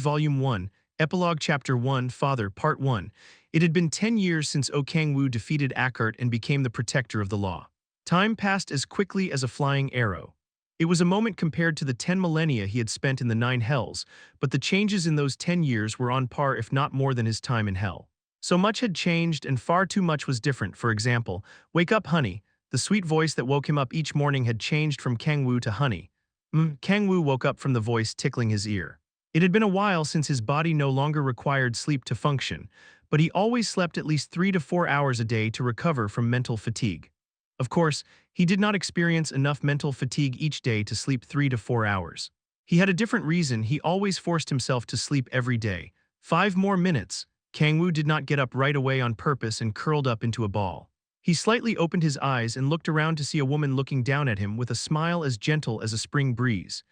Volume 1, Epilogue Chapter 1, Father, Part 1. It had been 10 years since Kang-woo defeated Akkart and became the protector of the law. Time passed as quickly as a flying arrow. It was a moment compared to the 10 millennia he had spent in the 9 hells, but the changes in those 10 years were on par if not more than his time in hell. So much had changed and far too much was different. For example, "Wake up, honey." The sweet voice that woke him up each morning had changed from Kang-woo to honey. Kang-woo woke up from the voice tickling his ear. It had been a while since his body no longer required sleep to function, but he always slept at least 3 to 4 hours a day to recover from mental fatigue. Of course, he did not experience enough mental fatigue each day to sleep 3 to 4 hours. He had a different reason. He always forced himself to sleep every day. 5 more minutes. Kang-woo did not get up right away on purpose and curled up into a ball. He slightly opened his eyes and looked around to see a woman looking down at him with a smile as gentle as a spring breeze.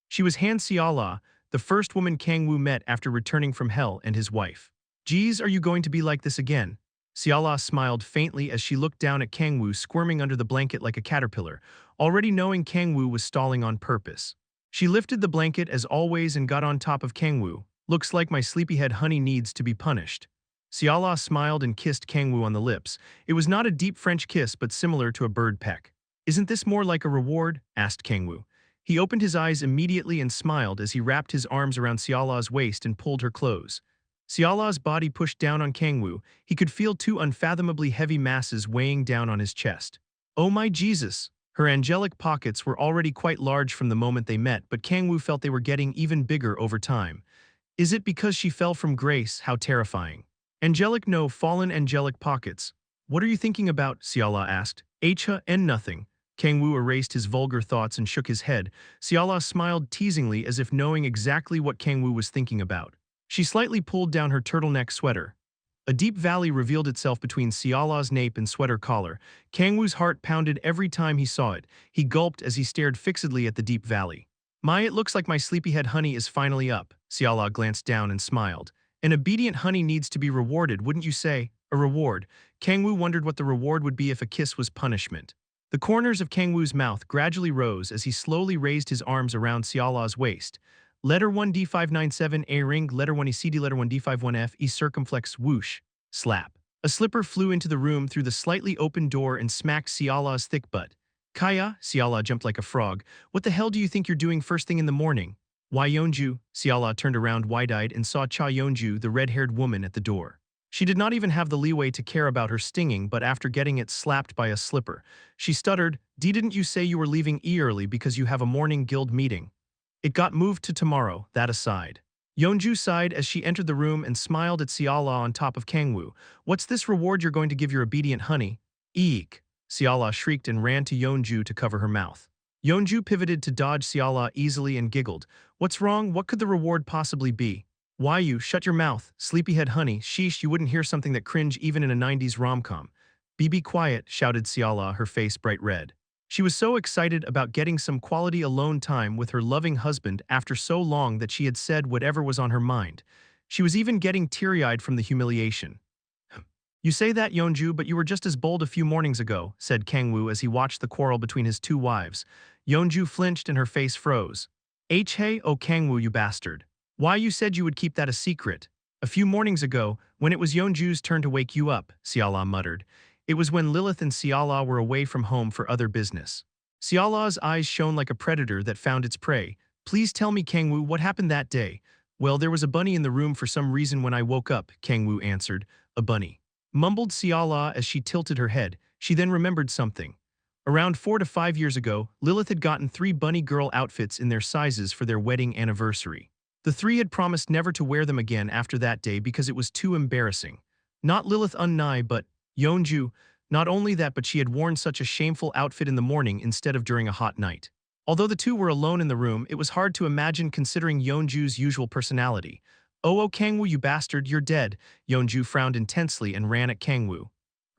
She was Han Seola, the first woman Kang-woo met after returning from hell, and his wife. "Geez, are you going to be like this again?" Seola smiled faintly as she looked down at Kang-woo squirming under the blanket like a caterpillar, already knowing Kang-woo was stalling on purpose. She lifted the blanket as always and got on top of Kang-woo. "Looks like my sleepyhead honey needs to be punished." Seola smiled and kissed Kang-woo on the lips. It was not a deep French kiss but similar to a bird peck. "Isn't this more like a reward?" asked Kang-woo. He opened his eyes immediately and smiled as he wrapped his arms around Seola's waist and pulled her close. Seola's body pushed down on Kang-woo. He could feel 2 unfathomably heavy masses weighing down on his chest. "Oh my Jesus!" Her angelic pockets were already quite large from the moment they met, but Kang-woo felt they were getting even bigger over time. Is it because she fell from grace? How terrifying. "Angelic, no, fallen angelic pockets." "What are you thinking about?" Seola asked. And nothing." Kang-woo erased his vulgar thoughts and shook his head. Seola smiled teasingly as if knowing exactly what Kang-woo was thinking about. She slightly pulled down her turtleneck sweater. A deep valley revealed itself between Seola's nape and sweater collar. Kang-woo's heart pounded every time he saw it. He gulped as he stared fixedly at the deep valley. "My, it looks like my sleepyhead honey is finally up." Seola glanced down and smiled. "An obedient honey needs to be rewarded, wouldn't you say?" "A reward?" Kang-woo wondered what the reward would be if a kiss was punishment. The corners of Kang-woo's mouth gradually rose as he slowly raised his arms around Seola's waist. "Letter 1 D597 A ring, letter 1 E CD, letter 1 D51 F E circumflex, whoosh, slap." A slipper flew into the room through the slightly open door and smacked Seola's thick butt. "Kaya," Seola jumped like a frog. "What the hell do you think you're doing first thing in the morning?" "Why, Yeonju?" Seola turned around wide-eyed and saw Cha Yeonju, the red-haired woman, at the door. She did not even have the leeway to care about her stinging, but after getting it slapped by a slipper, she stuttered, Didn't you say you were leaving early because you have a morning guild meeting?" "It got moved to tomorrow, that aside." Yeonju sighed as she entered the room and smiled at Seola on top of Kang-woo. "What's this reward you're going to give your obedient honey?" "Eek!" Seola shrieked and ran to Yeonju to cover her mouth. Yeonju pivoted to dodge Seola easily and giggled. "What's wrong? What could the reward possibly be?" "Why, you shut your mouth, sleepyhead honey. Sheesh, you wouldn't hear something that cringe even in a 90s rom-com." Be quiet," shouted Seola, her face bright red. She was so excited about getting some quality alone time with her loving husband after so long that she had said whatever was on her mind. She was even getting teary-eyed from the humiliation. "You say that, Yeonju, but you were just as bold a few mornings ago," said Kang-woo as he watched the quarrel between his 2 wives. Yeonju flinched and her face froze. Hey, oh Kang-woo, you bastard. Why, you said you would keep that a secret." "A few mornings ago, when it was Yeonju's turn to wake you up," Seola muttered. "It was when Lilith and Seola were away from home for other business." Seola's eyes shone like a predator that found its prey. "Please tell me, Kang-woo, what happened that day?" "Well, there was a bunny in the room for some reason when I woke up," Kang-woo answered. "A bunny," mumbled Seola as she tilted her head. She then remembered something. Around 4 to 5 years ago, Lilith had gotten 3 bunny girl outfits in their sizes for their wedding anniversary. The 3 had promised never to wear them again after that day because it was too embarrassing. Not Lilith unnai, but Yeonju. Not only that, but she had worn such a shameful outfit in the morning instead of during a hot night. Although the 2 were alone in the room, it was hard to imagine considering Yeonju's usual personality. Oh Kang-woo, you bastard, you're dead." Yeonju frowned intensely and ran at Kang-woo.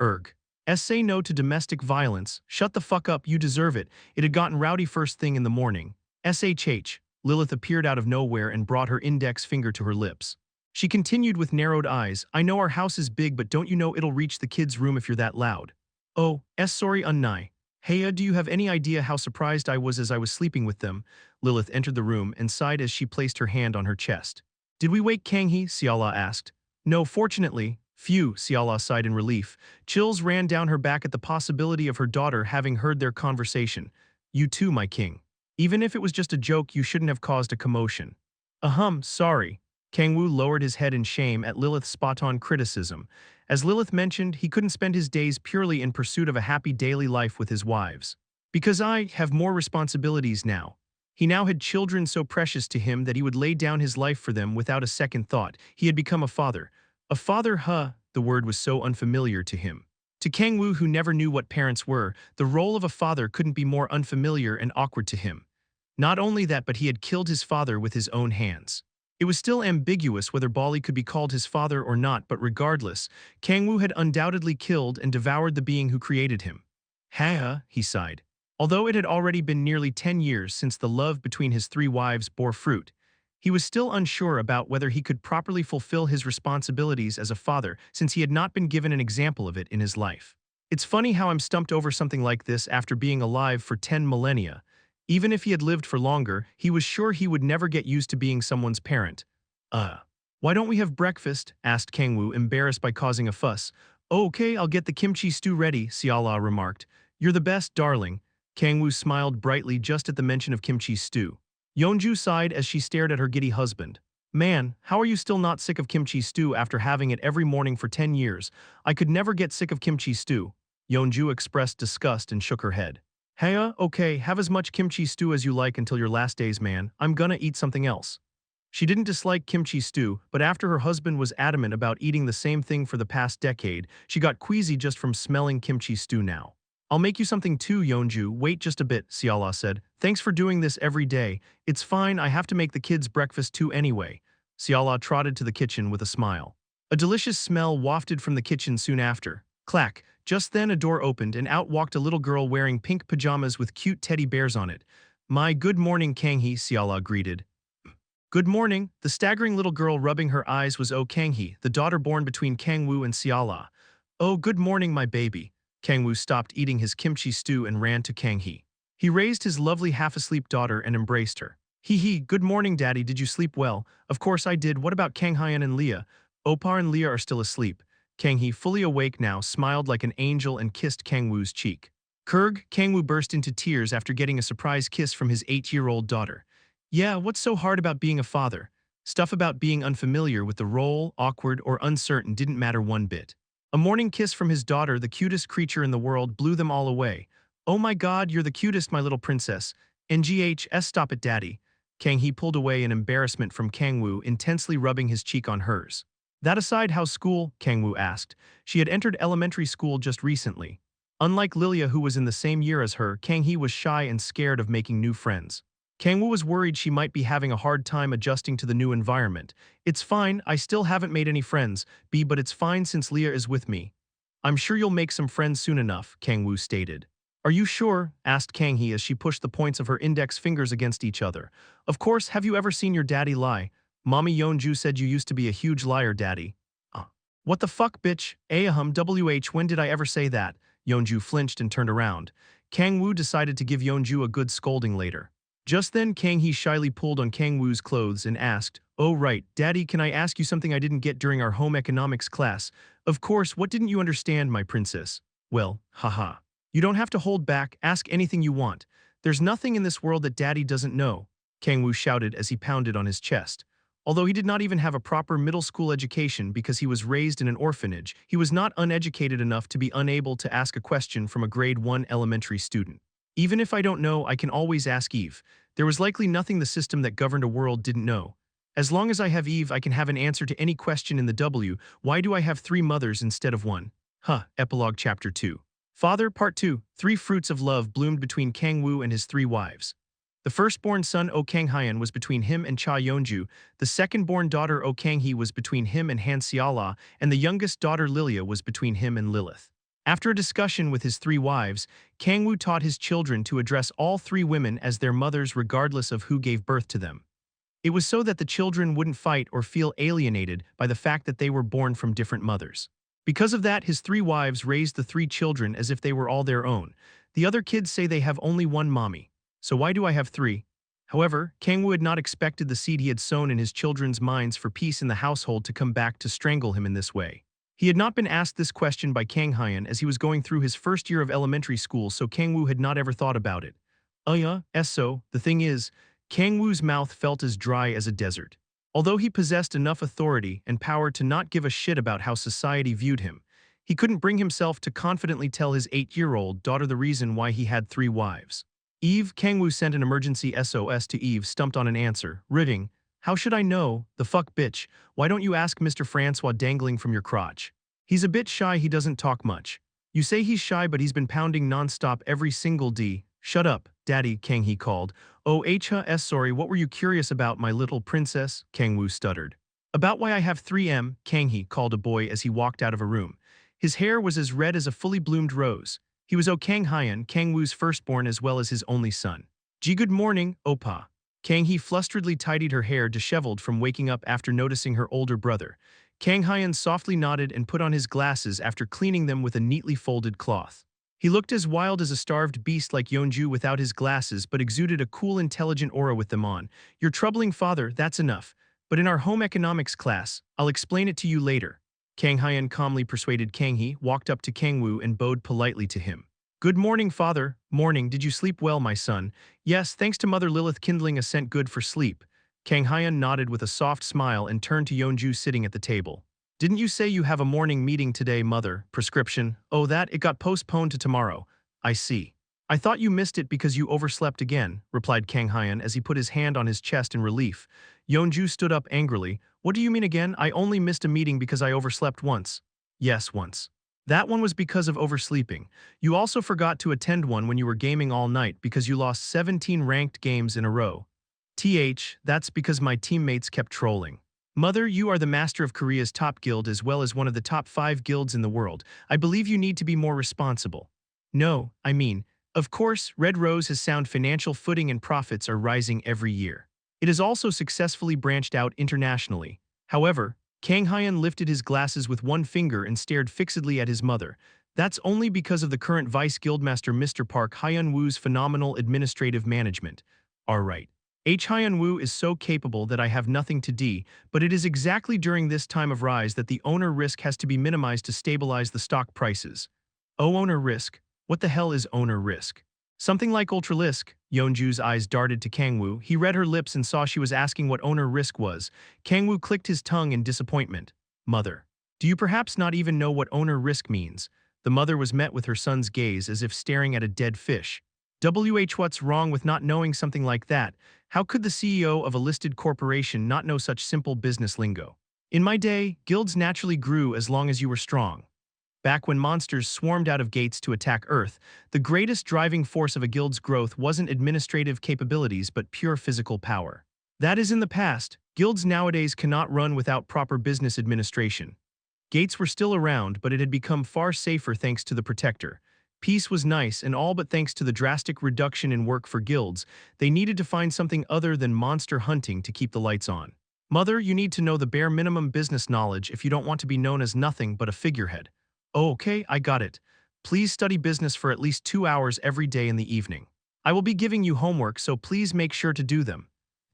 "Erg. Say no to domestic violence. Shut the fuck up, you deserve it. It had gotten rowdy first thing in the morning." "SHH. Lilith appeared out of nowhere and brought her index finger to her lips. She continued with narrowed eyes, "I know our house is big, but don't you know it'll reach the kids' room if you're that loud?" "Oh, sorry unnai. Heya, do you have any idea how surprised I was as I was sleeping with them?" Lilith entered the room and sighed as she placed her hand on her chest. Did we wake Kang-hee? Siala asked. No, fortunately. Phew, Siala sighed in relief. Chills ran down her back at the possibility of her daughter having heard their conversation. You too, my king. Even if it was just a joke, you shouldn't have caused a commotion. Sorry. Kang-woo lowered his head in shame at Lilith's spot-on criticism. As Lilith mentioned, he couldn't spend his days purely in pursuit of a happy daily life with his wives. Because I have more responsibilities now. He now had children so precious to him that he would lay down his life for them without a second thought. He had become a father. A father, the word was so unfamiliar to him. To Kang-woo, who never knew what parents were, the role of a father couldn't be more unfamiliar and awkward to him. Not only that, but he had killed his father with his own hands. It was still ambiguous whether Bali could be called his father or not, but regardless, Kang-woo had undoubtedly killed and devoured the being who created him. He sighed. Although it had already been nearly 10 years since the love between his 3 wives bore fruit, he was still unsure about whether he could properly fulfill his responsibilities as a father since he had not been given an example of it in his life. It's funny how I'm stumped over something like this after being alive for 10 millennia. Even if he had lived for longer, he was sure he would never get used to being someone's parent. Why don't we have breakfast? Asked Kang-woo, embarrassed by causing a fuss. Oh, okay, I'll get the kimchi stew ready, Siala remarked. You're the best, darling. Kang-woo smiled brightly just at the mention of kimchi stew. Yeonju sighed as she stared at her giddy husband. Man, how are you still not sick of kimchi stew after having it every morning for 10 years? I could never get sick of kimchi stew. Yeonju expressed disgust and shook her head. Okay, have as much kimchi stew as you like until your last days, man. I'm gonna eat something else. She didn't dislike kimchi stew, but after her husband was adamant about eating the same thing for the past decade, she got queasy just from smelling kimchi stew now. I'll make you something too, Yeonju. Wait just a bit, Siala said. Thanks for doing this every day. It's fine, I have to make the kids breakfast too anyway. Siala trotted to the kitchen with a smile. A delicious smell wafted from the kitchen soon after. Clack. Just then a door opened and out walked a little girl wearing pink pajamas with cute teddy bears on it. My good morning, Kang-hee, Siala greeted. Good morning. The staggering little girl rubbing her eyes was Kang-hee, the daughter born between Kang-woo and Siala. Oh, good morning, my baby. Kang-woo stopped eating his kimchi stew and ran to Kang-hee. He raised his lovely half-asleep daughter and embraced her. Hee, good morning, Daddy. Did you sleep well? Of course I did. What about Kang-hyun and Leah? Opar and Leah are still asleep. Kang-hee, fully awake now, smiled like an angel and kissed Kang-woo's cheek. Kurg, Kang-woo burst into tears after getting a surprise kiss from his 8-year-old daughter. Yeah, what's so hard about being a father? Stuff about being unfamiliar with the role, awkward, or uncertain didn't matter one bit. A morning kiss from his daughter, the cutest creature in the world, blew them all away. Oh my god, you're the cutest, my little princess. NGHS, stop it, Daddy. Kang-hee pulled away in embarrassment from Kang-woo, intensely rubbing his cheek on hers. That aside, how's school? Kang-woo asked. She had entered elementary school just recently. Unlike Lilia, who was in the same year as her, Kang-hee was shy and scared of making new friends. Kang-woo was worried she might be having a hard time adjusting to the new environment. It's fine, I still haven't made any friends, but it's fine since Leah is with me. I'm sure you'll make some friends soon enough, Kang-woo stated. Are you sure? Asked Kang-hee as she pushed the points of her index fingers against each other. Of course, have you ever seen your daddy lie? Mommy Yeonju said you used to be a huge liar, Daddy. What the fuck, bitch? When did I ever say that? Yeonju flinched and turned around. Kang-woo decided to give Yeonju a good scolding later. Just then, Kang-hee shyly pulled on Kang-woo's clothes and asked, Oh right, Daddy, can I ask you something I didn't get during our home economics class? Of course, what didn't you understand, my princess? Well, haha. You don't have to hold back, ask anything you want. There's nothing in this world that Daddy doesn't know, Kang-woo shouted as he pounded on his chest. Although he did not even have a proper middle school education because he was raised in an orphanage, he was not uneducated enough to be unable to ask a question from a grade 1 elementary student. Even if I don't know, I can always ask Eve. There was likely nothing the system that governed a world didn't know. As long as I have Eve, I can have an answer to any question in the W. Why do I have 3 mothers instead of 1? Epilogue Chapter 2. Father, Part 2. 3 fruits of love bloomed between Kang-woo and his 3 wives. The firstborn son, Kang-hyun, was between him and Cha Yeonju. The second-born daughter, Kang-hee, was between him and Han Seala, and the youngest daughter, Lilia, was between him and Lilith. After a discussion with his 3 wives, Kang-woo taught his children to address all 3 women as their mothers regardless of who gave birth to them. It was so that the children wouldn't fight or feel alienated by the fact that they were born from different mothers. Because of that, his 3 wives raised the 3 children as if they were all their own. The other kids say they have only 1 mommy. So why do I have 3? However, Kang-woo had not expected the seed he had sown in his children's minds for peace in the household to come back to strangle him in this way. He had not been asked this question by Kang Hyun as he was going through his first year of elementary school, so Kang-woo had not ever thought about it. The thing is, Kang-woo's mouth felt as dry as a desert. Although he possessed enough authority and power to not give a shit about how society viewed him, he couldn't bring himself to confidently tell his 8-year-old daughter the reason why he had 3 wives. Eve, Kang-woo sent an emergency SOS to Eve, stumped on an answer, ridding, "How should I know? The fuck bitch, why don't you ask Mr. Francois dangling from your crotch? He's a bit shy, he doesn't talk much. You say he's shy but he's been pounding non-stop every single D. Shut up, daddy," Kang-hee called. Sorry, what were you curious about, my little princess?" Kang-woo stuttered. "About why I have 3M, Kang-hee called a boy as he walked out of a room. His hair was as red as a fully bloomed rose. He was Kang Hyun, Kang-woo's firstborn as well as his only son. "Gee, good morning, Oppa." Kang-hee flusteredly tidied her hair, disheveled from waking up after noticing her older brother. Kang Hyun softly nodded and put on his glasses after cleaning them with a neatly folded cloth. He looked as wild as a starved beast like Yeonju without his glasses but exuded a cool, intelligent aura with them on. "Your troubling father, that's enough. But in our home economics class, I'll explain it to you later." Kang Hyun calmly persuaded Kang-hee, walked up to Kang-woo and bowed politely to him. "Good morning, father." "Morning, did you sleep well, my son?" "Yes, thanks to Mother Lilith kindling a scent good for sleep." Kang Hyun nodded with a soft smile and turned to Yeonju sitting at the table. "Didn't you say you have a morning meeting today, mother? Prescription?" "Oh, it got postponed to tomorrow." "I see. I thought you missed it because you overslept again," replied Kang Hyun as he put his hand on his chest in relief. Yeonju stood up angrily. "What do you mean again? I only missed a meeting because I overslept once." "Yes, once. That one was because of oversleeping. You also forgot to attend one when you were gaming all night because you lost 17 ranked games in a row." That's because my teammates kept trolling." "Mother, you are the master of Korea's top guild as well as one of the top 5 guilds in the world. I believe you need to be more responsible." "No, of course, Red Rose has sound financial footing and profits are rising every year. It has also successfully branched out internationally. However," Kang Hyun lifted his glasses with one finger and stared fixedly at his mother. "That's only because of the current Vice Guildmaster Mr. Park Hyun-woo's phenomenal administrative management." "Alright. Hyun-woo is so capable that I have nothing to do, but it is exactly during this time of rise that the owner risk has to be minimized to stabilize the stock prices." "Oh, owner risk? What the hell is owner risk?" "Something like ultralisk." Yeonju's eyes darted to Kang-woo. He read her lips and saw she was asking what owner risk was. Kang-woo clicked his tongue in disappointment. "Mother, do you perhaps not even know what owner risk means?" The mother was met with her son's gaze as if staring at a dead fish. What's wrong with not knowing something like that? How could the CEO of a listed corporation not know such simple business lingo? "In my day, guilds naturally grew as long as you were strong. Back when monsters swarmed out of gates to attack Earth, the greatest driving force of a guild's growth wasn't administrative capabilities but pure physical power. That is in the past. Guilds nowadays cannot run without proper business administration. Gates were still around, but it had become far safer thanks to the Protector. Peace was nice and all, but thanks to the drastic reduction in work for guilds, they needed to find something other than monster hunting to keep the lights on. Mother, you need to know the bare minimum business knowledge if you don't want to be known as nothing but a figurehead." "Oh, okay, I got it. Please study business for at least 2 hours every day in the evening. I will be giving you homework, so please make sure to do them."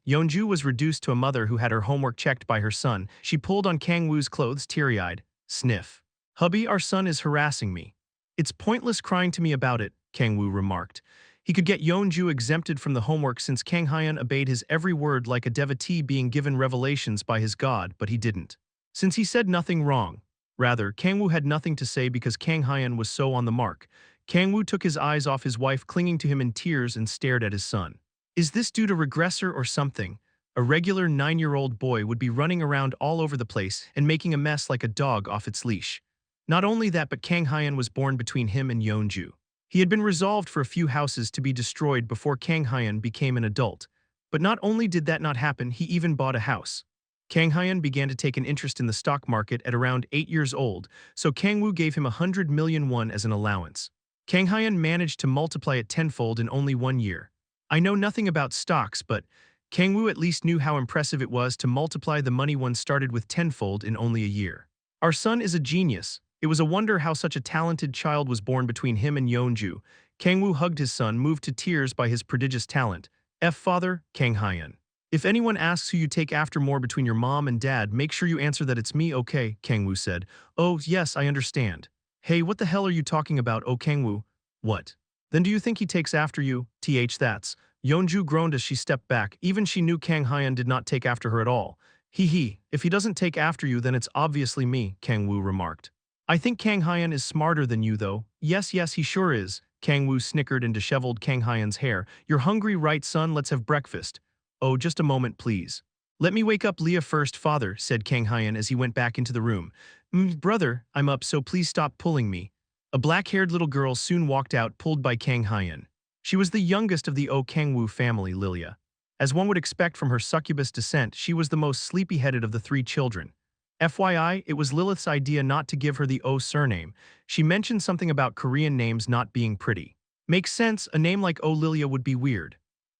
Yeonju was reduced to a mother who had her homework checked by her son. She pulled on Kang-woo's clothes teary-eyed. "Sniff. Hubby, our son is harassing me." "It's pointless crying to me about it," Kang-woo remarked. He could get Yeonju exempted from the homework since Kang Hyun obeyed his every word like a devotee being given revelations by his god, but he didn't. Since he said nothing wrong. Rather, Kang-woo had nothing to say because Kang Hyun was so on the mark. Kang-woo took his eyes off his wife clinging to him in tears and stared at his son. Is this due to regressor or something? A regular 9-year-old boy would be running around all over the place and making a mess like a dog off its leash. Not only that, but Kang Hyun was born between him and Yeonju. He had been resolved for a few houses to be destroyed before Kang Hyun became an adult. But not only did that not happen, he even bought a house. Kang Hyun began to take an interest in the stock market at around 8 years old, so Kang-woo gave him 100 million won as an allowance. Kang Hyun managed to multiply it tenfold in only 1 year. I know nothing about stocks, but Kang-woo at least knew how impressive it was to multiply the money one started with tenfold in only a year. Our son is a genius. It was a wonder how such a talented child was born between him and Yeonju. Kang-woo hugged his son, moved to tears by his prodigious talent. F father, Kang-hyun. If anyone asks who you take after more between your mom and dad, make sure you answer that it's me, okay, Kang-woo said. Oh, yes, I understand. Hey, what the hell are you talking about, oh Kang-woo? What? Then do you think he takes after you? That's. Yeonju groaned as she stepped back. Even she knew Kang-hyun did not take after her at all. Hee, if he doesn't take after you, then it's obviously me, Kang-woo remarked. I think Kang-hyun is smarter than you, though. Yes, he sure is. Kang-woo snickered and disheveled Kang-hyun's hair. You're hungry, right, son? Let's have breakfast. Oh, just a moment, please. Let me wake up Leah first, father, said Kang-hyun as he went back into the room. Brother, I'm up, so please stop pulling me. A black-haired little girl soon walked out, pulled by Kang-hyun. She was the youngest of the Kang-woo family, Lilia. As one would expect from her succubus descent, she was the most sleepy-headed of the three children. FYI, it was Lilith's idea not to give her the surname. She mentioned something about Korean names not being pretty. Makes sense, a name like Lilia would be weird.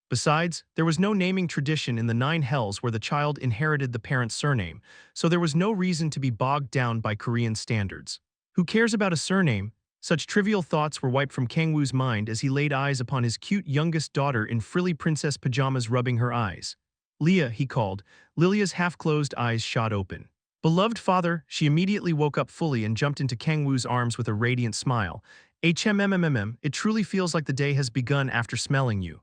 Besides, there was no naming tradition in the 9 hells where the child inherited the parent's surname, so there was no reason to be bogged down by Korean standards. Who cares about a surname? Such trivial thoughts were wiped from Kang-woo's mind as he laid eyes upon his cute youngest daughter in frilly princess pajamas rubbing her eyes. Leah, he called. Lilia's half-closed eyes shot open. Beloved father, she immediately woke up fully and jumped into Kang-woo's arms with a radiant smile. It truly feels like the day has begun after smelling you.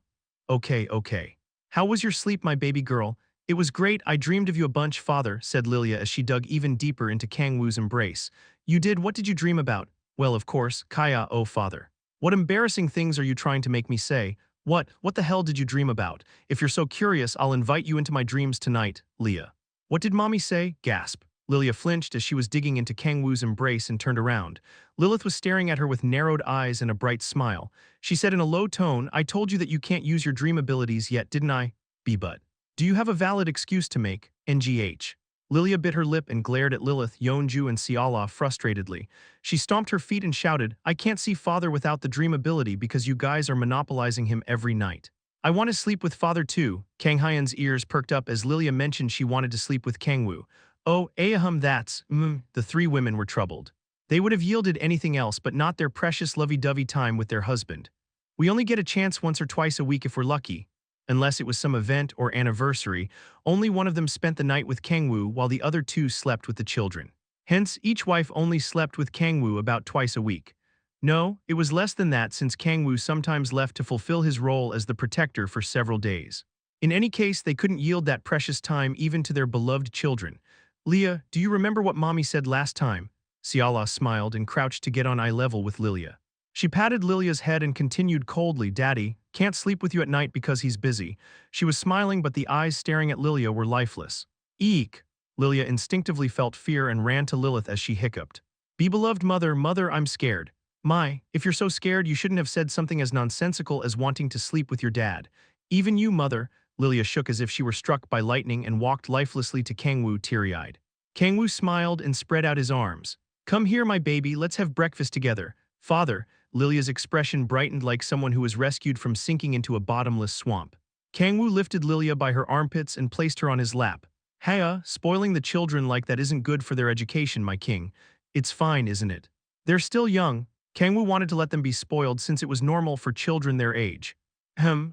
Okay. How was your sleep, my baby girl? It was great, I dreamed of you a bunch, father, said Lilia as she dug even deeper into Kang-woo's embrace. You did? What did you dream about? Well, of course, Kaya, oh father. What embarrassing things are you trying to make me say? What the hell did you dream about? If you're so curious, I'll invite you into my dreams tonight, Leah. What did mommy say? Gasp. Lilia flinched as she was digging into Kang-woo's embrace and turned around. Lilith was staring at her with narrowed eyes and a bright smile. She said in a low tone, I told you that you can't use your dream abilities yet, didn't I? But. Do you have a valid excuse to make? NGH. Lilia bit her lip and glared at Lilith, Yeonju, and Seala frustratedly. She stomped her feet and shouted, I can't see father without the dream ability because you guys are monopolizing him every night. I want to sleep with father too. Kang-hyun's ears perked up as Lilia mentioned she wanted to sleep with Kang-woo. Oh, that's, the three women were troubled. They would have yielded anything else but not their precious lovey-dovey time with their husband. We only get a chance once or twice a week if we're lucky. Unless it was some event or anniversary, only one of them spent the night with Kang-woo while the other two slept with the children. Hence, each wife only slept with Kang-woo about twice a week. No, it was less than that since Kang-woo sometimes left to fulfill his role as the protector for several days. In any case, they couldn't yield that precious time even to their beloved children. Leah, do you remember what mommy said last time? Seala smiled and crouched to get on eye level with Lilia. She patted Lilia's head and continued coldly, Daddy, can't sleep with you at night because he's busy. She was smiling but the eyes staring at Lilia were lifeless. Eek! Lilia instinctively felt fear and ran to Lilith as she hiccuped. Be beloved mother, I'm scared. My, if you're so scared you shouldn't have said something as nonsensical as wanting to sleep with your dad. Even you, mother. Lilia shook as if she were struck by lightning and walked lifelessly to Kang-woo teary-eyed. Kang-woo smiled and spread out his arms. Come here, my baby, let's have breakfast together. Father, Lilia's expression brightened like someone who was rescued from sinking into a bottomless swamp. Kang-woo lifted Lilia by her armpits and placed her on his lap. Haya, spoiling the children like that isn't good for their education, my king. It's fine, isn't it? They're still young. Kang-woo wanted to let them be spoiled since it was normal for children their age.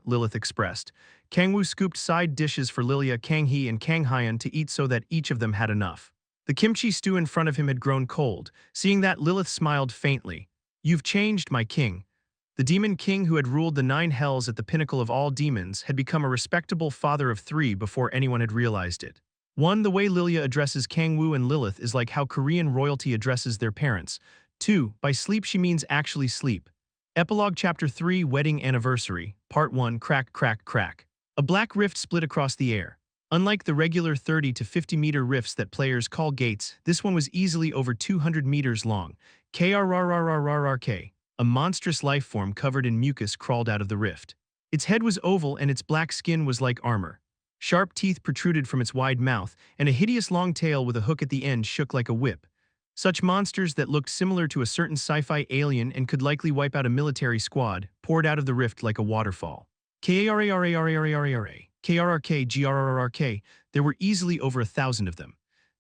Lilith expressed. Kang-woo scooped side dishes for Lilia, Kang-hee, and Kang-hyun to eat so that each of them had enough. The kimchi stew in front of him had grown cold. Seeing that, Lilith smiled faintly. You've changed, my king. The demon king who had ruled the 9 hells at the pinnacle of all demons had become a respectable father of 3 before anyone had realized it. 1. The way Lilia addresses Kang-woo and Lilith is like how Korean royalty addresses their parents. 2. By sleep she means actually sleep. Epilogue Chapter 3 Wedding Anniversary Part 1 Crack, crack, crack. A black rift split across the air. Unlike the regular 30 to 50 meter rifts that players call gates, this one was easily over 200 meters long. KRRRRRRK. A monstrous life form covered in mucus crawled out of the rift. Its head was oval and its black skin was like armor. Sharp teeth protruded from its wide mouth, and a hideous long tail with a hook at the end shook like a whip. Such monsters that looked similar to a certain sci-fi alien and could likely wipe out a military squad poured out of the rift like a waterfall. KRRK, GRRRK, there were easily over 1,000 of them.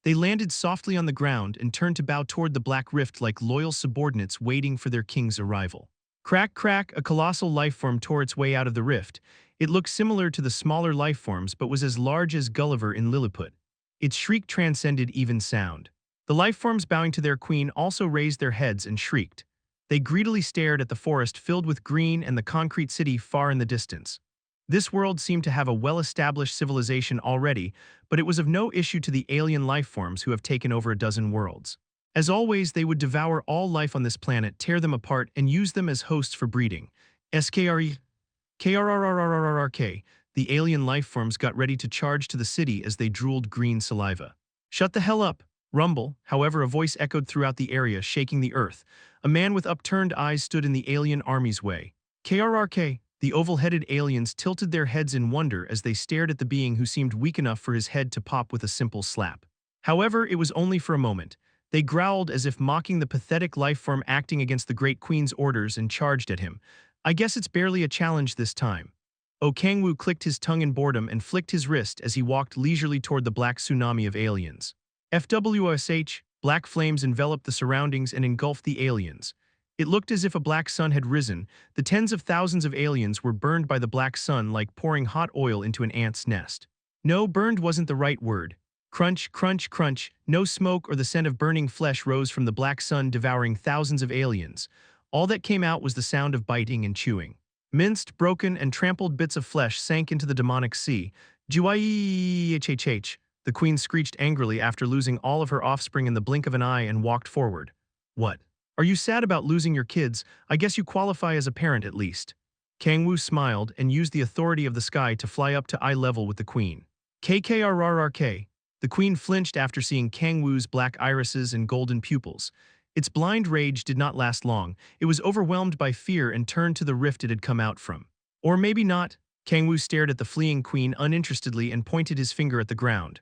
They landed softly on the ground and turned to bow toward the black rift like loyal subordinates waiting for their king's arrival. Crack crack, a colossal lifeform tore its way out of the rift. It looked similar to the smaller lifeforms but was as large as Gulliver in Lilliput. Its shriek transcended even sound. The lifeforms bowing to their queen also raised their heads and shrieked. They greedily stared at the forest filled with green and the concrete city far in the distance. This world seemed to have a well-established civilization already, but it was of no issue to the alien lifeforms who have taken over a dozen worlds. As always, they would devour all life on this planet, tear them apart, and use them as hosts for breeding. SKRE KRRRRRRK, the alien lifeforms got ready to charge to the city as they drooled green saliva. Shut the hell up! Rumble, however, a voice echoed throughout the area, shaking the earth. A man with upturned eyes stood in the alien army's way. KRRK, the oval-headed aliens tilted their heads in wonder as they stared at the being who seemed weak enough for his head to pop with a simple slap. However, it was only for a moment. They growled as if mocking the pathetic lifeform acting against the Great Queen's orders and charged at him. I guess it's barely a challenge this time. Kang-woo clicked his tongue in boredom and flicked his wrist as he walked leisurely toward the black tsunami of aliens. FWSH, black flames enveloped the surroundings and engulfed the aliens. It looked as if a black sun had risen. The tens of thousands of aliens were burned by the black sun like pouring hot oil into an ant's nest. No, burned wasn't the right word. Crunch, crunch, crunch, no smoke or the scent of burning flesh rose from the black sun devouring thousands of aliens. All that came out was the sound of biting and chewing. Minced, broken, and trampled bits of flesh sank into the demonic sea. Juihhhh, the queen screeched angrily after losing all of her offspring in the blink of an eye and walked forward. What? Are you sad about losing your kids? I guess you qualify as a parent at least. Kang-woo smiled and used the authority of the sky to fly up to eye level with the queen. KKRRRK. The queen flinched after seeing Kang-woo's black irises and golden pupils. Its blind rage did not last long. It was overwhelmed by fear and turned to the rift it had come out from. Or maybe not. Kang-woo stared at the fleeing queen uninterestedly and pointed his finger at the ground.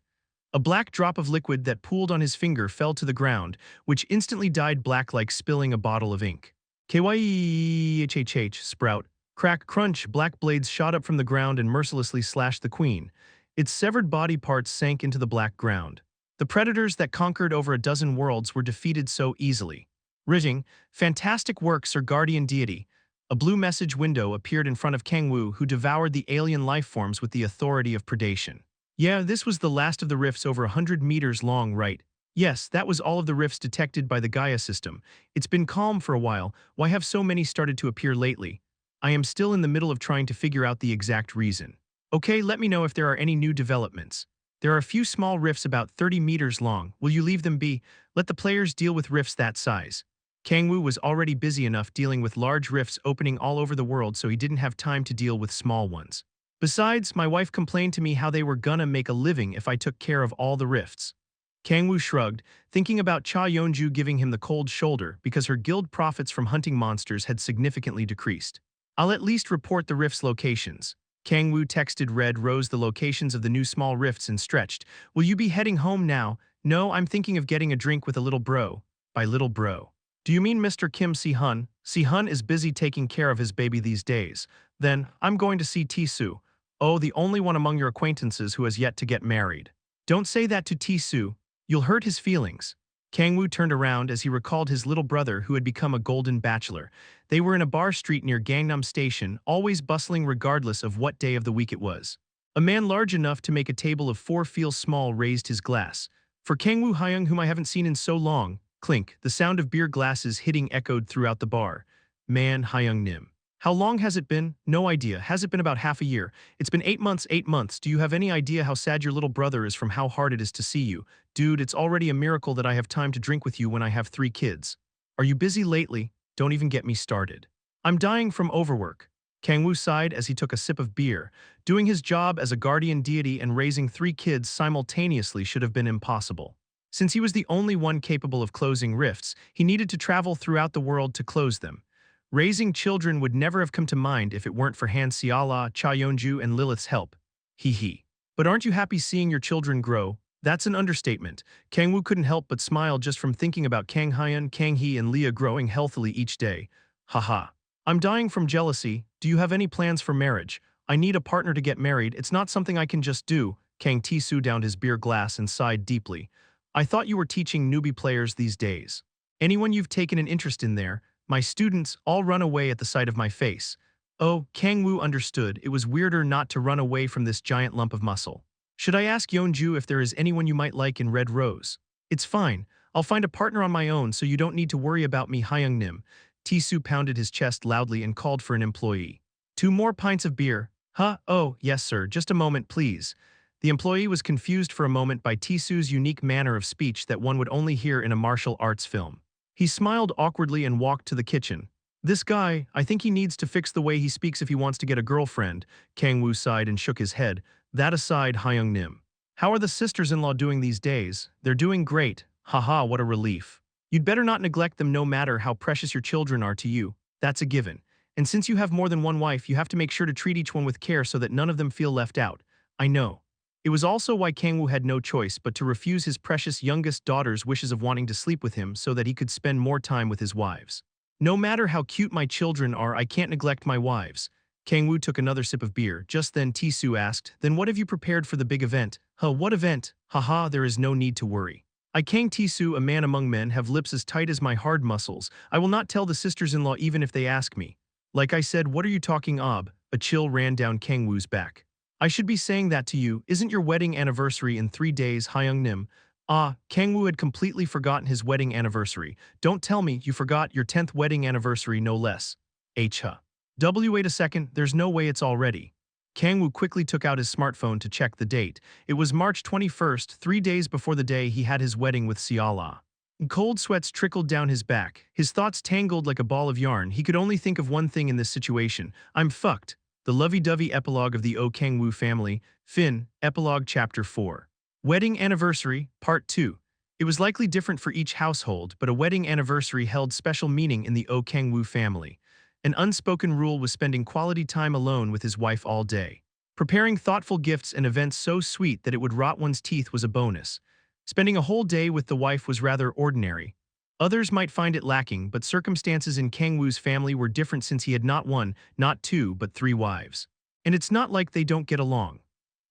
A black drop of liquid that pooled on his finger fell to the ground, which instantly dyed black like spilling a bottle of ink. KYHHH, sprout. Crack, crunch, black blades shot up from the ground and mercilessly slashed the queen. Its severed body parts sank into the black ground. The predators that conquered over a dozen worlds were defeated so easily. Writing, fantastic work, Sir Guardian Deity. A blue message window appeared in front of Kang-woo, who devoured the alien lifeforms with the Authority of Predation. Yeah, this was the last of the rifts over 100 meters long, right? Yes, that was all of the rifts detected by the Gaia system. It's been calm for a while. Why have so many started to appear lately? I am still in the middle of trying to figure out the exact reason. Okay, let me know if there are any new developments. There are a few small rifts about 30 meters long. Will you leave them be? Let the players deal with rifts that size. Kang-woo was already busy enough dealing with large rifts opening all over the world, so he didn't have time to deal with small ones. Besides, my wife complained to me how they were gonna make a living if I took care of all the rifts. Kang-woo shrugged, thinking about Cha Yeonju giving him the cold shoulder because her guild profits from hunting monsters had significantly decreased. I'll at least report the rifts' locations. Kang-woo texted Red Rose the locations of the new small rifts and stretched. Will you be heading home now? No, I'm thinking of getting a drink with a little bro. By little bro. Do you mean Mr. Kim Si-hun? Si-hun is busy taking care of his baby these days. Then, I'm going to see Tisoo. Oh, the only one among your acquaintances who has yet to get married. Don't say that to Tisoo. You'll hurt his feelings. Kang-woo turned around as he recalled his little brother who had become a golden bachelor. They were in a bar street near Gangnam Station, always bustling regardless of what day of the week it was. A man large enough to make a table of 4 feels small raised his glass. For Kang-woo Hyung, whom I haven't seen in so long. Clink, the sound of beer glasses hitting echoed throughout the bar. Man, Hyung Nim. How long has it been? No idea. Has it been about half a year? It's been 8 months, 8 months. Do you have any idea how sad your little brother is from how hard it is to see you? Dude, it's already a miracle that I have time to drink with you when I have 3 kids. Are you busy lately? Don't even get me started. I'm dying from overwork. Kang-woo sighed as he took a sip of beer. Doing his job as a guardian deity and raising 3 kids simultaneously should have been impossible. Since he was the only one capable of closing rifts, he needed to travel throughout the world to close them. Raising children would never have come to mind if it weren't for Han Seala, Cha Yeonju, and Lilith's help. Hee. But aren't you happy seeing your children grow? That's an understatement. Kang-woo couldn't help but smile just from thinking about Kang Hyun, Kang Hee, and Leah growing healthily each day. Haha. I'm dying from jealousy. Do you have any plans for marriage? I need a partner to get married. It's not something I can just do. Kang Tisoo downed his beer glass and sighed deeply. I thought you were teaching newbie players these days. Anyone you've taken an interest in there? My students all run away at the sight of my face. Oh, Kang-woo understood. It was weirder not to run away from this giant lump of muscle. Should I ask Yeonju if there is anyone you might like in Red Rose? It's fine. I'll find a partner on my own so you don't need to worry about me, Hyung-nim. Tisoo pounded his chest loudly and called for an employee. 2 more pints of beer. Huh? Oh, yes sir, just a moment please. The employee was confused for a moment by Tisoo's unique manner of speech that one would only hear in a martial arts film. He smiled awkwardly and walked to the kitchen. This guy, I think he needs to fix the way he speaks if he wants to get a girlfriend. Kang-woo sighed and shook his head. That aside, Hyung-nim. How are the sisters-in-law doing these days? They're doing great. Haha, what a relief. You'd better not neglect them no matter how precious your children are to you. That's a given. And since you have more than one wife, you have to make sure to treat each one with care so that none of them feel left out. I know. It was also why Kang-woo had no choice but to refuse his precious youngest daughter's wishes of wanting to sleep with him so that he could spend more time with his wives. No matter how cute my children are, I can't neglect my wives. Kang-woo took another sip of beer. Just then Tisoo asked, then what have you prepared for the big event? Huh, what event? Haha, there is no need to worry. I, Kang Tisoo, a man among men, have lips as tight as my hard muscles. I will not tell the sisters-in-law even if they ask me. Like I said, what are you talking ob? A chill ran down Kang-woo's back. I should be saying that to you. Isn't your wedding anniversary in 3 days, Hyung-nim? Ah, Kang-woo had completely forgotten his wedding anniversary. Don't tell me you forgot your 10th wedding anniversary, no less. Huh. Wait a second, there's no way it's already. Kang-woo quickly took out his smartphone to check the date. It was March 21st, 3 days before the day he had his wedding with Seala. Cold sweats trickled down his back. His thoughts tangled like a ball of yarn. He could only think of one thing in this situation. I'm fucked. The lovey-dovey epilogue of the Kang-woo family. Fin, Epilogue Chapter 4. Wedding Anniversary, Part 2. It was likely different for each household, but a wedding anniversary held special meaning in the Kang-woo family. An unspoken rule was spending quality time alone with his wife all day. Preparing thoughtful gifts and events so sweet that it would rot one's teeth was a bonus. Spending a whole day with the wife was rather ordinary. Others might find it lacking, but circumstances in Kang-woo's family were different since he had not 1, not 2, but 3 wives. And it's not like they don't get along.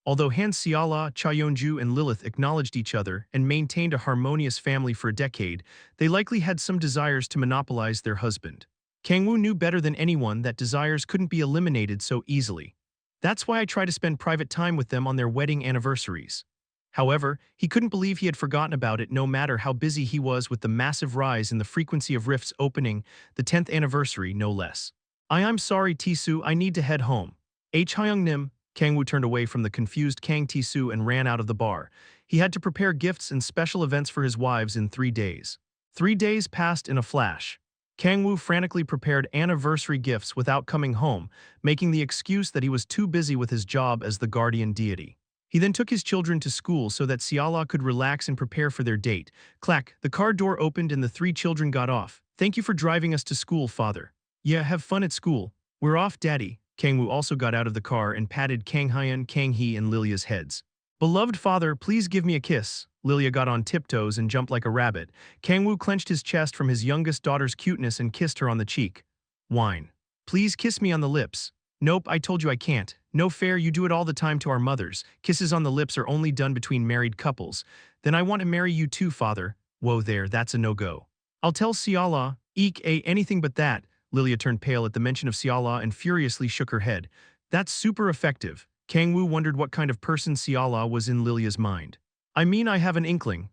Although Han Seala, Cha Yeonju, and Lilith acknowledged each other and maintained a harmonious family for a decade, they likely had some desires to monopolize their husband. Kang-woo knew better than anyone that desires couldn't be eliminated so easily. That's why I try to spend private time with them on their wedding anniversaries. However, he couldn't believe he had forgotten about it no matter how busy he was with the massive rise in the frequency of rifts opening, the 10th anniversary no less. I'm sorry Tisoo, I need to head home. Hyung-nim. Kang-woo turned away from the confused Kang Tisoo and ran out of the bar. He had to prepare gifts and special events for his wives in 3 days. 3 days passed in a flash. Kang-woo frantically prepared anniversary gifts without coming home, making the excuse that he was too busy with his job as the guardian deity. He then took his children to school so that Seala could relax and prepare for their date. Clack, the car door opened and the 3 children got off. Thank you for driving us to school, father. Yeah, have fun at school. We're off, daddy. Kang-woo also got out of the car and patted Kang-hyun, Kang-hee, and Lilia's heads. Beloved father, please give me a kiss. Lilia got on tiptoes and jumped like a rabbit. Kang-woo clenched his chest from his youngest daughter's cuteness and kissed her on the cheek. Whine. Please kiss me on the lips. Nope, I told you I can't. No fair, you do it all the time to our mothers. Kisses on the lips are only done between married couples. Then I want to marry you too, father. Whoa there, that's a no-go. I'll tell Seala, anything but that. Lilia turned pale at the mention of Seala and furiously shook her head. That's super effective. Kang-woo wondered what kind of person Seala was in Lilia's mind. I mean, I have an inkling.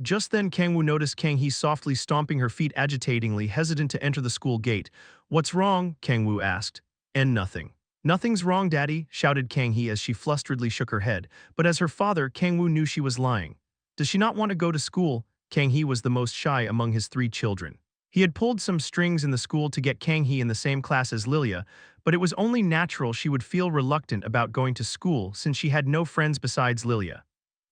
Just then Kang-woo noticed Kang-hee softly stomping her feet agitatingly, hesitant to enter the school gate. What's wrong? Kang-woo asked. And nothing. Nothing's wrong, daddy, shouted Kang-hee as she flusteredly shook her head, but as her father, Kang-woo knew she was lying. Does she not want to go to school? Kang-hee was the most shy among his 3 children. He had pulled some strings in the school to get Kang-hee in the same class as Lilia, but it was only natural she would feel reluctant about going to school since she had no friends besides Lilia.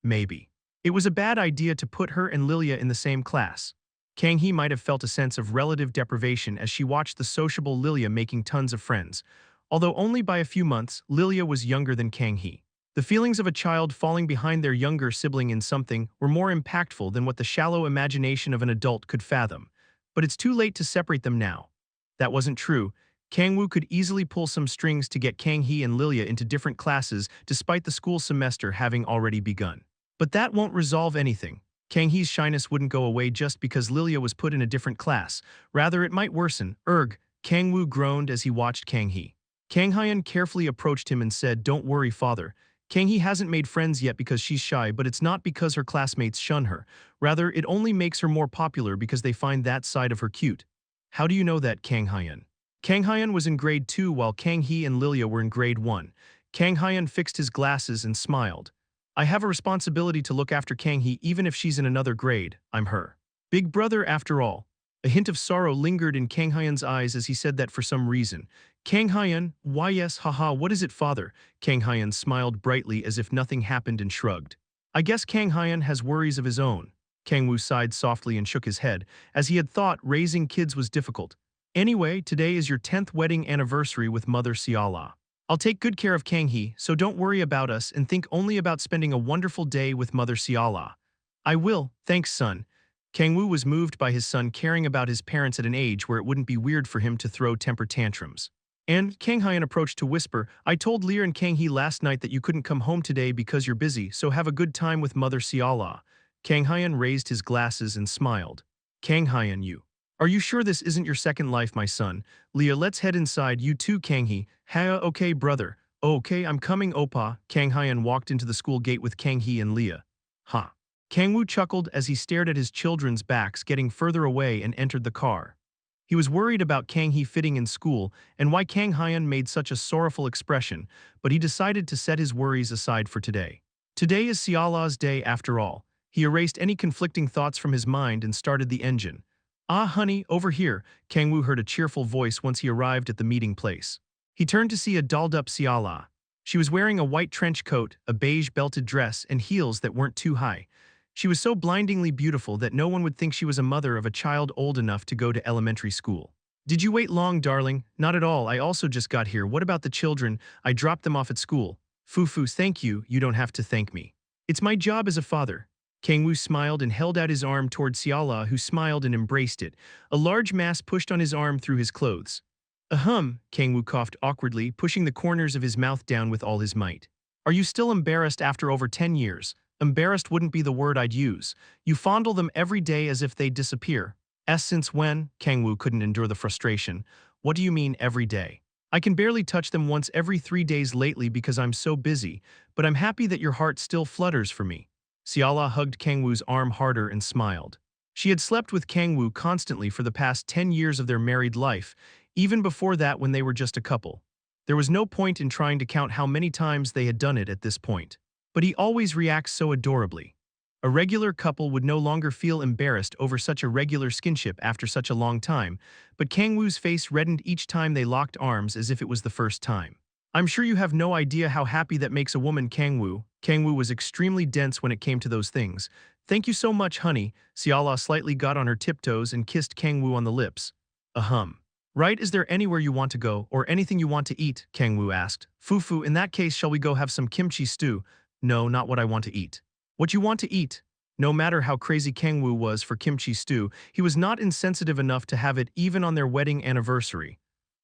Maybe. It was a bad idea to put her and Lilia in the same class. Kang-hee might have felt a sense of relative deprivation as she watched the sociable Lilia making tons of friends. Although only by a few months, Lilia was younger than Kang-hee. The feelings of a child falling behind their younger sibling in something were more impactful than what the shallow imagination of an adult could fathom. But it's too late to separate them now. That wasn't true. Kang-woo could easily pull some strings to get Kang-hee and Lilia into different classes despite the school semester having already begun. But that won't resolve anything. Kang-hee's shyness wouldn't go away just because Lilia was put in a different class. Rather, it might worsen. Kang-woo groaned as he watched Kang-hee. Kang-hyun carefully approached him and said, "Don't worry, father. Kang-hee hasn't made friends yet because she's shy, but it's not because her classmates shun her. Rather, it only makes her more popular because they find that side of her cute." "How do you know that, Kang-hyun?" Kang-hyun was in grade 2 while Kang-hee and Lilia were in grade 1. Kang-hyun fixed his glasses and smiled. "I have a responsibility to look after Kang-hee even if she's in another grade. I'm her big brother after all." A hint of sorrow lingered in Kang-hyun's eyes as he said that for some reason. Kang-hyun, "Why yes, haha, what is it, father?" Kang-hyun smiled brightly as if nothing happened and shrugged. "I guess Kang-hyun has worries of his own." Kang-woo sighed softly and shook his head. As he had thought, raising kids was difficult. "Anyway, today is your 10th wedding anniversary with Mother Siala. I'll take good care of Kang-hee, so don't worry about us and think only about spending a wonderful day with Mother Siala." "I will, thanks, son." Kang-woo was moved by his son caring about his parents at an age where it wouldn't be weird for him to throw temper tantrums. And Kang-hyun approached to whisper, "I told Lear and Kang-hee last night that you couldn't come home today because you're busy, so have a good time with Mother Siala." Kang-hyun raised his glasses and smiled. "Kang-hyun, you. Are you sure this isn't your second life, my son? Leah, let's head inside. You too, Kang-hee." "Ha, okay, brother." "Oh, okay, I'm coming, Oppa." Kang-hyun walked into the school gate with Kang-hee and Leah. "Ha." Kang-woo chuckled as he stared at his children's backs getting further away and entered the car. He was worried about Kang-hee fitting in school and why Kang-hyun made such a sorrowful expression, but he decided to set his worries aside for today. Today is Siala's day after all. He erased any conflicting thoughts from his mind and started the engine. "Ah, honey, over here," Kang-woo heard a cheerful voice once he arrived at the meeting place. He turned to see a dolled-up Siala. She was wearing a white trench coat, a beige belted dress, and heels that weren't too high. She was so blindingly beautiful that no one would think she was a mother of a child old enough to go to elementary school. "Did you wait long, darling?" "Not at all, I also just got here. What about the children? I dropped them off at school." "Fufu, thank you, you don't have to thank me. It's my job as a father." Kang-woo smiled and held out his arm toward Siala, who smiled and embraced it. A large mass pushed on his arm through his clothes. "Ahem," Kang-woo coughed awkwardly, pushing the corners of his mouth down with all his might. "Are you still embarrassed after over 10 years? Embarrassed wouldn't be the word I'd use. You fondle them every day as if they'd disappear." Since when?" Kang-woo couldn't endure the frustration. "What do you mean every day?" "I can barely touch them once every 3 days lately because I'm so busy, but I'm happy that your heart still flutters for me." Siala hugged Kang-woo's arm harder and smiled. She had slept with Kang-woo constantly for the past 10 years of their married life, even before that when they were just a couple. There was no point in trying to count how many times they had done it at this point. But he always reacts so adorably. A regular couple would no longer feel embarrassed over such a regular skinship after such a long time, but Kang-woo's face reddened each time they locked arms as if it was the first time. "I'm sure you have no idea how happy that makes a woman, Kang-woo." Kang-woo was extremely dense when it came to those things. "Thank you so much, honey." Siala slightly got on her tiptoes and kissed Kang-woo on the lips. "Ahem. Right, is there anywhere you want to go, or anything you want to eat?" Kang-woo asked. "Fufu, in that case shall we go have some kimchi stew?" "No, not what I want to eat." "What you want to eat?" No matter how crazy Kang-woo was for kimchi stew, he was not insensitive enough to have it even on their wedding anniversary.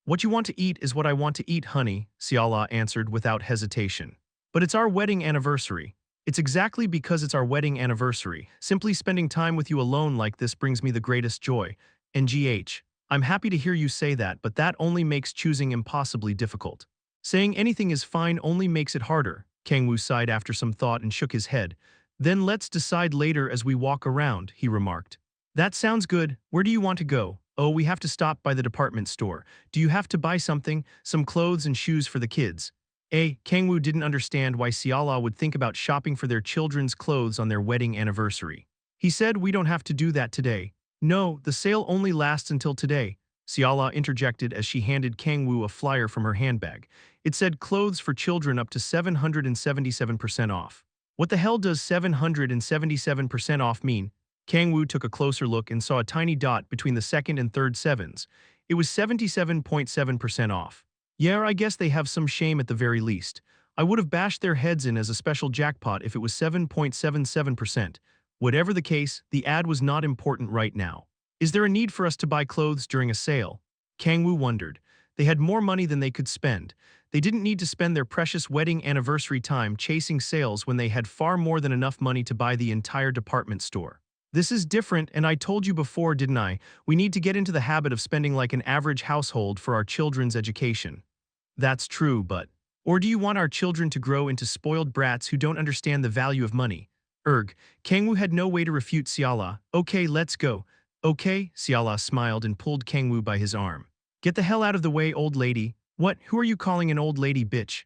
"What you want to eat is what I want to eat, honey," Siala answered without hesitation. "But it's our wedding anniversary." "It's exactly because it's our wedding anniversary. Simply spending time with you alone like this brings me the greatest joy. NGH. I'm happy to hear you say that, but that only makes choosing impossibly difficult. Saying anything is fine only makes it harder." Kang-woo sighed after some thought and shook his head. "Then let's decide later as we walk around," he remarked. "That sounds good. Where do you want to go?" "Oh, we have to stop by the department store. Do you have to buy something? Some clothes and shoes for the kids?" Kang-woo didn't understand why Siala would think about shopping for their children's clothes on their wedding anniversary. He said, "We don't have to do that today." "No, the sale only lasts until today," Siala interjected as she handed Kang-woo a flyer from her handbag. It said clothes for children up to 777% off. What the hell does 777% off mean? Kang-woo took a closer look and saw a tiny dot between the second and third sevens. It was 77.7% off. "Yeah, I guess they have some shame at the very least. I would have bashed their heads in as a special jackpot if it was 7.77%. Whatever the case, the ad was not important right now. "Is there a need for us to buy clothes during a sale?" Kang-woo wondered. They had more money than they could spend. They didn't need to spend their precious wedding anniversary time chasing sales when they had far more than enough money to buy the entire department store. This is different, and I told you before, didn't I? We need to get into the habit of spending like an average household for our children's education. That's true, but... Or do you want our children to grow into spoiled brats who don't understand the value of money? Kang-woo had no way to refute Xiala. Okay, let's go. Okay, Xiala smiled and pulled Kang-woo by his arm. Get the hell out of the way, old lady. What, who are you calling an old lady, bitch?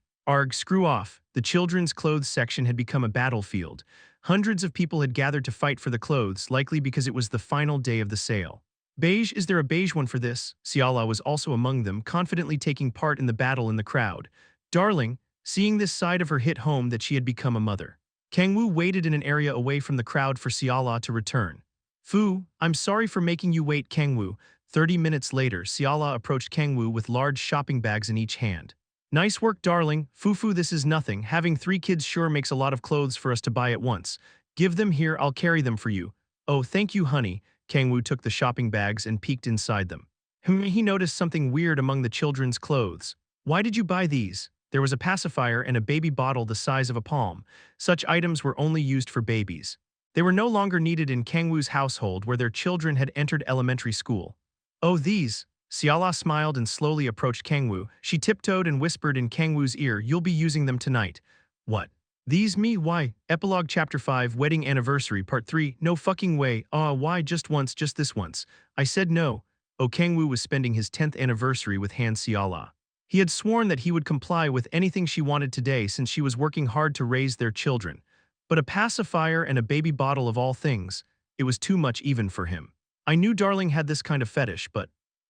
Screw off. The children's clothes section had become a battlefield. Hundreds of people had gathered to fight for the clothes, likely because it was the final day of the sale. Beige, is there a beige one for this? Xiala was also among them, confidently taking part in the battle in the crowd. Darling, seeing this side of her hit home that she had become a mother. Kang-woo waited in an area away from the crowd for Xiala to return. Fu, I'm sorry for making you wait, Kang-woo. 30 minutes later, Xiala approached Kang-woo with large shopping bags in each hand. Nice work, darling. Fufu, this is nothing. Having 3 kids sure makes a lot of clothes for us to buy at once. Give them here, I'll carry them for you. Oh, thank you, honey. Kang-woo took the shopping bags and peeked inside them. He noticed something weird among the children's clothes. Why did you buy these? There was a pacifier and a baby bottle the size of a palm. Such items were only used for babies. They were no longer needed in Kang-woo's household where their children had entered elementary school. Oh, these. Xiala smiled and slowly approached Kang-woo. She tiptoed and whispered in Kang-woo's ear, you'll be using them tonight. What? These me? Why? Epilogue Chapter 5, Wedding Anniversary, Part 3. No fucking way. Why just once, just this once? I said no. Oh, Kang-woo was spending his 10th anniversary with Han Xiala. He had sworn that he would comply with anything she wanted today since she was working hard to raise their children. But a pacifier and a baby bottle of all things, it was too much even for him. I knew Darling had this kind of fetish, but...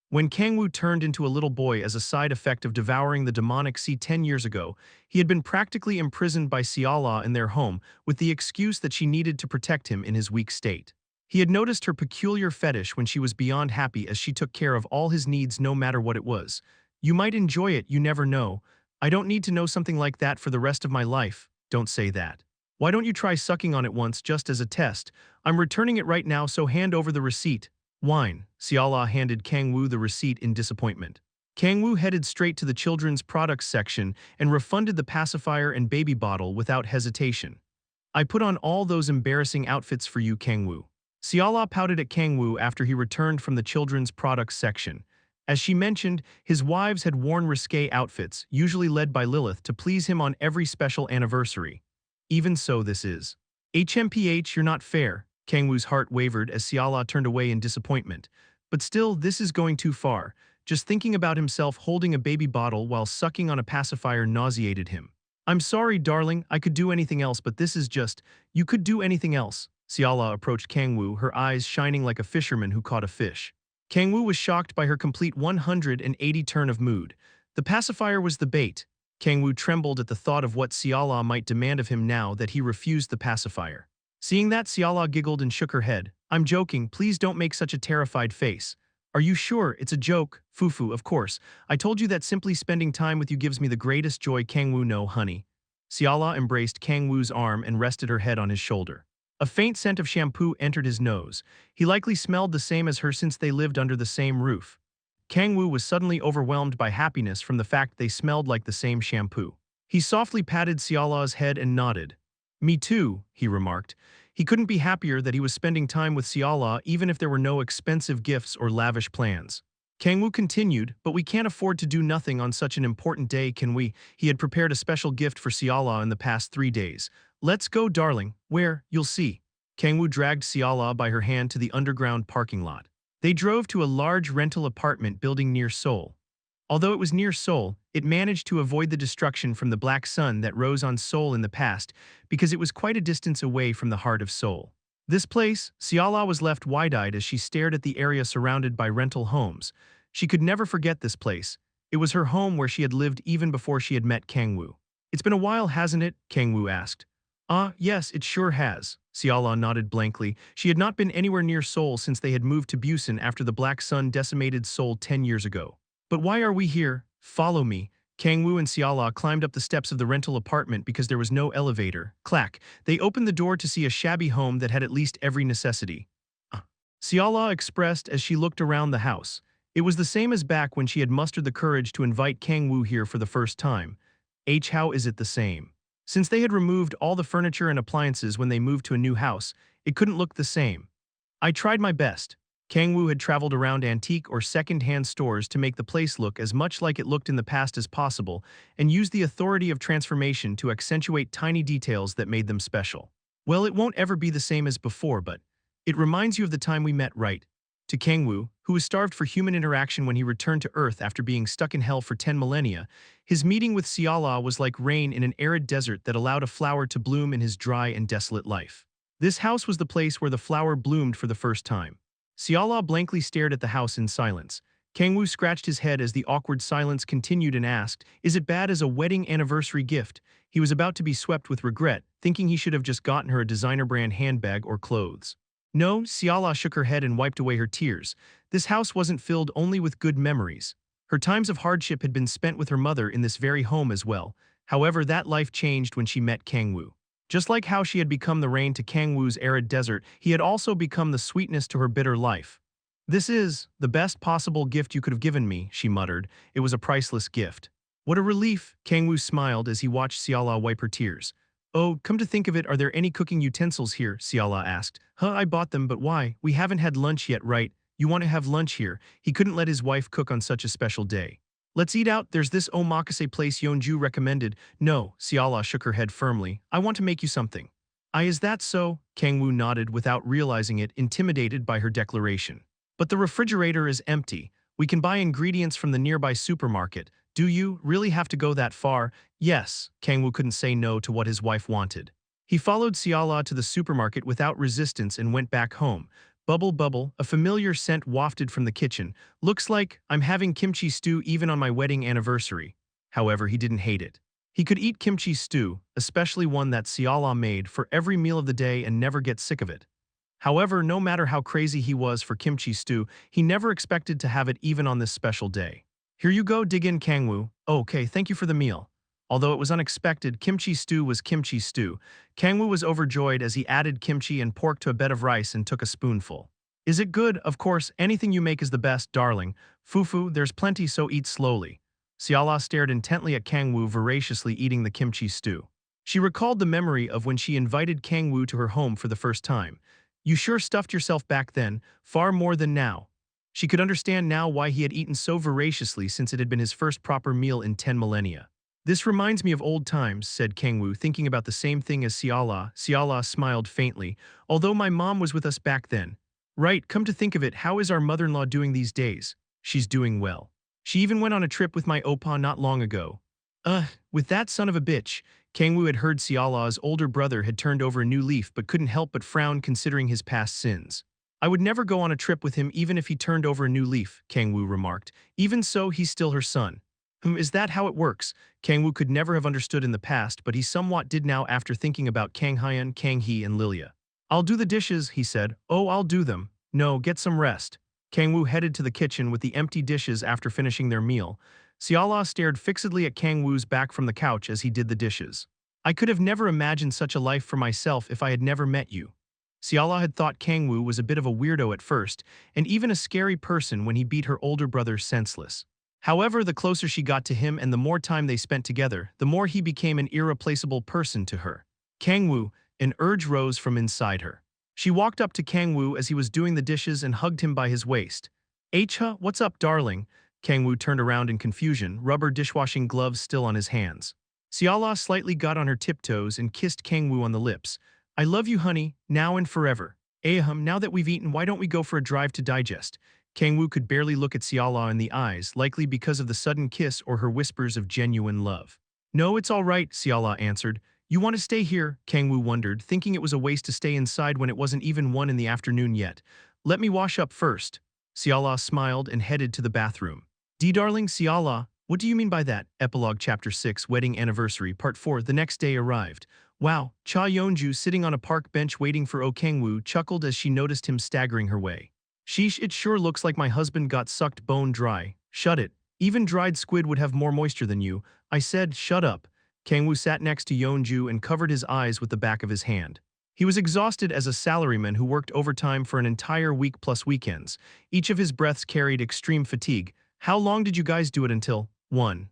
When Kang-woo turned into a little boy as a side effect of devouring the demonic sea 10 years ago, he had been practically imprisoned by Xiala in their home with the excuse that she needed to protect him in his weak state. He had noticed her peculiar fetish when she was beyond happy as she took care of all his needs no matter what it was. You might enjoy it, you never know. I don't need to know something like that for the rest of my life. Don't say that. Why don't you try sucking on it once just as a test? I'm returning it right now, so hand over the receipt. Wine. Xiala handed Kang-woo the receipt in disappointment. Kang-woo headed straight to the children's products section and refunded the pacifier and baby bottle without hesitation. I put on all those embarrassing outfits for you, Kang-woo. Xiala pouted at Kang-woo after he returned from the children's products section. As she mentioned, his wives had worn risque outfits, usually led by Lilith, to please him on every special anniversary. Even so, this is. HMPH, you're not fair. Kang-woo's heart wavered as Xiala turned away in disappointment. But still, this is going too far. Just thinking about himself holding a baby bottle while sucking on a pacifier nauseated him. I'm sorry, darling, I could do anything else, but this is just... You could do anything else. Xiala approached Kang-woo, her eyes shining like a fisherman who caught a fish. Kang-woo was shocked by her complete 180 turn of mood. The pacifier was the bait. Kang-woo trembled at the thought of what Xiala might demand of him now that he refused the pacifier. Seeing that, Xiala giggled and shook her head. I'm joking, please don't make such a terrified face. Are you sure it's a joke? Fufu, of course. I told you that simply spending time with you gives me the greatest joy. Kang-woo, no, honey. Xiala embraced Kang-woo's arm and rested her head on his shoulder. A faint scent of shampoo entered his nose. He likely smelled the same as her since they lived under the same roof. Kang-woo was suddenly overwhelmed by happiness from the fact they smelled like the same shampoo. He softly patted Xiala's head and nodded. Me too, he remarked. He couldn't be happier that he was spending time with Xiala even if there were no expensive gifts or lavish plans. Kang-woo continued, but we can't afford to do nothing on such an important day, can we? He had prepared a special gift for Xiala in the past 3 days. Let's go, darling. Where? You'll see. Kang-woo dragged Xiala by her hand to the underground parking lot. They drove to a large rental apartment building near Seoul. Although it was near Seoul, it managed to avoid the destruction from the black sun that rose on Seoul in the past because it was quite a distance away from the heart of Seoul. This place, Xiala was left wide-eyed as she stared at the area surrounded by rental homes. She could never forget this place. It was her home where she had lived even before she had met Kang-woo. It's been a while, hasn't it? Kang-woo asked. Yes, it sure has. Xiala nodded blankly. She had not been anywhere near Seoul since they had moved to Busan after the black sun decimated Seoul 10 years ago. But why are we here? Follow me. Kang-woo and Xiala climbed up the steps of the rental apartment because there was no elevator. Clack. They opened the door to see a shabby home that had at least every necessity. Xiala expressed as she looked around the house. It was the same as back when she had mustered the courage to invite Kang-woo here for the first time. How is it the same? Since they had removed all the furniture and appliances when they moved to a new house, it couldn't look the same. I tried my best. Kang-woo had traveled around antique or second-hand stores to make the place look as much like it looked in the past as possible, and used the authority of transformation to accentuate tiny details that made them special. Well, it won't ever be the same as before, but it reminds you of the time we met, right? To Kang-woo, who was starved for human interaction when he returned to Earth after being stuck in hell for 10 millennia, his meeting with Siala was like rain in an arid desert that allowed a flower to bloom in his dry and desolate life. This house was the place where the flower bloomed for the first time. Siala blankly stared at the house in silence. Kang-woo scratched his head as the awkward silence continued and asked, "Is it bad as a wedding anniversary gift?" He was about to be swept with regret, thinking he should have just gotten her a designer brand handbag or clothes. No, Siala shook her head and wiped away her tears. This house wasn't filled only with good memories. Her times of hardship had been spent with her mother in this very home as well. However, that life changed when she met Kang-woo. Just like how she had become the rain to Kang-woo's arid desert, he had also become the sweetness to her bitter life. "This is the best possible gift you could have given me," she muttered. It was a priceless gift. "What a relief," Kang-woo smiled as he watched Siala wipe her tears. "Oh, come to think of it, are there any cooking utensils here?" Siala asked. I bought them, but why? We haven't had lunch yet, right? You want to have lunch here." He couldn't let his wife cook on such a special day. "Let's eat out, there's this omakase place Yeonju recommended." "No," Siala shook her head firmly. "I want to make you something." Is that so?" Kang-woo nodded without realizing it, intimidated by her declaration. "But the refrigerator is empty. We can buy ingredients from the nearby supermarket." "Do you really have to go that far?" "Yes." Kang-woo couldn't say no to what his wife wanted. He followed Siala to the supermarket without resistance and went back home. Bubble bubble, a familiar scent wafted from the kitchen. "Looks like I'm having kimchi stew even on my wedding anniversary." However, he didn't hate it. He could eat kimchi stew, especially one that Siala made, for every meal of the day and never get sick of it. However, no matter how crazy he was for kimchi stew, he never expected to have it even on this special day. "Here you go, dig in, Kang-woo." "Okay, thank you for the meal." Although it was unexpected, kimchi stew was kimchi stew. Kang-woo was overjoyed as he added kimchi and pork to a bed of rice and took a spoonful. "Is it good? Of course, anything you make is the best, darling. Fufu, there's plenty, so eat slowly." Siala stared intently at Kang-woo, voraciously eating the kimchi stew. She recalled the memory of when she invited Kang-woo to her home for the first time. "You sure stuffed yourself back then, far more than now." She could understand now why he had eaten so voraciously since it had been his first proper meal in 10 millennia. "This reminds me of old times," said Kang-woo, thinking about the same thing as Siala. Siala smiled faintly. "Although my mom was with us back then." "Right, come to think of it, how is our mother-in-law doing these days?" "She's doing well. She even went on a trip with my oppa not long ago." With that son of a bitch." Kang-woo had heard Siala's older brother had turned over a new leaf but couldn't help but frown considering his past sins. "I would never go on a trip with him even if he turned over a new leaf," Kang-woo remarked. "Even so, he's still her son." Is that how it works?" Kang-woo could never have understood in the past, but he somewhat did now after thinking about Kang-hyun, Kang-hee, and Lilia. "I'll do the dishes," he said. "Oh, I'll do them." "No, get some rest." Kang-woo headed to the kitchen with the empty dishes after finishing their meal. Siala stared fixedly at Kang-woo's back from the couch as he did the dishes. "I could have never imagined such a life for myself if I had never met you." Siala had thought Kang-woo was a bit of a weirdo at first, and even a scary person when he beat her older brother senseless. However, the closer she got to him and the more time they spent together, the more he became an irreplaceable person to her. "Kang-woo," an urge rose from inside her. She walked up to Kang-woo as he was doing the dishes and hugged him by his waist. What's up, darling?" Kang-woo turned around in confusion, rubber dishwashing gloves still on his hands. Siala slightly got on her tiptoes and kissed Kang-woo on the lips. "I love you, honey, now and forever." Now that we've eaten, why don't we go for a drive to digest?" Kang-woo could barely look at Siala in the eyes, likely because of the sudden kiss or her whispers of genuine love. "No, it's all right," Siala answered. "You want to stay here?" Kang-woo wondered, thinking it was a waste to stay inside when it wasn't even 1 in the afternoon yet. "Let me wash up first." Siala smiled and headed to the bathroom. Darling Siala, what do you mean by that?" Epilogue Chapter 6, Wedding Anniversary, Part 4. The next day arrived. "Wow." Cha Yeonju, sitting on a park bench waiting for Kang-woo, chuckled as she noticed him staggering her way. "Sheesh, it sure looks like my husband got sucked bone dry." "Shut it. Even dried squid would have more moisture than you." "I said shut up." Kang-woo sat next to Yeonju and covered his eyes with the back of his hand. He was exhausted as a salaryman who worked overtime for an entire week plus weekends. Each of his breaths carried extreme fatigue. How long did you guys do it until? 1.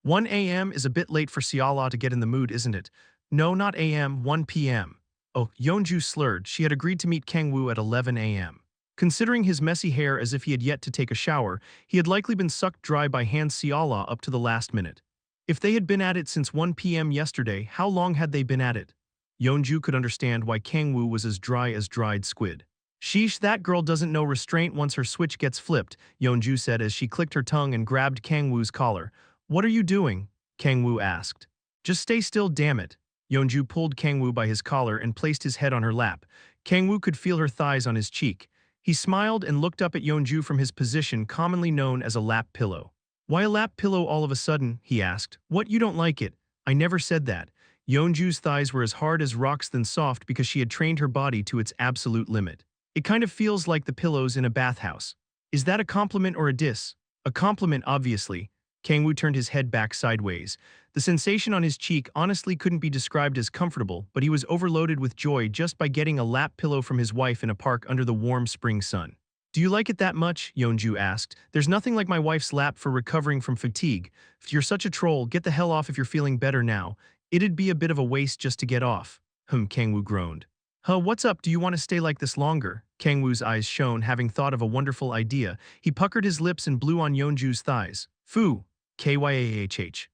1 a.m. is a bit late for Siala to get in the mood, isn't it? No, not a.m., 1 p.m. Oh, Yeonju slurred. She had agreed to meet Kang-woo at 11 a.m. Considering his messy hair as if he had yet to take a shower, he had likely been sucked dry by Han Siala up to the last minute. If they had been at it since 1 p.m. yesterday, how long had they been at it? Yeonju could understand why Kang-woo was as dry as dried squid. Sheesh, that girl doesn't know restraint once her switch gets flipped, Yeonju said as she clicked her tongue and grabbed Kang-woo's collar. What are you doing? Kang-woo asked. Just stay still, damn it. Yeonju pulled Kang-woo by his collar and placed his head on her lap. Kang-woo could feel her thighs on his cheek. He smiled and looked up at Yeonju from his position commonly known as a lap pillow. Why a lap pillow all of a sudden? He asked. What, you don't like it? I never said that. Yeonju's thighs were as hard as rocks than soft because she had trained her body to its absolute limit. It kind of feels like the pillows in a bathhouse. Is that a compliment or a diss? A compliment, obviously. Kang-woo turned his head back sideways. The sensation on his cheek honestly couldn't be described as comfortable, but he was overloaded with joy just by getting a lap pillow from his wife in a park under the warm spring sun. Do you like it that much? Yeonju asked. There's nothing like my wife's lap for recovering from fatigue. If you're such a troll, get the hell off if you're feeling better now. It'd be a bit of a waste just to get off. Kang-woo groaned. What's up? Do you want to stay like this longer? Kang-woo's eyes shone, having thought of a wonderful idea. He puckered his lips and blew on Yeonju's thighs. Foo. Kyahh.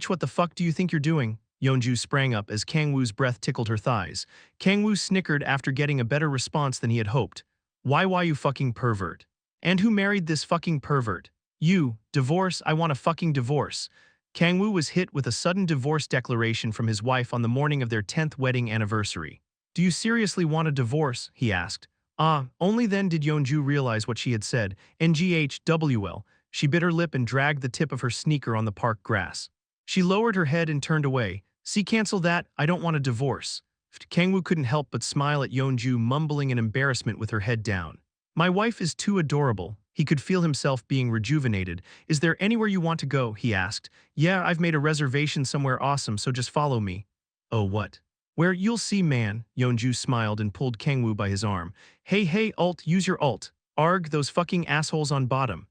What the fuck do you think you're doing? Yeonju sprang up as Kang-woo's breath tickled her thighs. Kang-woo snickered after getting a better response than he had hoped. Why you fucking pervert? And who married this fucking pervert? You. Divorce, I want a fucking divorce. Kang-woo was hit with a sudden divorce declaration from his wife on the morning of their 10th wedding anniversary. Do you seriously want a divorce? He asked. Only then did Yeonju realize what she had said. NGHWL. She bit her lip and dragged the tip of her sneaker on the park grass. She lowered her head and turned away. See, cancel that, I don't want a divorce. Kang-woo couldn't help but smile at Yeonju, mumbling in embarrassment with her head down. My wife is too adorable. He could feel himself being rejuvenated. Is there anywhere you want to go? He asked. Yeah, I've made a reservation somewhere awesome, so just follow me. Oh, what? Where? You'll see, man. Yeonju smiled and pulled Kang-woo by his arm. Hey, ult, use your ult. Arg, those fucking assholes on bottom.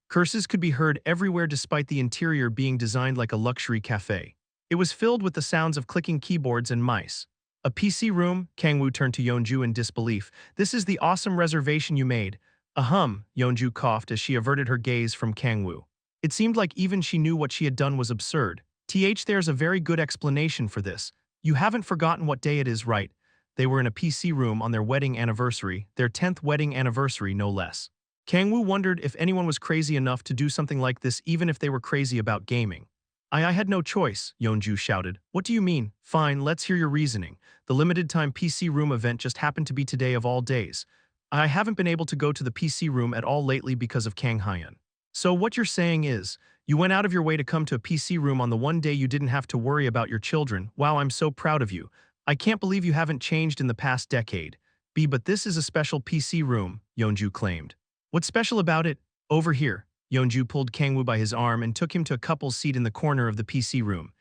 Curses could be heard everywhere despite the interior being designed like a luxury cafe. It was filled with the sounds of clicking keyboards and mice. A PC room? Kang-woo turned to Yeonju in disbelief. This is the awesome reservation you made. Yeonju coughed as she averted her gaze from Kang-woo. It seemed like even she knew what she had done was absurd. There's a very good explanation for this. You haven't forgotten what day it is, right? They were in a PC room on their wedding anniversary, their 10th wedding anniversary no less. Kang-woo wondered if anyone was crazy enough to do something like this even if they were crazy about gaming. I had no choice, Yeonju shouted. What do you mean? Fine, let's hear your reasoning. The limited-time PC room event just happened to be today of all days. I haven't been able to go to the PC room at all lately because of Kang Hyun. So what you're saying is, you went out of your way to come to a PC room on the one day you didn't have to worry about your children. Wow, I'm so proud of you. I can't believe you haven't changed in the past decade. But this is a special PC room, Yeonju claimed. What's special about it? Over here. Yeonju pulled Kang-woo by his arm and took him to a couple's seat in the corner of the PC room.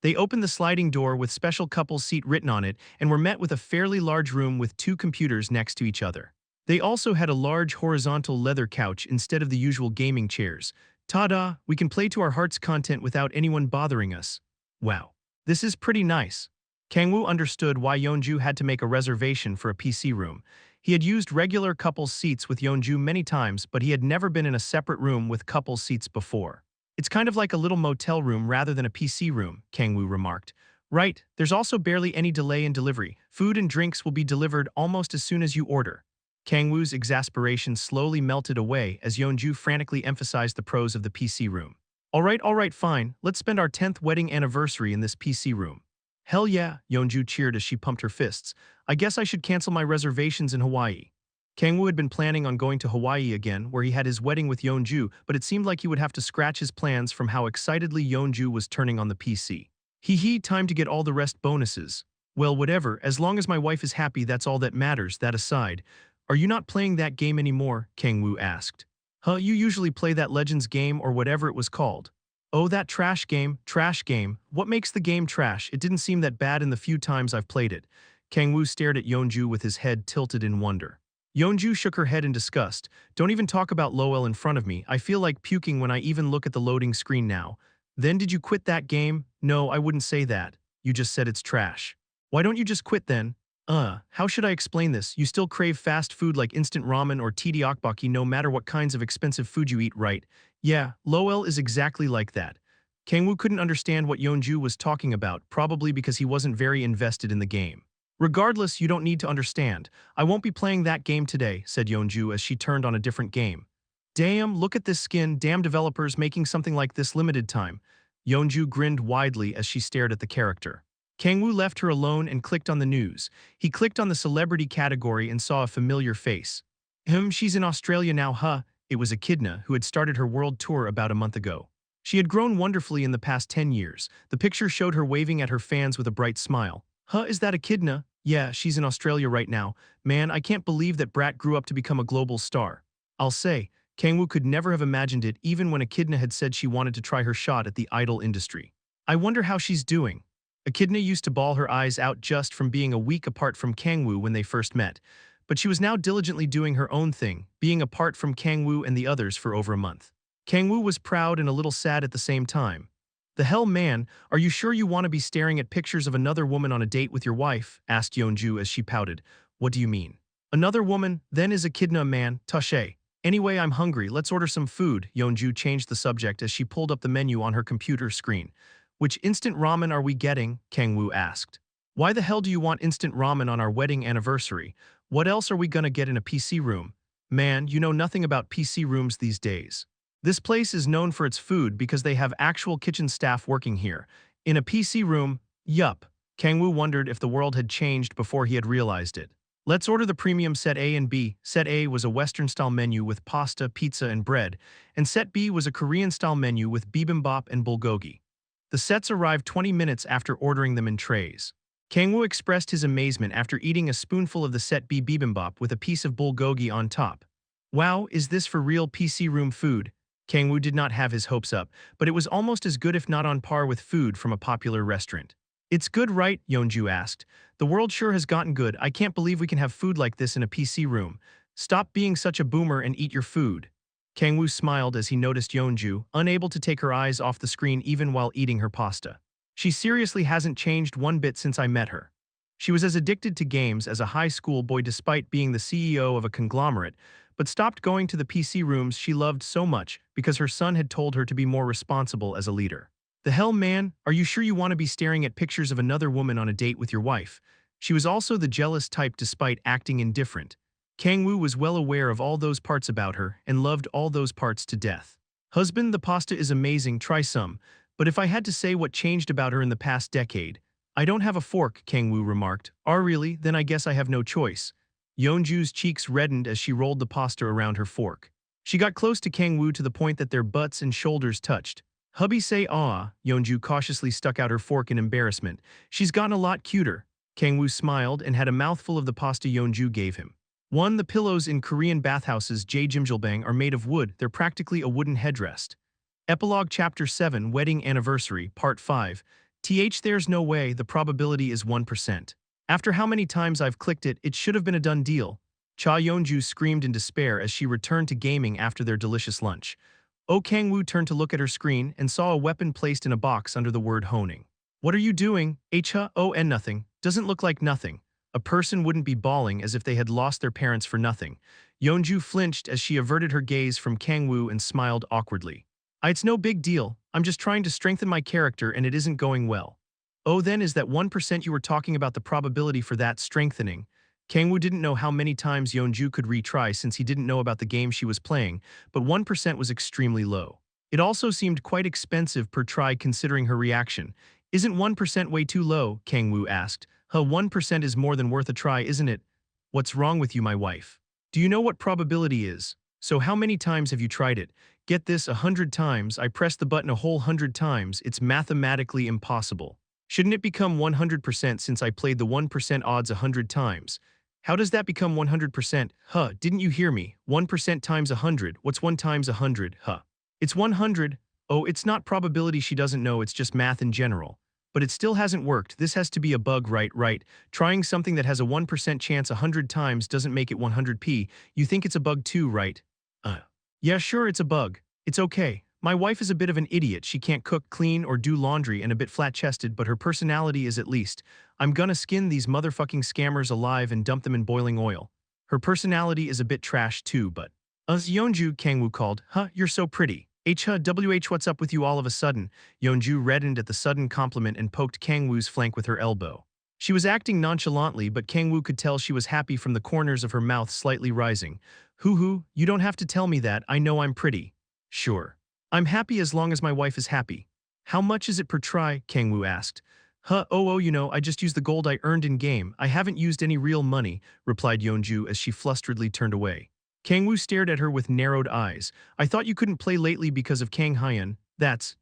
They opened the sliding door with special couple's seat written on it and were met with a fairly large room with 2 computers next to each other. They also had a large horizontal leather couch instead of the usual gaming chairs. Ta-da, we can play to our heart's content without anyone bothering us. Wow. This is pretty nice. Kang-woo understood why Yeonju had to make a reservation for a PC room. He had used regular couples seats with Yeonju many times, but he had never been in a separate room with couples seats before. It's kind of like a little motel room rather than a PC room, Kang-woo remarked. Right, there's also barely any delay in delivery. Food and drinks will be delivered almost as soon as you order. Kang-woo's exasperation slowly melted away as Yeonju frantically emphasized the pros of the PC room. All right, fine, let's spend our 10th wedding anniversary in this PC room. Hell yeah, Yeonju cheered as she pumped her fists. I guess I should cancel my reservations in Hawaii. Kang-woo had been planning on going to Hawaii again, where he had his wedding with Yeonju, but it seemed like he would have to scratch his plans from how excitedly Yeonju was turning on the PC. Time to get all the rest bonuses. Well, whatever, as long as my wife is happy, that's all that matters. That aside, are you not playing that game anymore? Kang-woo asked. You usually play that Legends game or whatever it was called. Oh, that trash game. What makes the game trash? It didn't seem that bad in the few times I've played it. Kang-woo stared at Yeonju with his head tilted in wonder. Yeonju shook her head in disgust. Don't even talk about Lowell in front of me. I feel like puking when I even look at the loading screen now. Then did you quit that game? No, I wouldn't say that. You just said it's trash. Why don't you just quit then? How should I explain this? You still crave fast food like instant ramen or tteokbokki no matter what kinds of expensive food you eat, right? Yeah, Lowell is exactly like that. Kang-woo couldn't understand what Yeonju was talking about, probably because he wasn't very invested in the game. Regardless, you don't need to understand. I won't be playing that game today, said Yeonju as she turned on a different game. Damn, look at this skin, damn developers making something like this limited time. Yeonju grinned widely as she stared at the character. Kang-woo left her alone and clicked on the news. He clicked on the celebrity category and saw a familiar face. She's in Australia now, huh? It was Echidna, who had started her world tour about a month ago. She had grown wonderfully in the past 10 years. The picture showed her waving at her fans with a bright smile. Huh, is that Echidna? Yeah, she's in Australia right now. Man, I can't believe that brat grew up to become a global star. I'll say, Kang-woo could never have imagined it even when Echidna had said she wanted to try her shot at the idol industry. I wonder how she's doing. Echidna used to bawl her eyes out just from being a week apart from Kang-woo when they first met, but she was now diligently doing her own thing, being apart from Kang-woo and the others for over a month. Kang-woo was proud and a little sad at the same time. The hell, man, are you sure you want to be staring at pictures of another woman on a date with your wife? Asked Yeonju as she pouted. What do you mean? Another woman? Then is Echidna a man? Touché. Anyway, I'm hungry. Let's order some food. Yeonju changed the subject as she pulled up the menu on her computer screen. Which instant ramen are we getting? Kang-woo asked. Why the hell do you want instant ramen on our wedding anniversary? What else are we gonna get in a PC room? Man, you know nothing about PC rooms these days. This place is known for its food because they have actual kitchen staff working here. In a PC room, yup. Kang-woo wondered if the world had changed before he had realized it. Let's order the premium set A and B. Set A was a Western-style menu with pasta, pizza, and bread, and set B was a Korean-style menu with bibimbap and bulgogi. The sets arrived 20 minutes after ordering them in trays. Kang-woo expressed his amazement after eating a spoonful of the set B bibimbap with a piece of bulgogi on top. Wow, is this for real PC room food? Kang-woo did not have his hopes up, but it was almost as good if not on par with food from a popular restaurant. It's good, right? Yeonju asked. The world sure has gotten good. I can't believe we can have food like this in a PC room. Stop being such a boomer and eat your food. Kang-woo smiled as he noticed Yeonju, unable to take her eyes off the screen even while eating her pasta. She seriously hasn't changed one bit since I met her. She was as addicted to games as a high school boy despite being the CEO of a conglomerate, but stopped going to the PC rooms she loved so much because her son had told her to be more responsible as a leader. The hell, man, are you sure you want to be staring at pictures of another woman on a date with your wife? She was also the jealous type despite acting indifferent. Kang-woo was well aware of all those parts about her and loved all those parts to death. Husband, the pasta is amazing, try some, but if I had to say what changed about her in the past decade, I don't have a fork, Kang-woo remarked. Really? Then I guess I have no choice. Yeonju's cheeks reddened as she rolled the pasta around her fork. She got close to Kang-woo to the point that their butts and shoulders touched. Hubby say Yeonju cautiously stuck out her fork in embarrassment. She's gotten a lot cuter. Kang-woo smiled and had a mouthful of the pasta Yeonju gave him. The pillows in Korean bathhouses Jjimjilbang are made of wood. They're practically a wooden headrest. Epilogue Chapter 7 Wedding Anniversary Part 5 There's no way, the probability is 1%. After how many times I've clicked it, it should have been a done deal. Cha Yeonju screamed in despair as she returned to gaming after their delicious lunch. Kang-woo turned to look at her screen and saw a weapon placed in a box under the word honing. What are you doing? And nothing. Doesn't look like nothing. A person wouldn't be bawling as if they had lost their parents for nothing. Yeonju flinched as she averted her gaze from Kang-woo and smiled awkwardly. It's no big deal. I'm just trying to strengthen my character and it isn't going well. Then is that 1% you were talking about the probability for that strengthening? Kang-woo didn't know how many times Yeonju could retry since he didn't know about the game she was playing, but 1% was extremely low. It also seemed quite expensive per try considering her reaction. Isn't 1% way too low? Kang-woo asked. 1% is more than worth a try, isn't it? What's wrong with you, my wife? Do you know what probability is? So how many times have you tried it? Get this, 100 times. I pressed the button a whole 100 times. It's mathematically impossible. Shouldn't it become 100% since I played the 1% odds 100 times? How does that become 100%? Didn't you hear me? 1% times 100. What's 1 times 100? It's 100. It's not probability she doesn't know, it's just math in general. But it still hasn't worked. This has to be a bug, right? Trying something that has a 1% chance 100 times doesn't make it 100p. You think it's a bug too, right? Uh. Yeah, sure, it's a bug. It's okay. My wife is a bit of an idiot. She can't cook, clean, or do laundry and a bit flat-chested, but her personality is at least. I'm gonna skin these motherfucking scammers alive and dump them in boiling oil. Her personality is a bit trash too, but. Yeonju, Kang-woo called. Huh, you're so pretty. What's up with you all of a sudden? Yeonju reddened at the sudden compliment and poked Kang-woo's flank with her elbow. She was acting nonchalantly, but Kang-woo could tell she was happy from the corners of her mouth slightly rising. Hoo, you don't have to tell me that, I know I'm pretty. Sure. I'm happy as long as my wife is happy. How much is it per try? Kang-woo asked. I just used the gold I earned in game. I haven't used any real money, replied Yeonju as she flusteredly turned away. Kang-woo stared at her with narrowed eyes. I thought you couldn't play lately because of Kang Hyun.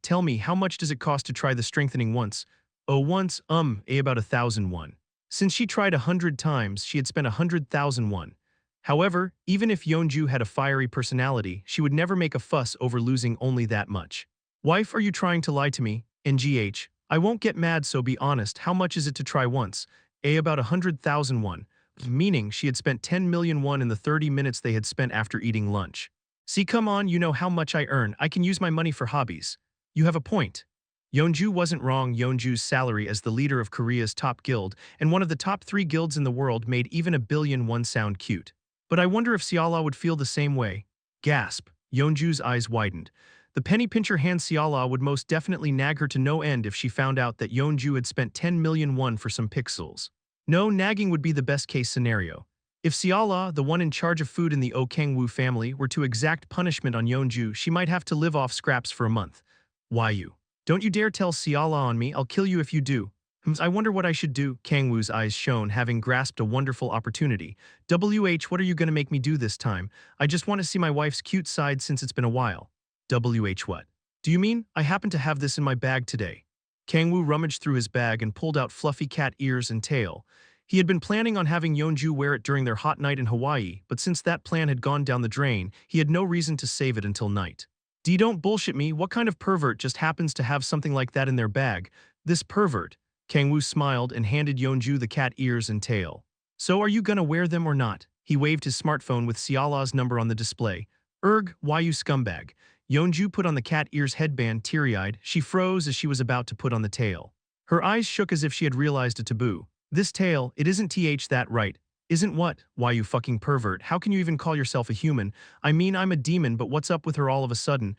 Tell me, how much does it cost to try the strengthening once? Oh, once, about 1,000 won. Since she tried 100 times, she had spent 100,000 won. However, even if Yeonju had a fiery personality, she would never make a fuss over losing only that much. Wife, are you trying to lie to me? NGH. I won't get mad, so be honest. How much is it to try once? About 100,000 won. Meaning she had spent 10 million won in the 30 minutes they had spent after eating lunch. See, come on, you know how much I earn. I can use my money for hobbies. You have a point. Yeonju wasn't wrong. Yeonju's salary as the leader of Korea's top guild and one of the top 3 guilds in the world made even 1,000,000,000 won sound cute. But I wonder if Seala would feel the same way. Gasp. Yeonju's eyes widened. The penny pincher hand Seala would most definitely nag her to no end if she found out that Yeonju had spent 10 million won for some pixels. No, nagging would be the best-case scenario. If Seala, the one in charge of food in the Kang-woo family, were to exact punishment on Yeonju, she might have to live off scraps for a month. Why you? Don't you dare tell Seala on me, I'll kill you if you do. I wonder what I should do. Kang-woo's eyes shone, having grasped a wonderful opportunity. What are you gonna make me do this time? I just want to see my wife's cute side since it's been a while. What? Do you mean? I happen to have this in my bag today. Kang-woo rummaged through his bag and pulled out fluffy cat ears and tail. He had been planning on having Yeonju wear it during their hot night in Hawaii, but since that plan had gone down the drain, he had no reason to save it until night. Don't bullshit me, what kind of pervert just happens to have something like that in their bag? This pervert. Kang-woo smiled and handed Yeonju the cat ears and tail. So are you gonna wear them or not? He waved his smartphone with Seala's number on the display. Why you scumbag? Yeonju put on the cat ears headband teary-eyed. She froze as she was about to put on the tail. Her eyes shook as if she had realized a taboo. This tail, it isn't that right? Isn't what? Why you fucking pervert? How can you even call yourself a human? I mean, I'm a demon, but what's up with her all of a sudden?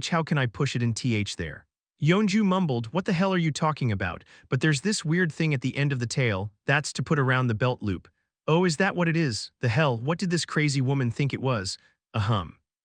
How can I push it in there? Yeonju mumbled, what the hell are you talking about? But there's this weird thing at the end of the tail, that's to put around the belt loop. Oh, is that what it is? The hell, what did this crazy woman think it was?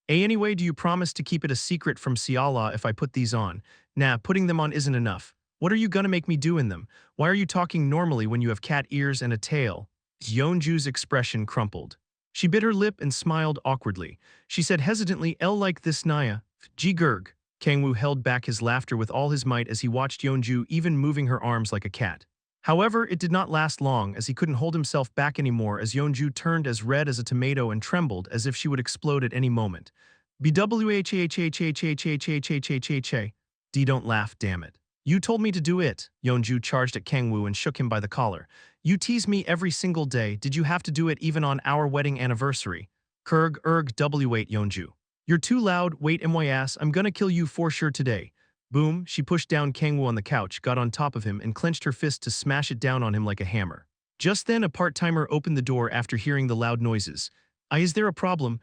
Anyway, do you promise to keep it a secret from Seala if I put these on? Nah, putting them on isn't enough. What are you gonna make me do in them? Why are you talking normally when you have cat ears and a tail? Yeonju's expression crumpled. She bit her lip and smiled awkwardly. She said hesitantly, like this Naya. Gurg. Kang-woo held back his laughter with all his might as he watched Yeonju even moving her arms like a cat. However, it did not last long as he couldn't hold himself back anymore as Yeonju turned as red as a tomato and trembled as if she would explode at any moment. Don't laugh, damn it. You told me to do it. Yeonju charged at Kang-woo and shook him by the collar. You tease me every single day. Did you have to do it even on our wedding anniversary? Yeonju. You're too loud. Wait, mys, I'm gonna kill you for sure today. Boom, she pushed down Kang-woo on the couch, got on top of him, and clenched her fist to smash it down on him like a hammer. Just then, a part-timer opened the door after hearing the loud noises. Is there a problem?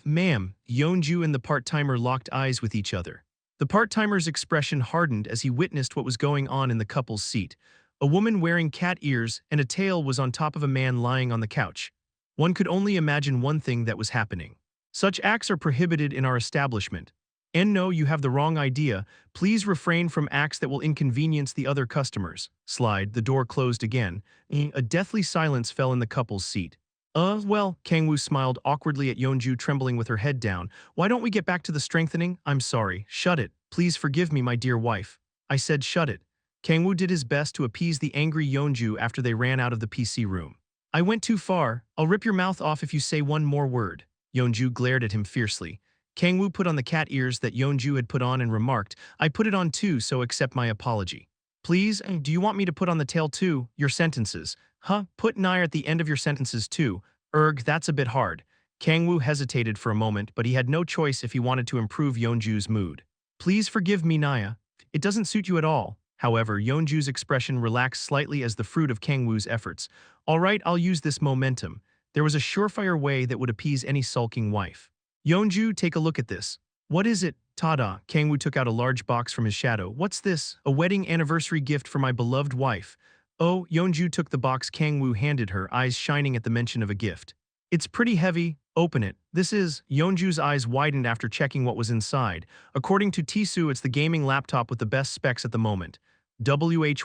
Ma'am. Yeonju and the part-timer locked eyes with each other. The part-timer's expression hardened as he witnessed what was going on in the couple's seat. A woman wearing cat ears and a tail was on top of a man lying on the couch. One could only imagine one thing that was happening. Such acts are prohibited in our establishment. And no, you have the wrong idea. Please refrain from acts that will inconvenience the other customers. Slide, the door closed again. A deathly silence fell in the couple's seat. Well, Kang-woo smiled awkwardly at Yeonju trembling with her head down. Why don't we get back to the strengthening? I'm sorry. Shut it. Please forgive me, my dear wife. I said shut it. Kang-woo did his best to appease the angry Yeonju after they ran out of the PC room. I went too far. I'll rip your mouth off if you say one more word. Yeonju glared at him fiercely. Kang-woo put on the cat ears that Yeonju had put on and remarked, I put it on too, so accept my apology. Please, do you want me to put on the tail too? Your sentences. Huh? Put Nair at the end of your sentences too. That's a bit hard. Kang-woo hesitated for a moment, but he had no choice if he wanted to improve Yeonju's mood. Please forgive me, Naya. It doesn't suit you at all. However, Yeonju's expression relaxed slightly as the fruit of Kang-woo's efforts. All right, I'll use this momentum. There was a surefire way that would appease any sulking wife. Yeonju, take a look at this. What is it? Tada! Kang-woo took out a large box from his shadow. What's this? A wedding anniversary gift for my beloved wife. Oh, Yeonju took the box Kang-woo handed her, eyes shining at the mention of a gift. It's pretty heavy. Open it. This is… Yeonju's eyes widened after checking what was inside. According to Tisu, it's the gaming laptop with the best specs at the moment.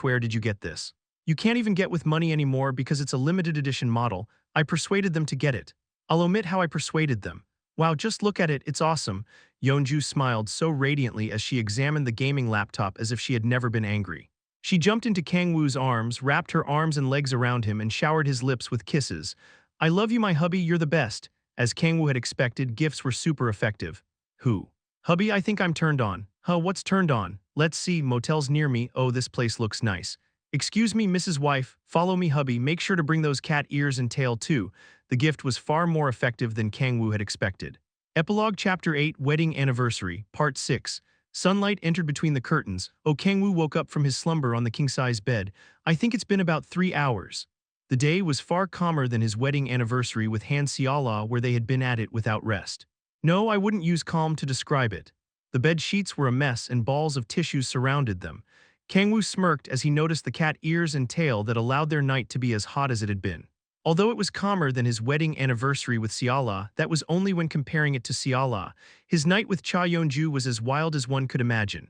Where did you get this? You can't even get with money anymore because it's a limited edition model. I persuaded them to get it. I'll omit how I persuaded them. Wow, just look at it, it's awesome. Yeonju smiled so radiantly as she examined the gaming laptop as if she had never been angry. She jumped into Kang-woo's arms, wrapped her arms and legs around him, and showered his lips with kisses. I love you, my hubby, you're the best. As Kang-woo had expected, gifts were super effective. Who? Hubby, I think I'm turned on. Huh, what's turned on? Let's see, motel's near me. Oh, this place looks nice. Excuse me, Mrs. Wife, follow me, hubby, make sure to bring those cat ears and tail too. The gift was far more effective than Kang-woo had expected. Epilogue Chapter 8 Wedding Anniversary, Part 6. Sunlight entered between the curtains. Oh, Kang-woo woke up from his slumber on the king-size bed. I think it's been about 3 hours. The day was far calmer than his wedding anniversary with Han Seola, where they had been at it without rest. No, I wouldn't use calm to describe it. The bed sheets were a mess and balls of tissues surrounded them. Kang-woo smirked as he noticed the cat ears and tail that allowed their night to be as hot as it had been. Although it was calmer than his wedding anniversary with Seola, that was only when comparing it to Seola. His night with Cha Yeonju was as wild as one could imagine.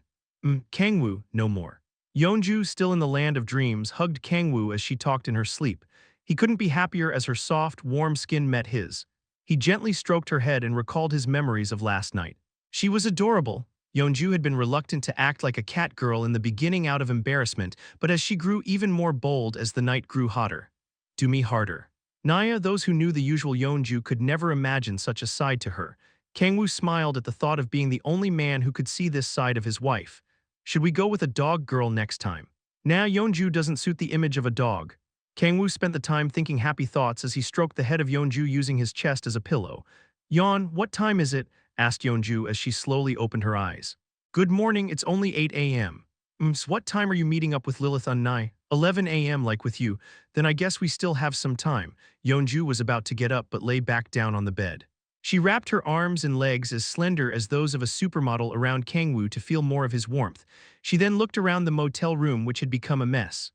Kang-woo, no more. Yeonju, still in the land of dreams, hugged Kang-woo as she talked in her sleep. He couldn't be happier as her soft, warm skin met his. He gently stroked her head and recalled his memories of last night. She was adorable. Yeonju had been reluctant to act like a cat girl in the beginning out of embarrassment, but as she grew even more bold as the night grew hotter. Do me harder. Naya, those who knew the usual Yeonju could never imagine such a side to her. Kang-woo smiled at the thought of being the only man who could see this side of his wife. Should we go with a dog girl next time? Nah, Yeonju doesn't suit the image of a dog. Kang-woo spent the time thinking happy thoughts as he stroked the head of Yeonju using his chest as a pillow. Yeon, what time is it? Asked Yeonju as she slowly opened her eyes. Good morning, it's only 8 a.m. What time are you meeting up with Lilith Unnai? 11 a.m. like with you. Then I guess we still have some time. Yeonju was about to get up but lay back down on the bed. She wrapped her arms and legs as slender as those of a supermodel around Kang-woo to feel more of his warmth. She then looked around the motel room, which had become a mess.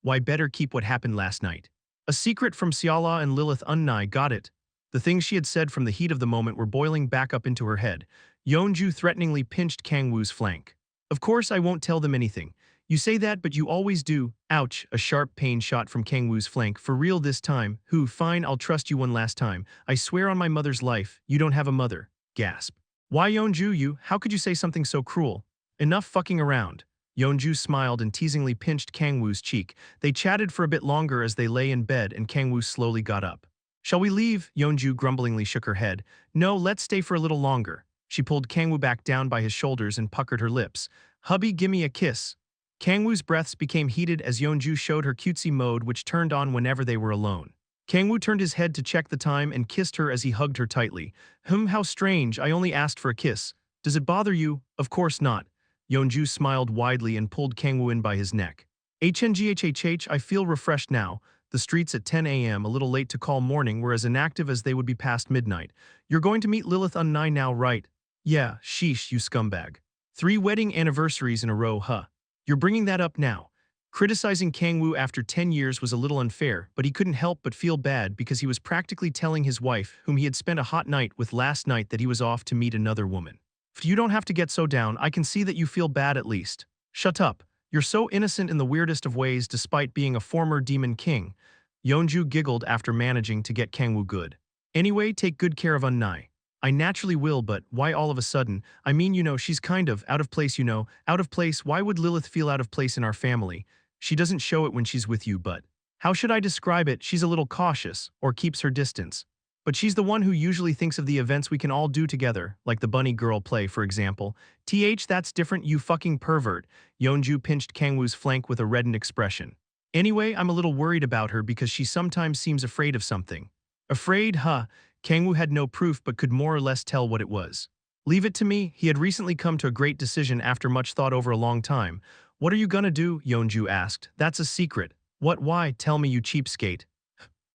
Why better keep what happened last night? A secret from Seola and Lilith Unnai, got it. The things she had said from the heat of the moment were boiling back up into her head. Yeonju threateningly pinched Kang-woo's flank. Of course I won't tell them anything. You say that, but you always do. Ouch, a sharp pain shot from Kang-woo's flank. For real this time? Fine, I'll trust you one last time. I swear on my mother's life, you don't have a mother. Gasp. Why Yeonju, you? How could you say something so cruel? Enough fucking around. Yeonju smiled and teasingly pinched Kang-woo's cheek. They chatted for a bit longer as they lay in bed and Kang-woo slowly got up. Shall we leave? Yeonju grumblingly shook her head. No, let's stay for a little longer. She pulled Kang-woo back down by his shoulders and puckered her lips. Hubby, gimme a kiss. Kang-woo's breaths became heated as Yeonju showed her cutesy mode, which turned on whenever they were alone. Kang-woo turned his head to check the time and kissed her as he hugged her tightly. How strange, I only asked for a kiss. Does it bother you? Of course not. Yeonju smiled widely and pulled Kang-woo in by his neck. HNGHHH, I feel refreshed now. The streets at 10 a.m., a little late to call morning, were as inactive as they would be past midnight. You're going to meet Lilith Unnai now, right? Yeah, sheesh, you scumbag. 3 wedding anniversaries in a row, huh? You're bringing that up now. Criticizing Kang-woo after 10 years was a little unfair, but he couldn't help but feel bad because he was practically telling his wife, whom he had spent a hot night with last night, that he was off to meet another woman. You don't have to get so down, I can see that you feel bad at least. Shut up. You're so innocent in the weirdest of ways despite being a former demon king. Yeonju giggled after managing to get Kang-woo good. Anyway, take good care of Unnai. I naturally will, but why all of a sudden? I mean, she's kind of out of place, Out of place? Why would Lilith feel out of place in our family? She doesn't show it when she's with you, but how should I describe it? She's a little cautious, or keeps her distance. But she's the one who usually thinks of the events we can all do together, like the bunny girl play, for example. That's different, you fucking pervert. Yeonju pinched Kang-woo's flank with a reddened expression. Anyway, I'm a little worried about her because she sometimes seems afraid of something. Afraid, huh? Kang-woo had no proof but could more or less tell what it was. Leave it to me, he had recently come to a great decision after much thought over a long time. What are you gonna do? Yeonju asked. That's a secret. What, why? Tell me, you cheapskate.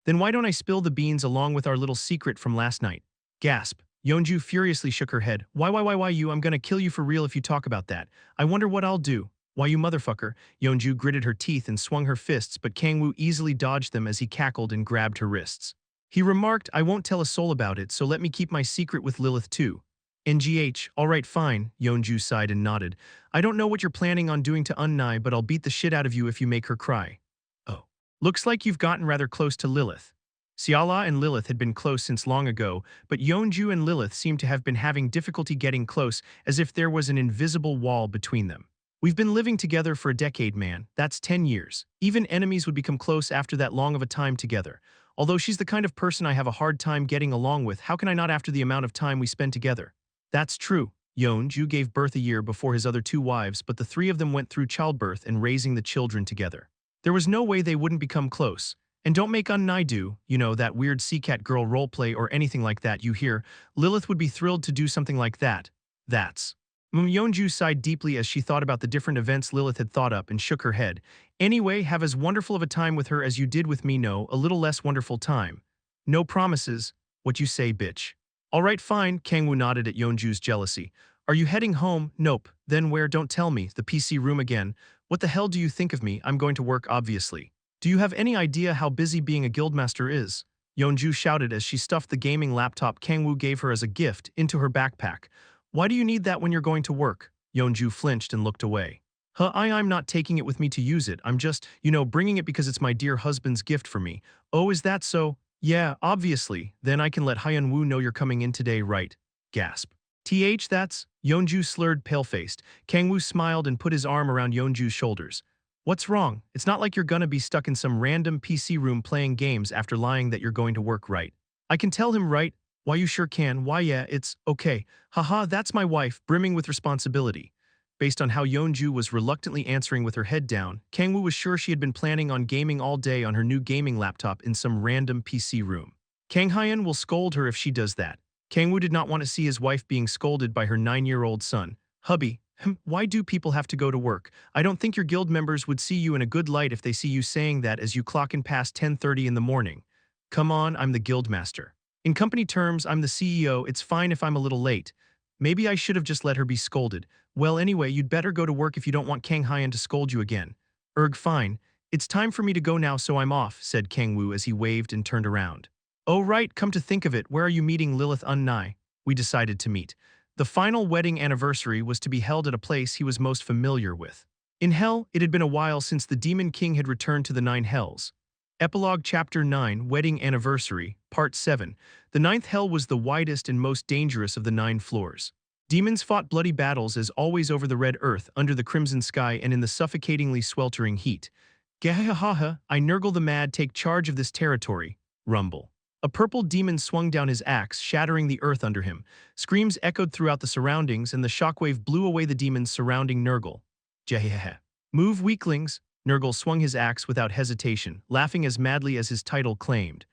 Then why don't I spill the beans along with our little secret from last night? Gasp. Yeonju furiously shook her head. Why you? I'm gonna kill you for real if you talk about that. I wonder what I'll do. Why you motherfucker? Yeonju gritted her teeth and swung her fists, but Kang-woo easily dodged them as he cackled and grabbed her wrists. He remarked, I won't tell a soul about it, so let me keep my secret with Lilith too. NGH, alright fine, Yeonju sighed and nodded. I don't know what you're planning on doing to Unnai, but I'll beat the shit out of you if you make her cry. Oh. Looks like you've gotten rather close to Lilith. Siala and Lilith had been close since long ago, but Yeonju and Lilith seemed to have been having difficulty getting close, as if there was an invisible wall between them. We've been living together for a decade, man. That's 10 years. Even enemies would become close after that long of a time together. Although she's the kind of person I have a hard time getting along with, how can I not after the amount of time we spend together? That's true. Yeonju gave birth a year before his other two wives, but the three of them went through childbirth and raising the children together. There was no way they wouldn't become close. And don't make Unnai do, you know, that weird CCAT girl roleplay or anything like that you hear. Lilith would be thrilled to do something like that. That's. Yeonju sighed deeply as she thought about the different events Lilith had thought up and shook her head. Anyway, have as wonderful of a time with her as you did with me. No, a little less wonderful time. No promises. What you say, bitch. Alright fine, Kang-woo nodded at Yeonju's jealousy. Are you heading home? Nope. Then where? Don't tell me. The PC room again. What the hell do you think of me? I'm going to work, obviously. Do you have any idea how busy being a guildmaster is? Yeonju shouted as she stuffed the gaming laptop Kang-woo gave her as a gift into her backpack. Why do you need that when you're going to work? Yeonju flinched and looked away. I'm not taking it with me to use it. I'm just, bringing it because it's my dear husband's gift for me. Oh, is that so? Yeah, obviously. Then I can let Hyun-woo know you're coming in today, right? Gasp. That's. Yeonju slurred, pale-faced. Kang-woo smiled and put his arm around Yeonju's shoulders. What's wrong? It's not like you're gonna be stuck in some random PC room playing games after lying that you're going to work, right? I can tell him, right? Why, you sure can. Why, yeah, it's okay. Haha, that's my wife, brimming with responsibility. Based on how Yeonju was reluctantly answering with her head down, Kang-woo was sure she had been planning on gaming all day on her new gaming laptop in some random PC room. Kang Hyun will scold her if she does that. Kang-woo did not want to see his wife being scolded by her 9-year-old son. Hubby, why do people have to go to work? I don't think your guild members would see you in a good light if they see you saying that as you clock in past 10:30 in the morning. Come on, I'm the guild master. In company terms, I'm the CEO. It's fine if I'm a little late. Maybe I should have just let her be scolded. Well, anyway, you'd better go to work if you don't want Kang Hyun to scold you again. Fine. It's time for me to go now, so I'm off, said Kang-woo as he waved and turned around. Oh right, come to think of it, where are you meeting Lilith Unnai? We decided to meet. The final wedding anniversary was to be held at a place he was most familiar with. In Hell, it had been a while since the Demon King had returned to the 9 Hells. Epilogue Chapter 9, Wedding Anniversary, Part 7. The 9th Hell was the widest and most dangerous of the 9 floors. Demons fought bloody battles as always over the red earth, under the crimson sky, and in the suffocatingly sweltering heat. Gahahaha, I Nurgle the Mad take charge of this territory. Rumble. A purple demon swung down his axe, shattering the earth under him. Screams echoed throughout the surroundings, and the shockwave blew away the demons surrounding Nurgle. Jehehe. Move, weaklings. Nurgle swung his axe without hesitation, laughing as madly as his title claimed.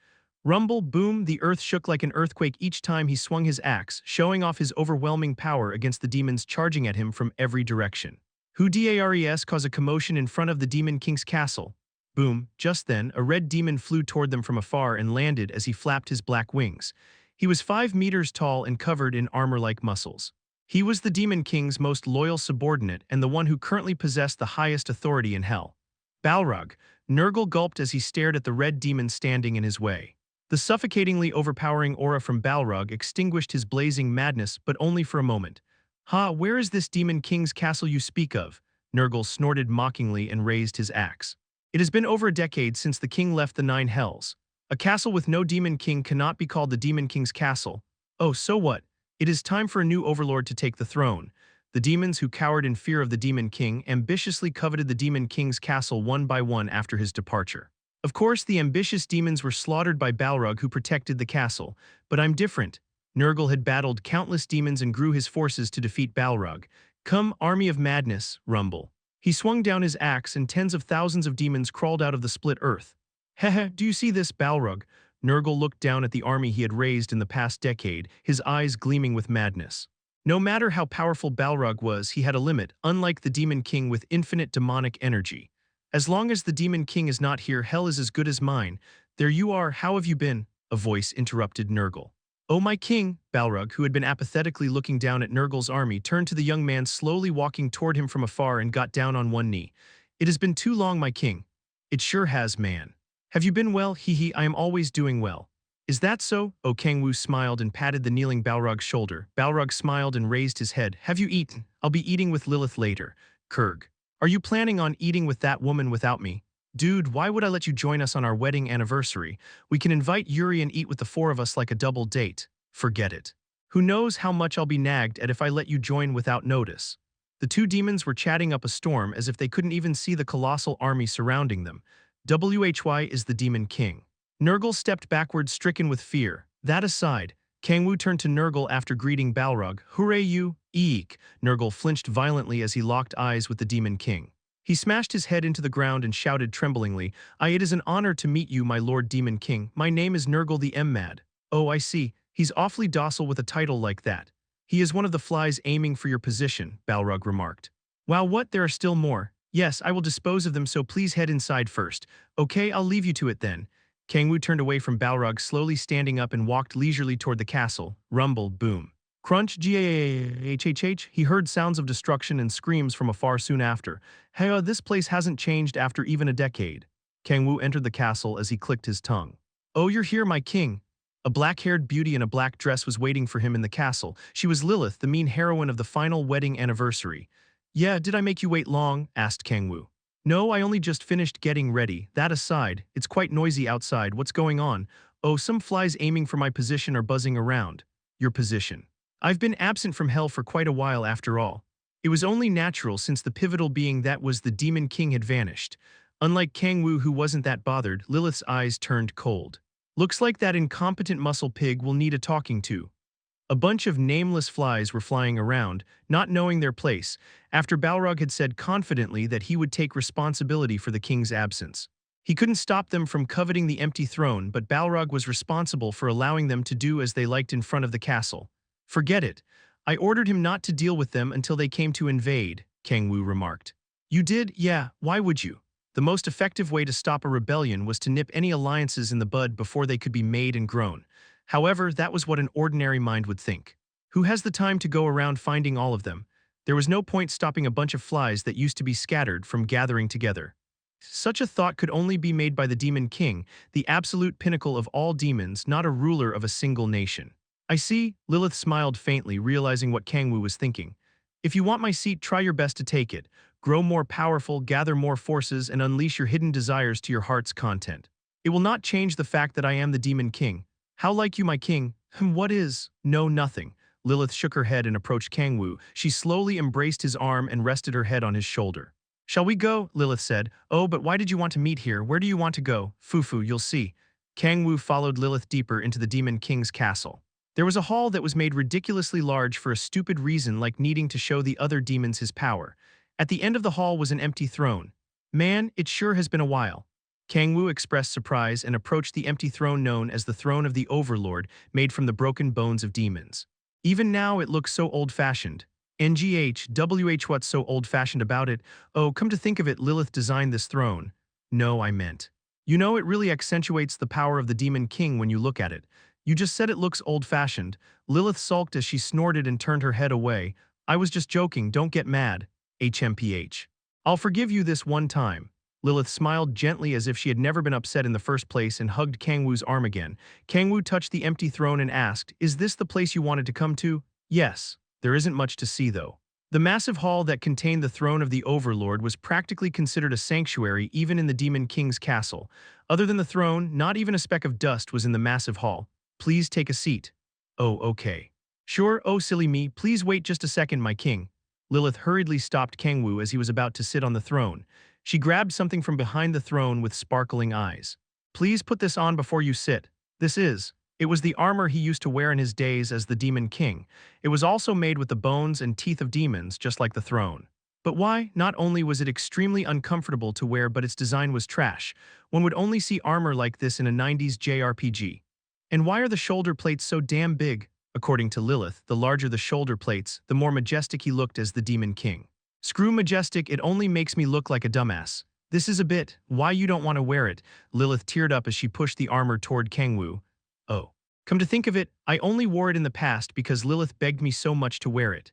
Rumble, boom, the earth shook like an earthquake each time he swung his axe, showing off his overwhelming power against the demons charging at him from every direction. Who dares cause a commotion in front of the Demon King's castle? Boom, just then, a red demon flew toward them from afar and landed as he flapped his black wings. He was 5 meters tall and covered in armor-like muscles. He was the Demon King's most loyal subordinate and the one who currently possessed the highest authority in Hell. Balrog. Nurgle gulped as he stared at the red demon standing in his way. The suffocatingly overpowering aura from Balrog extinguished his blazing madness, but only for a moment. Where is this Demon King's castle you speak of? Nurgle snorted mockingly and raised his axe. It has been over a decade since the king left the 9 Hells. A castle with no Demon King cannot be called the Demon King's castle. Oh, so what? It is time for a new overlord to take the throne. The demons who cowered in fear of the Demon King ambitiously coveted the Demon King's castle one by one after his departure. Of course, the ambitious demons were slaughtered by Balrog, who protected the castle. But I'm different. Nurgle had battled countless demons and grew his forces to defeat Balrog. Come, army of madness, rumble. He swung down his axe and tens of thousands of demons crawled out of the split earth. Heh, do you see this, Balrog? Nurgle looked down at the army he had raised in the past decade, his eyes gleaming with madness. No matter how powerful Balrog was, he had a limit, unlike the Demon King with infinite demonic energy. As long as the Demon King is not here, hell is as good as mine. There you are, how have you been? A voice interrupted Nurgle. Oh my king, Balrog, who had been apathetically looking down at Nurgle's army, turned to the young man slowly walking toward him from afar and got down on one knee. It has been too long, my king. It sure has, man. Have you been well? Hee, I am always doing well. Is that so? Oh, Kang-woo smiled and patted the kneeling Balrog's shoulder. Balrog smiled and raised his head. Have you eaten? I'll be eating with Lilith later. Kurg. Are you planning on eating with that woman without me? Dude, why would I let you join us on our wedding anniversary? We can invite Yuri and eat with the four of us like a double date. Forget it. Who knows how much I'll be nagged at if I let you join without notice. The two demons were chatting up a storm as if they couldn't even see the colossal army surrounding them. WHY is the Demon King. Nurgle stepped backward, stricken with fear. That aside, Kang-woo turned to Nurgle after greeting Balrog. Hooray you, eek! Nurgle flinched violently as he locked eyes with the Demon King. He smashed his head into the ground and shouted tremblingly, It is an honor to meet you, my Lord Demon King. My name is Nurgle the Mad. Oh, I see. He's awfully docile with a title like that. He is one of the flies aiming for your position, Balrog remarked. Wow, what? There are still more. Yes, I will dispose of them, so please head inside first. Okay, I'll leave you to it then. Kang-woo turned away from Balrog, slowly standing up and walked leisurely toward the castle. Rumble, boom. Crunch, G-A-H-H-H. He heard sounds of destruction and screams from afar soon after. Hey, this place hasn't changed after even a decade. Kang-woo entered the castle as he clicked his tongue. Oh, you're here, my king. A black-haired beauty in a black dress was waiting for him in the castle. She was Lilith, the mean heroine of the final wedding anniversary. Yeah, did I make you wait long? Asked Kang-woo. No, I only just finished getting ready. That aside, it's quite noisy outside. What's going on? Oh, some flies aiming for my position are buzzing around. Your position. I've been absent from hell for quite a while after all. It was only natural since the pivotal being that was the Demon King had vanished. Unlike Kang-woo, who wasn't that bothered, Lilith's eyes turned cold. Looks like that incompetent muscle pig will need a talking to. A bunch of nameless flies were flying around, not knowing their place, after Balrog had said confidently that he would take responsibility for the king's absence. He couldn't stop them from coveting the empty throne, but Balrog was responsible for allowing them to do as they liked in front of the castle. Forget it. I ordered him not to deal with them until they came to invade, Kang-woo remarked. You did? Yeah, why would you? The most effective way to stop a rebellion was to nip any alliances in the bud before they could be made and grown. However, that was what an ordinary mind would think. Who has the time to go around finding all of them? There was no point stopping a bunch of flies that used to be scattered from gathering together. Such a thought could only be made by the Demon King, the absolute pinnacle of all demons, not a ruler of a single nation. I see, Lilith smiled faintly, realizing what Kang-woo was thinking. If you want my seat, try your best to take it. Grow more powerful, gather more forces, and unleash your hidden desires to your heart's content. It will not change the fact that I am the Demon King. How like you, my king? What is? No, nothing. Lilith shook her head and approached Kang-woo. She slowly embraced his arm and rested her head on his shoulder. Shall we go? Lilith said. Oh, but why did you want to meet here? Where do you want to go? Fufu, you'll see. Kang-woo followed Lilith deeper into the Demon King's castle. There was a hall that was made ridiculously large for a stupid reason, like needing to show the other demons his power. At the end of the hall was an empty throne. Man, it sure has been a while. Kang-woo expressed surprise and approached the empty throne known as the Throne of the Overlord, made from the broken bones of demons. Even now it looks so old-fashioned. NGH, what's so old-fashioned about it? Oh, come to think of it, Lilith designed this throne. No, I meant. You know, it really accentuates the power of the Demon King when you look at it. You just said it looks old-fashioned. Lilith sulked as she snorted and turned her head away. I was just joking, don't get mad. HMPH. I'll forgive you this one time. Lilith smiled gently as if she had never been upset in the first place and hugged Kang-woo's arm again. Kang-woo touched the empty throne and asked, Is this the place you wanted to come to? Yes. There isn't much to see, though. The massive hall that contained the throne of the Overlord was practically considered a sanctuary even in the Demon King's castle. Other than the throne, not even a speck of dust was in the massive hall. Please take a seat. Oh, okay. Sure, oh silly me, please wait just a second, my king. Lilith hurriedly stopped Kang-woo as he was about to sit on the throne. She grabbed something from behind the throne with sparkling eyes. Please put this on before you sit. It was the armor he used to wear in his days as the Demon King. It was also made with the bones and teeth of demons, just like the throne. But why? Not only was it extremely uncomfortable to wear, but its design was trash. One would only see armor like this in a 90s JRPG. And why are the shoulder plates so damn big? According to Lilith, the larger the shoulder plates, the more majestic he looked as the Demon King. Screw majestic, it only makes me look like a dumbass. This is a bit. Why you don't want to wear it? Lilith teared up as she pushed the armor toward Kang-woo. Oh. Come to think of it, I only wore it in the past because Lilith begged me so much to wear it.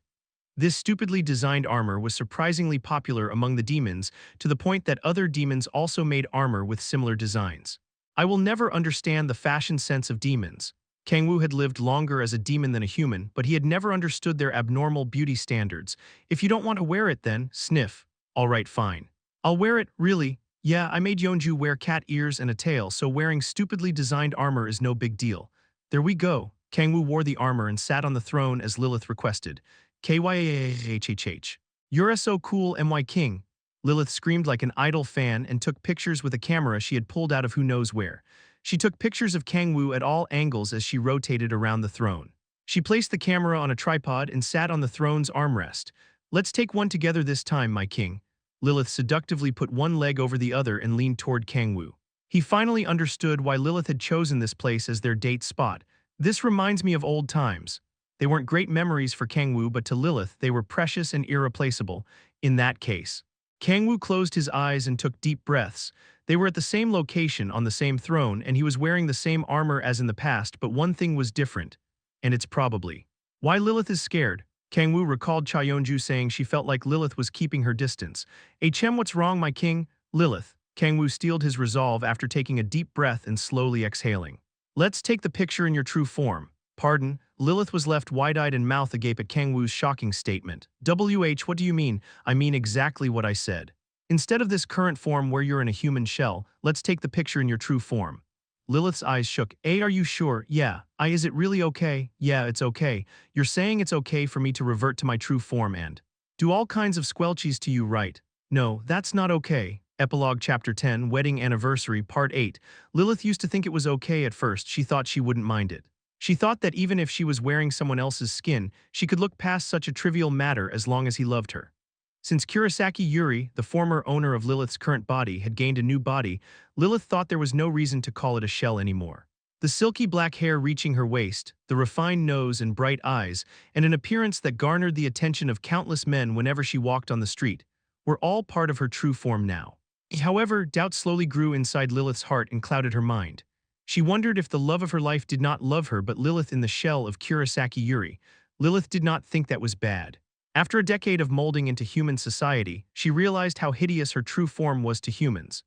This stupidly designed armor was surprisingly popular among the demons, to the point that other demons also made armor with similar designs. I will never understand the fashion sense of demons. Kang-woo had lived longer as a demon than a human, but he had never understood their abnormal beauty standards. If you don't want to wear it then, sniff. Alright, fine. I'll wear it, really. Yeah, I made Yeonju wear cat ears and a tail, so wearing stupidly designed armor is no big deal. There we go. Kang-woo wore the armor and sat on the throne as Lilith requested. Kyahhh. You're so cool, my king. Lilith screamed like an idol fan and took pictures with a camera she had pulled out of who knows where. She took pictures of Kang-woo at all angles as she rotated around the throne. She placed the camera on a tripod and sat on the throne's armrest. Let's take one together this time, my king. Lilith seductively put one leg over the other and leaned toward Kang-woo. He finally understood why Lilith had chosen this place as their date spot. This reminds me of old times. They weren't great memories for Kang-woo, but to Lilith, they were precious and irreplaceable. In that case, Kang-woo closed his eyes and took deep breaths. They were at the same location on the same throne, and he was wearing the same armor as in the past, but one thing was different. And it's probably why Lilith is scared. Kang-woo recalled Cha Yeonju saying she felt like Lilith was keeping her distance. Chem, what's wrong, my king? Lilith. Kang-woo steeled his resolve after taking a deep breath and slowly exhaling. Let's take the picture in your true form. Pardon? Lilith was left wide-eyed and mouth agape at Kang-woo's shocking statement. What do you mean? I mean exactly what I said. Instead of this current form where you're in a human shell, let's take the picture in your true form. Lilith's eyes shook. Are you sure? Yeah. Is it really okay? Yeah, it's okay. You're saying it's okay for me to revert to my true form and do all kinds of squelchies to you, right? No, that's not okay. Epilogue Chapter 10, Wedding Anniversary, Part 8. Lilith used to think it was okay at first. She thought she wouldn't mind it. She thought that even if she was wearing someone else's skin, she could look past such a trivial matter as long as he loved her. Since Kurosaki Yuri, the former owner of Lilith's current body, had gained a new body, Lilith thought there was no reason to call it a shell anymore. The silky black hair reaching her waist, the refined nose and bright eyes, and an appearance that garnered the attention of countless men whenever she walked on the street, were all part of her true form now. However, doubt slowly grew inside Lilith's heart and clouded her mind. She wondered if the love of her life did not love her but Lilith in the shell of Kurosaki Yuri. Lilith did not think that was bad. After a decade of molding into human society, she realized how hideous her true form was to humans.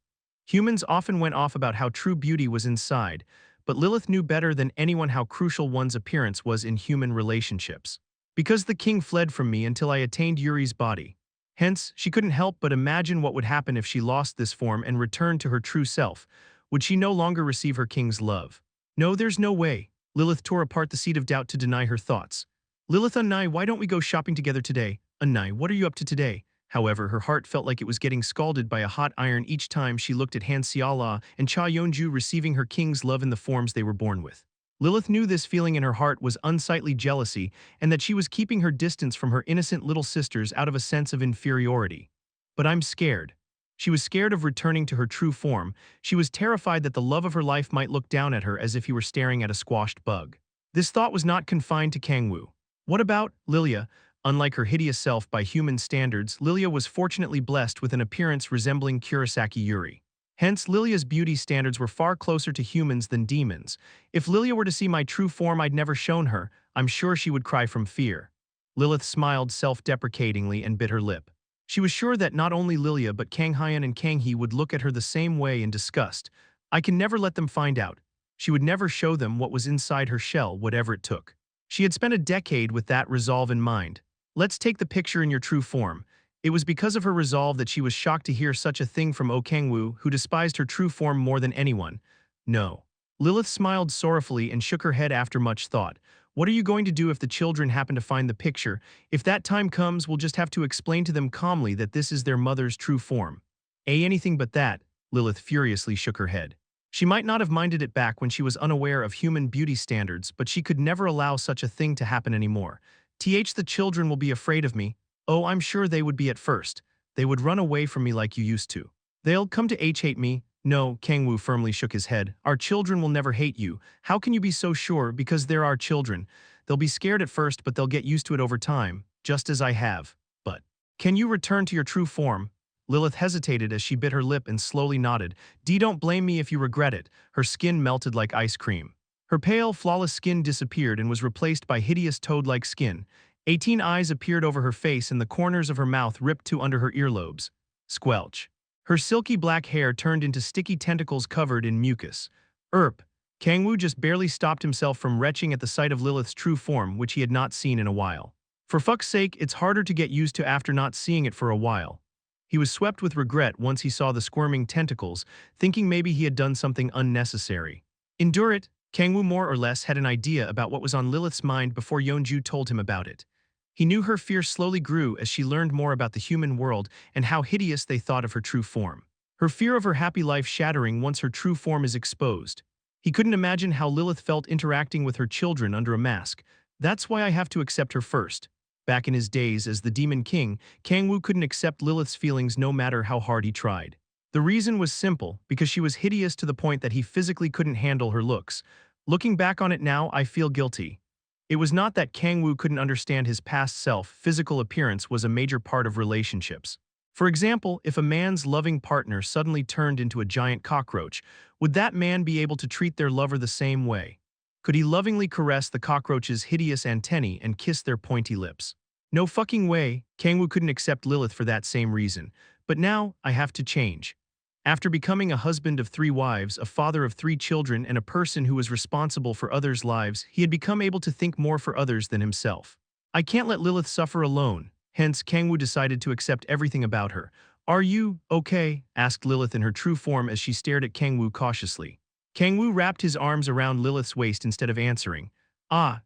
Humans often went off about how true beauty was inside, but Lilith knew better than anyone how crucial one's appearance was in human relationships. Because the king fled from me until I attained Yuri's body. Hence, she couldn't help but imagine what would happen if she lost this form and returned to her true self. Would she no longer receive her king's love? No, there's no way. Lilith tore apart the seed of doubt to deny her thoughts. Lilith, Unnai, why don't we go shopping together today? Unnai, what are you up to today? However, her heart felt like it was getting scalded by a hot iron each time she looked at Han Seala and Cha Yeonju receiving her king's love in the forms they were born with. Lilith knew this feeling in her heart was unsightly jealousy and that she was keeping her distance from her innocent little sisters out of a sense of inferiority. But I'm scared. She was scared of returning to her true form. She was terrified that the love of her life might look down at her as if he were staring at a squashed bug. This thought was not confined to Kang-woo. What about Lilia? Unlike her hideous self by human standards, Lilia was fortunately blessed with an appearance resembling Kurosaki Yuri. Hence, Lilia's beauty standards were far closer to humans than demons. If Lilia were to see my true form I'd never shown her, I'm sure she would cry from fear. Lilith smiled self-deprecatingly and bit her lip. She was sure that not only Lilia but Kang Hyun and Kang Hee would look at her the same way in disgust. I can never let them find out. She would never show them what was inside her shell, whatever it took. She had spent a decade with that resolve in mind. Let's take the picture in your true form. It was because of her resolve that she was shocked to hear such a thing from Kang-woo, who despised her true form more than anyone. No. Lilith smiled sorrowfully and shook her head after much thought. What are you going to do if the children happen to find the picture? If that time comes, we'll just have to explain to them calmly that this is their mother's true form. Anything but that, Lilith furiously shook her head. She might not have minded it back when she was unaware of human beauty standards, but she could never allow such a thing to happen anymore. The children will be afraid of me. Oh, I'm sure they would be at first. They would run away from me like you used to. They'll come to hate me. No, Kang-woo firmly shook his head. Our children will never hate you. How can you be so sure? Because they're our children. They'll be scared at first, but they'll get used to it over time, just as I have. But can you return to your true form? Lilith hesitated as she bit her lip and slowly nodded. Don't blame me if you regret it. Her skin melted like ice cream. Her pale, flawless skin disappeared and was replaced by hideous toad-like skin. 18 eyes appeared over her face and the corners of her mouth ripped to under her earlobes. Squelch. Her silky black hair turned into sticky tentacles covered in mucus. Kang-woo just barely stopped himself from retching at the sight of Lilith's true form, which he had not seen in a while. For fuck's sake, it's harder to get used to after not seeing it for a while. He was swept with regret once he saw the squirming tentacles, thinking maybe he had done something unnecessary. Endure it. Kang-woo more or less had an idea about what was on Lilith's mind before Yeonju told him about it. He knew her fear slowly grew as she learned more about the human world and how hideous they thought of her true form. Her fear of her happy life shattering once her true form is exposed. He couldn't imagine how Lilith felt interacting with her children under a mask. That's why I have to accept her first. Back in his days as the Demon King, Kang-woo couldn't accept Lilith's feelings no matter how hard he tried. The reason was simple, because she was hideous to the point that he physically couldn't handle her looks. Looking back on it now, I feel guilty. It was not that Kang-woo couldn't understand his past self. Physical appearance was a major part of relationships. For example, if a man's loving partner suddenly turned into a giant cockroach, would that man be able to treat their lover the same way? Could he lovingly caress the cockroach's hideous antennae and kiss their pointy lips? No fucking way. Kang-woo couldn't accept Lilith for that same reason. But now, I have to change. After becoming a husband of 3 wives, a father of 3 children, and a person who was responsible for others' lives, he had become able to think more for others than himself. I can't let Lilith suffer alone. Hence, Kang-woo decided to accept everything about her. Are you okay? Asked Lilith in her true form as she stared at Kang-woo cautiously. Kang-woo wrapped his arms around Lilith's waist instead of answering.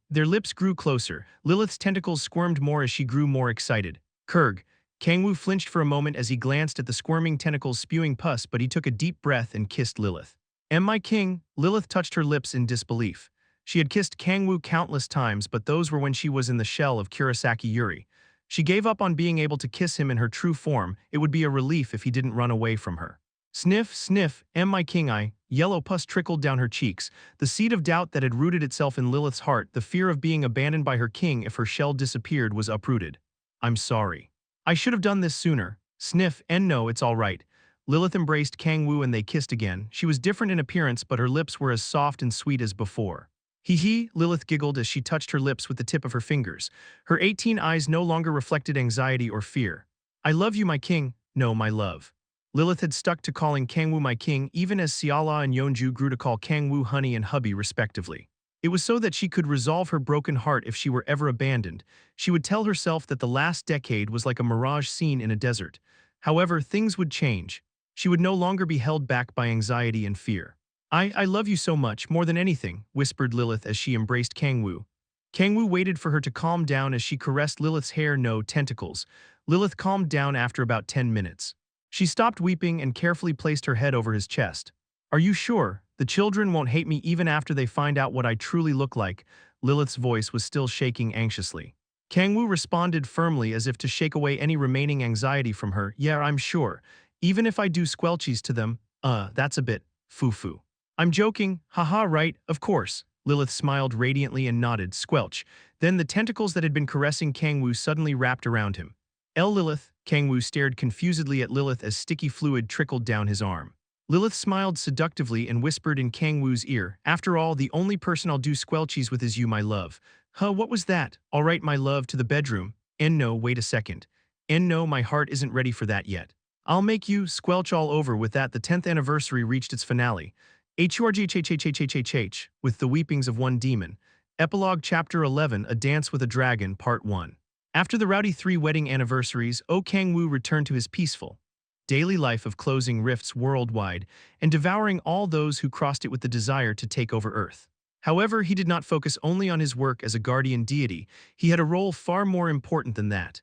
Their lips grew closer. Lilith's tentacles squirmed more as she grew more excited. Kurg. Kang-woo flinched for a moment as he glanced at the squirming tentacles spewing pus, but he took a deep breath and kissed Lilith. Am I king? Lilith touched her lips in disbelief. She had kissed Kang-woo countless times, but those were when she was in the shell of Kurosaki Yuri. She gave up on being able to kiss him in her true form. It would be a relief if he didn't run away from her. Sniff, sniff, am my king? Yellow pus trickled down her cheeks, the seed of doubt that had rooted itself in Lilith's heart. The fear of being abandoned by her king if her shell disappeared was uprooted. I'm sorry. I should have done this sooner. Sniff, and no, it's all right. Lilith embraced Kang-woo and they kissed again. She was different in appearance, but her lips were as soft and sweet as before. Hee, Lilith giggled as she touched her lips with the tip of her fingers. Her 18 eyes no longer reflected anxiety or fear. I love you, my king. No, my love. Lilith had stuck to calling Kang-woo my king, even as Seala and Yeonju grew to call Kang-woo honey and hubby respectively. It was so that she could resolve her broken heart if she were ever abandoned. She would tell herself that the last decade was like a mirage scene in a desert. However, things would change. She would no longer be held back by anxiety and fear. I love you so much, more than anything, whispered Lilith as she embraced Kang-woo. Kang-woo waited for her to calm down as she caressed Lilith's hair. No tentacles. Lilith calmed down after about 10 minutes. She stopped weeping and carefully placed her head over his chest. Are you sure? The children won't hate me even after they find out what I truly look like. Lilith's voice was still shaking anxiously. Kang-woo responded firmly as if to shake away any remaining anxiety from her. Yeah, I'm sure. Even if I do squelchies to them, that's a bit foo-foo. I'm joking, haha, right, of course. Lilith smiled radiantly and nodded, squelch. Then the tentacles that had been caressing Kang-woo suddenly wrapped around him. Lilith, Kang-woo stared confusedly at Lilith as sticky fluid trickled down his arm. Lilith smiled seductively and whispered in Kang-woo's ear, after all, the only person I'll do squelchies with is you, my love. What was that? All right, my love, to the bedroom. And no, wait a second. And no, my heart isn't ready for that yet. I'll make you squelch all over. With that, the 10th anniversary reached its finale. HURGHHHHHH, with the weepings of one demon. Epilogue Chapter 11, A Dance with a Dragon, Part 1. After the rowdy 3 wedding anniversaries, Kang-woo returned to his peaceful, daily life of closing rifts worldwide and devouring all those who crossed it with the desire to take over Earth. However, he did not focus only on his work as a guardian deity. He had a role far more important than that.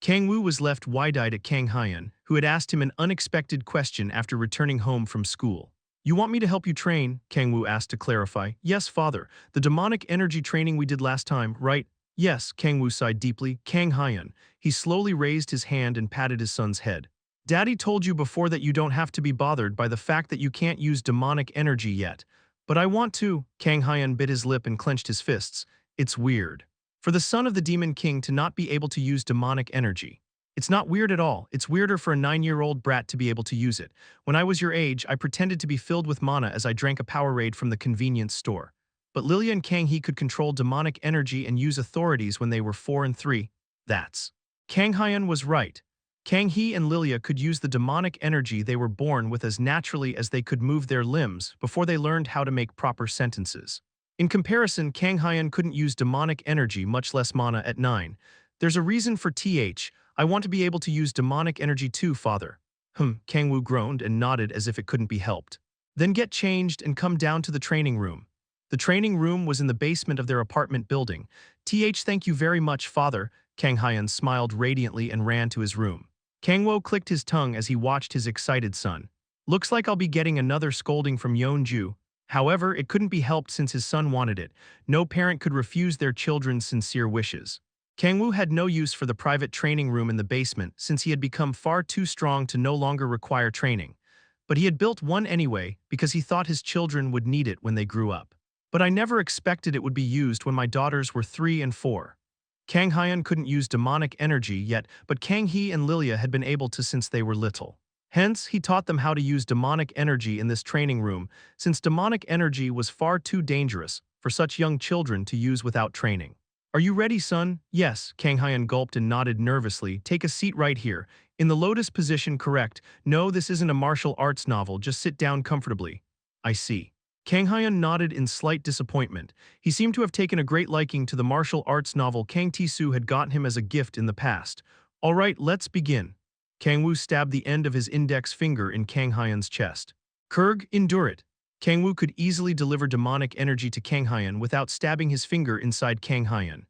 Kang-woo was left wide-eyed at Kang-hyun, who had asked him an unexpected question after returning home from school. You want me to help you train? Kang-woo asked to clarify. Yes, father. The demonic energy training we did last time, right? Yes, Kang-woo sighed deeply. Kang-hyun. He slowly raised his hand and patted his son's head. Daddy told you before that you don't have to be bothered by the fact that you can't use demonic energy yet. But I want to. Kang-hyun bit his lip and clenched his fists. It's weird for the son of the Demon King to not be able to use demonic energy. It's not weird at all. It's weirder for a 9-year-old brat to be able to use it. When I was your age, I pretended to be filled with mana as I drank a Powerade from the convenience store. But Lilia and Kang-hee could control demonic energy and use authorities when they were 4 and 3. That's. Kang-hyun was right. Kang-hee and Lilia could use the demonic energy they were born with as naturally as they could move their limbs before they learned how to make proper sentences. In comparison, Kang-hyun couldn't use demonic energy, much less mana, at 9. There's a reason for TH. I want to be able to use demonic energy too, father. Kang-woo groaned and nodded as if it couldn't be helped. Then get changed and come down to the training room. The training room was in the basement of their apartment building. Thank you very much, father. Kang-hyun smiled radiantly and ran to his room. Kang-woo clicked his tongue as he watched his excited son. Looks like I'll be getting another scolding from Yeonju. However, it couldn't be helped since his son wanted it. No parent could refuse their children's sincere wishes. Kang-woo had no use for the private training room in the basement since he had become far too strong to no longer require training. But he had built one anyway because he thought his children would need it when they grew up. But I never expected it would be used when my daughters were 3 and 4. Kang-hyun couldn't use demonic energy yet, but Kang-hee and Lilia had been able to since they were little. Hence, he taught them how to use demonic energy in this training room, since demonic energy was far too dangerous for such young children to use without training. Are you ready, son? Yes, Kang-hyun gulped and nodded nervously. Take a seat right here. In the lotus position, correct. No, this isn't a martial arts novel, just sit down comfortably. I see. Kang-hyun nodded in slight disappointment. He seemed to have taken a great liking to the martial arts novel Kang Tae-soo had gotten him as a gift in the past. All right, let's begin. Kang-woo stabbed the end of his index finger in Kang-hyun's chest. Kurg, endure it. Kang-woo could easily deliver demonic energy to Kang-hyun without stabbing his finger inside Kang-hyun.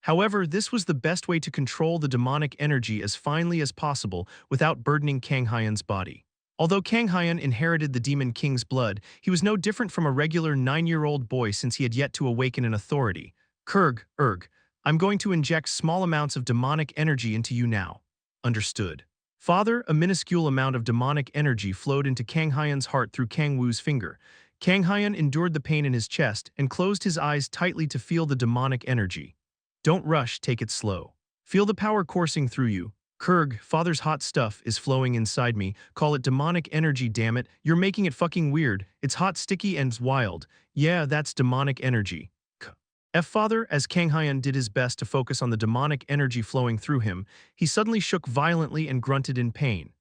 However, this was the best way to control the demonic energy as finely as possible without burdening Kang-hyun's body. Although Kang-hyun inherited the Demon King's blood, he was no different from a regular 9-year-old boy since he had yet to awaken an authority. Kurg, I'm going to inject small amounts of demonic energy into you now. Understood. Father, a minuscule amount of demonic energy flowed into Kang-hyun's heart through Kang-woo's finger. Kang-hyun endured the pain in his chest and closed his eyes tightly to feel the demonic energy. Don't rush, take it slow. Feel the power coursing through you. Kurg, father's hot stuff is flowing inside me. Call it demonic energy, damn it. You're making it fucking weird. It's hot, sticky, and wild. Yeah, that's demonic energy. Father, as Kang-hyun did his best to focus on the demonic energy flowing through him, he suddenly shook violently and grunted in pain.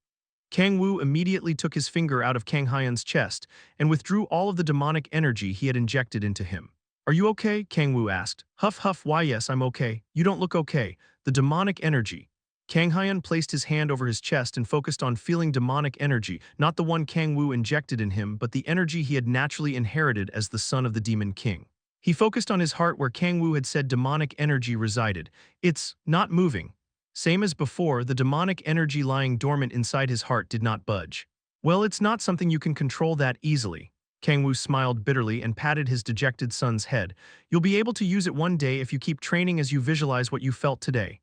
Kang-woo immediately took his finger out of Kang-hyun's chest and withdrew all of the demonic energy he had injected into him. Are you okay? Kang-woo asked. Huff huff, why yes, I'm okay. You don't look okay. The demonic energy. Kang-hyun placed his hand over his chest and focused on feeling demonic energy, not the one Kang-woo injected in him, but the energy he had naturally inherited as the son of the Demon King. He focused on his heart where Kang-woo had said demonic energy resided. It's not moving. Same as before, the demonic energy lying dormant inside his heart did not budge. Well, it's not something you can control that easily. Kang-woo smiled bitterly and patted his dejected son's head. You'll be able to use it one day if you keep training as you visualize what you felt today.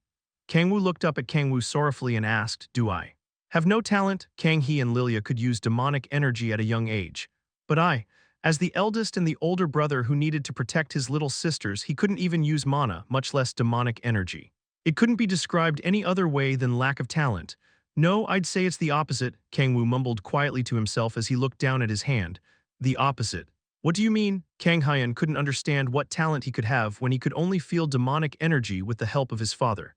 Kang-woo looked up at Kang-woo sorrowfully and asked, do I have no talent? Kang-hee and Lilia could use demonic energy at a young age. But I, as the eldest and the older brother who needed to protect his little sisters, he couldn't even use mana, much less demonic energy. It couldn't be described any other way than lack of talent. No, I'd say it's the opposite, Kang-woo mumbled quietly to himself as he looked down at his hand. The opposite. What do you mean? Kang-hyun couldn't understand what talent he could have when he could only feel demonic energy with the help of his father.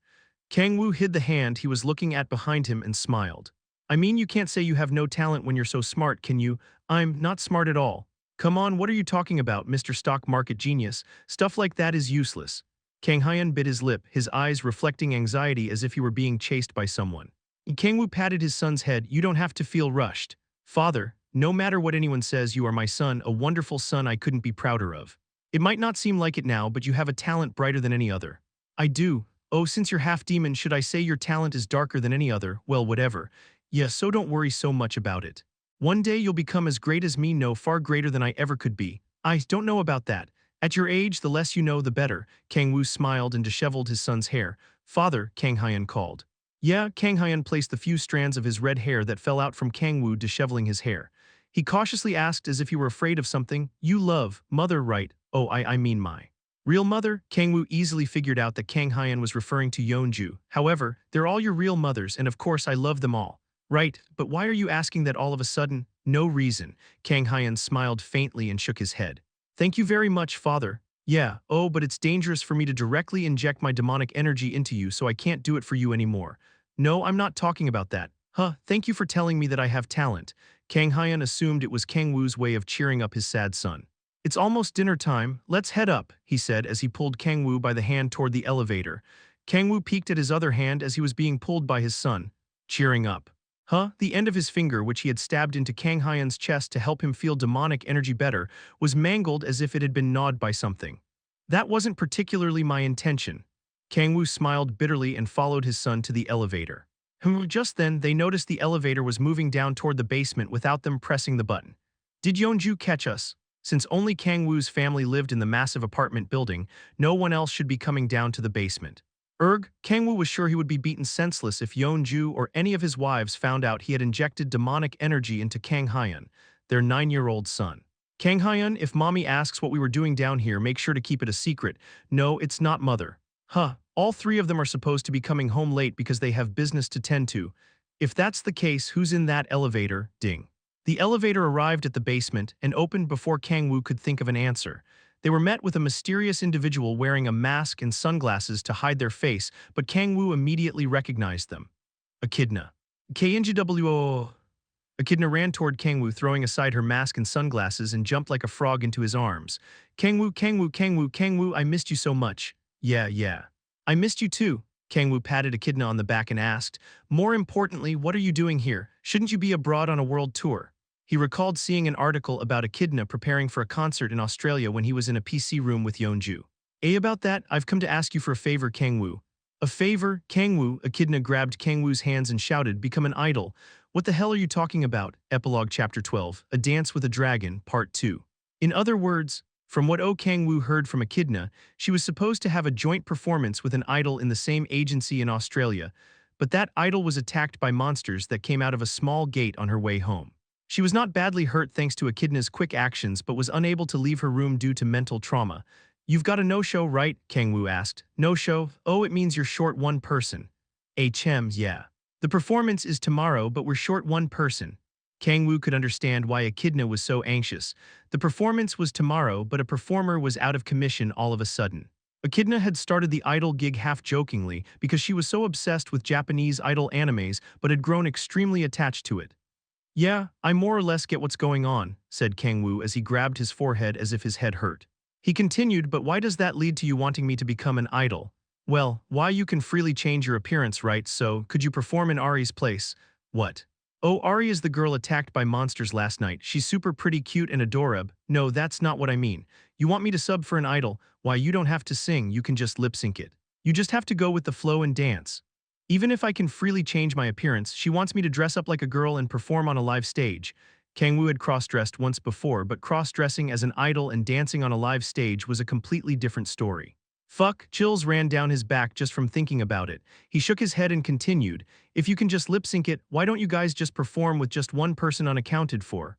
Kang-woo hid the hand he was looking at behind him and smiled. I mean, you can't say you have no talent when you're so smart, can you? I'm not smart at all. Come on, what are you talking about, Mr. Stock Market Genius? Stuff like that is useless. Kang-hyun bit his lip, his eyes reflecting anxiety as if he were being chased by someone. Kang-woo patted his son's head. You don't have to feel rushed. Father, no matter what anyone says, you are my son, a wonderful son I couldn't be prouder of. It might not seem like it now, but you have a talent brighter than any other. I do. Oh, since you're half demon, should I say your talent is darker than any other? Well, whatever. Yeah, so don't worry so much about it. One day you'll become as great as me, no, far greater than I ever could be. I don't know about that. At your age, the less you know, the better. Kang-woo smiled and disheveled his son's hair. Father, Kang Hyun called. Yeah, Kang Hyun placed the few strands of his red hair that fell out from Kang-woo disheveling his hair. He cautiously asked as if he were afraid of something. You love, mother, right? Oh, I mean my real mother? Kang-woo easily figured out that Kang Hyun was referring to Yeonju. However, they're all your real mothers, and of course I love them all. Right, but why are you asking that all of a sudden? No reason. Kang Hyun smiled faintly and shook his head. Thank you very much, father. Yeah, oh, but it's dangerous for me to directly inject my demonic energy into you, so I can't do it for you anymore. No, I'm not talking about that. Huh, thank you for telling me that I have talent. Kang Hyun assumed it was Kang-woo's way of cheering up his sad son. It's almost dinner time, let's head up, he said as he pulled Kang-woo by the hand toward the elevator. Kang-woo peeked at his other hand as he was being pulled by his son, cheering up. Huh? The end of his finger, which he had stabbed into Kang Hyun's chest to help him feel demonic energy better, was mangled as if it had been gnawed by something. That wasn't particularly my intention. Kang-woo smiled bitterly and followed his son to the elevator. Just then, they noticed the elevator was moving down toward the basement without them pressing the button. Did Yeonju catch us? Since only Kang-woo's family lived in the massive apartment building, no one else should be coming down to the basement. Kang-woo was sure he would be beaten senseless if Yeonju or any of his wives found out he had injected demonic energy into Kang Hyun, their 9-year-old son. Kang Hyun, if mommy asks what we were doing down here, make sure to keep it a secret. No, it's not mother. Huh, all three of them are supposed to be coming home late because they have business to tend to. If that's the case, who's in that elevator? Ding. The elevator arrived at the basement and opened before Kang-woo could think of an answer. They were met with a mysterious individual wearing a mask and sunglasses to hide their face, but Kang-woo immediately recognized them. Echidna. KNGWO. Echidna ran toward Kang-woo, throwing aside her mask and sunglasses, and jumped like a frog into his arms. Kang-woo, Kang-woo, Kang-woo, Kang-woo, I missed you so much. Yeah. I missed you too. Kang-woo patted Echidna on the back and asked, more importantly, what are you doing here? Shouldn't you be abroad on a world tour? He recalled seeing an article about Echidna preparing for a concert in Australia when he was in a PC room with Yeonju. About that, I've come to ask you for a favor, Kang-woo. A favor? Kang-woo? Echidna grabbed Kang-woo's hands and shouted, become an idol. What the hell are you talking about? Epilogue Chapter 12, A Dance with a Dragon, Part 2. In other words, from what Kang-woo heard from Echidna, she was supposed to have a joint performance with an idol in the same agency in Australia, but that idol was attacked by monsters that came out of a small gate on her way home. She was not badly hurt thanks to Echidna's quick actions but was unable to leave her room due to mental trauma. You've got a no-show, right? Kang-woo asked. No-show? Oh, it means you're short one person. Yeah. The performance is tomorrow, but we're short one person. Kang-woo could understand why Echidna was so anxious. The performance was tomorrow, but a performer was out of commission all of a sudden. Echidna had started the idol gig half-jokingly because she was so obsessed with Japanese idol animes but had grown extremely attached to it. Yeah, I more or less get what's going on, said Kang-woo as he grabbed his forehead as if his head hurt. He continued, but why does that lead to you wanting me to become an idol? Well, why you can freely change your appearance, right? So, could you perform in Ari's place? What? Oh, Ari is the girl attacked by monsters last night. She's super pretty cute and adorable. No, that's not what I mean. You want me to sub for an idol? Why, you don't have to sing, you can just lip-sync it. You just have to go with the flow and dance. Even if I can freely change my appearance, she wants me to dress up like a girl and perform on a live stage. Kang-woo had cross-dressed once before, but cross-dressing as an idol and dancing on a live stage was a completely different story. Fuck, chills ran down his back just from thinking about it. He shook his head and continued, if you can just lip-sync it, why don't you guys just perform with just one person unaccounted for?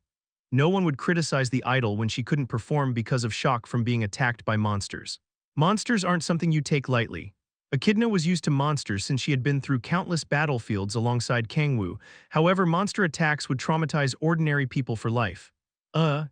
No one would criticize the idol when she couldn't perform because of shock from being attacked by monsters. Monsters aren't something you take lightly. Echidna was used to monsters since she had been through countless battlefields alongside Kang-woo. However, monster attacks would traumatize ordinary people for life. The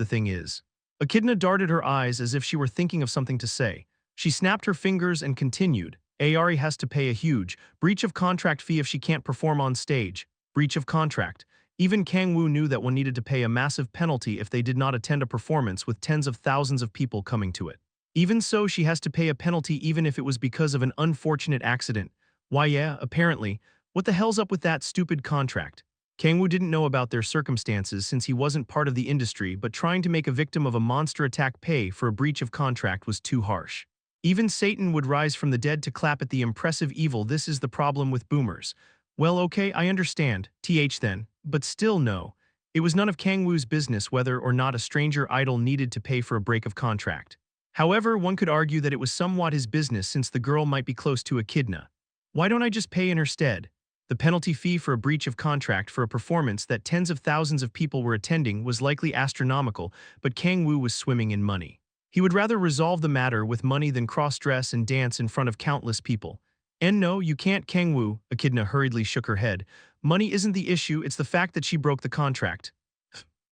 thing is. Echidna darted her eyes as if she were thinking of something to say. She snapped her fingers and continued. Ari has to pay a huge breach of contract fee if she can't perform on stage. Breach of contract. Even Kang-woo knew that one needed to pay a massive penalty if they did not attend a performance with tens of thousands of people coming to it. Even so, she has to pay a penalty even if it was because of an unfortunate accident. Why yeah, apparently. What the hell's up with that stupid contract? Kang-woo didn't know about their circumstances since he wasn't part of the industry, but trying to make a victim of a monster attack pay for a breach of contract was too harsh. Even Satan would rise from the dead to clap at the impressive evil. This is the problem with boomers. Well, okay, I understand, then, but still no. It was none of Kang-woo's business whether or not a stranger idol needed to pay for a break of contract. However, one could argue that it was somewhat his business since the girl might be close to Echidna. Why don't I just pay in her stead? The penalty fee for a breach of contract for a performance that tens of thousands of people were attending was likely astronomical, but Kang-woo was swimming in money. He would rather resolve the matter with money than cross-dress and dance in front of countless people. And no, you can't, Kang-woo, Echidna hurriedly shook her head. Money isn't the issue, it's the fact that she broke the contract.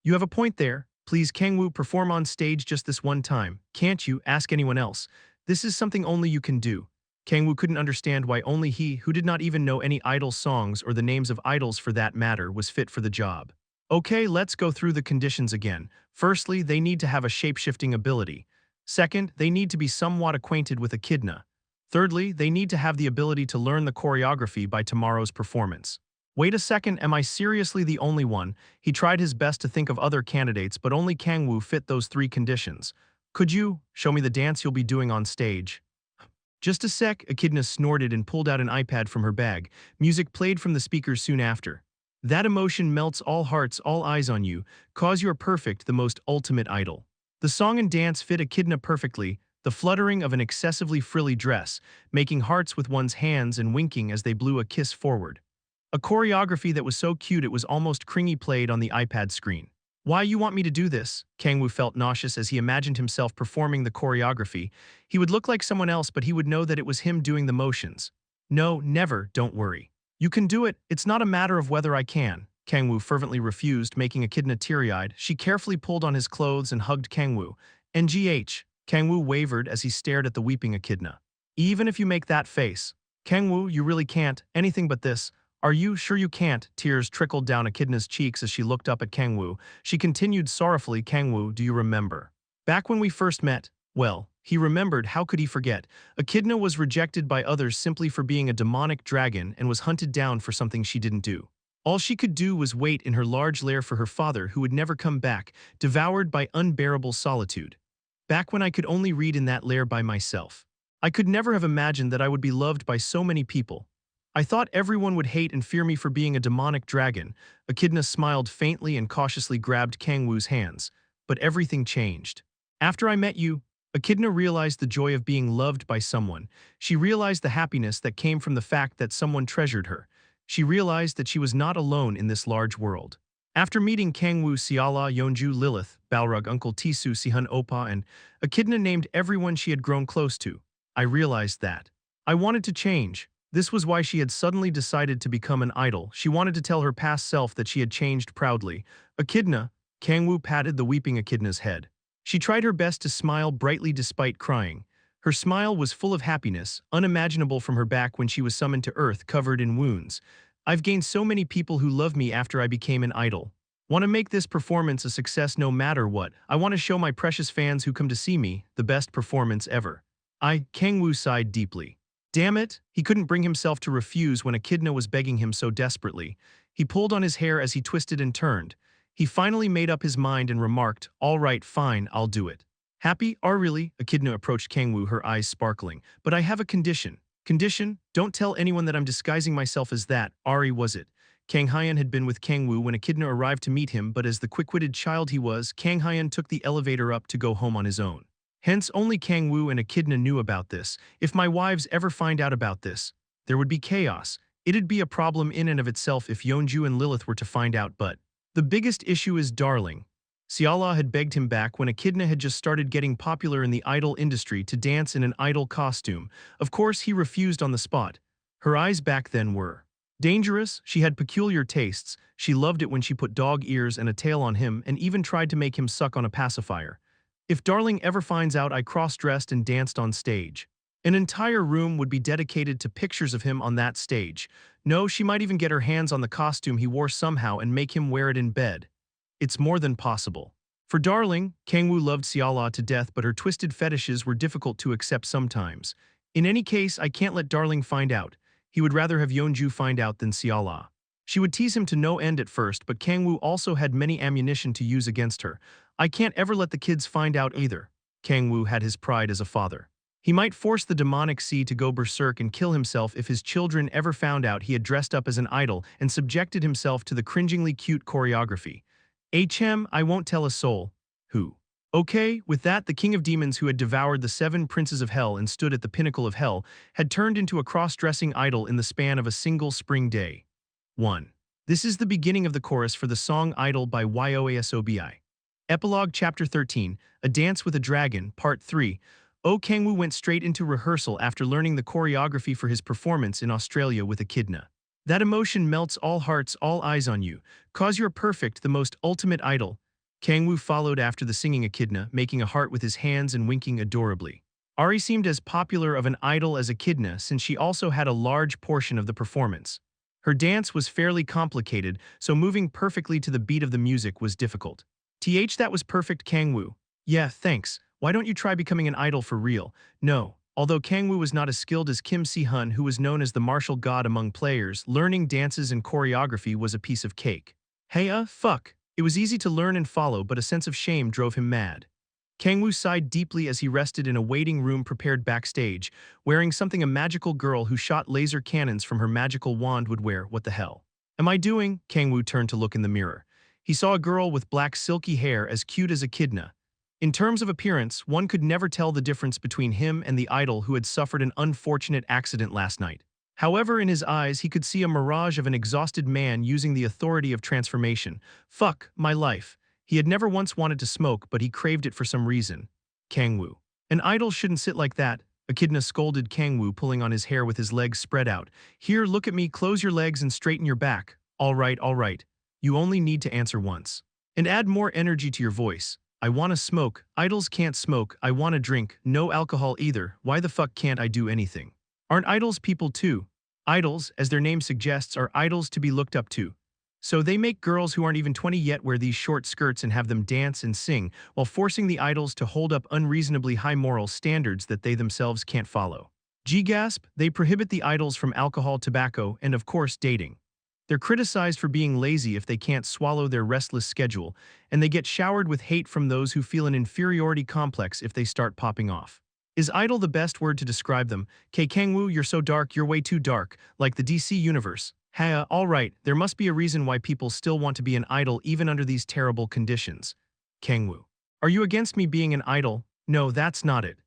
You have a point there. Please, Kang-woo, perform on stage just this one time. Can't you? Ask anyone else. This is something only you can do. Kang-woo couldn't understand why only he, who did not even know any idol songs or the names of idols for that matter, was fit for the job. Okay, let's go through the conditions again. Firstly, they need to have a shape-shifting ability. Second, they need to be somewhat acquainted with Echidna. Thirdly, they need to have the ability to learn the choreography by tomorrow's performance. Wait a second, am I seriously the only one? He tried his best to think of other candidates, but only Kang-woo fit those three conditions. Could you show me the dance you'll be doing on stage? Just a sec, Echidna snorted and pulled out an iPad from her bag. Music played from the speakers soon after. That emotion melts all hearts, all eyes on you, cause you're perfect, the most ultimate idol. The song and dance fit Echidna perfectly, the fluttering of an excessively frilly dress, making hearts with one's hands and winking as they blew a kiss forward. A choreography that was so cute it was almost cringy played on the iPad screen. Why you want me to do this? Kang-woo felt nauseous as he imagined himself performing the choreography. He would look like someone else, but he would know that it was him doing the motions. No, never, don't worry. You can do it, it's not a matter of whether I can. Kang-woo fervently refused, making Echidna teary-eyed. She carefully pulled on his clothes and hugged Kang-woo. NGH. Kang-woo wavered as he stared at the weeping Echidna. Even if you make that face. Kang-woo, you really can't, anything but this. Are you sure you can't? Tears trickled down Echidna's cheeks as she looked up at Kang-woo. She continued sorrowfully, Kang-woo, do you remember? Back when we first met? Well, he remembered, how could he forget? Echidna was rejected by others simply for being a demonic dragon and was hunted down for something she didn't do. All she could do was wait in her large lair for her father who would never come back, devoured by unbearable solitude. Back when I could only read in that lair by myself. I could never have imagined that I would be loved by so many people. I thought everyone would hate and fear me for being a demonic dragon. Echidna smiled faintly and cautiously grabbed Kang-woo's hands. But everything changed. After I met you, Echidna realized the joy of being loved by someone. She realized the happiness that came from the fact that someone treasured her. She realized that she was not alone in this large world. After meeting Kang-woo, Seala, Yeonju, Lilith, Balrog, Uncle Tisu, Sihun, Oppa, and Echidna named everyone she had grown close to, I realized that I wanted to change. This was why she had suddenly decided to become an idol. She wanted to tell her past self that she had changed proudly. Echidna, Kang-woo patted the weeping Echidna's head. She tried her best to smile brightly despite crying. Her smile was full of happiness, unimaginable from her back when she was summoned to Earth covered in wounds. I've gained so many people who love me after I became an idol. Want to make this performance a success no matter what. I want to show my precious fans who come to see me the best performance ever. Kang-woo sighed deeply. Damn it, he couldn't bring himself to refuse when Echidna was begging him so desperately. He pulled on his hair as he twisted and turned. He finally made up his mind and remarked, all right, fine, I'll do it. Happy? Really? Echidna approached Kang-woo, her eyes sparkling. But I have a condition. Condition? Don't tell anyone that I'm disguising myself as that. Ari was it. Kang Hyun had been with Kang-woo when Echidna arrived to meet him, but as the quick-witted child he was, Kang Hyun took the elevator up to go home on his own. Hence, only Kang-woo and Echidna knew about this. If my wives ever find out about this, there would be chaos. It'd be a problem in and of itself if Yeonju and Lilith were to find out, but the biggest issue is Darling. Seala had begged him back when Echidna had just started getting popular in the idol industry to dance in an idol costume. Of course, he refused on the spot. Her eyes back then were dangerous. She had peculiar tastes. She loved it when she put dog ears and a tail on him and even tried to make him suck on a pacifier. If Darling ever finds out I cross-dressed and danced on stage, an entire room would be dedicated to pictures of him on that stage. No, she might even get her hands on the costume he wore somehow and make him wear it in bed. It's more than possible. For Darling, Kang-woo loved Seala to death, but her twisted fetishes were difficult to accept sometimes. In any case, I can't let Darling find out. He would rather have Yeonju find out than Seala. She would tease him to no end at first, but Kang-woo also had many ammunition to use against her. I can't ever let the kids find out either. Kang-woo had his pride as a father. He might force the demonic sea to go berserk and kill himself if his children ever found out he had dressed up as an idol and subjected himself to the cringingly cute choreography. I won't tell a soul. Who? Okay, with that, the king of demons who had devoured the 7 princes of hell and stood at the pinnacle of hell had turned into a cross-dressing idol in the span of a single spring day. 1. This is the beginning of the chorus for the song Idol by YOASOBI. Epilogue Chapter 13, A Dance with a Dragon, Part 3. Kang-woo went straight into rehearsal after learning the choreography for his performance in Australia with Echidna. That emotion melts all hearts, all eyes on you. Cause you're perfect, the most ultimate idol. Kang-woo followed after the singing Echidna, making a heart with his hands and winking adorably. Ari seemed as popular of an idol as Echidna since she also had a large portion of the performance. Her dance was fairly complicated, so moving perfectly to the beat of the music was difficult. That was perfect, Kang-woo. Yeah, thanks. Why don't you try becoming an idol for real? No. Although Kang-woo was not as skilled as Kim Si-hun, who was known as the martial god among players, learning dances and choreography was a piece of cake. Hey, fuck. It was easy to learn and follow, but a sense of shame drove him mad. Kang-woo sighed deeply as he rested in a waiting room prepared backstage, wearing something a magical girl who shot laser cannons from her magical wand would wear. What the hell am I doing? Kang-woo turned to look in the mirror. He saw a girl with black silky hair as cute as Echidna. In terms of appearance, one could never tell the difference between him and the idol who had suffered an unfortunate accident last night. However, in his eyes, he could see a mirage of an exhausted man using the authority of transformation. Fuck my life. He had never once wanted to smoke, but he craved it for some reason. Kang-woo. An idol shouldn't sit like that. Echidna scolded Kang-woo, pulling on his hair with his legs spread out. Here, look at me, close your legs and straighten your back. All right, all right. You only need to answer once. And add more energy to your voice. I wanna smoke. Idols can't smoke. I wanna drink. No alcohol either. Why the fuck can't I do anything? Aren't idols people too? Idols, as their name suggests, are idols to be looked up to. So they make girls who aren't even 20 yet wear these short skirts and have them dance and sing, while forcing the idols to hold up unreasonably high moral standards that they themselves can't follow. Gasp, they prohibit the idols from alcohol, tobacco, and of course dating. They're criticized for being lazy if they can't swallow their restless schedule, and they get showered with hate from those who feel an inferiority complex if they start popping off. Is idol the best word to describe them? Kang-woo, you're so dark, you're way too dark, like the DC universe. Alright, there must be a reason why people still want to be an idol even under these terrible conditions. Kang-woo. Are you against me being an idol? No, that's not it.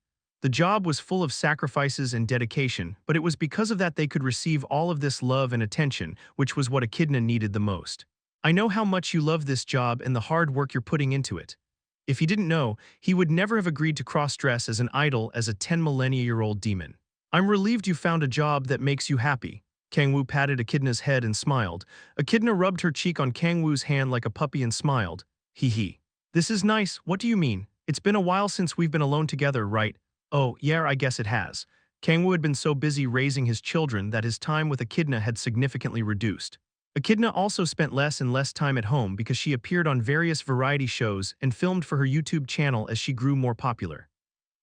The job was full of sacrifices and dedication, but it was because of that they could receive all of this love and attention, which was what Echidna needed the most. I know how much you love this job and the hard work you're putting into it. If he didn't know, he would never have agreed to cross-dress as an idol as a 10-millennia-year-old demon. I'm relieved you found a job that makes you happy. Kang-woo patted Echidna's head and smiled. Echidna rubbed her cheek on Kang-woo's hand like a puppy and smiled. Hee hee. This is nice, what do you mean? It's been a while since we've been alone together, right? Oh, yeah, I guess it has. Kang-woo had been so busy raising his children that his time with Echidna had significantly reduced. Echidna also spent less and less time at home because she appeared on various variety shows and filmed for her YouTube channel as she grew more popular.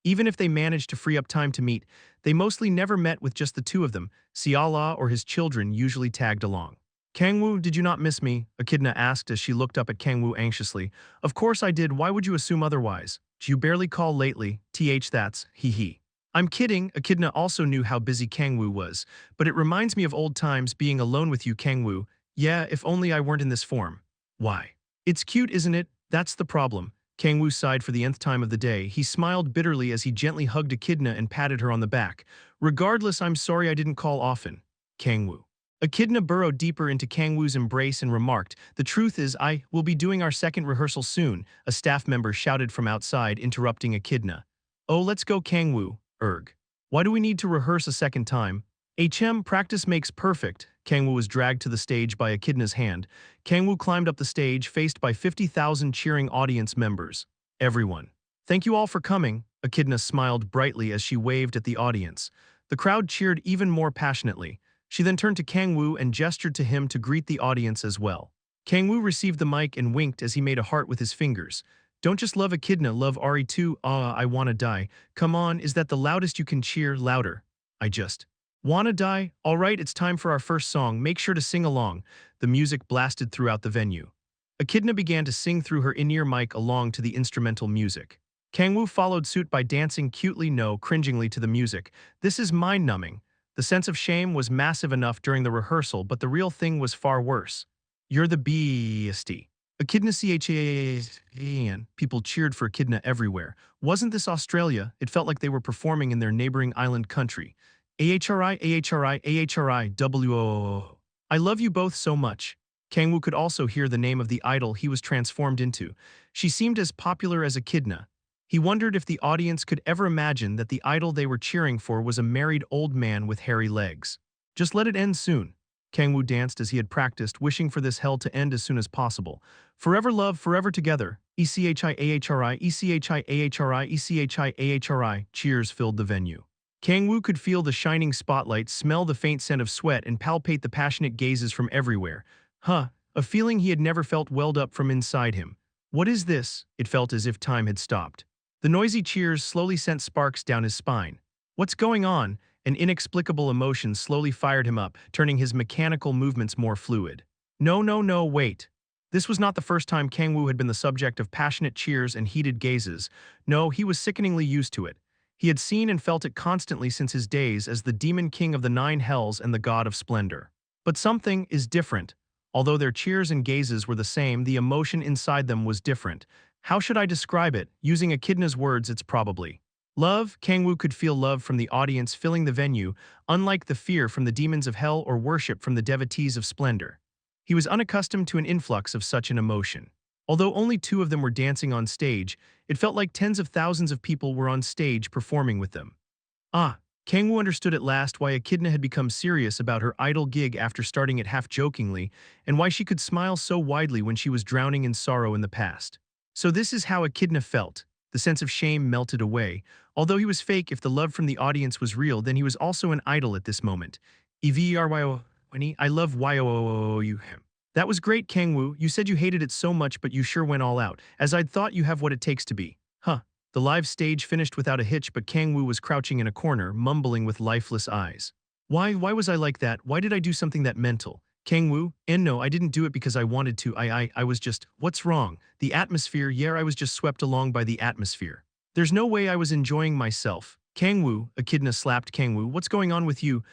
Even if they managed to free up time to meet, they mostly never met with just the two of them. Siala or his children usually tagged along. Kang-woo, did you not miss me? Echidna asked as she looked up at Kang-woo anxiously. Of course I did, why would you assume otherwise? You barely call lately, that's, hee hee. I'm kidding, Echidna also knew how busy Kang-woo was, but it reminds me of old times being alone with you, Kang-woo. Yeah, if only I weren't in this form. Why? It's cute, isn't it? That's the problem. Kang-woo sighed for the nth time of the day. He smiled bitterly as he gently hugged Echidna and patted her on the back. Regardless, I'm sorry I didn't call often. Kang-woo. Echidna burrowed deeper into Kang-woo's embrace and remarked, the truth is I will be doing our second rehearsal soon, a staff member shouted from outside, interrupting Echidna. Oh, let's go, Kang-woo. Erg. Why do we need to rehearse a second time? Practice makes perfect. Kang-woo was dragged to the stage by Echidna's hand. Kang-woo climbed up the stage, faced by 50,000 cheering audience members. Everyone. Thank you all for coming. Echidna smiled brightly as she waved at the audience. The crowd cheered even more passionately. She then turned to Kang-woo and gestured to him to greet the audience as well. Kang-woo received the mic and winked as he made a heart with his fingers. Don't just love Echidna, love Ari too. I wanna die. Come on, is that the loudest you can cheer? Louder. I just wanna die? Alright, it's time for our first song, make sure to sing along. The music blasted throughout the venue. Echidna began to sing through her in-ear mic along to the instrumental music. Kang-woo followed suit by dancing cutely no cringingly to the music. This is mind-numbing. The sense of shame was massive enough during the rehearsal, but the real thing was far worse. You're the beastie. Echidna Chan. People cheered for Echidna everywhere. Wasn't this Australia? It felt like they were performing in their neighboring island country. AHRI, WOO. I love you both so much. Kang-woo could also hear the name of the idol he was transformed into. She seemed as popular as Echidna. He wondered if the audience could ever imagine that the idol they were cheering for was a married old man with hairy legs. Just let it end soon. Kang-woo danced as he had practiced, wishing for this hell to end as soon as possible. Forever love, forever together. ECHIAHRI, ECHIAHRI, ECHIAHRI. Cheers filled the venue. Kang-woo could feel the shining spotlight, smell the faint scent of sweat, and palpate the passionate gazes from everywhere. A feeling he had never felt welled up from inside him. What is this? It felt as if time had stopped. The noisy cheers slowly sent sparks down his spine. What's going on? An inexplicable emotion slowly fired him up, turning his mechanical movements more fluid. No, wait. This was not the first time Kang-woo had been the subject of passionate cheers and heated gazes. No, he was sickeningly used to it. He had seen and felt it constantly since his days as the demon king of the nine hells and the god of splendor. But something is different. Although their cheers and gazes were the same, the emotion inside them was different. How should I describe it? Using Echidna's words, it's probably love. Kang-woo could feel love from the audience filling the venue, unlike the fear from the demons of hell or worship from the devotees of splendor. He was unaccustomed to an influx of such an emotion. Although only two of them were dancing on stage, it felt like tens of thousands of people were on stage performing with them. Kang-woo understood at last why Echidna had become serious about her idol gig after starting it half-jokingly, and why she could smile so widely when she was drowning in sorrow in the past. So this is how Echidna felt. The sense of shame melted away. Although he was fake, if the love from the audience was real, then he was also an idol at this moment. EVRYO, I love YOOOU. That was great, Kang-woo. You said you hated it so much, but you sure went all out, as I'd thought you have what it takes to be. The live stage finished without a hitch, but Kang-woo was crouching in a corner, mumbling with lifeless eyes. Why was I like that? Why did I do something that mental? Kang-woo, and no, I didn't do it because I wanted to. I was just, what's wrong? The atmosphere, yeah, I was just swept along by the atmosphere. There's no way I was enjoying myself. Kang-woo, Echidna slapped Kang-woo. What's going on with you?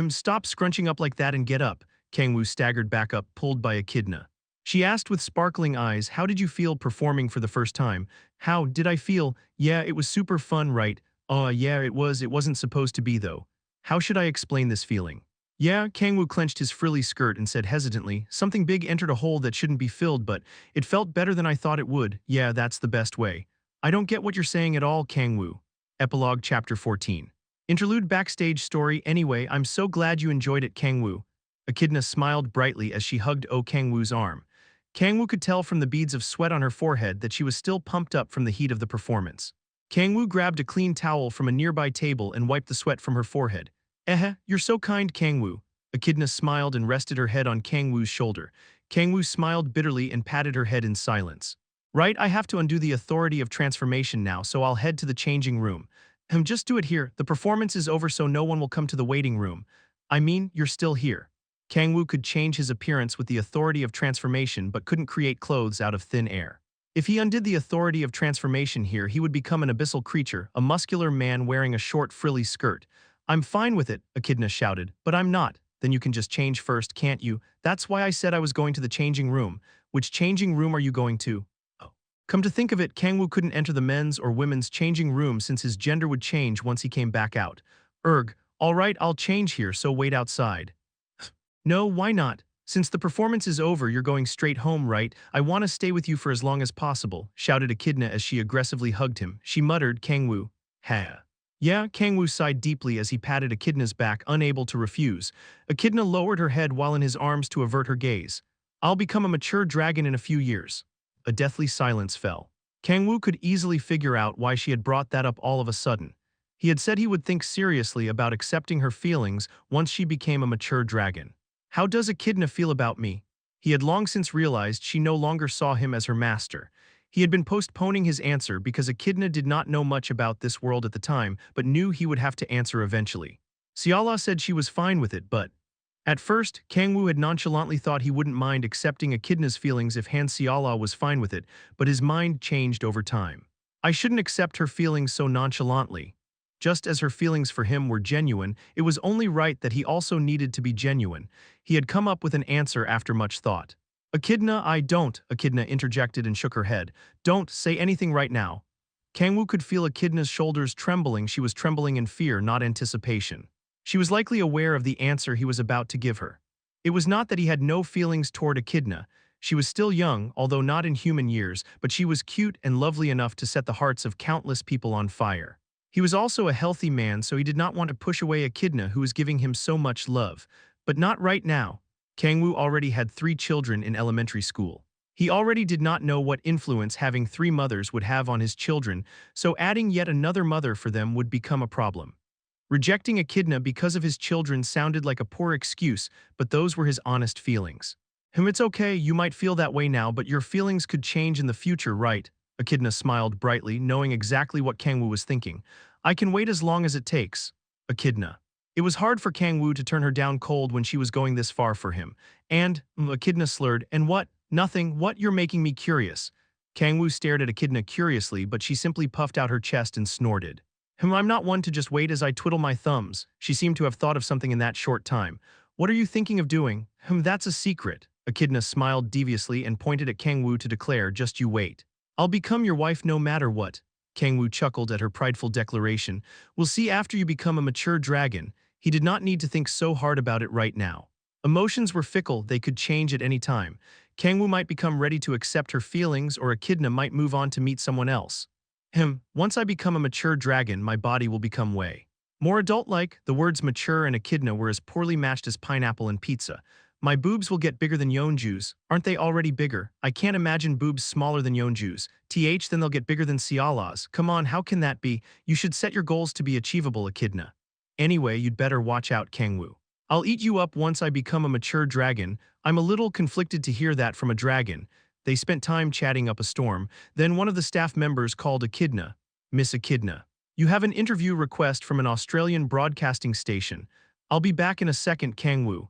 Stop scrunching up like that and get up. Kang-woo staggered back up, pulled by Echidna. She asked with sparkling eyes, how did you feel performing for the first time? How did I feel? Yeah, it was super fun, right? Yeah, it was. It wasn't supposed to be, though. How should I explain this feeling? Yeah, Kang-woo clenched his frilly skirt and said hesitantly, something big entered a hole that shouldn't be filled, but it felt better than I thought it would. Yeah, that's the best way. I don't get what you're saying at all, Kang-woo. Epilogue Chapter 14. Interlude backstage story. Anyway, I'm so glad you enjoyed it, Kang-woo. Echidna smiled brightly as she hugged Kang-woo's arm. Kang-woo could tell from the beads of sweat on her forehead that she was still pumped up from the heat of the performance. Kang-woo grabbed a clean towel from a nearby table and wiped the sweat from her forehead. You're so kind, Kang-woo. Echidna smiled and rested her head on Kang-woo's shoulder. Kang-woo smiled bitterly and patted her head in silence. Right, I have to undo the authority of transformation now, so I'll head to the changing room. Just do it here. The performance is over, so no one will come to the waiting room. I mean, you're still here. Kang-woo could change his appearance with the authority of transformation but couldn't create clothes out of thin air. If he undid the authority of transformation here, he would become an abyssal creature, a muscular man wearing a short frilly skirt. I'm fine with it, Echidna shouted, but I'm not. Then you can just change first, can't you? That's why I said I was going to the changing room. Which changing room are you going to? Come to think of it, Kang-woo couldn't enter the men's or women's changing room since his gender would change once he came back out. All right, I'll change here, so wait outside. No, why not? Since the performance is over, you're going straight home, right? I want to stay with you for as long as possible, shouted Echidna as she aggressively hugged him. She muttered, Kang-woo. Yeah, Kang-woo sighed deeply as he patted Echidna's back, unable to refuse. Echidna lowered her head while in his arms to avert her gaze. I'll become a mature dragon in a few years. A deathly silence fell. Kang-woo could easily figure out why she had brought that up all of a sudden. He had said he would think seriously about accepting her feelings once she became a mature dragon. How does Echidna feel about me? He had long since realized she no longer saw him as her master. He had been postponing his answer because Echidna did not know much about this world at the time, but knew he would have to answer eventually. Siala said she was fine with it, but at first, Kang-woo had nonchalantly thought he wouldn't mind accepting Echidna's feelings if Han Siala was fine with it, but his mind changed over time. I shouldn't accept her feelings so nonchalantly. Just as her feelings for him were genuine, it was only right that he also needed to be genuine. He had come up with an answer after much thought. Echidna, I don't, Echidna interjected and shook her head. Don't say anything right now. Kang-woo could feel Echidna's shoulders trembling. She was trembling in fear, not anticipation. She was likely aware of the answer he was about to give her. It was not that he had no feelings toward Echidna. She was still young, although not in human years, but she was cute and lovely enough to set the hearts of countless people on fire. He was also a healthy man, so he did not want to push away Echidna, who was giving him so much love. But not right now. Kang-woo already had 3 children in elementary school. He already did not know what influence having 3 mothers would have on his children, so adding yet another mother for them would become a problem. Rejecting Echidna because of his children sounded like a poor excuse, but those were his honest feelings. It's okay, you might feel that way now, but your feelings could change in the future, right? Echidna smiled brightly, knowing exactly what Kang-woo was thinking. I can wait as long as it takes. Echidna. It was hard for Kang-woo to turn her down cold when she was going this far for him. And, Echidna slurred, and what? Nothing, what? You're making me curious. Kang-woo stared at Echidna curiously, but she simply puffed out her chest and snorted. I'm not one to just wait as I twiddle my thumbs. She seemed to have thought of something in that short time. What are you thinking of doing? That's a secret. Echidna smiled deviously and pointed at Kang-woo to declare, just you wait. I'll become your wife no matter what. Kang-woo chuckled at her prideful declaration. We'll see after you become a mature dragon. He did not need to think so hard about it right now. Emotions were fickle, they could change at any time. Kang-woo might become ready to accept her feelings, or Echidna might move on to meet someone else. Once I become a mature dragon, my body will become way more adult-like. The words mature and Echidna were as poorly matched as pineapple and pizza. My boobs will get bigger than Yeonju's. Aren't they already bigger? I can't imagine boobs smaller than Yeonju's. Then they'll get bigger than Siala's. Come on, how can that be? You should set your goals to be achievable, Echidna. Anyway, you'd better watch out, Kang-woo. I'll eat you up once I become a mature dragon. I'm a little conflicted to hear that from a dragon. They spent time chatting up a storm. Then one of the staff members called Echidna. Miss Echidna. You have an interview request from an Australian broadcasting station. I'll be back in a second, Kang-woo.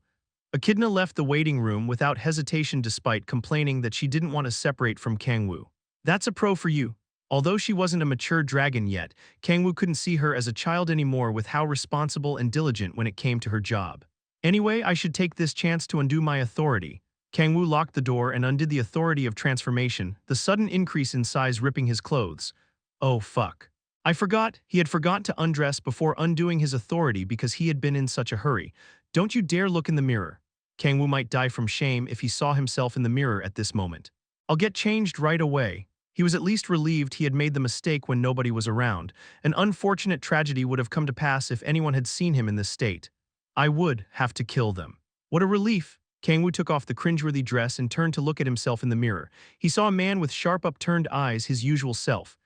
Echidna left the waiting room without hesitation despite complaining that she didn't want to separate from Kang-woo. That's a pro for you. Although she wasn't a mature dragon yet, Kang-woo couldn't see her as a child anymore with how responsible and diligent when it came to her job. Anyway, I should take this chance to undo my authority. Kang-woo locked the door and undid the authority of transformation, the sudden increase in size ripping his clothes. Oh fuck. I forgot, he had forgotten to undress before undoing his authority because he had been in such a hurry. Don't you dare look in the mirror. Kang-woo might die from shame if he saw himself in the mirror at this moment. I'll get changed right away. He was at least relieved he had made the mistake when nobody was around. An unfortunate tragedy would have come to pass if anyone had seen him in this state. I would have to kill them. What a relief. Kang-woo took off the cringeworthy dress and turned to look at himself in the mirror. He saw a man with sharp upturned eyes, his usual self.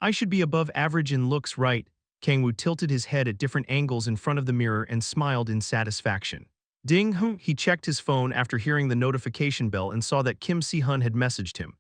I should be above average in looks, right? Kang-woo tilted his head at different angles in front of the mirror and smiled in satisfaction. Ding, he checked his phone after hearing the notification bell and saw that Kim Si-hun had messaged him.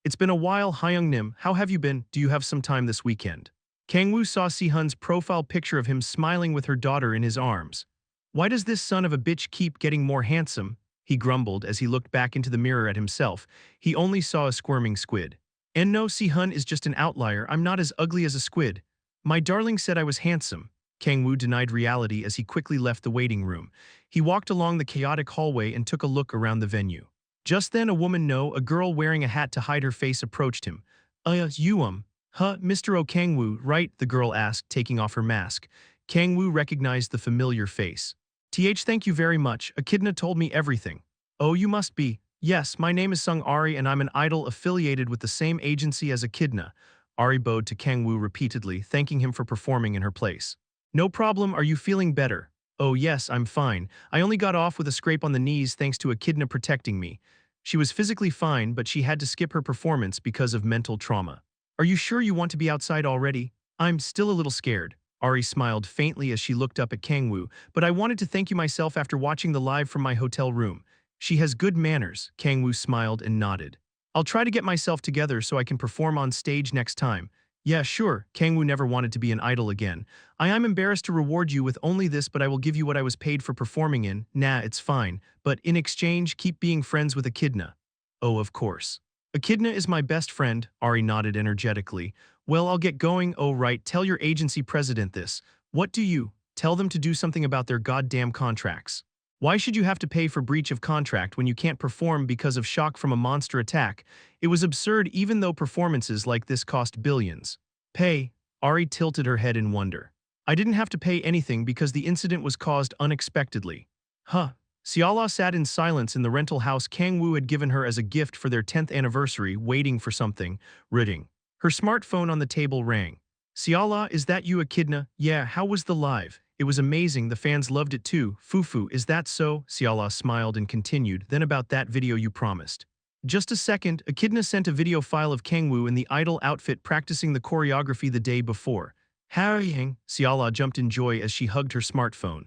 It's been a while, Hyung-nim, how have you been? Do you have some time this weekend? Kang-woo saw Si-hun's profile picture of him smiling with her daughter in his arms. Why does this son of a bitch keep getting more handsome? He grumbled as he looked back into the mirror at himself. He only saw a squirming squid. And no, Si-hun is just an outlier. I'm not as ugly as a squid. My darling said I was handsome. Kang-woo denied reality as he quickly left the waiting room. He walked along the chaotic hallway and took a look around the venue. Just then a woman, a girl wearing a hat to hide her face, approached him. You, Mr. Kang-woo, right? The girl asked, taking off her mask. Kang-woo recognized the familiar face. Thank you very much. Echidna told me everything. Oh, you must be. Yes, my name is Sung Ari and I'm an idol affiliated with the same agency as Echidna. Ari bowed to Kang-woo repeatedly, thanking him for performing in her place. No problem, are you feeling better? Oh yes, I'm fine. I only got off with a scrape on the knees thanks to Echidna protecting me. She was physically fine, but she had to skip her performance because of mental trauma. Are you sure you want to be outside already? I'm still a little scared. Ari smiled faintly as she looked up at Kang-woo, but I wanted to thank you myself after watching the live from my hotel room. She has good manners. Kang-woo smiled and nodded. I'll try to get myself together so I can perform on stage next time. Yeah, sure. Kang-woo never wanted to be an idol again. I am embarrassed to reward you with only this, but I will give you what I was paid for performing in. Nah, it's fine. But in exchange, keep being friends with Echidna. Oh, of course. Echidna is my best friend, Ari nodded energetically. Well, I'll get going. Oh, right, tell your agency president this. What do you? Tell them to do something about their goddamn contracts. Why should you have to pay for breach of contract when you can't perform because of shock from a monster attack? It was absurd even though performances like this cost billions. Pay? Ari tilted her head in wonder. I didn't have to pay anything because the incident was caused unexpectedly. Huh. Siala sat in silence in the rental house Kang-woo had given her as a gift for their 10th anniversary, waiting for something. Ring. Her smartphone on the table rang. Siala, is that you, Echidna? Yeah, how was the live? It was amazing, the fans loved it too. Fufu, is that so? Siala smiled and continued, then about that video you promised. Just a second, Echidna sent a video file of Kang-woo in the idol outfit practicing the choreography the day before. Harrying, Siala jumped in joy as she hugged her smartphone.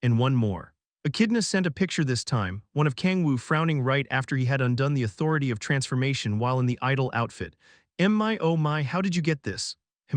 And one more. Echidna sent a picture this time, one of Kang-woo frowning right after he had undone the authority of transformation while in the idol outfit. My oh my, how did you get this?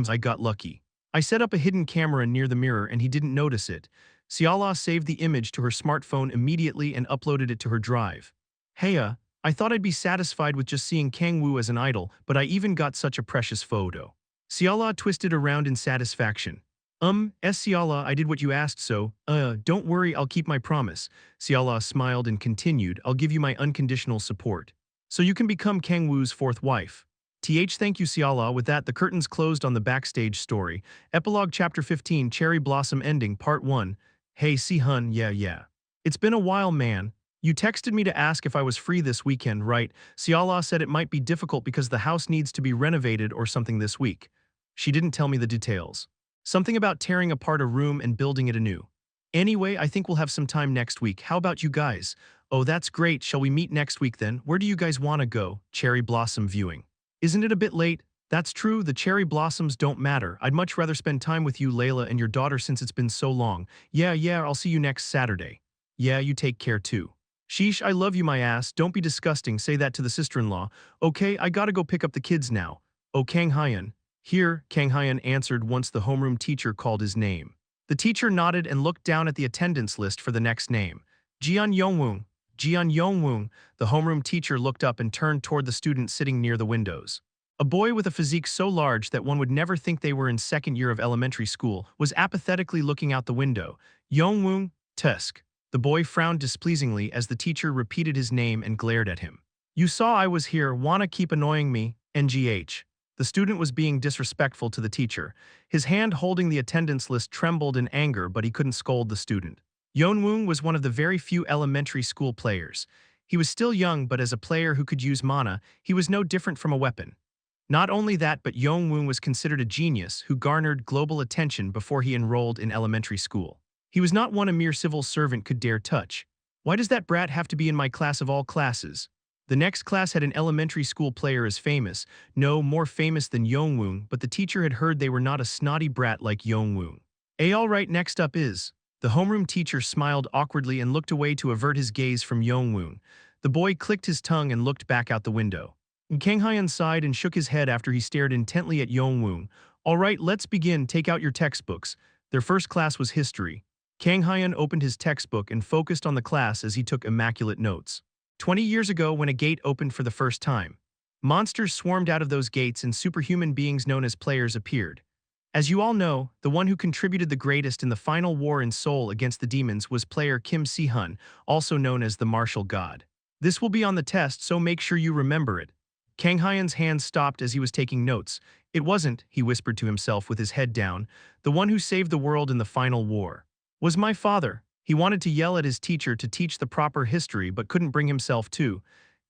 I got lucky. I set up a hidden camera near the mirror and he didn't notice it. Siala saved the image to her smartphone immediately and uploaded it to her drive. Heya, I thought I'd be satisfied with just seeing Kang-woo as an idol, but I even got such a precious photo. Siala twisted around in satisfaction. Siala, I did what you asked, so, don't worry, I'll keep my promise. Siala smiled and continued, I'll give you my unconditional support. So you can become Kang-woo's fourth wife. Thank you, Siala. With that, the curtains closed on the backstage story. Epilogue Chapter 15, Cherry Blossom Ending, Part 1. Hey, Si-hun, yeah. It's been a while, man. You texted me to ask if I was free this weekend, right? Siala said it might be difficult because the house needs to be renovated or something this week. She didn't tell me the details. Something about tearing apart a room and building it anew. Anyway, I think we'll have some time next week. How about you guys? Oh, that's great. Shall we meet next week then? Where do you guys want to go? Cherry blossom viewing. Isn't it a bit late? That's true, the cherry blossoms don't matter. I'd much rather spend time with you, Layla, and your daughter since it's been so long. Yeah, I'll see you next Saturday. Yeah, you take care too. Sheesh, I love you, my ass. Don't be disgusting. Say that to the sister-in-law. Okay, I gotta go pick up the kids now. Oh, Kang-hyun. Here, Kang-hyun answered once the homeroom teacher called his name. The teacher nodded and looked down at the attendance list for the next name. Jeon Yongwoong. Jeon Yongwoong. The homeroom teacher looked up and turned toward the student sitting near the windows. A boy with a physique so large that one would never think they were in second year of elementary school was apathetically looking out the window. Yongwoong, Tusk. The boy frowned displeasingly as the teacher repeated his name and glared at him. You saw I was here, wanna keep annoying me, NGH. The student was being disrespectful to the teacher. His hand holding the attendance list trembled in anger, but he couldn't scold the student. Yeonwoong was one of the very few elementary school players. He was still young, but as a player who could use mana, he was no different from a weapon. Not only that, but Yeonwoong was considered a genius who garnered global attention before he enrolled in elementary school. He was not one a mere civil servant could dare touch. Why does that brat have to be in my class of all classes? The next class had an elementary school player as famous, no, more famous than Yeonwoong, but the teacher had heard they were not a snotty brat like Yeonwoong. Alright, next up is... The homeroom teacher smiled awkwardly and looked away to avert his gaze from Yeonwoong. The boy clicked his tongue and looked back out the window. Kang-hyun sighed and shook his head after he stared intently at Yeonwoong. Alright, let's begin, take out your textbooks. Their first class was history. Kang-hyun opened his textbook and focused on the class as he took immaculate notes. 20 years ago, when a gate opened for the first time, monsters swarmed out of those gates and superhuman beings known as players appeared. As you all know, the one who contributed the greatest in the final war in Seoul against the demons was player Kim Si-hun, also known as the martial god. This will be on the test, so make sure you remember it. Kang-hyun's hand stopped as he was taking notes. It wasn't, he whispered to himself with his head down, the one who saved the world in the final war. Was my father. He wanted to yell at his teacher to teach the proper history but couldn't bring himself to.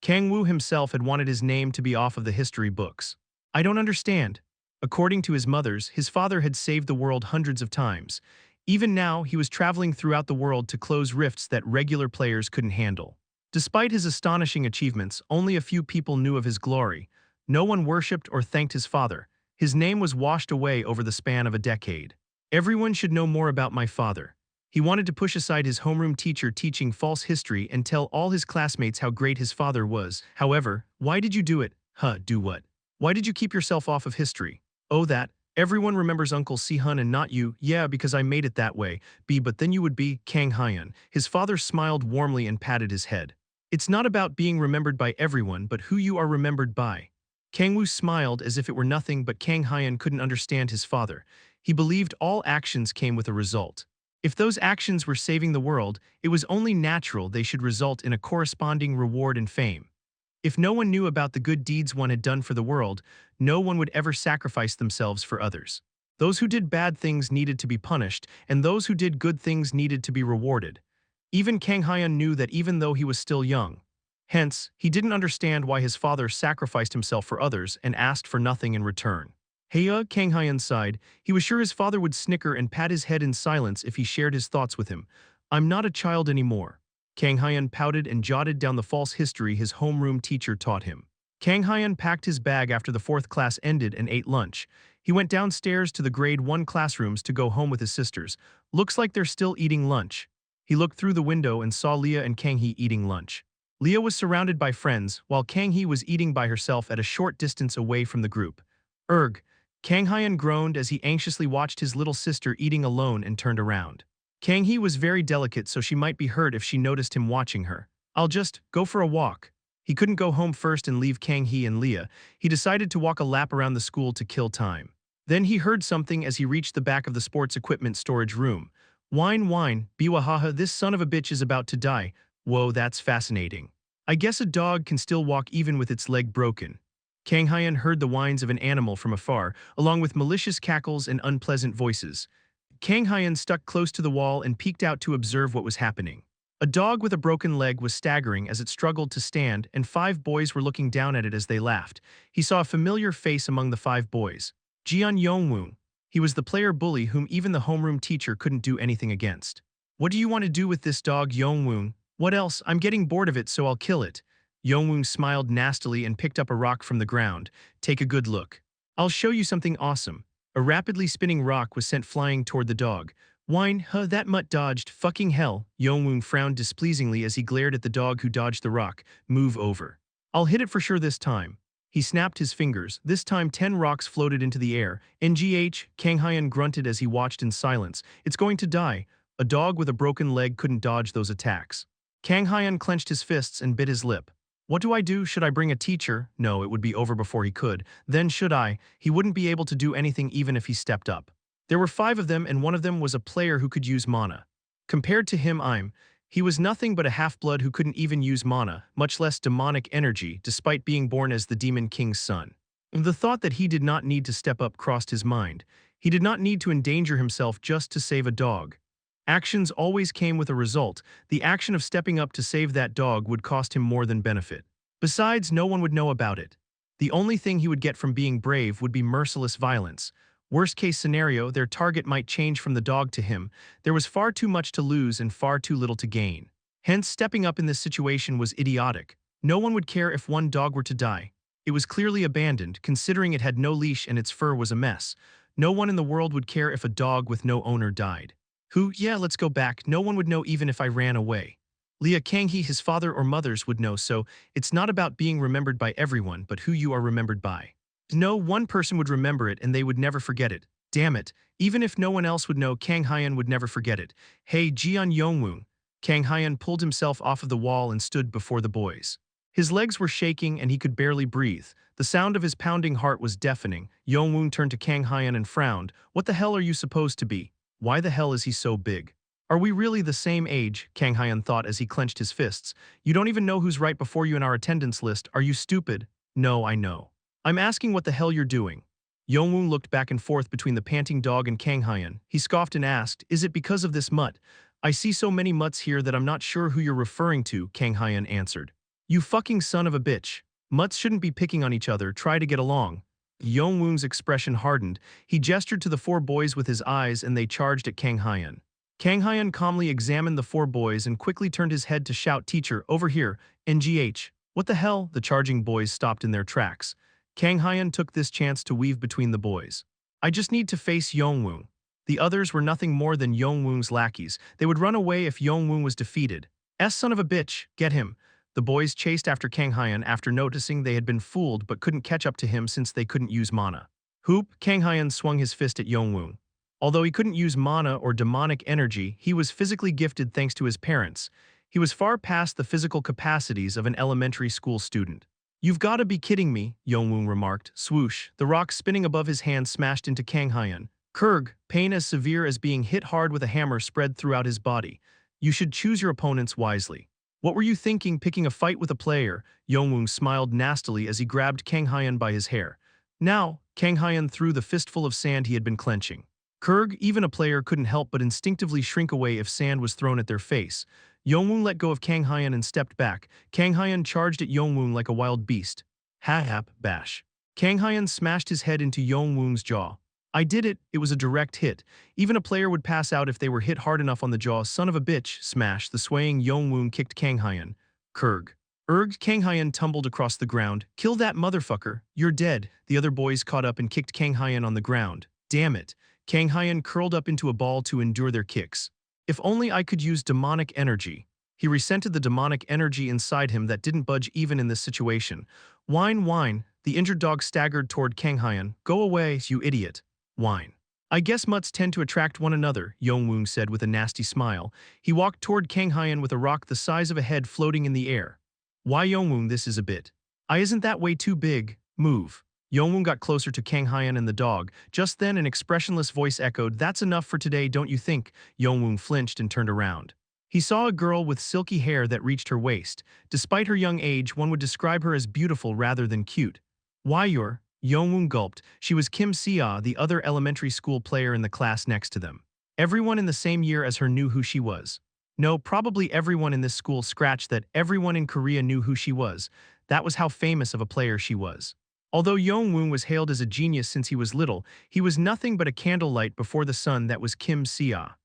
Kang-woo himself had wanted his name to be off of the history books. I don't understand. According to his mother's, his father had saved the world hundreds of times. Even now, he was traveling throughout the world to close rifts that regular players couldn't handle. Despite his astonishing achievements, only a few people knew of his glory. No one worshipped or thanked his father. His name was washed away over the span of a decade. Everyone should know more about my father. He wanted to push aside his homeroom teacher teaching false history and tell all his classmates how great his father was. However, why did you do it? Do what? Why did you keep yourself off of history? Oh, that. Everyone remembers Uncle Si-hun and not you. Yeah, because I made it that way. But then you would be Kang-hyun. His father smiled warmly and patted his head. It's not about being remembered by everyone, but who you are remembered by. Kang-woo smiled as if it were nothing, but Kang Hyun couldn't understand his father. He believed all actions came with a result. If those actions were saving the world, it was only natural they should result in a corresponding reward and fame. If no one knew about the good deeds one had done for the world, no one would ever sacrifice themselves for others. Those who did bad things needed to be punished, and those who did good things needed to be rewarded. Even Kang Hyun knew that even though he was still young. Hence, he didn't understand why his father sacrificed himself for others and asked for nothing in return. Heya, Kang Hyun sighed. He was sure his father would snicker and pat his head in silence if he shared his thoughts with him. I'm not a child anymore. Kang Hyun pouted and jotted down the false history his homeroom teacher taught him. Kang Hyun packed his bag after the fourth class ended and ate lunch. He went downstairs to the grade 1 classrooms to go home with his sisters. Looks like they're still eating lunch. He looked through the window and saw Leah and Kang-hee eating lunch. Leah was surrounded by friends, while Kang-hee was eating by herself at a short distance away from the group. Erg. Kang Hyun groaned as he anxiously watched his little sister eating alone and turned around. Kang-hee was very delicate, so she might be hurt if she noticed him watching her. I'll just go for a walk. He couldn't go home first and leave Kang-hee and Leah. He decided to walk a lap around the school to kill time. Then he heard something as he reached the back of the sports equipment storage room. Whine, whine, biwahaha, this son of a bitch is about to die. Whoa, that's fascinating. I guess a dog can still walk even with its leg broken. Kang Hyun heard the whines of an animal from afar, along with malicious cackles and unpleasant voices. Kang Hyun stuck close to the wall and peeked out to observe what was happening. A dog with a broken leg was staggering as it struggled to stand, and 5 boys were looking down at it as they laughed. He saw a familiar face among the 5 boys. Jeon Yongwoo. He was the player bully whom even the homeroom teacher couldn't do anything against. What do you want to do with this dog, Yongwoo? What else? I'm getting bored of it, so I'll kill it. Yongwoo smiled nastily and picked up a rock from the ground. Take a good look. I'll show you something awesome. A rapidly spinning rock was sent flying toward the dog. Whine, huh, that mutt dodged, fucking hell. Yongwoo frowned displeasingly as he glared at the dog who dodged the rock. Move over. I'll hit it for sure this time. He snapped his fingers. This time 10 rocks floated into the air. NGH, Kang Hyun grunted as he watched in silence. It's going to die. A dog with a broken leg couldn't dodge those attacks. Kang Hyun clenched his fists and bit his lip. What do I do? Should I bring a teacher? No, it would be over before he could. Then should I? He wouldn't be able to do anything even if he stepped up. There were 5 of them, and one of them was a player who could use mana. Compared to him, he was nothing but a half-blood who couldn't even use mana, much less demonic energy, despite being born as the Demon King's son. The thought that he did not need to step up crossed his mind. He did not need to endanger himself just to save a dog. Actions always came with a result. The action of stepping up to save that dog would cost him more than benefit. Besides, no one would know about it. The only thing he would get from being brave would be merciless violence. Worst-case scenario, their target might change from the dog to him. There was far too much to lose and far too little to gain. Hence, stepping up in this situation was idiotic. No one would care if one dog were to die. It was clearly abandoned, considering it had no leash and its fur was a mess. No one in the world would care if a dog with no owner died. Yeah, let's go back. No one would know even if I ran away. Leah Kang-hee, his father or mothers would know, so it's not about being remembered by everyone, but who you are remembered by. No, one person would remember it and they would never forget it. Damn it. Even if no one else would know, Kang Hyun would never forget it. Hey, Jeon Yongwoo. Kang Hyun pulled himself off of the wall and stood before the boys. His legs were shaking and he could barely breathe. The sound of his pounding heart was deafening. Yongwoo turned to Kang Hyun and frowned. What the hell are you supposed to be? Why the hell is he so big? Are we really the same age? Kang Hyun thought as he clenched his fists. You don't even know who's right before you in our attendance list. Are you stupid? No, I know. I'm asking what the hell you're doing. Yongwoo looked back and forth between the panting dog and Kang Hyun. He scoffed and asked, is it because of this mutt? I see so many mutts here that I'm not sure who you're referring to, Kang Hyun answered. You fucking son of a bitch. Mutts shouldn't be picking on each other. Try to get along. Yongwoo's expression hardened. He gestured to the 4 boys with his eyes and they charged at Kang Hyun. Kang Hyun calmly examined the 4 boys and quickly turned his head to shout, teacher, over here, NGH. What the hell? The charging boys stopped in their tracks. Kang Hyun took this chance to weave between the boys. I just need to face Yongwoo. The others were nothing more than Yongwoo's lackeys. They would run away if Yongwoo was defeated. Son of a bitch, get him. The boys chased after Kang Hyun after noticing they had been fooled but couldn't catch up to him since they couldn't use mana. Hoop, Kang Hyun swung his fist at Yongwoo. Although he couldn't use mana or demonic energy, he was physically gifted thanks to his parents. He was far past the physical capacities of an elementary school student. You've got to be kidding me, Yongwoo remarked. Swoosh, the rock spinning above his hand smashed into Kang Hyun. Kurg, pain as severe as being hit hard with a hammer spread throughout his body. You should choose your opponents wisely. What were you thinking picking a fight with a player? Yongwoo smiled nastily as he grabbed Kang Hyun by his hair. Now, Kang Hyun threw the fistful of sand he had been clenching. Kurg, even a player, couldn't help but instinctively shrink away if sand was thrown at their face. Yongwoo let go of Kang Hyun and stepped back. Kang Hyun charged at Yongwoo like a wild beast. Ha-hap, bash. Kang Hyun smashed his head into Yongwoo's jaw. I did it, it was a direct hit. Even a player would pass out if they were hit hard enough on the jaw. Son of a bitch, smash. The swaying Yongwoo kicked Kang Hyun. Kurg. Erg, Kang Hyun tumbled across the ground. Kill that motherfucker, you're dead. The other boys caught up and kicked Kang Hyun on the ground. Damn it. Kang Hyun curled up into a ball to endure their kicks. If only I could use demonic energy. He resented the demonic energy inside him that didn't budge even in this situation. Whine, whine. The injured dog staggered toward Kang Hyun. Go away, you idiot. Whine. I guess mutts tend to attract one another, Yongwoo said with a nasty smile. He walked toward Kang Hyun with a rock the size of a head floating in the air. Why, Yongwoo, this is a bit. Isn't that way too big? Move. Yongwoo got closer to Kang Hyun and the dog. Just then an expressionless voice echoed, That's enough for today, don't you think? Yongwoo flinched and turned around. He saw a girl with silky hair that reached her waist. Despite her young age, one would describe her as beautiful rather than cute. Why you're? Yongwoo gulped. She was Kim Sia, the other elementary school player in the class next to them. Everyone in the same year as her knew who she was. No, probably everyone in this school scratched that. Everyone in Korea knew who she was. That was how famous of a player she was. Although Yongwoo was hailed as a genius since he was little, he was nothing but a candlelight before the sun that was Kim Sia.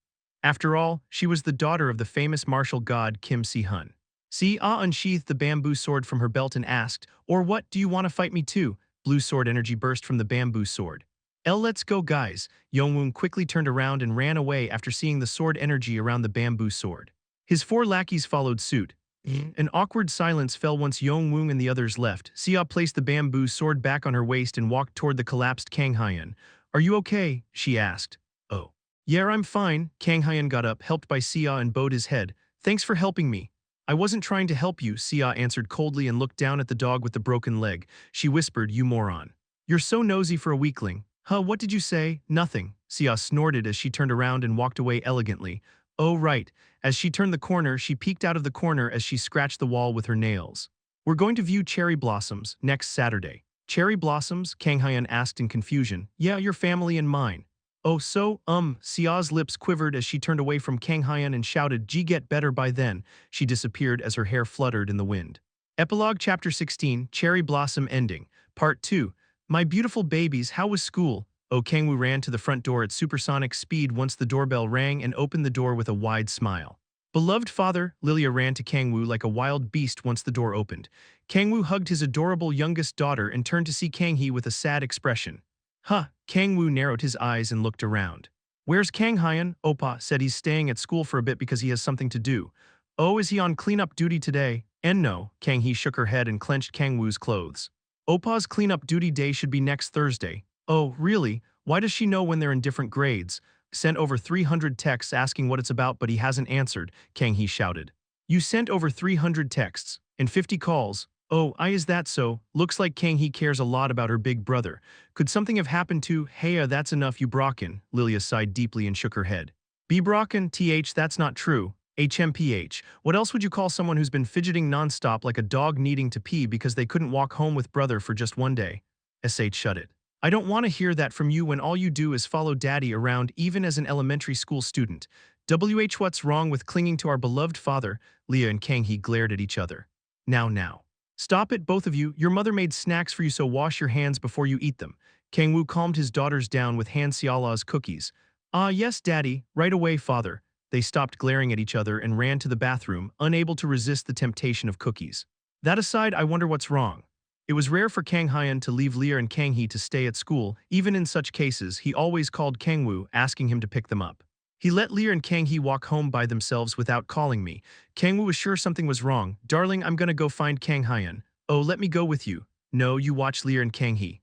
After all, she was the daughter of the famous martial god Kim Si-hun. Sia unsheathed the bamboo sword from her belt and asked, Or what, do you want to fight me too? Blue sword energy burst from the bamboo sword. Let's go guys. Yongwoo quickly turned around and ran away after seeing the sword energy around the bamboo sword. His 4 lackeys followed suit. An awkward silence fell once Yongwoo and the others left. Sia placed the bamboo sword back on her waist and walked toward the collapsed Kang Hyun. Are you okay? She asked. Oh. Yeah, I'm fine. Kang Hyun got up, helped by Sia, and bowed his head. Thanks for helping me. I wasn't trying to help you, Sia answered coldly and looked down at the dog with the broken leg. She whispered, You moron. You're so nosy for a weakling. Huh, what did you say? Nothing. Sia snorted as she turned around and walked away elegantly. Oh, right. As she turned the corner, she peeked out of the corner as she scratched the wall with her nails. We're going to view cherry blossoms next Saturday. Cherry blossoms? Kang Hyun asked in confusion. Yeah, your family and mine. Oh, so, Sia's lips quivered as she turned away from Kang Hyun and shouted, Gee, get better by then. She disappeared as her hair fluttered in the wind. Epilogue Chapter 16, Cherry Blossom Ending. Part 2. My beautiful babies, how was school? Oh, Kang-woo ran to the front door at supersonic speed once the doorbell rang and opened the door with a wide smile. Beloved father, Lilia ran to Kang-woo like a wild beast once the door opened. Kang-woo hugged his adorable youngest daughter and turned to see Kang-hee with a sad expression. Huh, Kang-woo narrowed his eyes and looked around. Where's Kang Hyun? Oppa said he's staying at school for a bit because he has something to do. Oh, is he on cleanup duty today? And no, Kang-hee shook her head and clenched Kang-woo's clothes. Oppa's cleanup duty day should be next Thursday. Oh, really? Why does she know when they're in different grades? Sent over 300 texts asking what it's about, but he hasn't answered, Kang-hee shouted. You sent over 300 texts and 50 calls. Oh, is that so? Looks like Kang-hee cares a lot about her big brother. Could something have happened to, Heya, that's enough, you Brocken? Lilia sighed deeply and shook her head. Be Brocken, that's not true. HMPH. What else would you call someone who's been fidgeting nonstop like a dog needing to pee because they couldn't walk home with brother for just one day? SH, shut it. I don't want to hear that from you when all you do is follow daddy around even as an elementary school student. What's wrong with clinging to our beloved father? Leah and Kang-hee glared at each other. Now. Stop it, both of you. Your mother made snacks for you, so wash your hands before you eat them. Kang-woo calmed his daughters down with Han Xiala's cookies. Yes, daddy. Right away, father. They stopped glaring at each other and ran to the bathroom, unable to resist the temptation of cookies. That aside, I wonder what's wrong. It was rare for Kang Hyun to leave Leah and Kang-hee to stay at school. Even in such cases, he always called Kang-woo, asking him to pick them up. He let Leah and Kang-hee walk home by themselves without calling me. Kang-woo was sure something was wrong. Darling, I'm gonna go find Kang Hyun. Oh, let me go with you. No, you watch Leah and Kang-hee.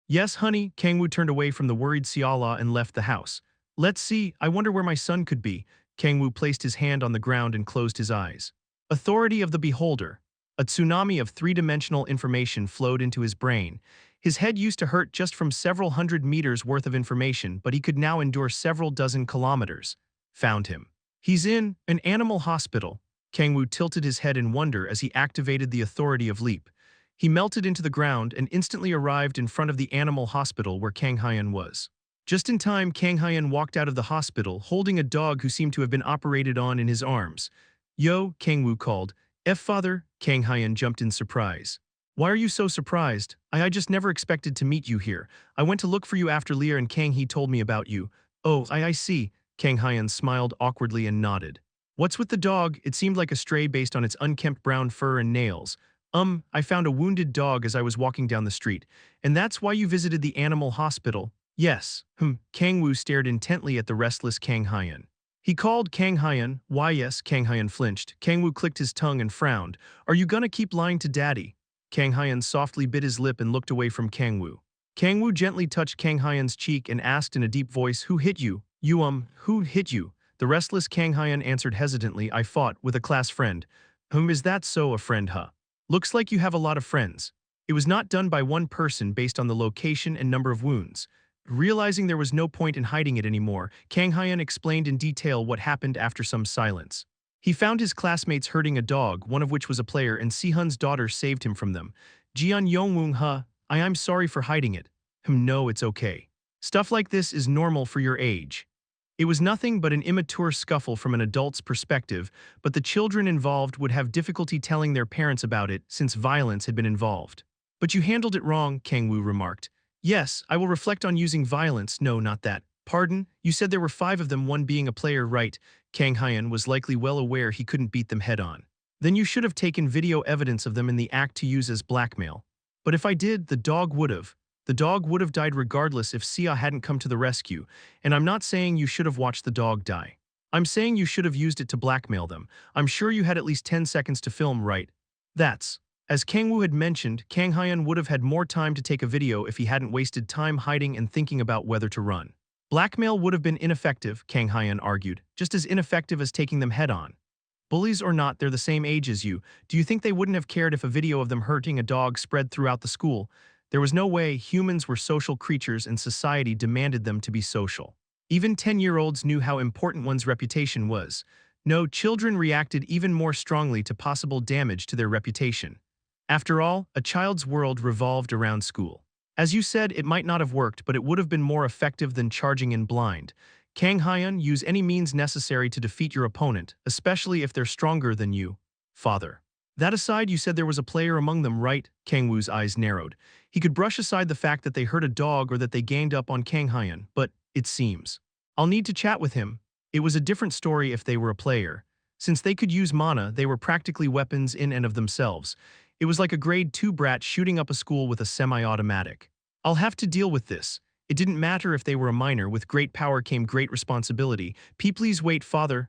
Yes, honey. Kang-woo turned away from the worried Xiala and left the house. Let's see, I wonder where my son could be. Kang-woo placed his hand on the ground and closed his eyes. Authority of the Beholder. A tsunami of three-dimensional information flowed into his brain. His head used to hurt just from several hundred meters worth of information, but he could now endure several dozen kilometers. Found him. He's in an animal hospital. Kang-woo tilted his head in wonder as he activated the authority of leap. He melted into the ground and instantly arrived in front of the animal hospital where Kang Hyun was. Just in time, Kang Hyun walked out of the hospital, holding a dog who seemed to have been operated on in his arms. "Yo," Kang-woo called. "Father?" Kang Hyun jumped in surprise. "Why are you so surprised? I just never expected to meet you here. I went to look for you after Lear and Kang Hee told me about you." "Oh, I see." Kang Hyun smiled awkwardly and nodded. "What's with the dog? It seemed like a stray based on its unkempt brown fur and nails." I found a wounded dog as I was walking down the street. "And that's why you visited the animal hospital?" "Yes." Kang-woo stared intently at the restless Kang Hyun. He called Kang Hyun. "Why yes?" Kang Hyun flinched. Kang-woo clicked his tongue and frowned. "Are you gonna keep lying to daddy?" Kang Hyun softly bit his lip and looked away from Kang-woo. Kang-woo gently touched Kang Hyun's cheek and asked in a deep voice, "Who hit you?" Who hit you?" The restless Kang Hyun answered hesitantly, "I fought with a class friend." Is that so, a friend, huh? Looks like you have a lot of friends." It was not done by one person based on the location and number of wounds. Realizing there was no point in hiding it anymore, Kang Hyun explained in detail what happened after some silence. He found his classmates hurting a dog, one of which was a player, and Sihun's daughter saved him from them. "Jian Yongwoong, huh? I'm sorry for hiding it." No, it's okay. Stuff like this is normal for your age." It was nothing but an immature scuffle from an adult's perspective, but the children involved would have difficulty telling their parents about it since violence had been involved. "But you handled it wrong," Kang-woo remarked. "Yes, I will reflect on using violence." "No, not that." "Pardon? You said there were 5 of them, one being a player, right?" Kang Hyun was likely well aware he couldn't beat them head-on. "Then you should have taken video evidence of them in the act to use as blackmail." "But if I did, the dog would have." "The dog would have died regardless if Sia hadn't come to the rescue, and I'm not saying you should have watched the dog die. I'm saying you should have used it to blackmail them. I'm sure you had at least 10 seconds to film, right?" That's. As Kang-woo had mentioned, Kang Hyun would have had more time to take a video if he hadn't wasted time hiding and thinking about whether to run. Blackmail would have been ineffective, Kang Hyun argued, just as ineffective as taking them head-on. Bullies or not, they're the same age as you. Do you think they wouldn't have cared if a video of them hurting a dog spread throughout the school? There was no way. Humans were social creatures and society demanded them to be social. Even 10-year-olds knew how important one's reputation was. No, children reacted even more strongly to possible damage to their reputation. After all, a child's world revolved around school. As you said, it might not have worked, but it would have been more effective than charging in blind. Kang Hyun, use any means necessary to defeat your opponent, especially if they're stronger than you. Father. That aside, you said there was a player among them, right? Kang-woo's eyes narrowed. He could brush aside the fact that they hurt a dog or that they ganged up on Kang Hyun, but it seems. I'll need to chat with him. It was a different story if they were a player. Since they could use mana, they were practically weapons in and of themselves. It was like a grade 2 brat shooting up a school with a semi-automatic. I'll have to deal with this. It didn't matter if they were a minor. With great power came great responsibility. Please wait, father.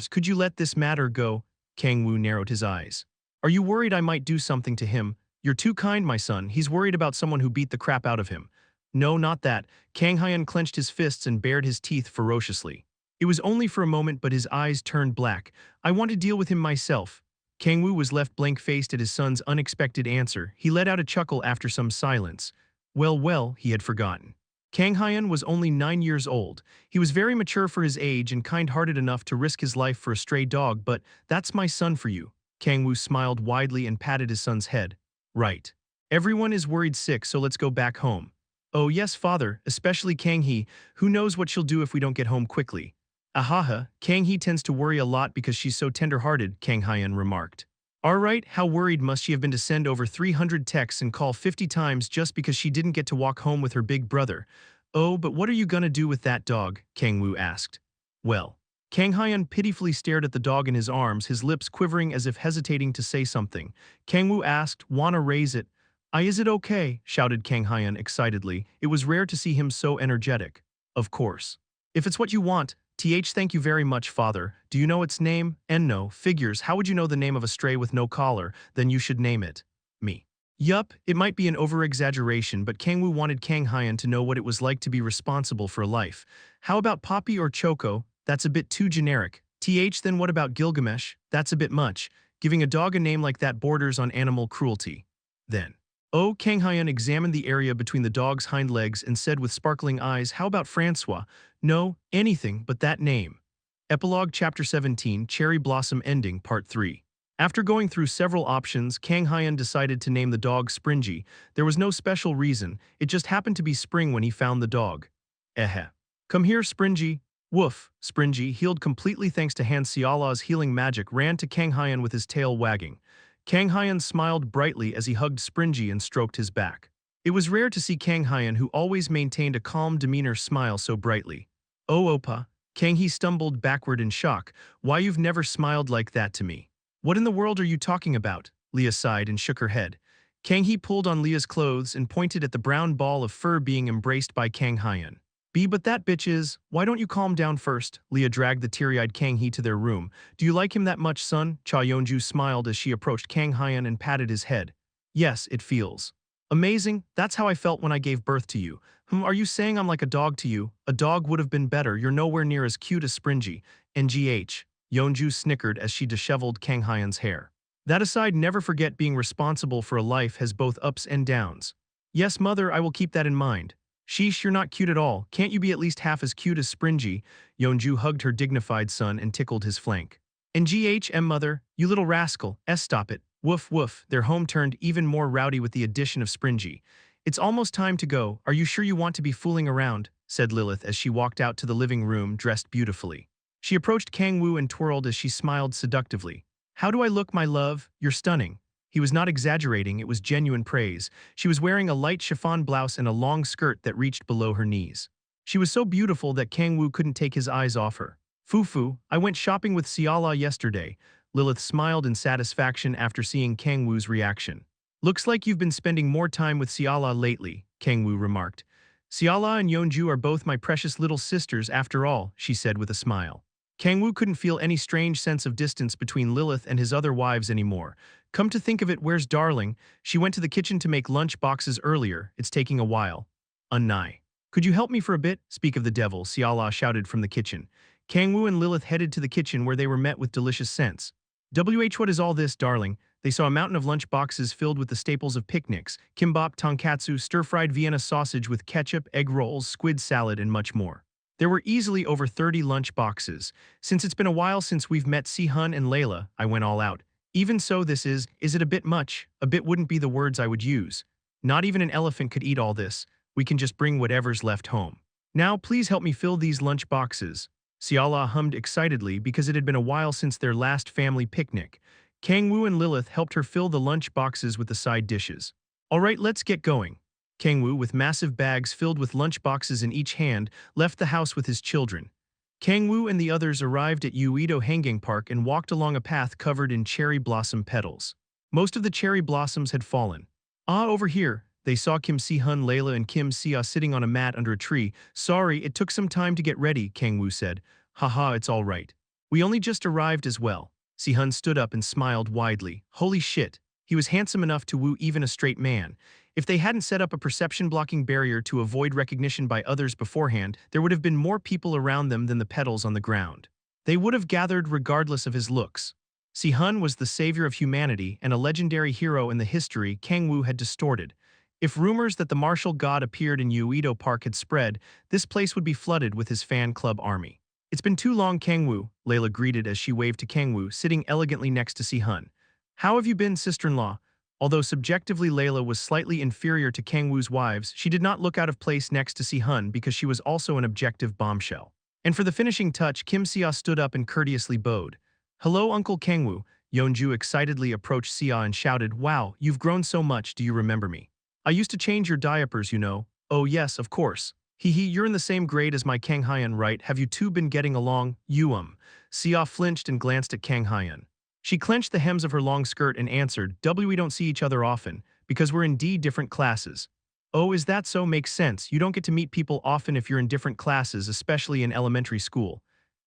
Could you let this matter go? Kang-woo narrowed his eyes. Are you worried I might do something to him? You're too kind, my son. He's worried about someone who beat the crap out of him. No, not that. Kang Hyun clenched his fists and bared his teeth ferociously. It was only for a moment, but his eyes turned black. I want to deal with him myself. Kang-woo was left blank-faced at his son's unexpected answer. He let out a chuckle after some silence. Well, he had forgotten. Kang Hyun was only 9 years old. He was very mature for his age and kind-hearted enough to risk his life for a stray dog, but that's my son for you. Kang-woo smiled widely and patted his son's head. Right. Everyone is worried sick, so let's go back home. Oh yes, father, especially Kang-hee. Who knows what she'll do if we don't get home quickly. Ahaha, Kang-hee tends to worry a lot because she's so tender-hearted, Kang Hyun remarked. Alright, how worried must she have been to send over 300 texts and call 50 times just because she didn't get to walk home with her big brother? Oh, but what are you gonna do with that dog? Kang-woo asked. Well. Kang Hyun pitifully stared at the dog in his arms, his lips quivering as if hesitating to say something. Kang-woo asked, wanna raise it? Is it okay? Shouted Kang Hyun excitedly. It was rare to see him so energetic. Of course. If it's what you want, thank you very much, father. Do you know its name? No, figures. How would you know the name of a stray with no collar? Then you should name it. Me. Yup, it might be an over-exaggeration, but Kang-woo wanted Kang Hyun to know what it was like to be responsible for a life. How about Poppy or Choco? That's a bit too generic. Then what about Gilgamesh? That's a bit much. Giving a dog a name like that borders on animal cruelty. Then, Kang Hyun examined the area between the dog's hind legs and said with sparkling eyes, "How about Francois? No, anything but that name." Epilogue Chapter 17, Cherry Blossom Ending, Part 3. After going through several options, Kang Hyun decided to name the dog Springy. There was no special reason, it just happened to be spring when he found the dog. Come here, Springy. Woof. Springy, healed completely thanks to Han Seolah's healing magic, ran to Kang Hyun with his tail wagging. Kang Hyun smiled brightly as he hugged Springy and stroked his back. It was rare to see Kang Hyun, who always maintained a calm demeanor, smile so brightly. "Oh, Oppa." Kang Hee stumbled backward in shock. "Why, you've never smiled like that to me." "What in the world are you talking about?" Leah sighed and shook her head. Kang Hee pulled on Leah's clothes and pointed at the brown ball of fur being embraced by Kang Hyun. But that bitch is. Why don't you calm down first?" Leah dragged the teary-eyed Kang Hee to their room. "Do you like him that much, son?" Cha Yeonju smiled as she approached Kang Hyun and patted his head. "Yes, it feels amazing. That's how I felt when I gave birth to you." Are you saying I'm like a dog to you?" "A dog would have been better. You're nowhere near as cute as Springy." "NGH." Yeonju snickered as she disheveled Kang Hyun's hair. "That aside, never forget being responsible for a life has both ups and downs." "Yes, mother, I will keep that in mind." "Sheesh, you're not cute at all. Can't you be at least half as cute as Springy?" Yeonju hugged her dignified son and tickled his flank. "NGHM, mother, you little rascal. Stop it." Woof woof, their home turned even more rowdy with the addition of Springy. "It's almost time to go. Are you sure you want to be fooling around?" said Lilith as she walked out to the living room dressed beautifully. She approached Kang-woo and twirled as she smiled seductively. "How do I look, my love? You're stunning." He was not exaggerating, it was genuine praise. She was wearing a light chiffon blouse and a long skirt that reached below her knees. She was so beautiful that Kang-woo couldn't take his eyes off her. "Fufu, I went shopping with Seolah yesterday." Lilith smiled in satisfaction after seeing Kang-woo's reaction. "Looks like you've been spending more time with Seolah lately," Kang-woo remarked. "Seolah and Yeonju are both my precious little sisters after all," she said with a smile. Kang-woo couldn't feel any strange sense of distance between Lilith and his other wives anymore. "Come to think of it, where's Darling? She went to the kitchen to make lunch boxes earlier. It's taking a while." "Unnai. Could you help me for a bit?" "Speak of the devil," Seolah shouted from the kitchen. Kang-woo and Lilith headed to the kitchen where they were met with delicious scents. What is all this, Darling?" They saw a mountain of lunch boxes filled with the staples of picnics: kimbap, tonkatsu, stir-fried Vienna sausage with ketchup, egg rolls, squid salad, and much more. There were easily over 30 lunch boxes. "Since it's been a while since we've met Si-hun and Layla, I went all out. Even so, this is it a bit much?" "A bit wouldn't be the words I would use. Not even an elephant could eat all this. We can just bring whatever's left home. Now, please help me fill these lunch boxes." Seolah hummed excitedly because it had been a while since their last family picnic. Kang-woo and Lilith helped her fill the lunch boxes with the side dishes. "All right, let's get going." Kang-woo, with massive bags filled with lunch boxes in each hand, left the house with his children. Kang-woo and the others arrived at Uedo Hanging Park and walked along a path covered in cherry blossom petals. Most of the cherry blossoms had fallen. Over here." They saw Kim Si-hun, Layla, and Kim Si-ah sitting on a mat under a tree. "Sorry, it took some time to get ready," Kang-woo said. "Haha, it's all right. We only just arrived as well." Si-hun stood up and smiled widely. Holy shit. He was handsome enough to woo even a straight man. If they hadn't set up a perception-blocking barrier to avoid recognition by others beforehand, there would have been more people around them than the petals on the ground. They would have gathered regardless of his looks. Si-hun was the savior of humanity and a legendary hero in the history Kang-woo had distorted. If rumors that the martial god appeared in Uedo Park had spread, this place would be flooded with his fan club army. "It's been too long, Kang-woo," Layla greeted as she waved to Kang-woo, sitting elegantly next to Si-hun. "How have you been, sister-in-law?" Although subjectively Layla was slightly inferior to Kang-woo's wives, she did not look out of place next to Si-hun because she was also an objective bombshell. And for the finishing touch, Kim Si-ah stood up and courteously bowed. "Hello, Uncle Kang-woo." Yeonju excitedly approached Si-ah and shouted, "Wow, you've grown so much, do you remember me? I used to change your diapers, you know." "Oh yes, of course. Hee, you're in the same grade as my Kang Hyun, right? Have you two been getting along?" Si-ah flinched and glanced at Kang Hyun. She clenched the hems of her long skirt and answered, "We don't see each other often, because we're indeed different classes." "Oh, is that so? Makes sense. You don't get to meet people often if you're in different classes, especially in elementary school."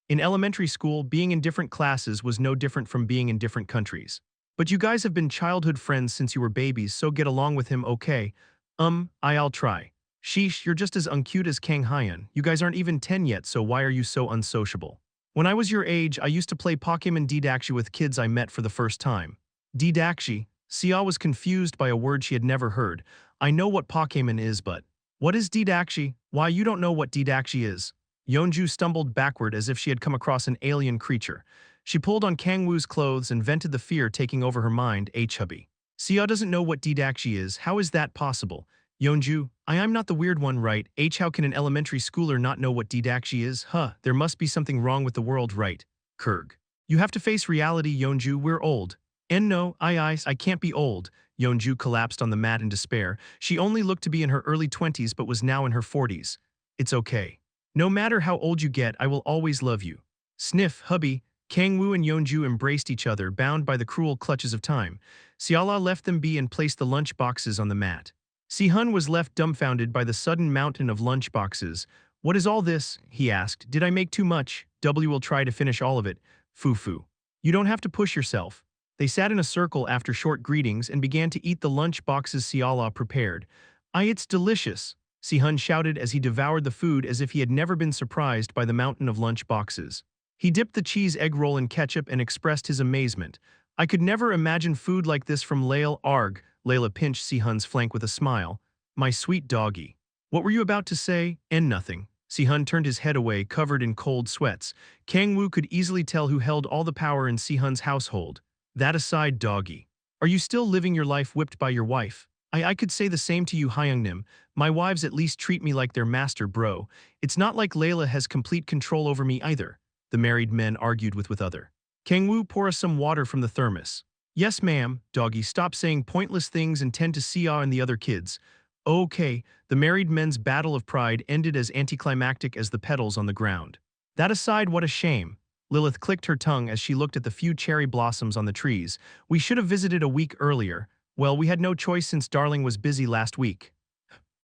In elementary school, being in different classes was no different from being in different countries. "But you guys have been childhood friends since you were babies, so get along with him, okay?" I'll try." "Sheesh, you're just as uncute as Kang Hyun. You guys aren't even 10 yet, so why are you so unsociable?" When I was your age, I used to play Pokemon Dedakshi with kids I met for the first time. Dedakshi? Sia was confused by a word she had never heard. I know what Pokemon is, but what is Dedakshi? Why, you don't know what Dedakshi is? Yeonju stumbled backward as if she had come across an alien creature. She pulled on Kang-woo's clothes and vented the fear taking over her mind. Hubby. Sia doesn't know what Dedakshi is. How is that possible? Yeonju, I'm not the weird one, right? How can an elementary schooler not know what Dedakshi is? There must be something wrong with the world, right? Kurg. You have to face reality, Yeonju, we're old. And no, I can't be old. Yeonju collapsed on the mat in despair. She only looked to be in her early 20s but was now in her 40s. It's okay. No matter how old you get, I will always love you. Sniff, hubby. Kang-woo and Yeonju embraced each other, bound by the cruel clutches of time. Seala left them be and placed the lunch boxes on the mat. Si-hun was left dumbfounded by the sudden mountain of lunch boxes. What is all this? He asked. Did I make too much? W will try to finish all of it. Foo-foo. You don't have to push yourself. They sat in a circle after short greetings and began to eat the lunch boxes Seala prepared. It's delicious, Si-hun shouted as he devoured the food as if he had never been surprised by the mountain of lunch boxes. He dipped the cheese egg roll in ketchup and expressed his amazement. I could never imagine food like this from Lael. Arg. Layla pinched Si-hun's flank with a smile. My sweet doggy. What were you about to say? And nothing. Si-hun turned his head away, covered in cold sweats. Kang-woo could easily tell who held all the power in Si-hun's household. That aside, doggy. Are you still living your life whipped by your wife? I could say the same to you, Hyungnim. My wives at least treat me like their master, bro. It's not like Layla has complete control over me either. The married men argued with other. Kang-woo, pour us some water from the thermos. Yes, ma'am, doggy, stop saying pointless things and tend to Sia and the other kids. Okay, the married men's battle of pride ended as anticlimactic as the petals on the ground. That aside, what a shame. Lilith clicked her tongue as she looked at the few cherry blossoms on the trees. We should have visited a week earlier. Well, we had no choice since Darling was busy last week.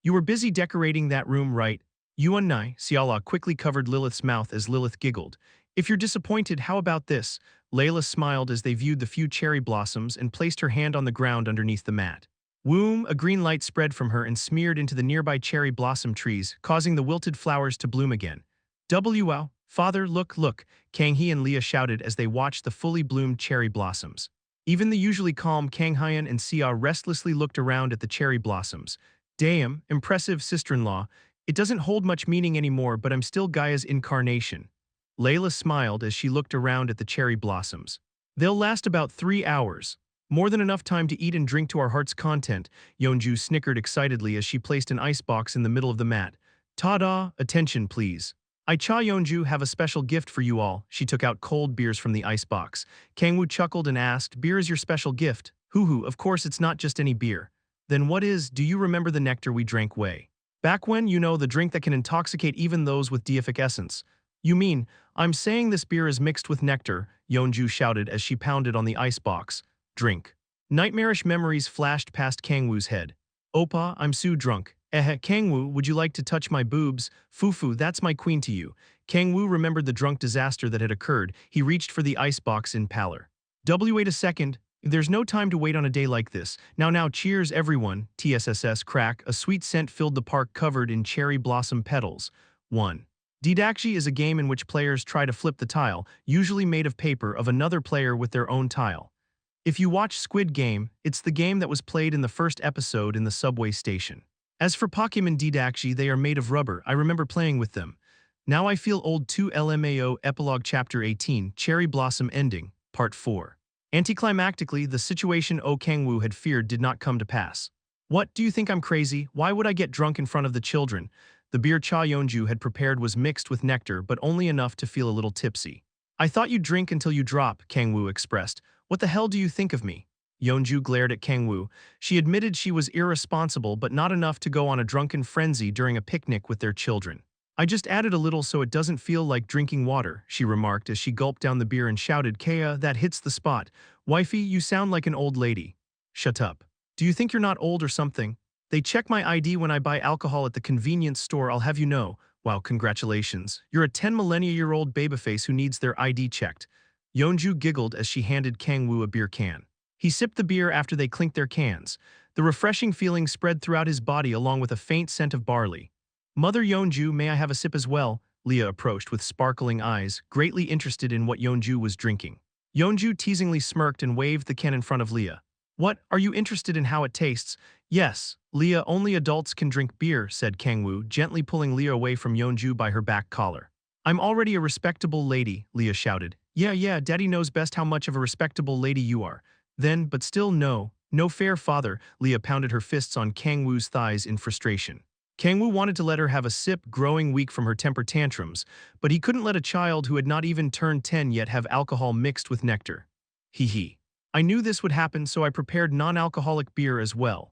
You were busy decorating that room, right? Yuan Nai, Siala quickly covered Lilith's mouth as Lilith giggled. If you're disappointed, how about this? Layla smiled as they viewed the few cherry blossoms and placed her hand on the ground underneath the mat. Whoom, a green light spread from her and smeared into the nearby cherry blossom trees, causing the wilted flowers to bloom again. Wow, father, look, Kang-hee and Leah shouted as they watched the fully bloomed cherry blossoms. Even the usually calm Kang-hyun and Sia restlessly looked around at the cherry blossoms. Damn, impressive sister-in-law. It doesn't hold much meaning anymore, but I'm still Gaia's incarnation. Layla smiled as she looked around at the cherry blossoms. They'll last about 3 hours. More than enough time to eat and drink to our heart's content, Yeonju snickered excitedly as she placed an icebox in the middle of the mat. Ta-da, attention please. Cha Yeonju have a special gift for you all. She took out cold beers from the icebox. Kang-woo chuckled and asked, beer is your special gift? Hoo-hoo, of course it's not just any beer. Then what is, do you remember the nectar we drank way back when, the drink that can intoxicate even those with deific essence? You mean, I'm saying this beer is mixed with nectar, Yeonju shouted as she pounded on the icebox. Drink. Nightmarish memories flashed past Kang-woo's head. Oppa, I'm so drunk. Kang-woo, would you like to touch my boobs? Foo-foo, that's my queen to you. Kang-woo remembered the drunk disaster that had occurred. He reached for the icebox in pallor. Wait a second. There's no time to wait on a day like this. Now, cheers everyone. TSSS crack, a sweet scent filled the park covered in cherry blossom petals. 1. Dedakshi is a game in which players try to flip the tile, usually made of paper, of another player with their own tile. If you watch Squid Game, it's the game that was played in the first episode in the subway station. As for Pokemon Dedakshi, they are made of rubber. I remember playing with them. Now I feel old too. LMAO Epilogue Chapter 18, Cherry Blossom Ending, Part 4. Anticlimactically, the situation Kang-woo had feared did not come to pass. What, do you think I'm crazy? Why would I get drunk in front of the children? The beer Cha Yeonju had prepared was mixed with nectar, but only enough to feel a little tipsy. I thought you'd drink until you drop, Kang-woo expressed. What the hell do you think of me? Yeonju glared at Kang-woo. She admitted she was irresponsible, but not enough to go on a drunken frenzy during a picnic with their children. I just added a little so it doesn't feel like drinking water, she remarked as she gulped down the beer and shouted, Kea, that hits the spot. Wifey, you sound like an old lady. Shut up. Do you think you're not old or something? They check my ID when I buy alcohol at the convenience store, I'll have you know. Wow, congratulations. You're a 10-millennia-year-old babyface who needs their ID checked. Yeonju giggled as she handed Kang-woo a beer can. He sipped the beer after they clinked their cans. The refreshing feeling spread throughout his body along with a faint scent of barley. Mother Yeonju, may I have a sip as well? Leah approached with sparkling eyes, greatly interested in what Yeonju was drinking. Yeonju teasingly smirked and waved the can in front of Leah. What, are you interested in how it tastes? Yes, Leah, only adults can drink beer, said Kang-woo, gently pulling Leah away from Yeonju by her back collar. I'm already a respectable lady, Leah shouted. Yeah, Daddy knows best how much of a respectable lady you are. Then, but still no. No fair father, Leah pounded her fists on Kang-woo's thighs in frustration. Kang-woo wanted to let her have a sip, growing weak from her temper tantrums, but he couldn't let a child who had not even turned 10 yet have alcohol mixed with nectar. Hee. I knew this would happen, so I prepared non-alcoholic beer as well.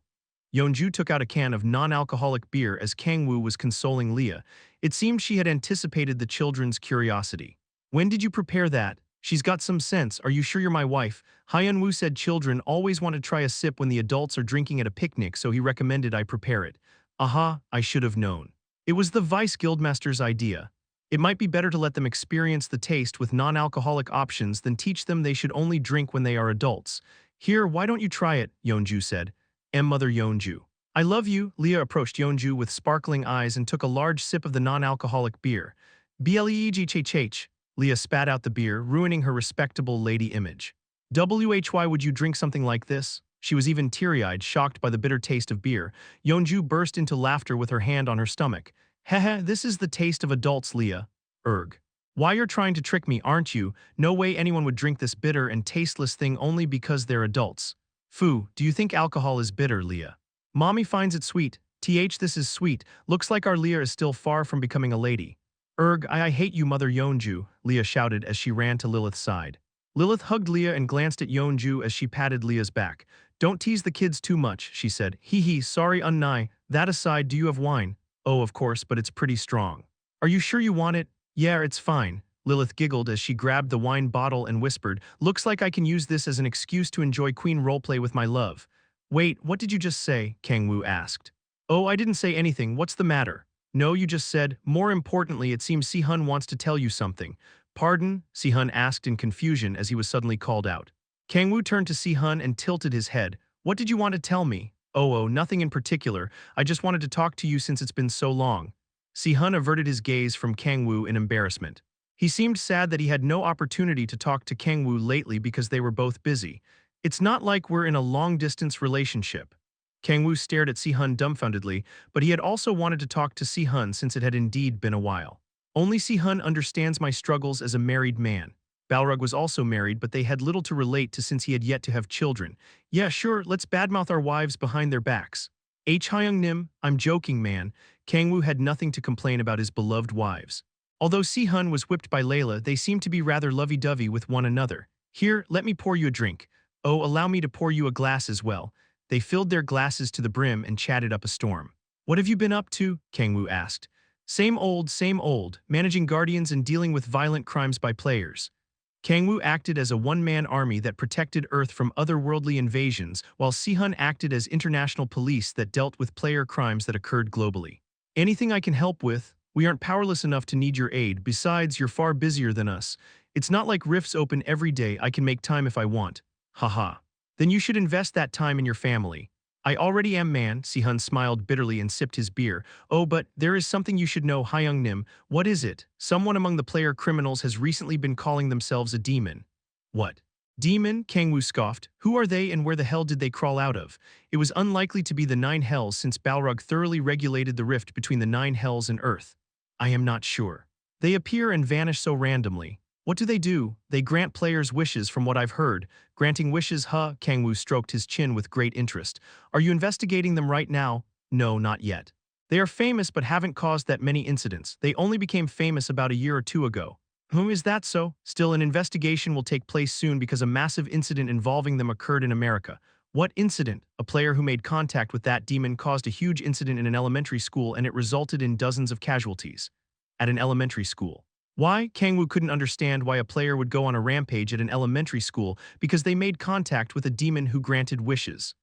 Yeonju took out a can of non-alcoholic beer as Kang-woo was consoling Leah. It seemed she had anticipated the children's curiosity. When did you prepare that? She's got some sense. Are you sure you're my wife? Hyun-woo said children always want to try a sip when the adults are drinking at a picnic, so he recommended I prepare it. Aha, I should have known. It was the Vice Guildmaster's idea. It might be better to let them experience the taste with non-alcoholic options than teach them they should only drink when they are adults. Here, why don't you try it, Yeonju said. Mother Yeonju. I love you, Leah approached Yeonju with sparkling eyes and took a large sip of the non-alcoholic beer. Bleegh. Leah spat out the beer, ruining her respectable lady image. Why would you drink something like this? She was even teary-eyed, shocked by the bitter taste of beer. Yeonju burst into laughter with her hand on her stomach. Heh, this is the taste of adults, Leah. Erg. Why you're trying to trick me, aren't you? No way anyone would drink this bitter and tasteless thing only because they're adults. Foo, do you think alcohol is bitter, Leah? Mommy finds it sweet. This is sweet. Looks like our Leah is still far from becoming a lady. Erg, I hate you, Mother Yeonju, Leah shouted as she ran to Lilith's side. Lilith hugged Leah and glanced at Yeonju as she patted Leah's back. Don't tease the kids too much, she said. Hee, sorry unnai. That aside, do you have wine? Oh, of course, but it's pretty strong. Are you sure you want it? Yeah, it's fine. Lilith giggled as she grabbed the wine bottle and whispered, looks like I can use this as an excuse to enjoy queen roleplay with my love. Wait, what did you just say? Kang-woo asked. Oh, I didn't say anything. What's the matter? No, you just said, more importantly, it seems Si-hun wants to tell you something. Pardon? Si-hun asked in confusion as he was suddenly called out. Kang-woo turned to Si-hun and tilted his head. What did you want to tell me? Oh, nothing in particular. I just wanted to talk to you since it's been so long. Si-hun averted his gaze from Kang-woo in embarrassment. He seemed sad that he had no opportunity to talk to Kang-woo lately because they were both busy. It's not like we're in a long-distance relationship. Kang-woo stared at Si-hun dumbfoundedly, but he had also wanted to talk to Si-hun since it had indeed been a while. Only Si-hun understands my struggles as a married man. Balrog was also married, but they had little to relate to since he had yet to have children. Yeah, sure, let's badmouth our wives behind their backs. Hyung-nim, I'm joking, man. Kang-woo had nothing to complain about his beloved wives. Although Si-hun was whipped by Layla, they seemed to be rather lovey-dovey with one another. Here, let me pour you a drink. Oh, allow me to pour you a glass as well. They filled their glasses to the brim and chatted up a storm. What have you been up to? Kang-woo asked. Same old, managing guardians and dealing with violent crimes by players. Kang-woo acted as a one-man army that protected Earth from otherworldly invasions, while Si-hun acted as international police that dealt with player crimes that occurred globally. Anything I can help with? We aren't powerless enough to need your aid, besides you're far busier than us. It's not like rifts open every day, I can make time if I want. Haha. Then you should invest that time in your family. I already am, man, Si-hun smiled bitterly and sipped his beer. Oh, but there is something you should know, Hyung-nim. What is it? Someone among the player criminals has recently been calling themselves a demon. What? Demon? Kang-woo scoffed. Who are they and where the hell did they crawl out of? It was unlikely to be the Nine Hells since Balrog thoroughly regulated the rift between the Nine Hells and Earth. I am not sure. They appear and vanish so randomly. What do? They grant players wishes from what I've heard. Granting wishes, huh? Kang-woo stroked his chin with great interest. Are you investigating them right now? No, not yet. They are famous but haven't caused that many incidents. They only became famous about a year or two ago. Is that so? Still, an investigation will take place soon because a massive incident involving them occurred in America. What incident? A player who made contact with that demon caused a huge incident in an elementary school and it resulted in dozens of casualties. At an elementary school. Why? Kang-woo couldn't understand why a player would go on a rampage at an elementary school because they made contact with a demon who granted wishes.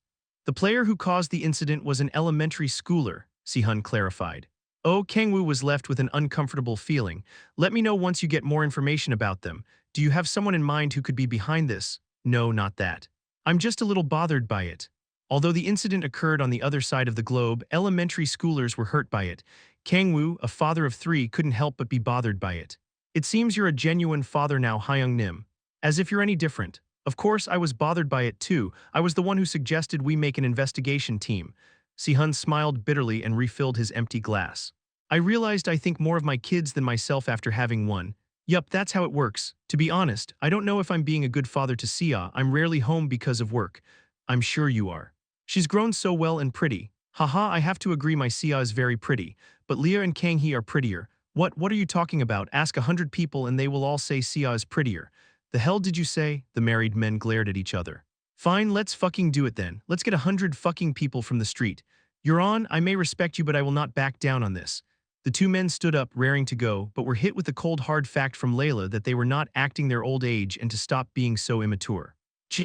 The player who caused the incident was an elementary schooler, Si-hun clarified. Oh, Kang-woo was left with an uncomfortable feeling. Let me know once you get more information about them. Do you have someone in mind who could be behind this? No, not that. I'm just a little bothered by it. Although the incident occurred on the other side of the globe, elementary schoolers were hurt by it. Kang-woo, a father of three, couldn't help but be bothered by it. It seems you're a genuine father now, Hyung-nim. As if you're any different. Of course, I was bothered by it too. I was the one who suggested we make an investigation team. Si-hun smiled bitterly and refilled his empty glass. I realized I think more of my kids than myself after having one. Yup, that's how it works. To be honest, I don't know if I'm being a good father to Sia. I'm rarely home because of work. I'm sure you are. She's grown so well and pretty. Haha, I have to agree my Sia is very pretty. But Leah and Kang-hee are prettier. What are you talking about? Ask 100 people and they will all say Sia is prettier. The hell did you say? The married men glared at each other. Fine, let's fucking do it then. Let's get 100 fucking people from the street. You're on, I may respect you but I will not back down on this. The two men stood up, raring to go, but were hit with the cold hard fact from Layla that they were not acting their old age and to stop being so immature.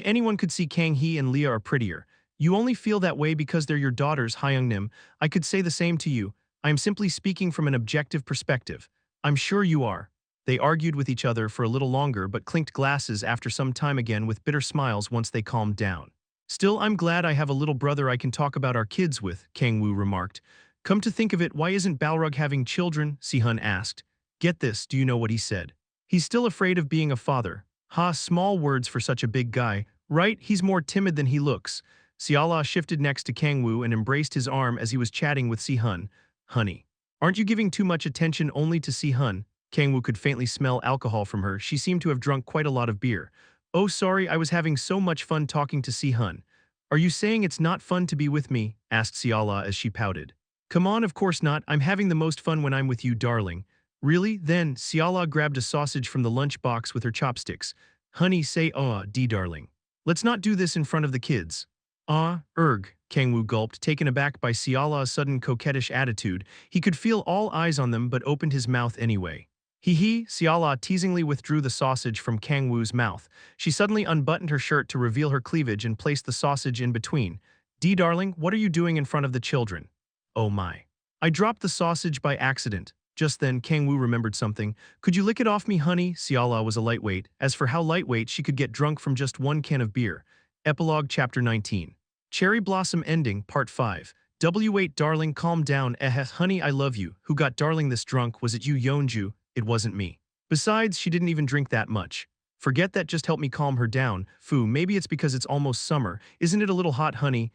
Anyone could see Kang-hee and Leah are prettier. You only feel that way because they're your daughters, Hyung-nim. I could say the same to you. I am simply speaking from an objective perspective. I'm sure you are. They argued with each other for a little longer but clinked glasses after some time again with bitter smiles once they calmed down. Still, I'm glad I have a little brother I can talk about our kids with, Kang-woo remarked. Come to think of it, why isn't Balrog having children? Si-hun asked. Get this, do you know what he said? He's still afraid of being a father. Ha, small words for such a big guy. Right, he's more timid than he looks. Siala shifted next to Kang-woo and embraced his arm as he was chatting with Si-hun. Honey, aren't you giving too much attention only to Si-hun? Kang-woo could faintly smell alcohol from her. She seemed to have drunk quite a lot of beer. Oh sorry, I was having so much fun talking to Si-hun. Are you saying it's not fun to be with me? Asked Siala as she pouted. Come on, of course not. I'm having the most fun when I'm with you, darling. Really? Then, Siala grabbed a sausage from the lunchbox with her chopsticks. Honey, say darling. Let's not do this in front of the kids. Kang-woo gulped, taken aback by Siala's sudden coquettish attitude. He could feel all eyes on them but opened his mouth anyway. Hee, Siala teasingly withdrew the sausage from Kang-woo's mouth. She suddenly unbuttoned her shirt to reveal her cleavage and placed the sausage in between. Darling, what are you doing in front of the children? Oh my. I dropped the sausage by accident. Just then, Kang-woo remembered something. Could you lick it off me, honey? Siala was a lightweight. As for how lightweight, she could get drunk from just one can of beer. Epilogue Chapter 19. Cherry Blossom Ending, Part 5. W8 Darling, calm down, honey, I love you. Who got darling this drunk? Was it you, Yeonju? It wasn't me. Besides, she didn't even drink that much. Forget that, just help me calm her down. Fu, maybe it's because it's almost summer. Isn't it a little hot, honey?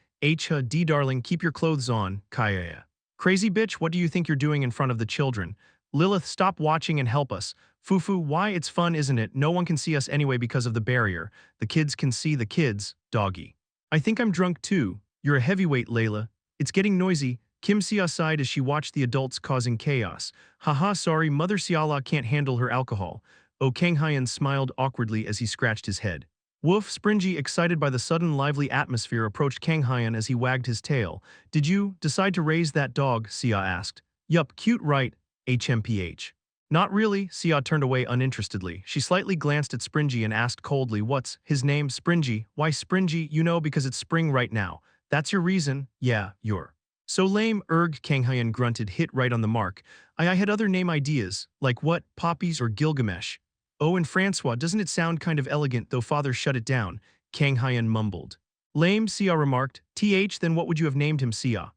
Darling, keep your clothes on, Kaya. Crazy bitch, what do you think you're doing in front of the children? Lilith, stop watching and help us. Fufu, why, it's fun, isn't it? No one can see us anyway because of the barrier. The kids can see the kids, doggy. I think I'm drunk too. You're a heavyweight, Layla. It's getting noisy. Kim Sia sighed as she watched the adults causing chaos. Haha, sorry, Mother Siala can't handle her alcohol. Oh, Kang Hyun smiled awkwardly as he scratched his head. Woof, Springy, excited by the sudden lively atmosphere, approached Kang Hyun as he wagged his tail. Did you decide to raise that dog? Sia asked. Yup, cute right, HMPH. Not really, Sia turned away uninterestedly. She slightly glanced at Springy and asked coldly, what's his name? Springy. Why Springy? You know, because it's spring right now. That's your reason? Yeah, you're. So lame, Kang Hyun grunted, hit right on the mark. I had other name ideas, like what, Poppies or Gilgamesh? Oh, and Francois, doesn't it sound kind of elegant, though father shut it down? Kang Hyun mumbled. Lame, Sia remarked. Then what would you have named him, Sia?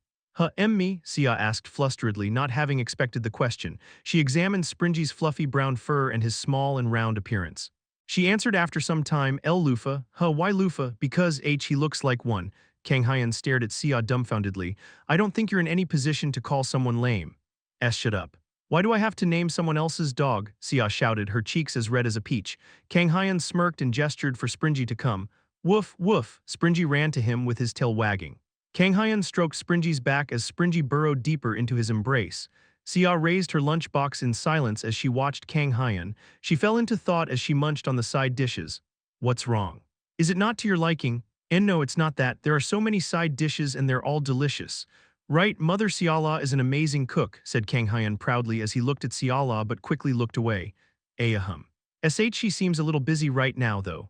Me? Sia asked flusteredly, not having expected the question. She examined Springy's fluffy brown fur and his small and round appearance. She answered after some time, El Lufa. Why Lufa? Because he looks like one. Kang Hyun stared at Sia dumbfoundedly. I don't think you're in any position to call someone lame. Shut up. Why do I have to name someone else's dog? Sia shouted, her cheeks as red as a peach. Kang Hyun smirked and gestured for Springy to come. Woof, woof. Springy ran to him with his tail wagging. Kang Hyun stroked Springy's back as Springy burrowed deeper into his embrace. Sia raised her lunchbox in silence as she watched Kang Hyun. She fell into thought as she munched on the side dishes. What's wrong? Is it not to your liking? And no, it's not that. There are so many side dishes and they're all delicious. Right, Mother Siala is an amazing cook, said Kang Hyun proudly as he looked at Siala but quickly looked away. She seems a little busy right now though.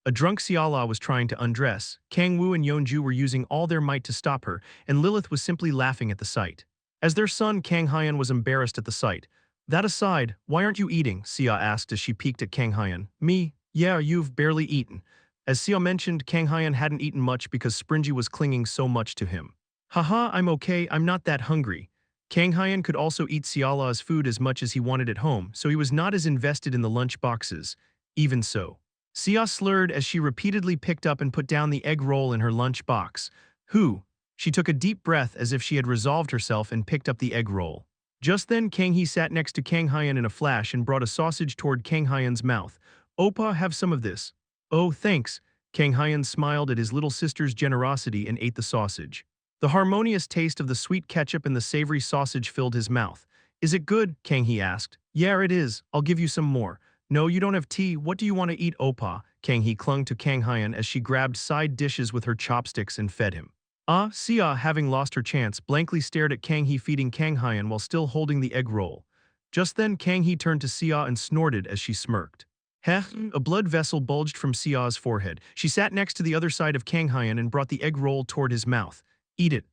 A drunk Siala was trying to undress. Kang-woo and Yeonju were using all their might to stop her, and Lilith was simply laughing at the sight. As their son, Kang Hyun was embarrassed at the sight. That aside, why aren't you eating? Sia asked as she peeked at Kang Hyun. Me? Yeah, you've barely eaten. As Sia mentioned, Kang Hyun hadn't eaten much because Springy was clinging so much to him. Haha, I'm okay, I'm not that hungry. Kang Hyun could also eat Siala's food as much as he wanted at home, so he was not as invested in the lunch boxes. Even so, Sia slurred as she repeatedly picked up and put down the egg roll in her lunch box. Who? She took a deep breath as if she had resolved herself and picked up the egg roll. Just then Kang Hee sat next to Kang Hyun in a flash and brought a sausage toward Kang Hyun's mouth. Oppa, have some of this. Oh, thanks. Kang Hyun smiled at his little sister's generosity and ate the sausage. The harmonious taste of the sweet ketchup and the savory sausage filled his mouth. Is it good? Kang Hee asked. Yeah, it is. I'll give you some more. No, you don't have tea. What do you want to eat, Oppa? Kang Hee clung to Kang Hyun as she grabbed side dishes with her chopsticks and fed him. Sia, having lost her chance, blankly stared at Kang Hee feeding Kang Hyun while still holding the egg roll. Just then Kang Hee turned to Sia and snorted as she smirked. Heh, a blood vessel bulged from Sia's forehead. She sat next to the other side of Kang Hyun and brought the egg roll toward his mouth. Eat it.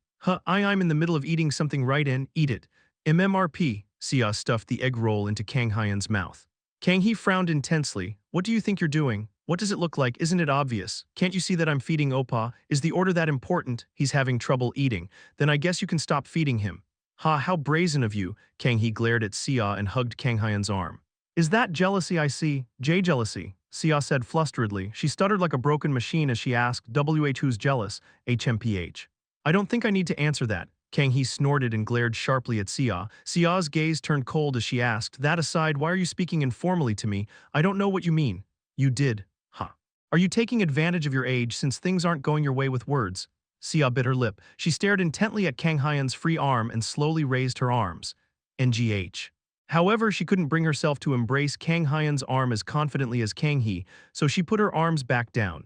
I'm in the middle of eating something right in, eat it. MMRP, Sia stuffed the egg roll into Kang Hyun's mouth. Kang Hee frowned intensely. What do you think you're doing? What does it look like? Isn't it obvious? Can't you see that I'm feeding Oppa? Is the order that important? He's having trouble eating. Then I guess you can stop feeding him. How brazen of you, Kang Hee glared at Sia and hugged Kang Hyun's arm. Is that jealousy I see? Jealousy, Sia said flusteredly. She stuttered like a broken machine as she asked, who's jealous? HMPH. I don't think I need to answer that. Kang Hee snorted and glared sharply at Sia. Sia's gaze turned cold as she asked, that aside, why are you speaking informally to me? I don't know what you mean. You did. Are you taking advantage of your age since things aren't going your way with words? Sia bit her lip. She stared intently at Kang Hyun's free arm and slowly raised her arms. NGH. However, she couldn't bring herself to embrace Kang Hyun's arm as confidently as Kang Hee, so she put her arms back down.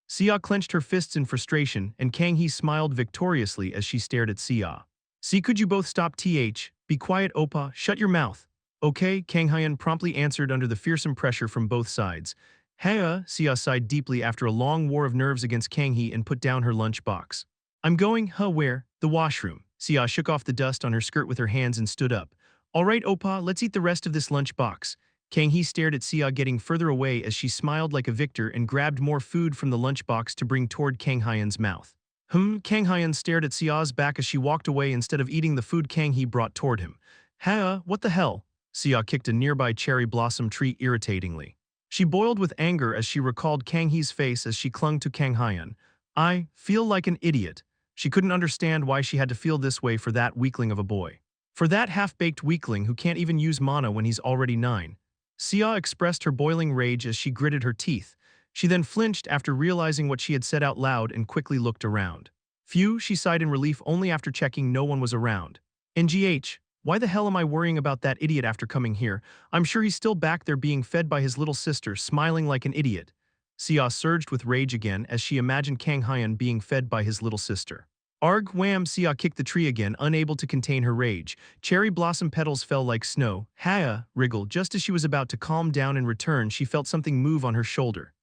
Sia clenched her fists in frustration, and Kang Hee smiled victoriously as she stared at Sia. See, could you both stop th? Be quiet, Oppa. Shut your mouth. Okay, Kang Hyun promptly answered under the fearsome pressure from both sides. Heya, Sia sighed deeply after a long war of nerves against Kang Hee and put down her lunch box. I'm going, where? The washroom. Sia shook off the dust on her skirt with her hands and stood up. All right, Oppa, let's eat the rest of this lunch box. Kang Hee stared at Sia getting further away as she smiled like a victor and grabbed more food from the lunchbox to bring toward Kang Hyun's mouth. Kang Hyun stared at Sia's back as she walked away instead of eating the food Kang Hee brought toward him. What the hell? Sia kicked a nearby cherry blossom tree irritatingly. She boiled with anger as she recalled Kang Hee's face as she clung to Kang Hyun. I feel like an idiot. She couldn't understand why she had to feel this way for that weakling of a boy. For that half-baked weakling who can't even use mana when he's already 9. Sia expressed her boiling rage as she gritted her teeth. She then flinched after realizing what she had said out loud and quickly looked around. Phew, she sighed in relief only after checking no one was around. NGH, why the hell am I worrying about that idiot after coming here? I'm sure he's still back there being fed by his little sister, smiling like an idiot. Sia surged with rage again as she imagined Kang Hyun being fed by his little sister. Arg, wham, Sia kicked the tree again, unable to contain her rage. Cherry blossom petals fell like snow. Haya, wriggle, just as she was about to calm down in return, she felt something move on her shoulder.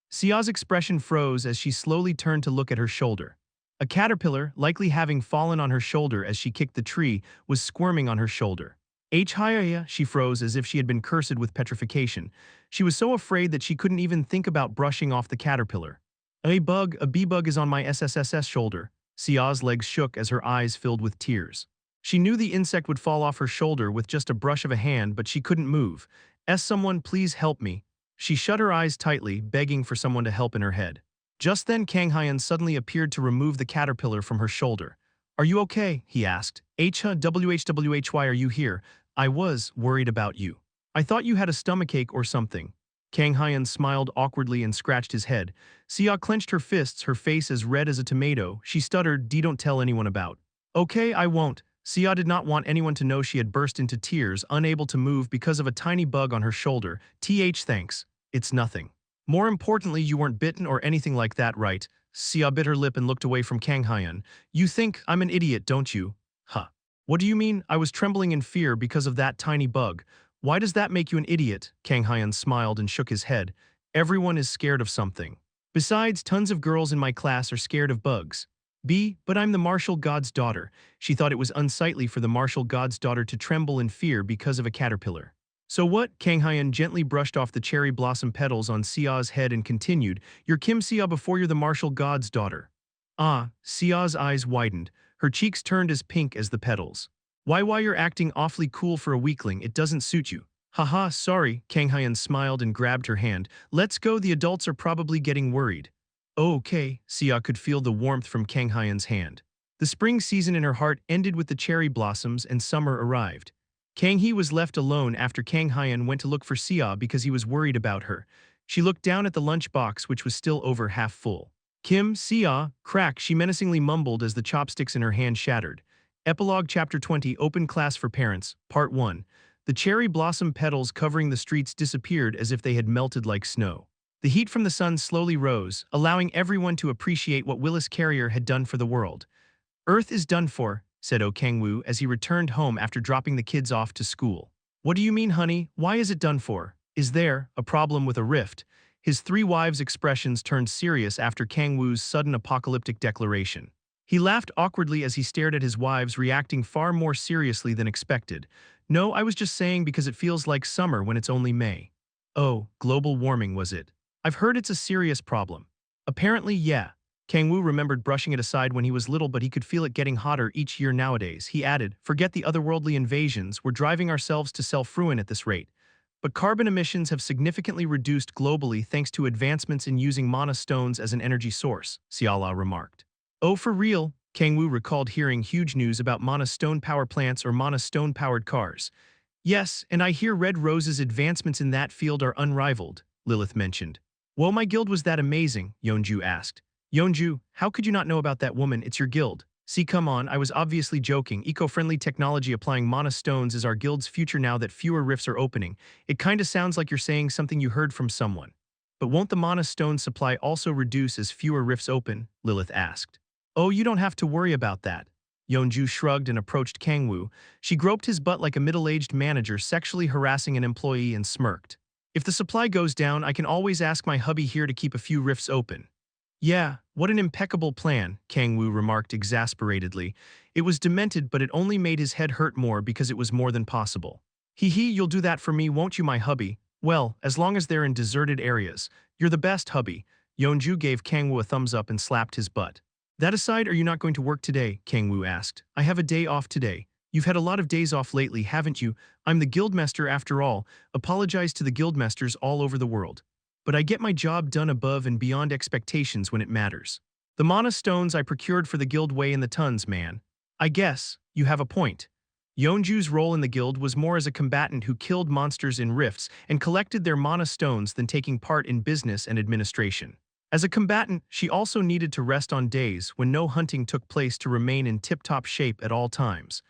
Sia's expression froze as she slowly turned to look at her shoulder. A caterpillar, likely having fallen on her shoulder as she kicked the tree, was squirming on her shoulder. Haya, she froze as if she had been cursed with petrification. She was so afraid that she couldn't even think about brushing off the caterpillar. A bee-bug is on my SSSS shoulder. Sia's legs shook as her eyes filled with tears. She knew the insect would fall off her shoulder with just a brush of a hand, but she couldn't move. Someone please help me. She shut her eyes tightly, begging for someone to help in her head. Just then Kang Hyun suddenly appeared to remove the caterpillar from her shoulder. Are you okay? He asked. Why are you here? I was worried about you. I thought you had a stomachache or something. Kang Hyun smiled awkwardly and scratched his head. Sia clenched her fists, her face as red as a tomato. She stuttered, don't tell anyone about. Okay, I won't. Sia did not want anyone to know she had burst into tears, unable to move because of a tiny bug on her shoulder. Thanks. It's nothing. More importantly, you weren't bitten or anything like that, right? Sia bit her lip and looked away from Kang Hyun. You think I'm an idiot, don't you? What do you mean? I was trembling in fear because of that tiny bug. Why does that make you an idiot? Kang Hyun smiled and shook his head. Everyone is scared of something. Besides, tons of girls in my class are scared of bugs. But I'm the martial god's daughter. She thought it was unsightly for the martial god's daughter to tremble in fear because of a caterpillar. So what? Kang Hyun gently brushed off the cherry blossom petals on Sia's head and continued, You're Kim Sia before you're the martial god's daughter. Sia's eyes widened. Her cheeks turned as pink as the petals. Why you're acting awfully cool for a weakling, it doesn't suit you. Haha, sorry, Kang-hyun smiled and grabbed her hand. Let's go, the adults are probably getting worried. Oh, okay, Sia could feel the warmth from Kang-hyun's hand. The spring season in her heart ended with the cherry blossoms and summer arrived. Kang-hee was left alone after Kang-hyun went to look for Sia because he was worried about her. She looked down at the lunchbox, which was still over half full. Kim, Sia, crack, she menacingly mumbled as the chopsticks in her hand shattered. Epilogue Chapter 20 Open Class for Parents, Part 1. The cherry blossom petals covering the streets disappeared as if they had melted like snow. The heat from the sun slowly rose, allowing everyone to appreciate what Willis Carrier had done for the world. Earth is done for, said Kang-woo as he returned home after dropping the kids off to school. What do you mean, honey? Why is it done for? Is there a problem with a rift? His three wives' expressions turned serious after Kang-woo's sudden apocalyptic declaration. He laughed awkwardly as he stared at his wives, reacting far more seriously than expected. No, I was just saying because it feels like summer when it's only May. Oh, global warming was it? I've heard it's a serious problem. Apparently, yeah. Kang-woo remembered brushing it aside when he was little, but he could feel it getting hotter each year nowadays. He added, forget the otherworldly invasions, we're driving ourselves to self-ruin at this rate. But carbon emissions have significantly reduced globally thanks to advancements in using mana stones as an energy source, Siala remarked. Oh, for real? Kang-woo recalled hearing huge news about mana stone power plants or mana stone-powered cars. Yes, and I hear Red Rose's advancements in that field are unrivaled, Lilith mentioned. Well, my guild was that amazing, Yeonju asked. Yeonju, how could you not know about that woman? It's your guild. See, come on, I was obviously joking. Eco-friendly technology applying mana stones is our guild's future now that fewer rifts are opening. It kinda sounds like you're saying something you heard from someone. But won't the mana stone supply also reduce as fewer rifts open? Lilith asked. Oh, you don't have to worry about that. Yeonju shrugged and approached Kang-woo. She groped his butt like a middle-aged manager sexually harassing an employee and smirked. If the supply goes down, I can always ask my hubby here to keep a few rifts open. Yeah, what an impeccable plan, Kang-woo remarked exasperatedly. It was demented, but it only made his head hurt more because it was more than possible. Hee hee, you'll do that for me, won't you, my hubby? Well, as long as they're in deserted areas. You're the best, hubby. Yeonju gave Kang-woo a thumbs up and slapped his butt. That aside, are you not going to work today? Kang-woo asked. I have a day off today. You've had a lot of days off lately, haven't you? I'm the guildmaster after all. Apologize to the guildmasters all over the world. But I get my job done above and beyond expectations when it matters. The mana stones I procured for the guild weigh in the tons, man. I guess you have a point. Yeonju's role in the guild was more as a combatant who killed monsters in rifts and collected their mana stones than taking part in business and administration. As a combatant, she also needed to rest on days when no hunting took place to remain in tip-top shape at all times.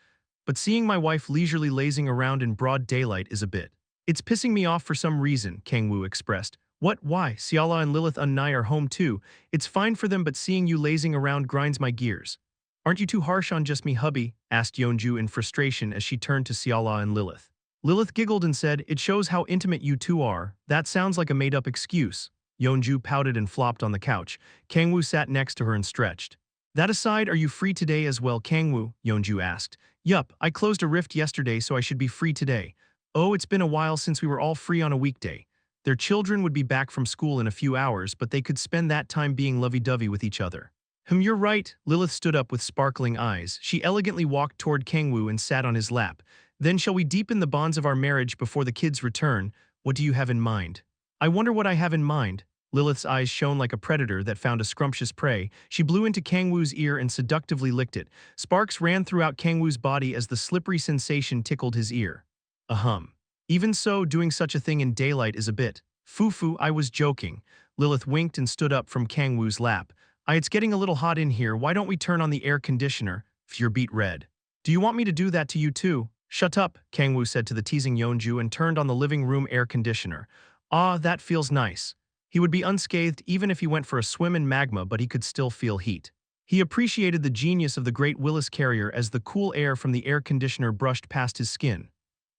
But seeing my wife leisurely lazing around in broad daylight is a bit. It's pissing me off for some reason, Kang-woo expressed. What? Why? Siala and Lilith Unnai are home too. It's fine for them, but seeing you lazing around grinds my gears. Aren't you too harsh on just me, hubby? Asked Yeonju in frustration as she turned to Siala and Lilith. Lilith giggled and said, it shows how intimate you two are. That sounds like a made-up excuse. Yeonju pouted and flopped on the couch. Kang-woo sat next to her and stretched. That aside, are you free today as well, Kang-woo? Yeonju asked. Yup, I closed a rift yesterday, so I should be free today. Oh, it's been a while since we were all free on a weekday. Their children would be back from school in a few hours, but they could spend that time being lovey-dovey with each other. You're right. Lilith stood up with sparkling eyes. She elegantly walked toward Kang-woo and sat on his lap. Then shall we deepen the bonds of our marriage before the kids return? What do you have in mind? I wonder what I have in mind. Lilith's eyes shone like a predator that found a scrumptious prey. She blew into Kang-woo's ear and seductively licked it. Sparks ran throughout Kang-woo's body as the slippery sensation tickled his ear. Ahem. Even so, doing such a thing in daylight is a bit. Foo-foo, I was joking. Lilith winked and stood up from Kang-woo's lap. It's getting a little hot in here. Why don't we turn on the air conditioner? Your beet red. Do you want me to do that to you too? Shut up, Kang-woo said to the teasing Yeonju and turned on the living room air conditioner. Ah, that feels nice. He would be unscathed even if he went for a swim in magma, but he could still feel heat. He appreciated the genius of the great Willis Carrier as the cool air from the air conditioner brushed past his skin.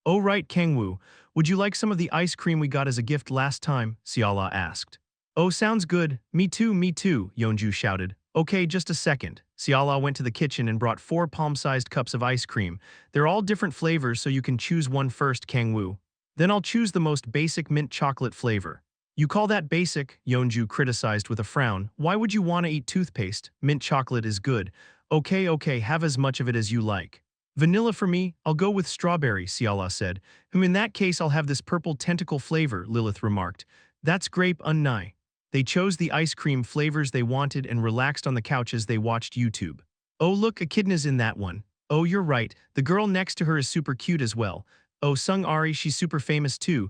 Oh right, Kang-woo, would you like some of the ice cream we got as a gift last time? Siala asked. Oh, sounds good. Me too, Yeonju shouted. Okay, just a second. Siala went to the kitchen and brought 4 palm-sized cups of ice cream. They're all different flavors, so you can choose one first, Kang-woo. Then I'll choose the most basic mint chocolate flavor. You call that basic? Yeonju criticized with a frown. Why would you want to eat toothpaste? Mint chocolate is good. Okay, okay, have as much of it as you like. Vanilla for me, I'll go with strawberry, Siala said. In that case I'll have this purple tentacle flavor, Lilith remarked. That's grape unnai. They chose the ice cream flavors they wanted and relaxed on the couch as they watched YouTube. Oh look, Echidna's in that one. Oh you're right, the girl next to her is super cute as well. Oh Sung Ari, she's super famous too.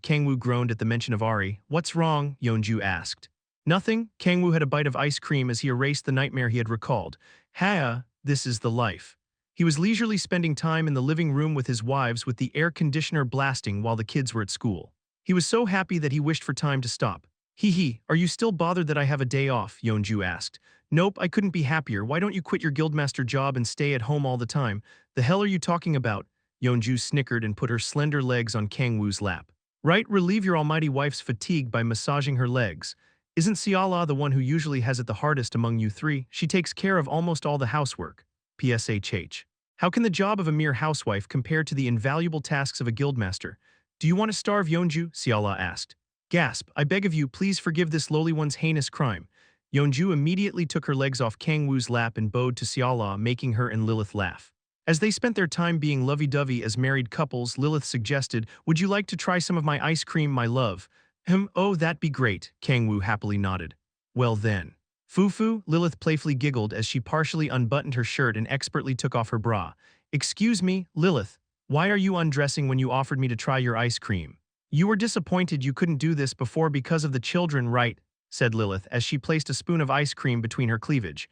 Kang-woo groaned at the mention of Ari. What's wrong? Yeonju asked. Nothing. Kang-woo had a bite of ice cream as he erased the nightmare he had recalled. This is the life. He was leisurely spending time in the living room with his wives with the air conditioner blasting while the kids were at school. He was so happy that he wished for time to stop. Are you still bothered that I have a day off? Yeonju asked. Nope, I couldn't be happier. Why don't you quit your guildmaster job and stay at home all the time? The hell are you talking about? Yeonju snickered and put her slender legs on Kang-woo's lap. Right, relieve your almighty wife's fatigue by massaging her legs. Isn't Siala the one who usually has it the hardest among you three? She takes care of almost all the housework. PSHH. How can the job of a mere housewife compare to the invaluable tasks of a guildmaster? Do you want to starve, Yeonju? Siala asked. Gasp, I beg of you, please forgive this lowly one's heinous crime. Yeonju immediately took her legs off Kang-woo's lap and bowed to Siala, making her and Lilith laugh. As they spent their time being lovey-dovey as married couples, Lilith suggested, would you like to try some of my ice cream, my love? Oh, that'd be great, Kang-woo happily nodded. Well then. Foo-foo, Lilith playfully giggled as she partially unbuttoned her shirt and expertly took off her bra. Excuse me, Lilith, why are you undressing when you offered me to try your ice cream? You were disappointed you couldn't do this before because of the children, right? Said Lilith as she placed a spoon of ice cream between her cleavage.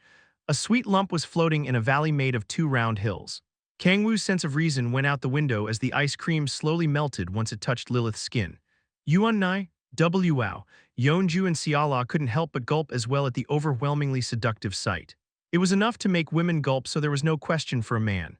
A sweet lump was floating in a valley made of two round hills. Kang-woo's sense of reason went out the window as the ice cream slowly melted once it touched Lilith's skin. Yuan-nai? Wow. Yeonju and Siala couldn't help but gulp as well at the overwhelmingly seductive sight. It was enough to make women gulp, so there was no question for a man.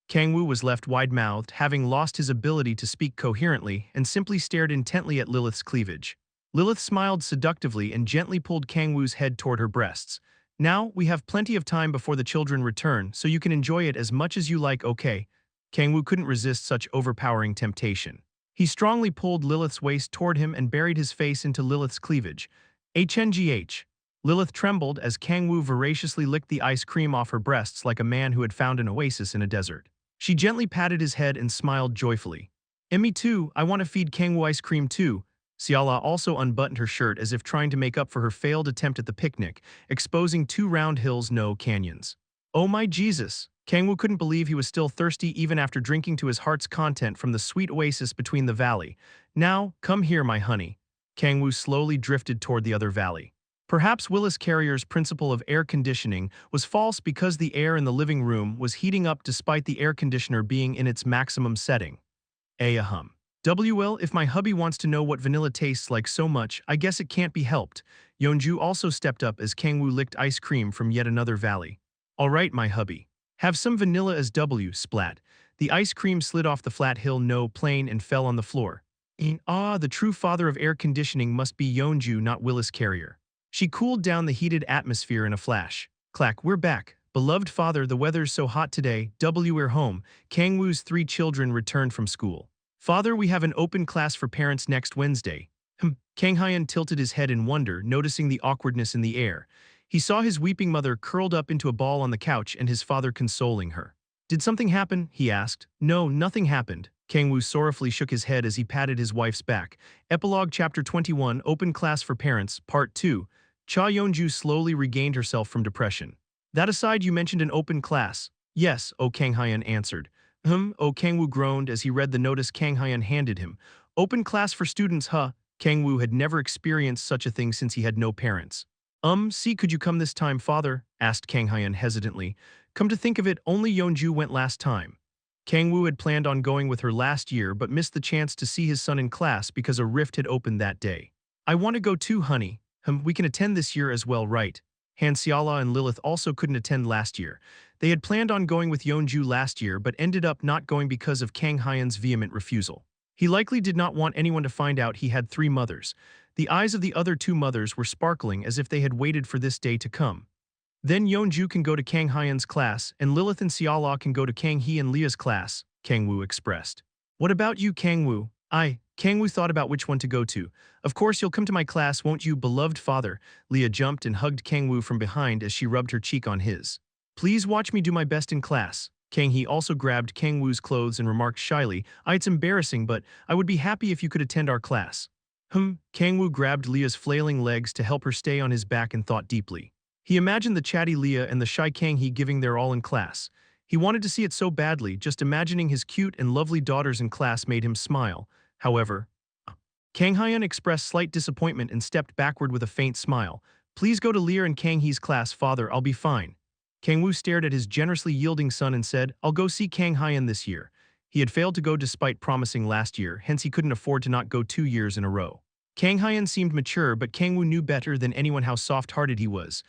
Kang-woo was left wide-mouthed, having lost his ability to speak coherently, and simply stared intently at Lilith's cleavage. Lilith smiled seductively and gently pulled Kang-woo's head toward her breasts. Now, we have plenty of time before the children return, so you can enjoy it as much as you like, okay? Kang-woo couldn't resist such overpowering temptation. He strongly pulled Lilith's waist toward him and buried his face into Lilith's cleavage. HNGH. Lilith trembled as Kang-woo voraciously licked the ice cream off her breasts like a man who had found an oasis in a desert. She gently patted his head and smiled joyfully. And me too, I want to feed Kang-woo ice cream too. Siala also unbuttoned her shirt as if trying to make up for her failed attempt at the picnic, exposing two round hills, no canyons. Oh my Jesus! Kang-woo couldn't believe he was still thirsty even after drinking to his heart's content from the sweet oasis between the valley. Now, come here, my honey. Kang-woo slowly drifted toward the other valley. Perhaps Willis Carrier's principle of air conditioning was false because the air in the living room was heating up despite the air conditioner being in its maximum setting. Ahum. Well, if my hubby wants to know what vanilla tastes like so much, I guess it can't be helped. Yeonju also stepped up as Kang-woo licked ice cream from yet another valley. Alright, my hubby. Have some vanilla as W, splat. The ice cream slid off the flat hill no plane and fell on the floor. The true father of air conditioning must be Yeonju, not Willis Carrier. She cooled down the heated atmosphere in a flash. Clack, we're back. Beloved father, the weather's so hot today. We're home. Kang-woo's 3 children returned from school. Father, we have an open class for parents next Wednesday. Kang Hyun tilted his head in wonder, noticing the awkwardness in the air. He saw his weeping mother curled up into a ball on the couch and his father consoling her. Did something happen? He asked. No, nothing happened. Kang-woo sorrowfully shook his head as he patted his wife's back. Epilogue Chapter 21, Open Class for Parents, Part 2. Cha Yeonju slowly regained herself from depression. That aside, you mentioned an open class. Yes, Kang Hyun answered. Kang-woo groaned as he read the notice Kang Hyun handed him. Open class for students, huh? Kang-woo had never experienced such a thing since he had no parents. See, could you come this time, father? Asked Kang Hyun hesitantly. Come to think of it, only Yeonju went last time. Kang-woo had planned on going with her last year but missed the chance to see his son in class because a rift had opened that day. I want to go too, honey. We can attend this year as well, right? Han Siala and Lilith also couldn't attend last year. They had planned on going with Yeonju last year but ended up not going because of Kang Hyun's vehement refusal. He likely did not want anyone to find out he had 3 mothers. The eyes of the other 2 mothers were sparkling as if they had waited for this day to come. Then Yeonju can go to Kang Hyun's class, and Lilith and Siala can go to Kang Hee and Leah's class, Kang-woo expressed. What about you, Kang-woo? Kang-woo thought about which one to go to. Of course you'll come to my class, won't you, beloved father? Leah jumped and hugged Kang-woo from behind as she rubbed her cheek on his. Please watch me do my best in class. Kang-hee also grabbed Kang-woo's clothes and remarked shyly, It's embarrassing, but I would be happy if you could attend our class. Kang-woo grabbed Leah's flailing legs to help her stay on his back and thought deeply. He imagined the chatty Leah and the shy Kang-hee giving their all in class. He wanted to see it so badly, just imagining his cute and lovely daughters in class made him smile. However, Kang Hyun expressed slight disappointment and stepped backward with a faint smile. Please go to Leah and Kang-hee's class, father, I'll be fine. Kang-woo stared at his generously yielding son and said, I'll go see Kang Hyun this year. He had failed to go despite promising last year, hence he couldn't afford to not go 2 years in a row. Kang Hyun seemed mature, but Kang-woo knew better than anyone how soft-hearted he was.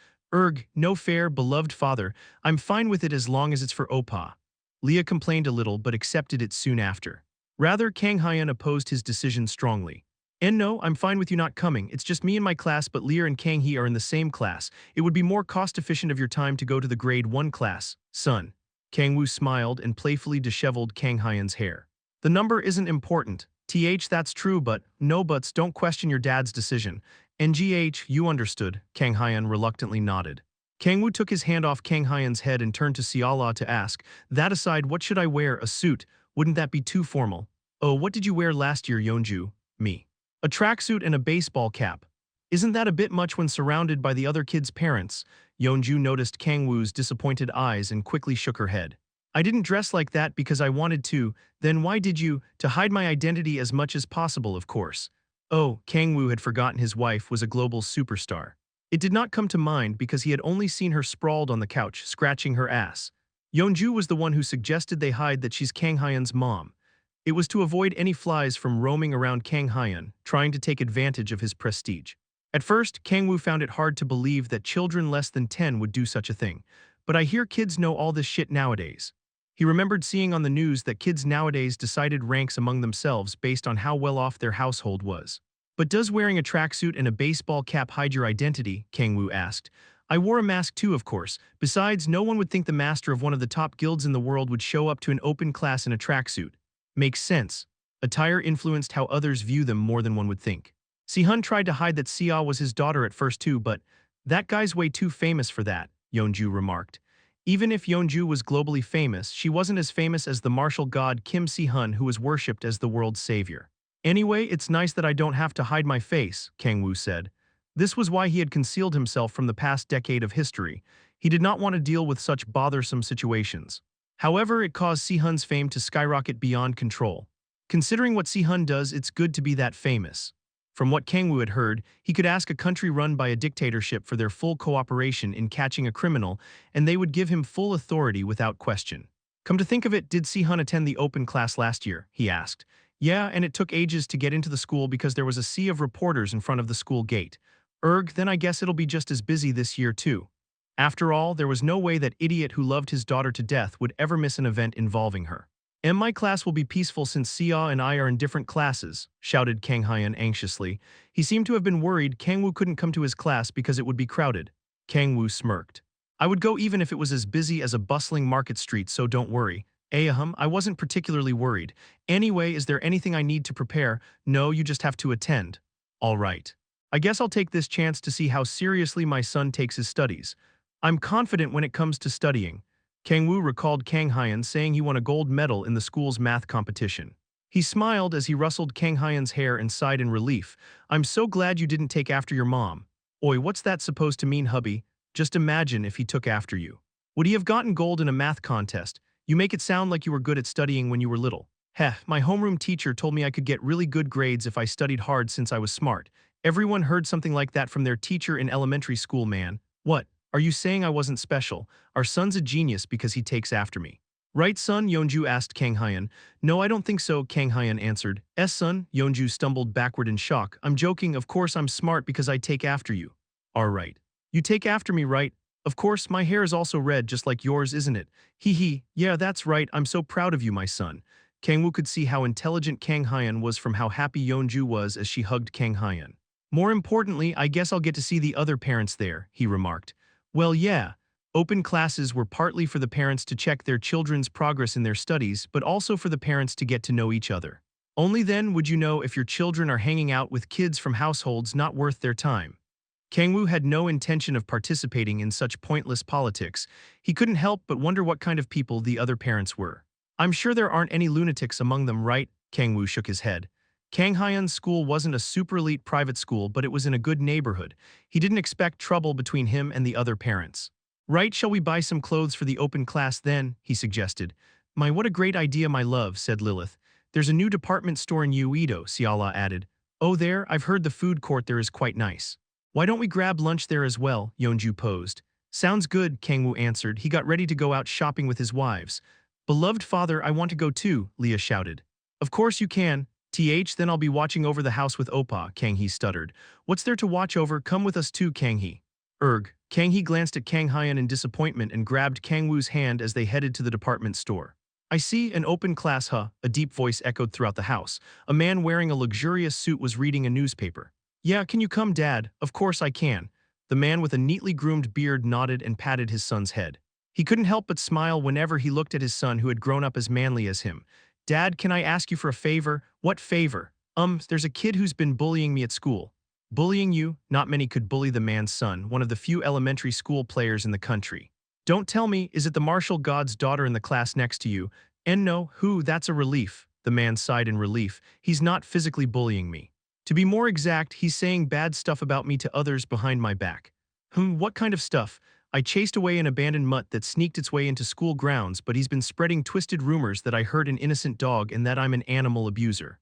No fair, beloved father, I'm fine with it as long as it's for Oppa. Leah complained a little but accepted it soon after. Rather, Kang Hyun opposed his decision strongly. And no, I'm fine with you not coming, it's just me and my class, but Leah and Kang-hee are in the same class. It would be more cost-efficient of your time to go to the grade 1 class, son. Kang-woo smiled and playfully disheveled Kang Hyun's hair. The number isn't important. That's true, but no buts, don't question your dad's decision. You understood, Kang Hyun reluctantly nodded. Kang-woo took his hand off Kang Hyun's head and turned to Seala to ask, that aside, what should I wear, a suit? Wouldn't that be too formal? Oh, what did you wear last year, Yeonju? Me. A tracksuit and a baseball cap. Isn't that a bit much when surrounded by the other kids' parents? Yeonju noticed Kang-woo's disappointed eyes and quickly shook her head. I didn't dress like that because I wanted to, then why did you? To hide my identity as much as possible, of course. Oh, Kang-woo had forgotten his wife was a global superstar. It did not come to mind because he had only seen her sprawled on the couch, scratching her ass. Yeonju was the one who suggested they hide that she's Kang Hyun's mom. It was to avoid any flies from roaming around Kang Hyun, trying to take advantage of his prestige. At first, Kang-woo found it hard to believe that children less than 10 would do such a thing. But I hear kids know all this shit nowadays. He remembered seeing on the news that kids nowadays decided ranks among themselves based on how well off their household was. But does wearing a tracksuit and a baseball cap hide your identity? Kang-woo asked. I wore a mask too, of course. Besides, no one would think the master of one of the top guilds in the world would show up to an open class in a tracksuit. Makes sense. Attire influenced how others view them more than one would think. Si-hun tried to hide that Sia was his daughter at first too, but that guy's way too famous for that, Yeonju remarked. Even if Yeonju was globally famous, she wasn't as famous as the martial god Kim Si-hun, who was worshipped as the world's savior. Anyway, it's nice that I don't have to hide my face, Kang-woo said. This was why he had concealed himself from the past decade of history. He did not want to deal with such bothersome situations. However, it caused Si-hun's fame to skyrocket beyond control. Considering what Si-hun does, it's good to be that famous. From what Kang-woo had heard, he could ask a country run by a dictatorship for their full cooperation in catching a criminal, and they would give him full authority without question. Come to think of it, did Si-hun attend the open class last year? He asked. Yeah, and it took ages to get into the school because there was a sea of reporters in front of the school gate. Then I guess it'll be just as busy this year too. After all, there was no way that idiot who loved his daughter to death would ever miss an event involving her. And my class will be peaceful since Sia and I are in different classes, shouted Kang Hyun anxiously. He seemed to have been worried Kang-woo couldn't come to his class because it would be crowded. Kang-woo smirked. I would go even if it was as busy as a bustling market street, so don't worry. I wasn't particularly worried. Anyway, is there anything I need to prepare? No, you just have to attend. All right. I guess I'll take this chance to see how seriously my son takes his studies. I'm confident when it comes to studying. Kang-woo recalled Kang Hyun saying he won a gold medal in the school's math competition. He smiled as he rustled Kang Hyun's hair and sighed in relief. I'm so glad you didn't take after your mom. Oi, what's that supposed to mean, hubby? Just imagine if he took after you. Would he have gotten gold in a math contest? You make it sound like you were good at studying when you were little. My homeroom teacher told me I could get really good grades if I studied hard since I was smart. Everyone heard something like that from their teacher in elementary school, man. What? Are you saying I wasn't special? Our son's a genius because he takes after me. Right, son? Yeonju asked Kang Hyun. No, I don't think so, Kang Hyun answered. Son? Yeonju stumbled backward in shock. I'm joking, of course I'm smart because I take after you. Alright. You take after me, right? Of course, my hair is also red just like yours, isn't it? Hee. Yeah, that's right, I'm so proud of you, my son. Kang-woo could see how intelligent Kang Hyun was from how happy Yeonju was as she hugged Kang Hyun. More importantly, I guess I'll get to see the other parents there, he remarked. Well, yeah. Open classes were partly for the parents to check their children's progress in their studies, but also for the parents to get to know each other. Only then would you know if your children are hanging out with kids from households not worth their time. Kang-woo had no intention of participating in such pointless politics. He couldn't help but wonder what kind of people the other parents were. I'm sure there aren't any lunatics among them, right? Kang-woo shook his head. Kang Hyun's school wasn't a super elite private school, but it was in a good neighborhood. He didn't expect trouble between him and the other parents. Right, shall we buy some clothes for the open class then? He suggested. What a great idea, my love, said Lilith. There's a new department store in Uedo, Siala added. Oh there, I've heard the food court there is quite nice. Why don't we grab lunch there as well, Yeonju posed. Sounds good, Kang-woo answered. He got ready to go out shopping with his wives. Beloved father, I want to go too, Leah shouted. Of course you can. Then I'll be watching over the house with Oppa, Kang-hee stuttered. What's there to watch over? Come with us too, Kang-hee. Kang-hee glanced at Kang Hyun in disappointment and grabbed Kang-woo's hand as they headed to the department store. I see, an open class, huh? A deep voice echoed throughout the house. A man wearing a luxurious suit was reading a newspaper. Yeah, can you come, Dad? Of course I can. The man with a neatly groomed beard nodded and patted his son's head. He couldn't help but smile whenever he looked at his son who had grown up as manly as him. Dad, can I ask you for a favor? What favor? There's a kid who's been bullying me at school. Bullying you? Not many could bully the man's son, one of the few elementary school players in the country. Don't tell me, is it the martial god's daughter in the class next to you? And no, who, that's a relief. The man sighed in relief. He's not physically bullying me. To be more exact, he's saying bad stuff about me to others behind my back. What kind of stuff? I chased away an abandoned mutt that sneaked its way into school grounds, but he's been spreading twisted rumors that I hurt an innocent dog and that I'm an animal abuser.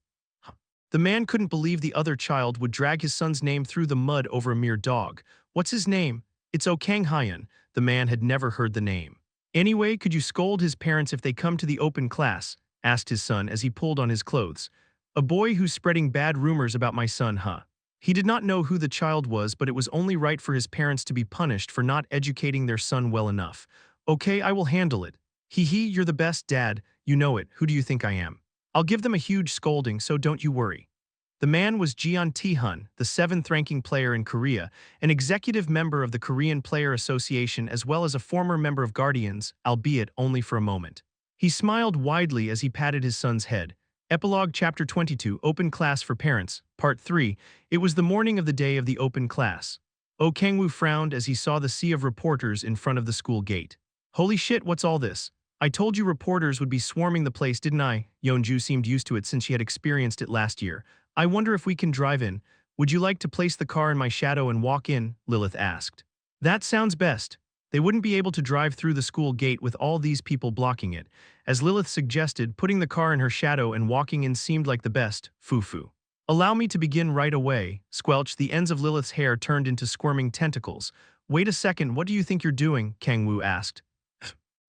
The man couldn't believe the other child would drag his son's name through the mud over a mere dog. What's his name? It's Kang Hyun. The man had never heard the name. Anyway, could you scold his parents if they come to the open class? Asked his son as he pulled on his clothes. A boy who's spreading bad rumors about my son, huh? He did not know who the child was, but it was only right for his parents to be punished for not educating their son well enough. Okay, I will handle it. Hee, you're the best, Dad. You know it. Who do you think I am? I'll give them a huge scolding, so don't you worry. The man was Jeon Tae-hun, the 7th-ranking player in Korea, an executive member of the Korean Player Association as well as a former member of Guardians, albeit only for a moment. He smiled widely as he patted his son's head. Epilogue Chapter 22, Open Class for Parents, Part 3. It was the morning of the day of the open class. Kang-woo frowned as he saw the sea of reporters in front of the school gate. Holy shit, what's all this? I told you reporters would be swarming the place, didn't I? Yeonju seemed used to it since she had experienced it last year. I wonder if we can drive in. Would you like to place the car in my shadow and walk in? Lilith asked. That sounds best. They wouldn't be able to drive through the school gate with all these people blocking it. As Lilith suggested, putting the car in her shadow and walking in seemed like the best. Foo-foo. Allow me to begin right away. Squelch, the ends of Lilith's hair turned into squirming tentacles. Wait a second, what do you think you're doing? Kang-woo asked.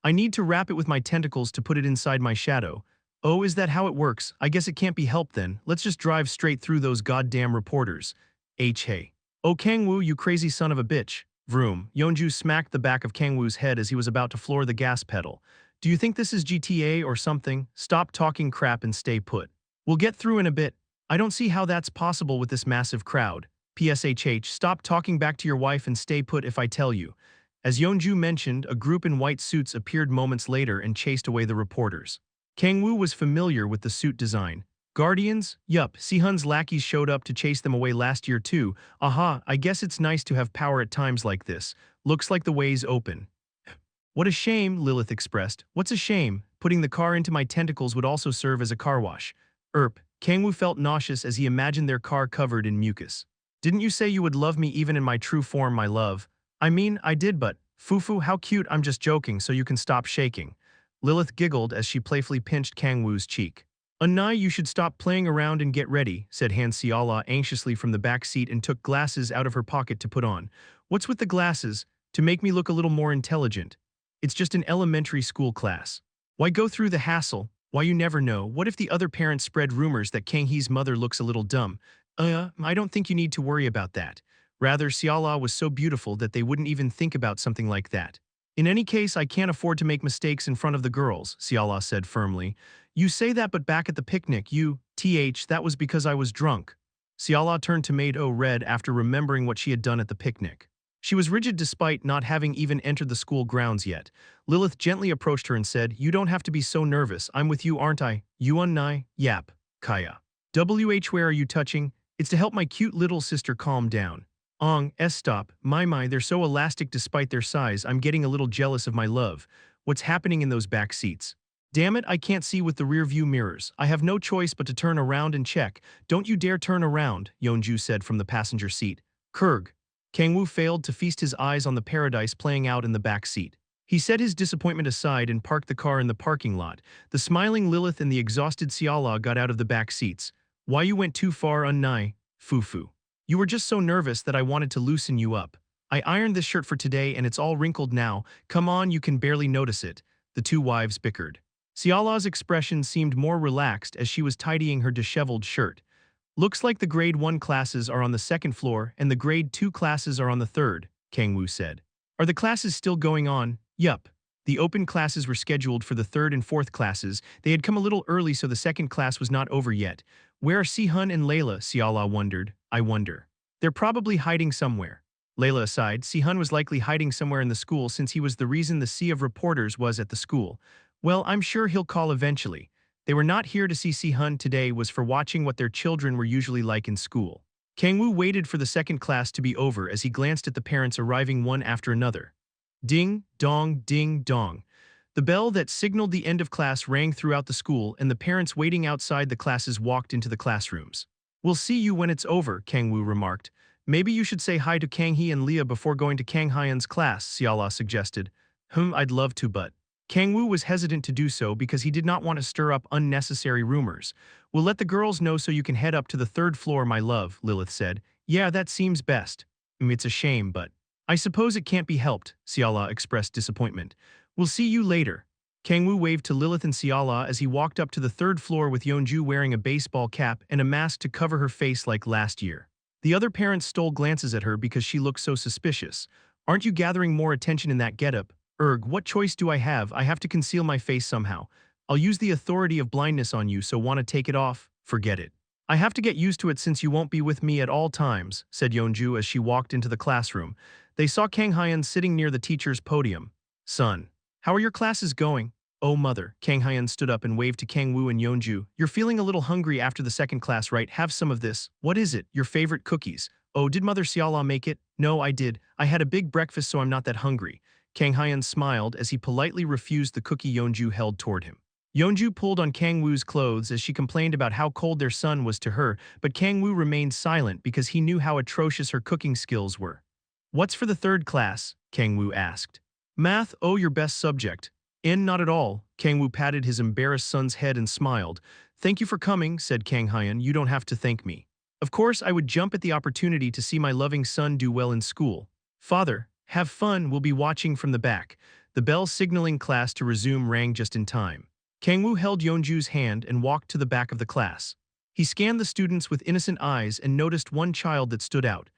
I need to wrap it with my tentacles to put it inside my shadow. Oh, is that how it works? I guess it can't be helped then. Let's just drive straight through those goddamn reporters. Hey. Oh, Kang-woo, you crazy son of a bitch. Vroom. Yeonju smacked the back of Kang-woo's head as he was about to floor the gas pedal. Do you think this is GTA or something? Stop talking crap and stay put. We'll get through in a bit. I don't see how that's possible with this massive crowd. PSHH, stop talking back to your wife and stay put if I tell you. As Yeonju mentioned, a group in white suits appeared moments later and chased away the reporters. Kang-woo was familiar with the suit design. Guardians? Yup, Sehun's lackeys showed up to chase them away last year too. Aha, I guess it's nice to have power at times like this. Looks like the way's open. What a shame, Lilith expressed. What's a shame? Putting the car into my tentacles would also serve as a car wash. Kang-woo felt nauseous as he imagined their car covered in mucus. Didn't you say you would love me even in my true form, my love? I mean, I did, but Foo-foo, how cute, I'm just joking so you can stop shaking. Lilith giggled as she playfully pinched Kang-woo's cheek. Unai, you should stop playing around and get ready, said Han Seala anxiously from the back seat and took glasses out of her pocket to put on. What's with the glasses? To make me look a little more intelligent. It's just an elementary school class. Why go through the hassle? Why, you never know. What if the other parents spread rumors that Kang-hee's mother looks a little dumb? I don't think you need to worry about that. Rather, Seala was so beautiful that they wouldn't even think about something like that. In any case, I can't afford to make mistakes in front of the girls, Seala said firmly. You say that, but back at the picnic, that was because I was drunk. Seala turned tomato red after remembering what she had done at the picnic. She was rigid despite not having even entered the school grounds yet. Lilith gently approached her and said, You don't have to be so nervous. I'm with you, aren't I? You Nai? Yap. Kaya. Where are you touching? It's to help my cute little sister calm down. Stop. My, they're so elastic despite their size, I'm getting a little jealous of my love. What's happening in those back seats? Damn it, I can't see with the rear view mirrors. I have no choice but to turn around and check. Don't you dare turn around, Yeonju said from the passenger seat. Kurg. Kang-woo failed to feast his eyes on the paradise playing out in the back seat. He set his disappointment aside and parked the car in the parking lot. The smiling Lilith and the exhausted Siala got out of the back seats. Why you went too far, unnai, Fufu. You were just so nervous that I wanted to loosen you up. I ironed this shirt for today and it's all wrinkled now. Come on, you can barely notice it. The two wives bickered. Siala's expression seemed more relaxed as she was tidying her disheveled shirt. Looks like the grade 1 classes are on the second floor and the grade 2 classes are on the third, Kang-woo said. Are the classes still going on? Yup. The open classes were scheduled for the third and fourth classes. They had come a little early so the second class was not over yet. Where are Sihun and Layla? Siala wondered. I wonder. They're probably hiding somewhere. Layla aside, Sihun was likely hiding somewhere in the school since he was the reason the sea of reporters was at the school. Well, I'm sure he'll call eventually. They were not here to see Sihun today was for watching what their children were usually like in school. Kang-woo waited for the second class to be over as he glanced at the parents arriving one after another. Ding, dong, ding, dong. The bell that signaled the end of class rang throughout the school and the parents waiting outside the classes walked into the classrooms. We'll see you when it's over, Kang-woo remarked. Maybe you should say hi to Kang-hee and Leah before going to Kang Hyan's class, Siala suggested. I'd love to but. Kang-woo was hesitant to do so because he did not want to stir up unnecessary rumors. We'll let the girls know so you can head up to the third floor, my love, Lilith said. Yeah, that seems best. It's a shame, but. I suppose it can't be helped, Siala expressed disappointment. We'll see you later. Kang-woo waved to Lilith and Siala as he walked up to the third floor with Yeonju wearing a baseball cap and a mask to cover her face like last year. The other parents stole glances at her because she looked so suspicious. Aren't you gathering more attention in that getup? What choice do I have? I have to conceal my face somehow. I'll use the authority of blindness on you, so want to take it off? Forget it. I have to get used to it since you won't be with me at all times, said Yeonju as she walked into the classroom. They saw Kang Hyan sitting near the teacher's podium. Son, how are your classes going? Oh, mother. Kang Hyan stood up and waved to Kang-woo and Yeonju. You're feeling a little hungry after the second class, right? Have some of this. What is it? Your favorite cookies. Oh, did Mother Siala make it? No, I did. I had a big breakfast so I'm not that hungry. Kang Hyan smiled as he politely refused the cookie Yeonju held toward him. Yeonju pulled on Kang-woo's clothes as she complained about how cold their son was to her, but Kang-woo remained silent because he knew how atrocious her cooking skills were. What's for the third class? Kang-woo asked. Math, oh, your best subject. Not at all. Kang-woo patted his embarrassed son's head and smiled. Thank you for coming, said Kang Hyan. You don't have to thank me. Of course, I would jump at the opportunity to see my loving son do well in school. Father, have fun, we'll be watching from the back. The bell signaling class to resume rang just in time. Kang-woo held Yeonju's hand and walked to the back of the class. He scanned the students with innocent eyes and noticed one child that stood out.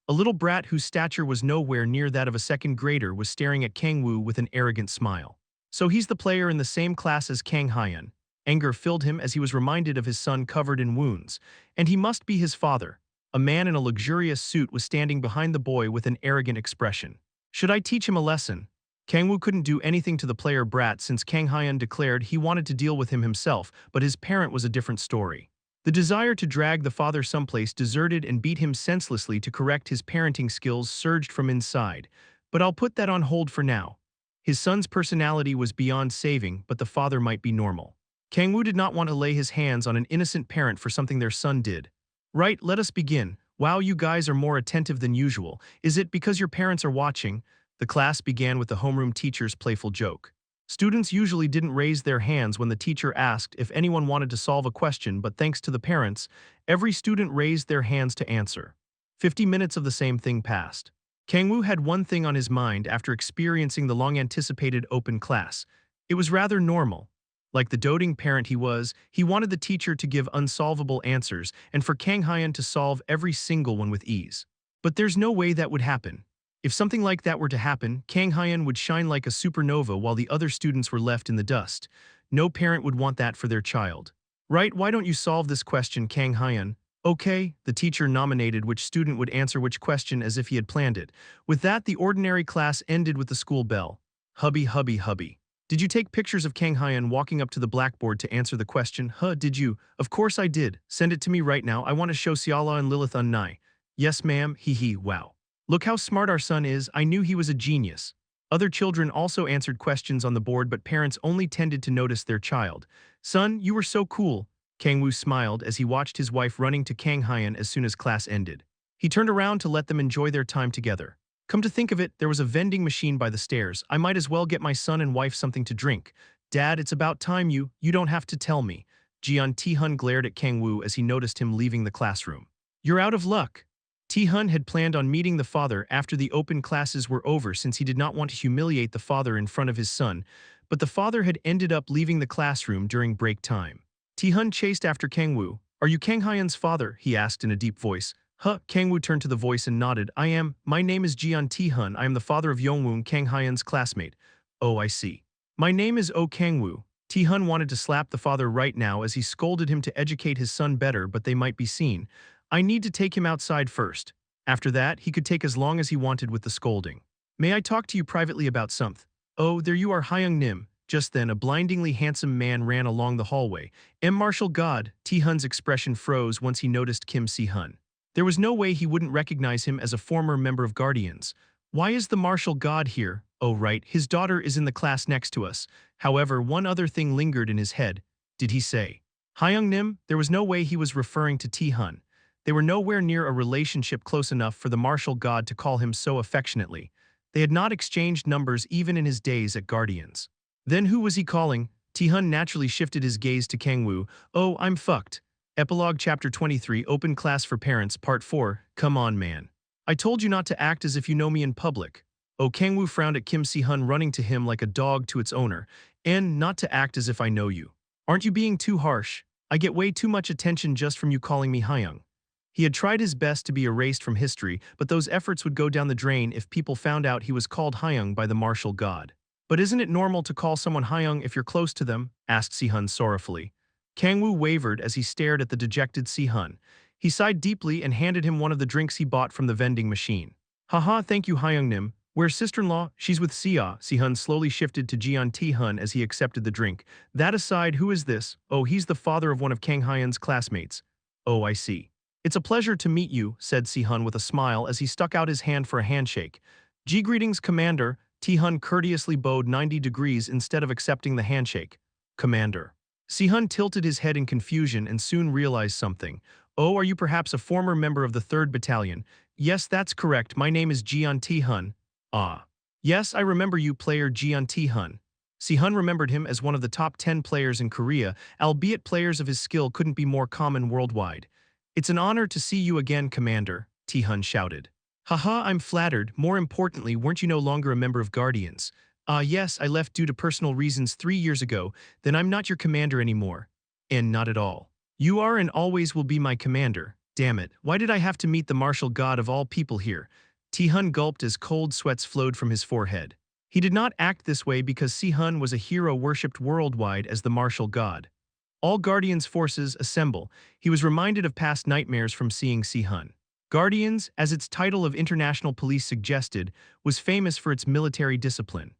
A little brat whose stature was nowhere near that of a second grader was staring at Kang-woo with an arrogant smile. So he's the player in the same class as Kang Hyan. Anger filled him as he was reminded of his son covered in wounds. And he must be his father. A man in a luxurious suit was standing behind the boy with an arrogant expression. Should I teach him a lesson? Kang-woo couldn't do anything to the player brat since Kang Hyan declared he wanted to deal with him himself, but his parent was a different story. The desire to drag the father someplace deserted and beat him senselessly to correct his parenting skills surged from inside. But I'll put that on hold for now. His son's personality was beyond saving, but the father might be normal. Kang-woo did not want to lay his hands on an innocent parent for something their son did. Right, let us begin. Wow, you guys are more attentive than usual. Is it because your parents are watching? The class began with the homeroom teacher's playful joke. Students usually didn't raise their hands when the teacher asked if anyone wanted to solve a question, but thanks to the parents, every student raised their hands to answer. 50 minutes of the same thing passed. Kang-woo had one thing on his mind after experiencing the long-anticipated open class. It was rather normal. Like the doting parent he was, he wanted the teacher to give unsolvable answers and for Kang Hyan to solve every single one with ease. But there's no way that would happen. If something like that were to happen, Kang Hyan would shine like a supernova while the other students were left in the dust. No parent would want that for their child. Right, why don't you solve this question, Kang Hyan? Okay, the teacher nominated which student would answer which question as if he had planned it. With that, the ordinary class ended with the school bell. Hubby, hubby, hubby. Did you take pictures of Kang Hyun walking up to the blackboard to answer the question? Huh, did you? Of course I did. Send it to me right now. I want to show Siala and Lilith Unnai. Yes, ma'am. Hee hee, wow. Look how smart our son is. I knew he was a genius. Other children also answered questions on the board, but parents only tended to notice their child. Son, you were so cool. Kang-woo smiled as he watched his wife running to Kang Hyun as soon as class ended. He turned around to let them enjoy their time together. Come to think of it, there was a vending machine by the stairs. I might as well get my son and wife something to drink. Dad, it's about time you don't have to tell me. Jeon Tae-hun glared at Kang-woo as he noticed him leaving the classroom. You're out of luck. Tae-hun had planned on meeting the father after the open classes were over since he did not want to humiliate the father in front of his son, but the father had ended up leaving the classroom during break time. Tae-hun chased after Kang-woo. Are you Kang Hyun's father? He asked in a deep voice. Huh, Kang-woo turned to the voice and nodded. I am. My name is Jeon Tae-hun. I am the father of Yongwoon, Kang Hyun's classmate. Oh, I see. My name is Kang-woo. Tae-hun wanted to slap the father right now as he scolded him to educate his son better, but they might be seen. I need to take him outside first. After that, he could take as long as he wanted with the scolding. May I talk to you privately about something? Oh, there you are, Hyung-nim. Just then, a blindingly handsome man ran along the hallway. Martial God, Tae-hun's expression froze once he noticed Kim Si-hun. There was no way he wouldn't recognize him as a former member of Guardians. Why is the martial god here? Oh right, his daughter is in the class next to us. However, one other thing lingered in his head. Did he say Hyung-nim? There was no way he was referring to Tae-hun. They were nowhere near a relationship close enough for the martial god to call him so affectionately. They had not exchanged numbers even in his days at Guardians. Then who was he calling? Tae-hun naturally shifted his gaze to Kang-woo. Oh, I'm fucked. Epilogue Chapter 23 Open Class for Parents Part 4 Come on, man. I told you not to act as if you know me in public. Oh, Kang-woo frowned at Kim Si-hun running to him like a dog to its owner. And not to act as if I know you. Aren't you being too harsh? I get way too much attention just from you calling me Hyung. He had tried his best to be erased from history, but those efforts would go down the drain if people found out he was called Hyung by the martial god. But isn't it normal to call someone Hyung if you're close to them? Asked Si-hun sorrowfully. Kang-woo wavered as he stared at the dejected Si-hun. He sighed deeply and handed him one of the drinks he bought from the vending machine. Haha, thank you, Hyung-nim. Where's sister-in-law? She's with Sia. Si-hun slowly shifted to Jeon Tae-hun as he accepted the drink. That aside, who is this? Oh, he's the father of one of Kang Hyun's classmates. Oh, I see. It's a pleasure to meet you, said Si-hun with a smile as he stuck out his hand for a handshake. Greetings, Commander. Tae-hun courteously bowed 90 degrees instead of accepting the handshake. Commander. Si-hun tilted his head in confusion and soon realized something. Oh, are you perhaps a former member of the 3rd Battalion? Yes, that's correct. My name is Jeon Tae-hun. Ah. Yes, I remember you, player Jeon Tae-hun. Si-hun remembered him as one of the top 10 players in Korea, albeit players of his skill couldn't be more common worldwide. It's an honor to see you again, Commander, Tae-hun shouted. Haha, I'm flattered. More importantly, weren't you no longer a member of Guardians? Yes, I left due to personal reasons 3 years ago. Then I'm not your commander anymore. And not at all. You are and always will be my commander. Damn it, why did I have to meet the martial god of all people here? Tae-hun gulped as cold sweats flowed from his forehead. He did not act this way because Si-hun was a hero worshipped worldwide as the martial god. All Guardians forces assemble. He was reminded of past nightmares from seeing Si-hun. Guardians, as its title of international police suggested, was famous for its military discipline.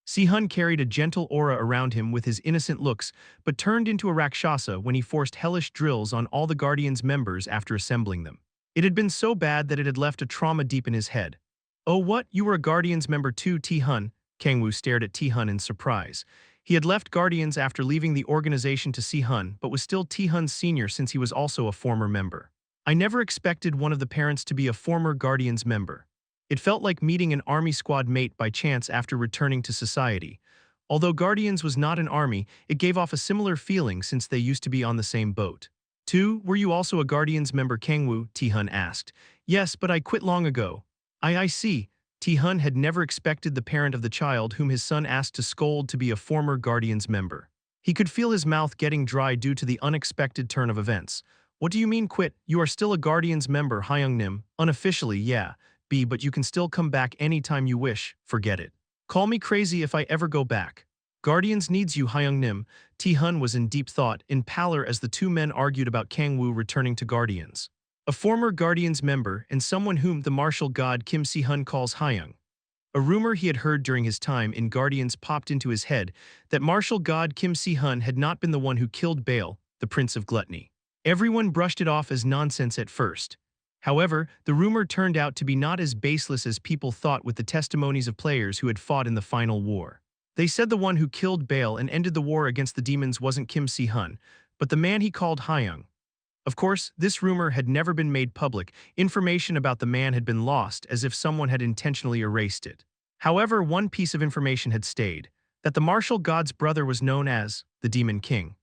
Si-hun carried a gentle aura around him with his innocent looks, but turned into a Rakshasa when he forced hellish drills on all the Guardians' members after assembling them. It had been so bad that it had left a trauma deep in his head. Oh what, you were a Guardians member too, Tae-hun? Kang-woo stared at Tae-hun in surprise. He had left Guardians after leaving the organization to Si-hun, but was still Tae-hun's senior since he was also a former member. I never expected one of the parents to be a former Guardians member. It felt like meeting an army squad mate by chance after returning to society. Although Guardians was not an army, it gave off a similar feeling since they used to be on the same boat. 2. Were you also a Guardians member, Kang-woo? Tae-hun asked. Yes, but I quit long ago. I see. Tae-hun had never expected the parent of the child whom his son asked to scold to be a former Guardians member. He could feel his mouth getting dry due to the unexpected turn of events. What do you mean quit? You are still a Guardians member, Hyung-nim. Unofficially, yeah. But you can still come back anytime you wish. Forget it. Call me crazy if I ever go back. Guardians needs you, Hyung-nim. Tae-hun was in deep thought, in pallor as the two men argued about Kang-woo returning to Guardians. A former Guardians member and someone whom the martial god Kim Si-hun calls Hyung. A rumor he had heard during his time in Guardians popped into his head that martial god Kim Si-hun had not been the one who killed Baal, the Prince of Gluttony. Everyone brushed it off as nonsense at first. However, the rumor turned out to be not as baseless as people thought with the testimonies of players who had fought in the final war. They said the one who killed Baal and ended the war against the demons wasn't Kim Si-hun, but the man he called Hyung. Of course, this rumor had never been made public. Information about the man had been lost, as if someone had intentionally erased it. However, one piece of information had stayed, that the martial god's brother was known as the Demon King.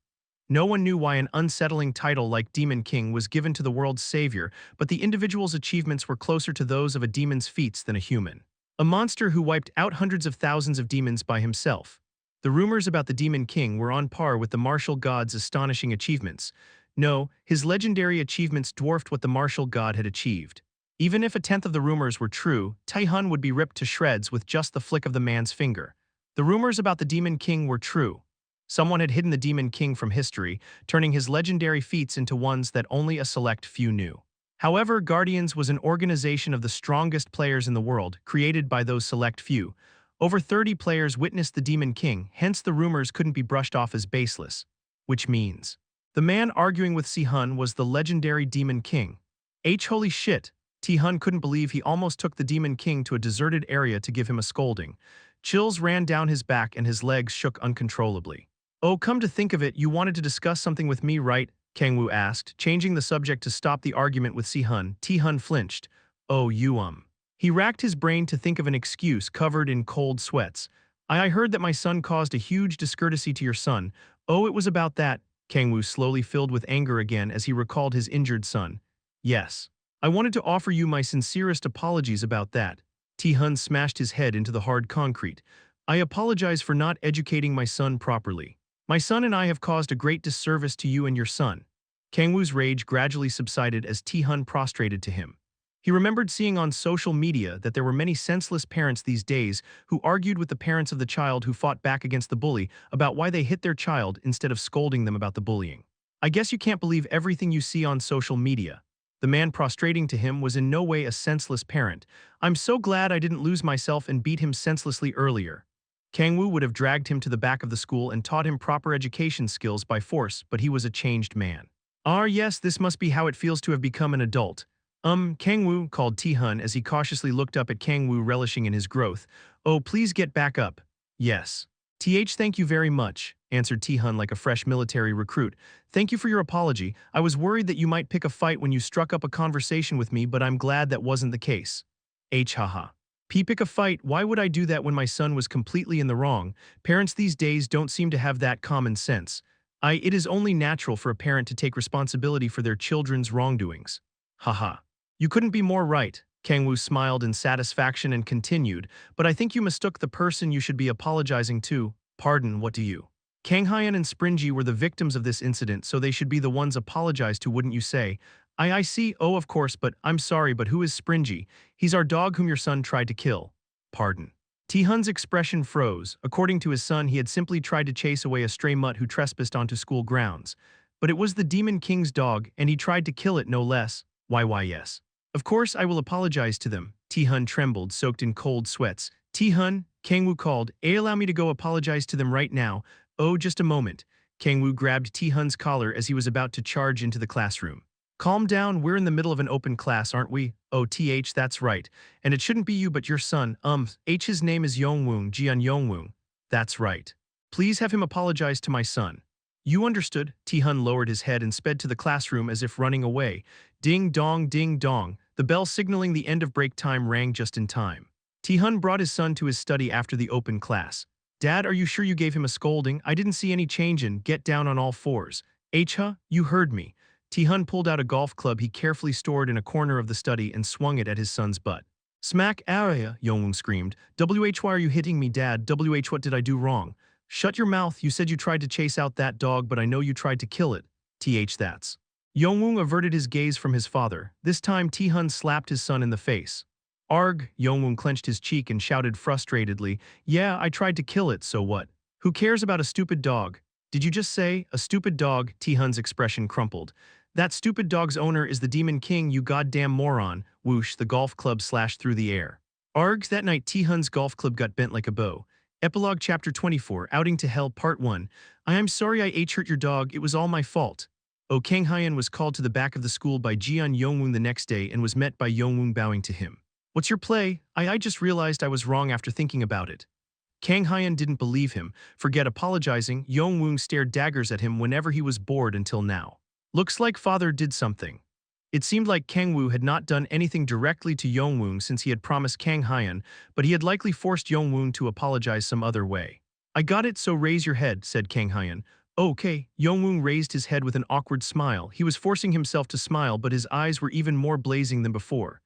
No one knew why an unsettling title like Demon King was given to the world's savior, but the individual's achievements were closer to those of a demon's feats than a human. A monster who wiped out hundreds of thousands of demons by himself. The rumors about the Demon King were on par with the martial god's astonishing achievements. No, his legendary achievements dwarfed what the martial god had achieved. Even if a tenth of the rumors were true, Tai-hun would be ripped to shreds with just the flick of the man's finger. The rumors about the Demon King were true. Someone had hidden the Demon King from history, turning his legendary feats into ones that only a select few knew. However, Guardians was an organization of the strongest players in the world, created by those select few. Over 30 players witnessed the Demon King, hence the rumors couldn't be brushed off as baseless. Which means, the man arguing with Si-hun was the legendary Demon King. Holy shit! Ti-hun couldn't believe he almost took the Demon King to a deserted area to give him a scolding. Chills ran down his back and his legs shook uncontrollably. Oh, come to think of it, you wanted to discuss something with me, right? Kang-woo asked, changing the subject to stop the argument with Si-hun. Ti-hun flinched. Oh, He racked his brain to think of an excuse covered in cold sweats. I heard that my son caused a huge discourtesy to your son. Oh, it was about that. Kang-woo slowly filled with anger again as he recalled his injured son. Yes. I wanted to offer you my sincerest apologies about that. Ti-hun smashed his head into the hard concrete. I apologize for not educating my son properly. My son and I have caused a great disservice to you and your son. Kang-woo's rage gradually subsided as Ti-hun prostrated to him. He remembered seeing on social media that there were many senseless parents these days who argued with the parents of the child who fought back against the bully about why they hit their child instead of scolding them about the bullying. I guess you can't believe everything you see on social media. The man prostrating to him was in no way a senseless parent. I'm so glad I didn't lose myself and beat him senselessly earlier. Kang-woo would have dragged him to the back of the school and taught him proper education skills by force, but he was a changed man. Ah yes, this must be how it feels to have become an adult. Kang-woo, called Ti-hun as he cautiously looked up at Kang-woo relishing in his growth. Oh, please get back up. Yes. Thank you very much, answered Ti-hun like a fresh military recruit. Thank you for your apology. I was worried that you might pick a fight when you struck up a conversation with me, but I'm glad that wasn't the case. Haha. Pick a fight, why would I do that when my son was completely in the wrong? Parents these days don't seem to have that common sense. It is only natural for a parent to take responsibility for their children's wrongdoings. Haha. You couldn't be more right. Kang-woo smiled in satisfaction and continued, but I think you mistook the person you should be apologizing to. Pardon, what do you? Kang-hyun and Springy were the victims of this incident, so they should be the ones apologized to, wouldn't you say? I see, oh of course, but I'm sorry, but who is Springy? He's our dog whom your son tried to kill. Pardon. Ti-hun's expression froze. According to his son, he had simply tried to chase away a stray mutt who trespassed onto school grounds. But it was the Demon King's dog, and he tried to kill it no less. Why yes. Of course I will apologize to them. Ti-hun trembled, soaked in cold sweats. Ti-hun, Kang-woo called. Allow me to go apologize to them right now. Oh, just a moment. Kang-woo grabbed Ti-hun's collar as he was about to charge into the classroom. Calm down, we're in the middle of an open class, aren't we? Oh, that's right. And it shouldn't be you but your son, his name is Yongwoong, Jian Yongwoong. That's right. Please have him apologize to my son. You understood. Ti-hun lowered his head and sped to the classroom as if running away. Ding dong, the bell signaling the end of break time rang just in time. Ti-hun brought his son to his study after the open class. Dad, are you sure you gave him a scolding? I didn't see any change in get down on all fours. You heard me. Ti-hun pulled out a golf club he carefully stored in a corner of the study and swung it at his son's butt. Smack, area, Yongwoong screamed. Why are you hitting me, Dad? What did I do wrong? Shut your mouth, you said you tried to chase out that dog, but I know you tried to kill it. That's. Yongwoong averted his gaze from his father. This time Ti-hun slapped his son in the face. Arg, Yongwoong clenched his cheek and shouted frustratedly, yeah, I tried to kill it, so what? Who cares about a stupid dog? Did you just say, a stupid dog? Ti-hun's expression crumpled. That stupid dog's owner is the Demon King, you goddamn moron. Whoosh, the golf club slashed through the air. Args that night T-Hun's golf club got bent like a bow. Epilogue Chapter 24, Outing to Hell Part 1. I am sorry I hurt your dog, it was all my fault. Kang Hyun was called to the back of the school by Jeon Yongwoon the next day and was met by Yongwoon bowing to him. What's your play? I just realized I was wrong after thinking about it. Kang Hyun didn't believe him. Forget apologizing, Yongwoon stared daggers at him whenever he was bored until now. Looks like father did something. It seemed like Kang-woo had not done anything directly to Yongwoon since he had promised Kang Hyun, but he had likely forced Yongwoon to apologize some other way. I got it, so raise your head, said Kang Hyun. Okay, Yongwoon raised his head with an awkward smile. He was forcing himself to smile, but his eyes were even more blazing than before.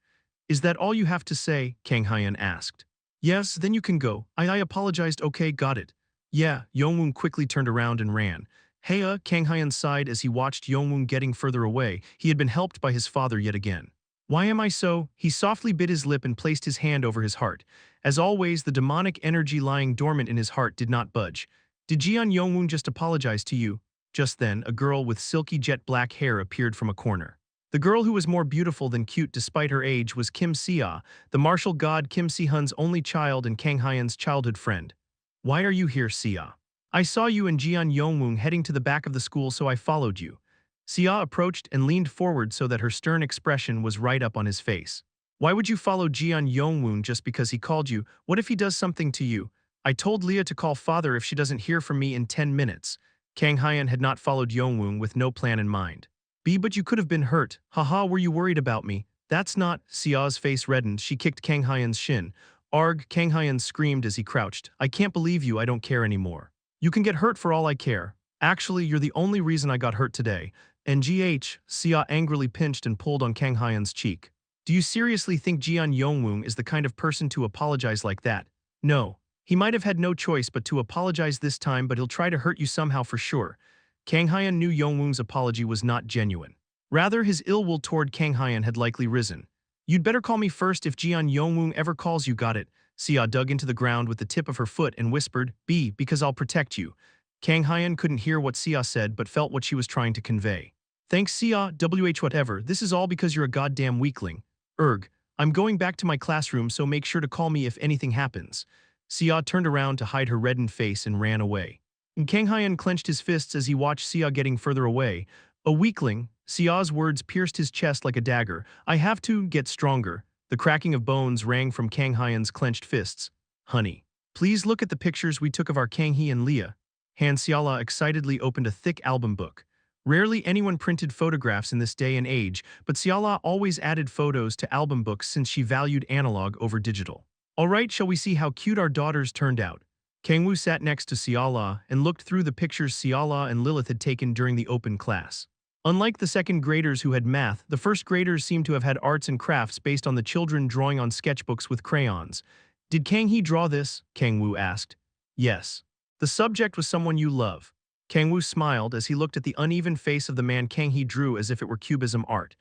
Is that all you have to say? Kang Hyun asked. Yes, then you can go. I apologized. Okay, got it. Yeah, Yongwoon quickly turned around and ran. Hey, Kang Hyun sighed as he watched Yongwoon getting further away. He had been helped by his father yet again. Why am I so? He softly bit his lip and placed his hand over his heart. As always, the demonic energy lying dormant in his heart did not budge. Did Jeon Yongwoon just apologize to you? Just then, a girl with silky jet black hair appeared from a corner. The girl who was more beautiful than cute despite her age was Kim Se-ah, the martial god Kim Se-hun's only child and Kang Hyun's childhood friend. Why are you here, Se-ah? I saw you and Jeon Yongwoon heading to the back of the school, so I followed you. Se-ah approached and leaned forward so that her stern expression was right up on his face. Why would you follow Jeon Yongwoon just because he called you? What if he does something to you? I told Leah to call father if she doesn't hear from me in 10 minutes. Kang Hyun had not followed Yongwoon with no plan in mind. But you could have been hurt. Haha, were you worried about me? That's not. Se-ah's face reddened. She kicked Kang Hyun's shin. Arg, Kang Hyun screamed as he crouched. I can't believe you. I don't care anymore. You can get hurt for all I care. Actually, you're the only reason I got hurt today. And Se-ah angrily pinched and pulled on Kang Hyun's cheek. Do you seriously think Jeon Yongwoon is the kind of person to apologize like that? No. He might have had no choice but to apologize this time, but he'll try to hurt you somehow for sure. Kang Hyun knew Yongwoon's apology was not genuine. Rather, his ill will toward Kang Hyun had likely risen. You'd better call me first if Jeon Yongwoon ever calls you, got it? Se-ah dug into the ground with the tip of her foot and whispered, because I'll protect you. Kang Hyun couldn't hear what Se-ah said but felt what she was trying to convey. Thanks, Se-ah, whatever, this is all because you're a goddamn weakling. I'm going back to my classroom, so make sure to call me if anything happens. Se-ah turned around to hide her reddened face and ran away. And Kang Hyun clenched his fists as he watched Se-ah getting further away. A weakling, Se-ah's words pierced his chest like a dagger. I have to get stronger. The cracking of bones rang from Kang Hyun's clenched fists. Honey, please look at the pictures we took of our Kang-hee and Leah. Han Se-ah excitedly opened a thick album book. Rarely anyone printed photographs in this day and age, but Se-ah always added photos to album books since she valued analog over digital. All right, shall we see how cute our daughters turned out? Kang-woo sat next to Se-ah and looked through the pictures Se-ah and Lilith had taken during the open class. Unlike the second graders who had math, the first graders seemed to have had arts and crafts based on the children drawing on sketchbooks with crayons. Did Kang-hee draw this? Kang-woo asked. Yes. The subject was someone you love. Kang-woo smiled as he looked at the uneven face of the man Kang-hee drew as if it were cubism art.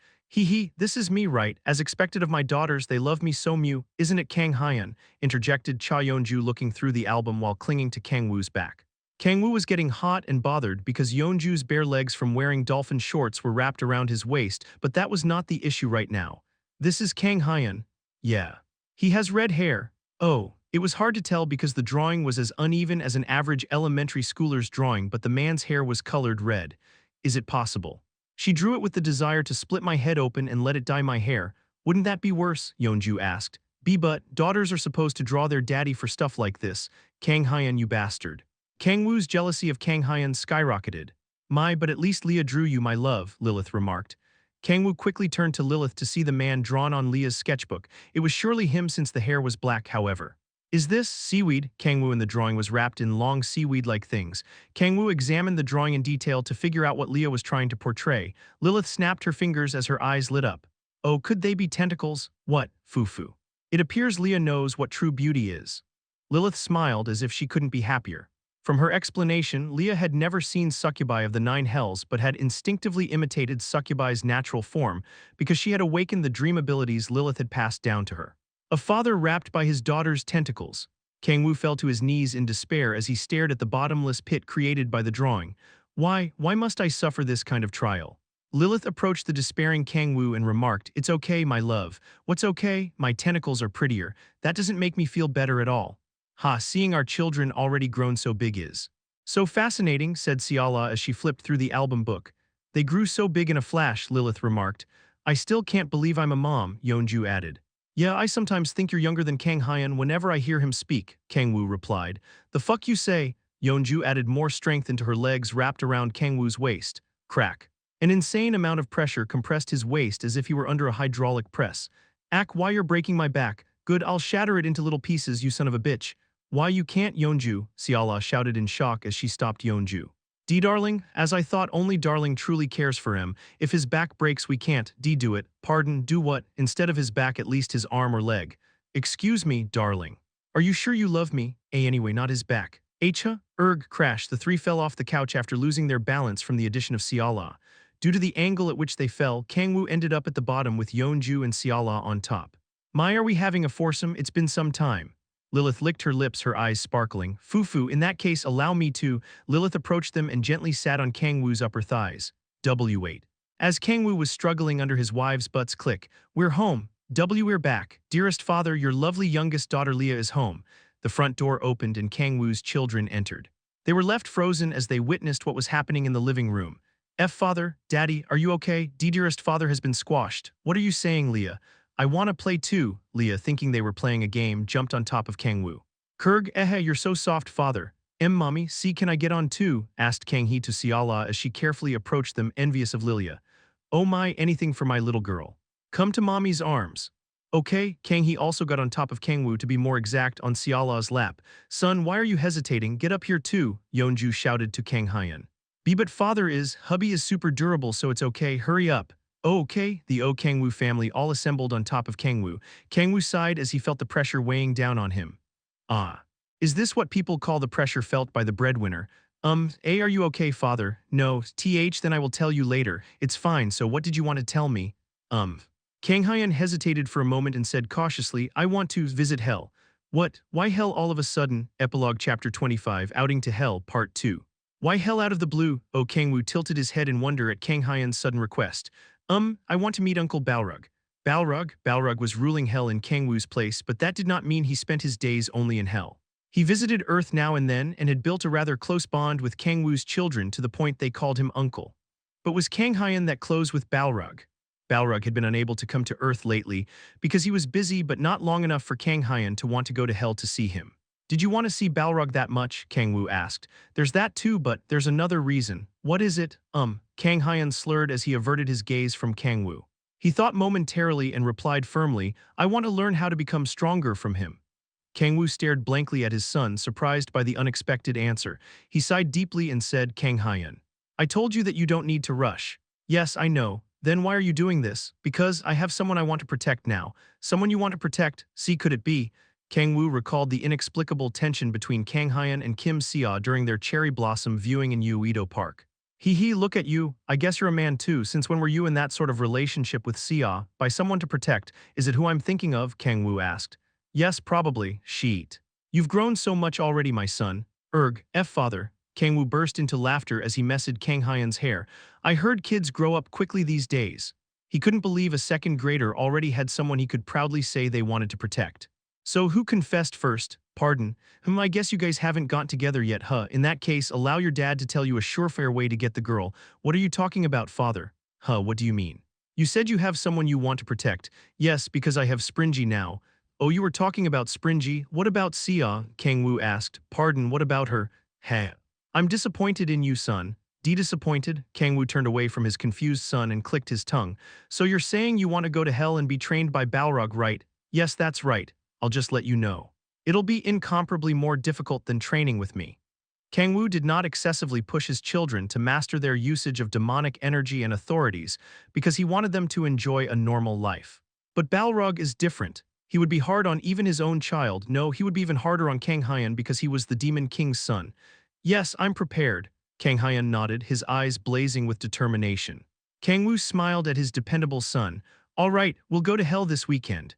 This is me, right? As expected of my daughters, they love me so Mew, isn't it, Kang Hyun? Interjected Cha Yeonju looking through the album while clinging to Kang-woo's back. Kang-woo was getting hot and bothered because Yeonju's bare legs from wearing dolphin shorts were wrapped around his waist, but that was not the issue right now. This is Kang Hyun. Yeah. He has red hair. Oh, it was hard to tell because the drawing was as uneven as an average elementary schooler's drawing, but the man's hair was colored red. Is it possible? She drew it with the desire to split my head open and let it dye my hair. Wouldn't that be worse? Yeonju asked. But daughters are supposed to draw their daddy for stuff like this. Kang Hyun, you bastard. Kang-woo's jealousy of Kang Hyun skyrocketed. But at least Leah drew you, my love, Lilith remarked. Kang-woo quickly turned to Lilith to see the man drawn on Leah's sketchbook. It was surely him since the hair was black, however. Is this seaweed? Kang-woo in the drawing was wrapped in long seaweed-like things. Kang-woo examined the drawing in detail to figure out what Leah was trying to portray. Lilith snapped her fingers as her eyes lit up. Oh, could they be tentacles? What, Fufu? It appears Leah knows what true beauty is. Lilith smiled as if she couldn't be happier. From her explanation, Leah had never seen succubi of the 9 hells but had instinctively imitated succubi's natural form because she had awakened the dream abilities Lilith had passed down to her. A father wrapped by his daughter's tentacles. Kang-woo fell to his knees in despair as he stared at the bottomless pit created by the drawing. Why must I suffer this kind of trial? Lilith approached the despairing Kang-woo and remarked, "It's okay, my love. What's okay? My tentacles are prettier. That doesn't make me feel better at all. Ha, seeing our children already grown so big is so fascinating," said Siala as she flipped through the album book. "They grew so big in a flash," Lilith remarked. "I still can't believe I'm a mom," Yeonju added. "Yeah, I sometimes think you're younger than Kang Hyun whenever I hear him speak," Kang-woo replied. "The fuck you say?" Yeonju added more strength into her legs wrapped around Kang-woo's waist. Crack. An insane amount of pressure compressed his waist as if he were under a hydraulic press. "Ak, why you're breaking my back? Good, I'll shatter it into little pieces, you son of a bitch." "Why you can't, Yeonju?" Siala shouted in shock as she stopped Yeonju. "D darling, as I thought only darling truly cares for him. If his back breaks we can't, D do it. Pardon, do what? Instead of his back at least his arm or leg." "Excuse me, darling. Are you sure you love me? Anyway, not his back." Crash, the three fell off the couch after losing their balance from the addition of Siala. Due to the angle at which they fell, Kang-woo ended up at the bottom with Yeonju and Siala on top. "My, are we having a foursome? It's been some time." Lilith licked her lips, her eyes sparkling. "Fufu, in that case allow me to." Lilith approached them and gently sat on Kang-woo's upper thighs. W8. As Kang-woo was struggling under his wife's butt's click, "We're home. We're back. Dearest father, your lovely youngest daughter Leah is home." The front door opened and Kang-woo's children entered. They were left frozen as they witnessed what was happening in the living room. Father, Daddy, are you okay? Dearest father has been squashed." "What are you saying, Leah?" "I want to play too." Leah, thinking they were playing a game, jumped on top of Kang-woo. You're so soft, father." Mommy, see, can I get on too?" asked Kang-hee to Siala as she carefully approached them, envious of Lilia. "Oh my, anything for my little girl. Come to mommy's arms." "Okay." Kang-hee also got on top of Kang-woo, to be more exact, on Siala's lap. "Son, why are you hesitating? Get up here too," Yeonju shouted to Kang Hyun. But father is, hubby is super durable so it's okay, hurry up." "Oh, okay." The Kang-woo family all assembled on top of Kang-woo. Kang-woo sighed as he felt the pressure weighing down on him. "Ah. Is this what people call the pressure felt by the breadwinner?" Are you okay, father?" "No, then I will tell you later. It's fine, so what did you want to tell me?" Kang Hyun hesitated for a moment and said cautiously, "I want to visit hell." "What? Why hell all of a sudden?" Epilogue Chapter 25, Outing to Hell, Part 2. "Why hell out of the blue?" Kang-woo tilted his head in wonder at Kang Hyun's sudden request. I want to meet Uncle Balrog." Balrog was ruling hell in Kang-woo's place, but that did not mean he spent his days only in hell. He visited Earth now and then and had built a rather close bond with Kang-woo's children to the point they called him uncle. But was Kang Hyun that close with Balrog? Balrog had been unable to come to Earth lately because he was busy, but not long enough for Kang Hyun to want to go to hell to see him. "Did you want to see Balrog that much?" Kang-woo asked. "There's that too, but there's another reason." "What is it?" Kang Hyun slurred as he averted his gaze from Kang-woo. He thought momentarily and replied firmly, "I want to learn how to become stronger from him." Kang-woo stared blankly at his son, surprised by the unexpected answer. He sighed deeply and said, "Kang Hyun, I told you that you don't need to rush." "Yes, I know. Then why are you doing this?" "Because I have someone I want to protect now." "Someone you want to protect? See, could it be?" Kang-woo recalled the inexplicable tension between Kang Hyun and Kim Sia during their cherry blossom viewing in Uedo Park. Hee, look at you. I guess you're a man too, since when were you in that sort of relationship with Sia, by someone to protect? Is it who I'm thinking of?" Kang-woo asked. "Yes, probably, sheet. You've grown so much already, my son." Father." Kang-woo burst into laughter as he messed Kang Hyun's hair. "I heard kids grow up quickly these days." He couldn't believe a second grader already had someone he could proudly say they wanted to protect. "So who confessed first?" "Pardon. I guess you guys haven't got together yet, huh? In that case, allow your dad to tell you a surefire way to get the girl." "What are you talking about, father?" What do you mean?" "You said you have someone you want to protect." "Yes, because I have Springy now." "Oh, you were talking about Springy. What about Sia?" Kang-woo asked. "Pardon, what about her?" "I'm disappointed in you, son." Disappointed?" Kang-woo turned away from his confused son and clicked his tongue. "So you're saying you want to go to hell and be trained by Balrog, right?" "Yes, that's right. I'll just let you know. It'll be incomparably more difficult than training with me." Kang-woo did not excessively push his children to master their usage of demonic energy and authorities because he wanted them to enjoy a normal life. But Balrog is different. He would be hard on even his own child. No, he would be even harder on Kang Hyun because he was the Demon King's son. "Yes, I'm prepared." Kang Hyun nodded, his eyes blazing with determination. Kang-woo smiled at his dependable son. "All right, we'll go to hell this weekend."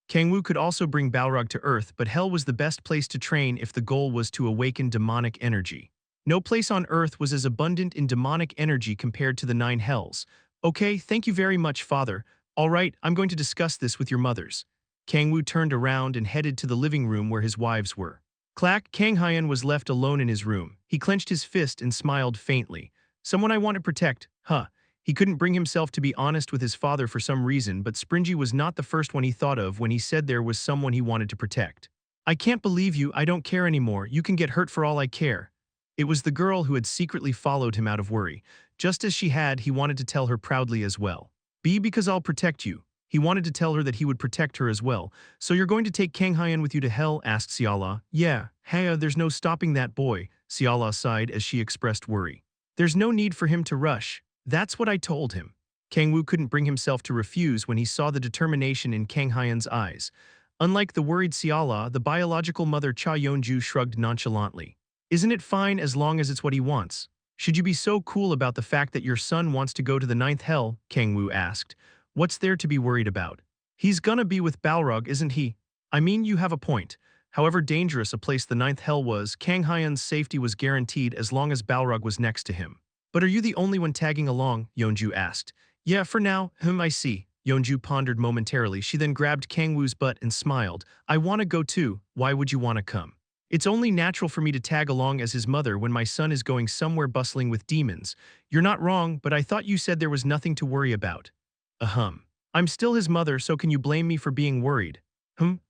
Kang-woo could also bring Balrog to Earth, but hell was the best place to train if the goal was to awaken demonic energy. No place on Earth was as abundant in demonic energy compared to the 9 hells. Okay, thank you very much, father. All right, I'm going to discuss this with your mothers. Kang-woo turned around and headed to the living room where his wives were. Clack, Kang Hyun was left alone in his room. He clenched his fist and smiled faintly. Someone I want to protect, huh? He couldn't bring himself to be honest with his father for some reason, but Springy was not the first one he thought of when he said there was someone he wanted to protect. I can't believe you, I don't care anymore, you can get hurt for all I care. It was the girl who had secretly followed him out of worry. Just as she had, he wanted to tell her proudly as well. Be because I'll protect you. He wanted to tell her that he would protect her as well. So you're going to take Kang Hyun with you to hell? Asked Siala. Yeah, there's no stopping that boy, Siala sighed as she expressed worry. There's no need for him to rush. That's what I told him. Kang-woo couldn't bring himself to refuse when he saw the determination in Kang Hyun's eyes. Unlike the worried Siala, the biological mother Cha Yeonju shrugged nonchalantly. Isn't it fine as long as it's what he wants? Should you be so cool about the fact that your son wants to go to the ninth hell? Kang-woo asked. What's there to be worried about? He's gonna be with Balrog, isn't he? I mean, you have a point. However dangerous a place the ninth hell was, Kang Hyun's safety was guaranteed as long as Balrog was next to him. But are you the only one tagging along? Yeonju asked. Yeah, for now, I see. Yeonju pondered momentarily. She then grabbed Kang-woo's butt and smiled. I want to go too. Why would you want to come? It's only natural for me to tag along as his mother when my son is going somewhere bustling with demons. You're not wrong, but I thought you said there was nothing to worry about. Ahem. I'm still his mother, so can you blame me for being worried?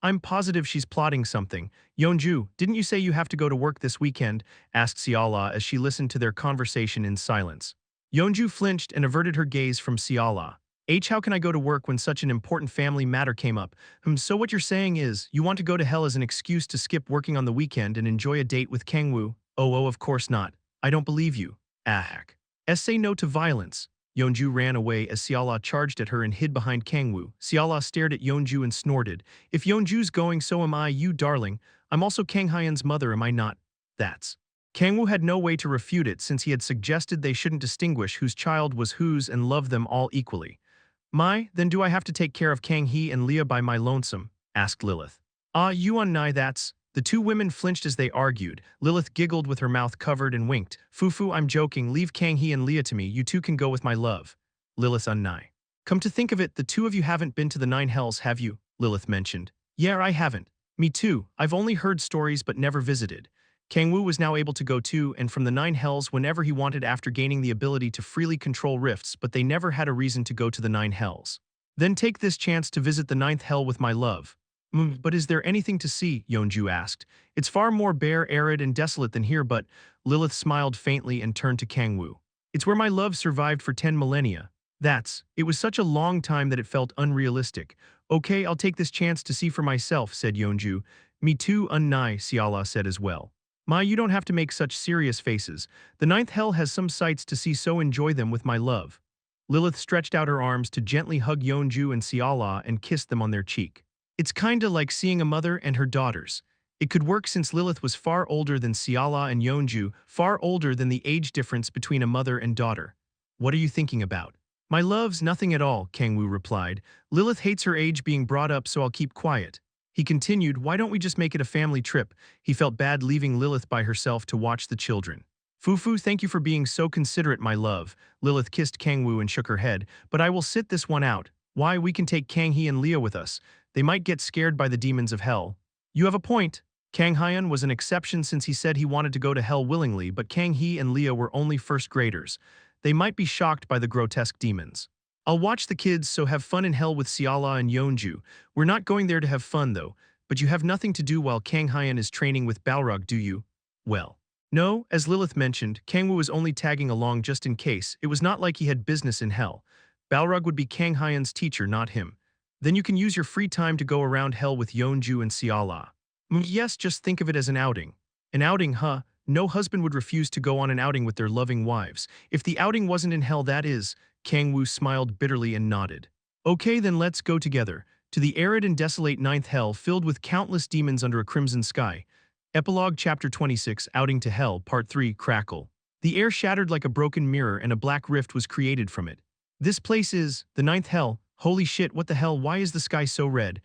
I'm positive she's plotting something. Yeonju, didn't you say you have to go to work this weekend? Asked Siala as she listened to their conversation in silence. Yeonju flinched and averted her gaze from Siala. How can I go to work when such an important family matter came up? So what you're saying is, you want to go to hell as an excuse to skip working on the weekend and enjoy a date with Kang-woo? Oh, of course not. I don't believe you. Ahak. Say no to violence. Yeonju ran away as Siala charged at her and hid behind Kang-woo. Siala stared at Yeonju and snorted. If Yeonju's going, so am I, you darling. I'm also Kang Hyun's mother, am I not? That's. Kang-woo had no way to refute it since he had suggested they shouldn't distinguish whose child was whose and love them all equally. Then do I have to take care of Kang-hee and Leah by my lonesome? Asked Lilith. You on nigh that's. The two women flinched as they argued. Lilith giggled with her mouth covered and winked. Fufu, I'm joking, leave Kang-hee and Leah to me, you two can go with my love. Lilith unnigh. Come to think of it, the two of you haven't been to the nine hells, have you? Lilith mentioned. Yeah, I haven't. Me too, I've only heard stories but never visited. Kang-woo was now able to go to and from the nine hells whenever he wanted after gaining the ability to freely control rifts, but they never had a reason to go to the nine hells. Then take this chance to visit the ninth hell with my love. But is there anything to see? Yeonju asked. It's far more bare, arid, and desolate than here, but Lilith smiled faintly and turned to Kang-woo. It's where my love survived for 10 millennia. It was such a long time that it felt unrealistic. Okay, I'll take this chance to see for myself, said Yeonju. Me too, unnigh, Siala said as well. You don't have to make such serious faces. The ninth hell has some sights to see, so enjoy them with my love. Lilith stretched out her arms to gently hug Yeonju and Siala and kissed them on their cheek. It's kinda like seeing a mother and her daughters. It could work since Lilith was far older than Siala and Yeonju, far older than the age difference between a mother and daughter. What are you thinking about? My love's nothing at all, Kang-woo replied. Lilith hates her age being brought up, so I'll keep quiet. He continued, why don't we just make it a family trip? He felt bad leaving Lilith by herself to watch the children. Fufu, thank you for being so considerate, my love. Lilith kissed Kang-woo and shook her head, but I will sit this one out. Why, we can take Kang-hee and Leah with us. They might get scared by the demons of hell. You have a point. Kang Hyun was an exception since he said he wanted to go to hell willingly, but Kang-hee and Leah were only first graders. They might be shocked by the grotesque demons. I'll watch the kids, so have fun in hell with Siala and Yeonju. We're not going there to have fun though, but you have nothing to do while Kang Hyun is training with Balrog, do you? Well, no, as Lilith mentioned, Kang-woo was only tagging along just in case. It was not like he had business in hell. Balrog would be Kang Hyun's teacher, not him. Then you can use your free time to go around hell with Yeonju and Siala. Yes, just think of it as an outing. An outing, huh? No husband would refuse to go on an outing with their loving wives. If the outing wasn't in hell, that is. Kang-woo smiled bitterly and nodded. Okay, then let's go together. To the arid and desolate ninth hell filled with countless demons under a crimson sky. Epilogue Chapter 26, Outing to Hell, Part 3, Crackle. The air shattered like a broken mirror and a black rift was created from it. This place is the ninth hell. Holy shit, what the hell, why is the sky so red?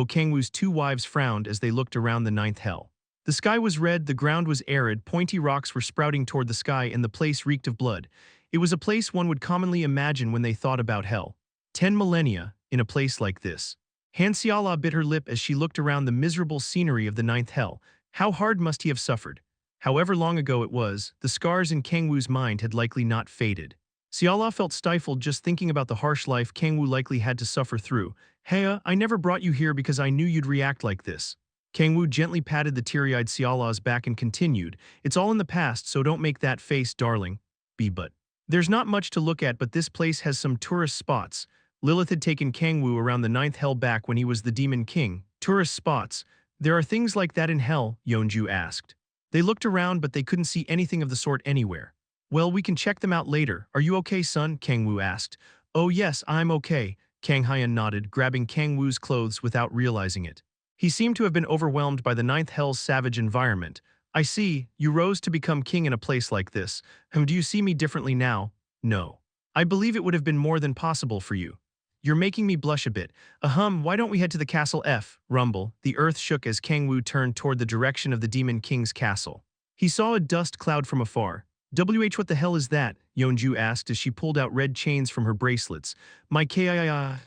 Kang-woo's two wives frowned as they looked around the ninth hell. The sky was red, the ground was arid, pointy rocks were sprouting toward the sky and the place reeked of blood. It was a place one would commonly imagine when they thought about hell. 10 millennia, in a place like this. Han Xiala bit her lip as she looked around the miserable scenery of the ninth hell. How hard must he have suffered? However long ago it was, the scars in Kang-woo's mind had likely not faded. Xiala felt stifled just thinking about the harsh life Kang-woo likely had to suffer through. Hea, I never brought you here because I knew you'd react like this. Kang-woo gently patted the teary-eyed Xiala's back and continued, it's all in the past, so don't make that face, darling. But there's not much to look at, but this place has some tourist spots. Lilith had taken Kang-woo around the ninth hell back when he was the Demon King. Tourist spots. There are things like that in hell, Yeonju asked. They looked around but they couldn't see anything of the sort anywhere. Well, we can check them out later. Are you okay, son? Kang-woo asked. Oh yes, I'm okay. Kang Hyun nodded, grabbing Kang-woo's clothes without realizing it. He seemed to have been overwhelmed by the ninth hell's savage environment. I see, you rose to become king in a place like this. Do you see me differently now? No. I believe it would have been more than possible for you. You're making me blush a bit. Why don't we head to the castle F? Rumble. The earth shook as Kang-woo turned toward the direction of the Demon King's castle. He saw a dust cloud from afar. What the hell is that? Yeonju asked as she pulled out red chains from her bracelets. My King, a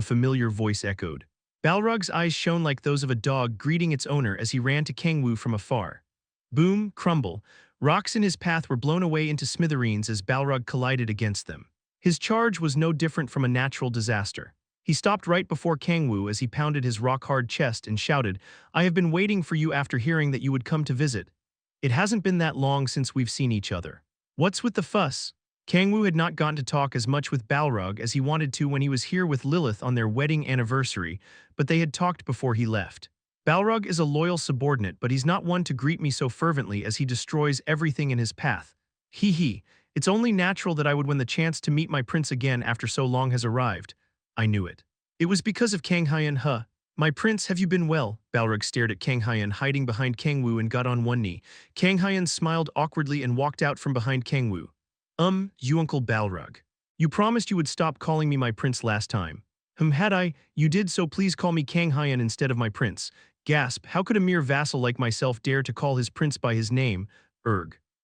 familiar voice echoed. Balrog's eyes shone like those of a dog greeting its owner as he ran to Kang-woo from afar. Boom, crumble. Rocks in his path were blown away into smithereens as Balrog collided against them. His charge was no different from a natural disaster. He stopped right before Kang-woo as he pounded his rock-hard chest and shouted, I have been waiting for you after hearing that you would come to visit. It hasn't been that long since we've seen each other. What's with the fuss? Kang-woo had not gotten to talk as much with Balrog as he wanted to when he was here with Lilith on their wedding anniversary, but they had talked before he left. Balrog is a loyal subordinate, but he's not one to greet me so fervently as he destroys everything in his path. Hee. It's only natural that I would when the chance to meet my prince again after so long has arrived. I knew it. It was because of Kang Hyun. My prince, have you been well? Balrog stared at Kang Hyun hiding behind Kang-woo and got on one knee. Kang Hyun smiled awkwardly and walked out from behind Kang-woo. You Uncle Balrog. You promised you would stop calling me my prince last time. Had I? You did, so please call me Kang Hyun instead of my prince. Gasp, how could a mere vassal like myself dare to call his prince by his name?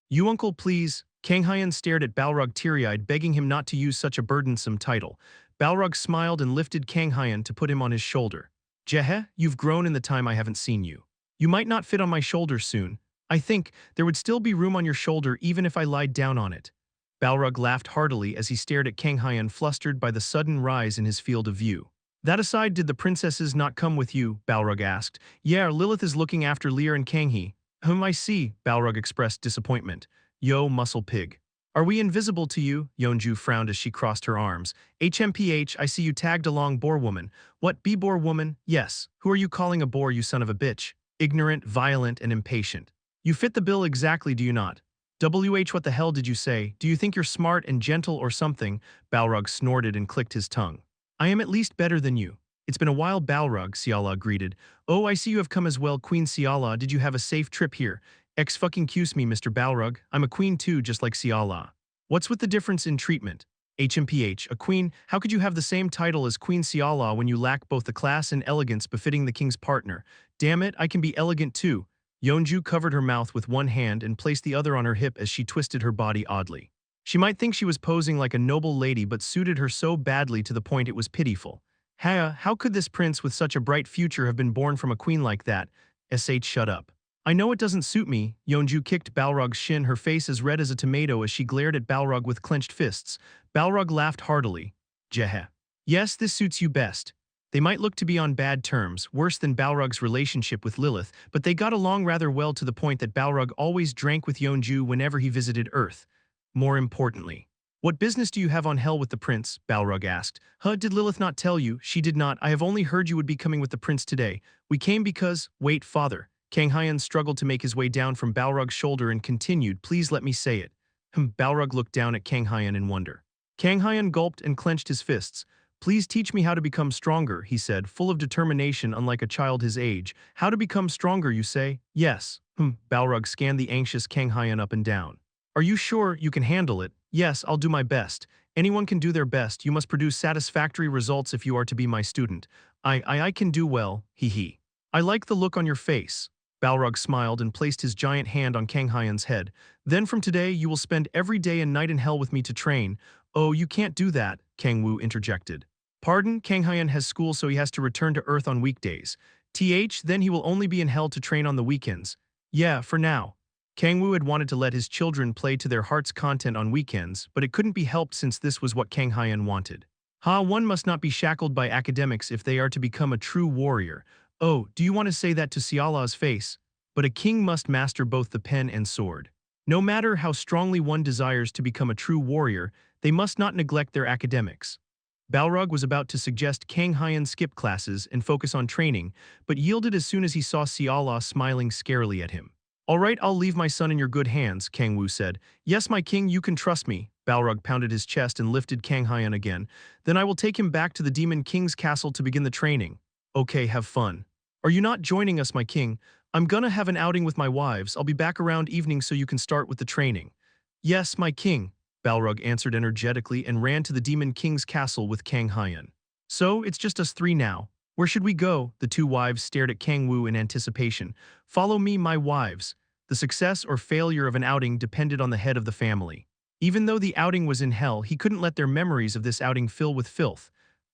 You uncle, please. Kang Hyun stared at Balrog teary-eyed, begging him not to use such a burdensome title. Balrog smiled and lifted Kang Hyun to put him on his shoulder. Jehe, you've grown in the time I haven't seen you. You might not fit on my shoulder soon. I think there would still be room on your shoulder even if I lied down on it. Balrog laughed heartily as he stared at Kang Hyun, flustered by the sudden rise in his field of view. That aside, did the princesses not come with you? Balrog asked. Yeah, Lilith is looking after Lear and Kang-hee. I see, Balrog expressed disappointment. Yo, muscle pig. Are we invisible to you? Yeonju frowned as she crossed her arms. HMPH, I see you tagged along, boar woman. What, be boar woman? Yes. Who are you calling a boar, you son of a bitch? Ignorant, violent, and impatient. You fit the bill exactly, do you not? What the hell did you say? Do you think you're smart and gentle or something? Balrog snorted and clicked his tongue. I am at least better than you. It's been a while, Balrog, Xiala greeted. Oh, I see you have come as well, Queen Xiala. Did you have a safe trip here? Excuse me, Mr. Balrog. I'm a queen too, just like Xiala. What's with the difference in treatment? HMPH, a queen, how could you have the same title as Queen Xiala when you lack both the class and elegance befitting the king's partner? Damn it, I can be elegant too. Yeonju covered her mouth with one hand and placed the other on her hip as she twisted her body oddly. She might think she was posing like a noble lady, but suited her so badly to the point it was pitiful. How could this prince with such a bright future have been born from a queen like that? Shut up. I know it doesn't suit me. Yeonju kicked Balrog's shin, her face as red as a tomato as she glared at Balrog with clenched fists. Balrog laughed heartily. Jehe. Yes, this suits you best. They might look to be on bad terms, worse than Balrog's relationship with Lilith, but they got along rather well to the point that Balrog always drank with Yeonju whenever he visited Earth. More importantly, what business do you have on hell with the prince? Balrog asked. Did Lilith not tell you? She did not. I have only heard you would be coming with the prince today. We came because… Wait, father. Kang Hyun struggled to make his way down from Balrog's shoulder and continued, please let me say it. Balrog looked down at Kang Hyun in wonder. Kang Hyun gulped and clenched his fists. Please teach me how to become stronger, he said, full of determination unlike a child his age. How to become stronger, you say? Yes. Balrog scanned the anxious Kang Hyun up and down. Are you sure you can handle it? Yes, I'll do my best. Anyone can do their best. You must produce satisfactory results if you are to be my student. I can do well, he. I like the look on your face. Balrog smiled and placed his giant hand on Kang Hyan's head. Then from today you will spend every day and night in hell with me to train. Oh, you can't do that, Kang-woo interjected. Pardon, Kang Hyan has school so he has to return to Earth on weekdays. Then he will only be in hell to train on the weekends. Yeah, for now. Kang-woo had wanted to let his children play to their heart's content on weekends, but it couldn't be helped since this was what Kang Hyan wanted. One must not be shackled by academics if they are to become a true warrior. Oh, do you want to say that to Siala's face? But a king must master both the pen and sword. No matter how strongly one desires to become a true warrior, they must not neglect their academics. Balrog was about to suggest Kang Hyan skip classes and focus on training, but yielded as soon as he saw Siala smiling scarily at him. All right, I'll leave my son in your good hands, Kang-woo said. Yes, my king, you can trust me. Balrog pounded his chest and lifted Kang Hyan again. Then I will take him back to the Demon King's castle to begin the training. Okay, have fun. Are you not joining us, my king? I'm gonna have an outing with my wives. I'll be back around evening so you can start with the training. Yes, my king, Balrog answered energetically and ran to the Demon King's castle with Kang Hyan. So, it's just us three now. Where should we go? The two wives stared at Kang-woo in anticipation. Follow me, my wives. The success or failure of an outing depended on the head of the family. Even though the outing was in hell, he couldn't let their memories of this outing fill with filth.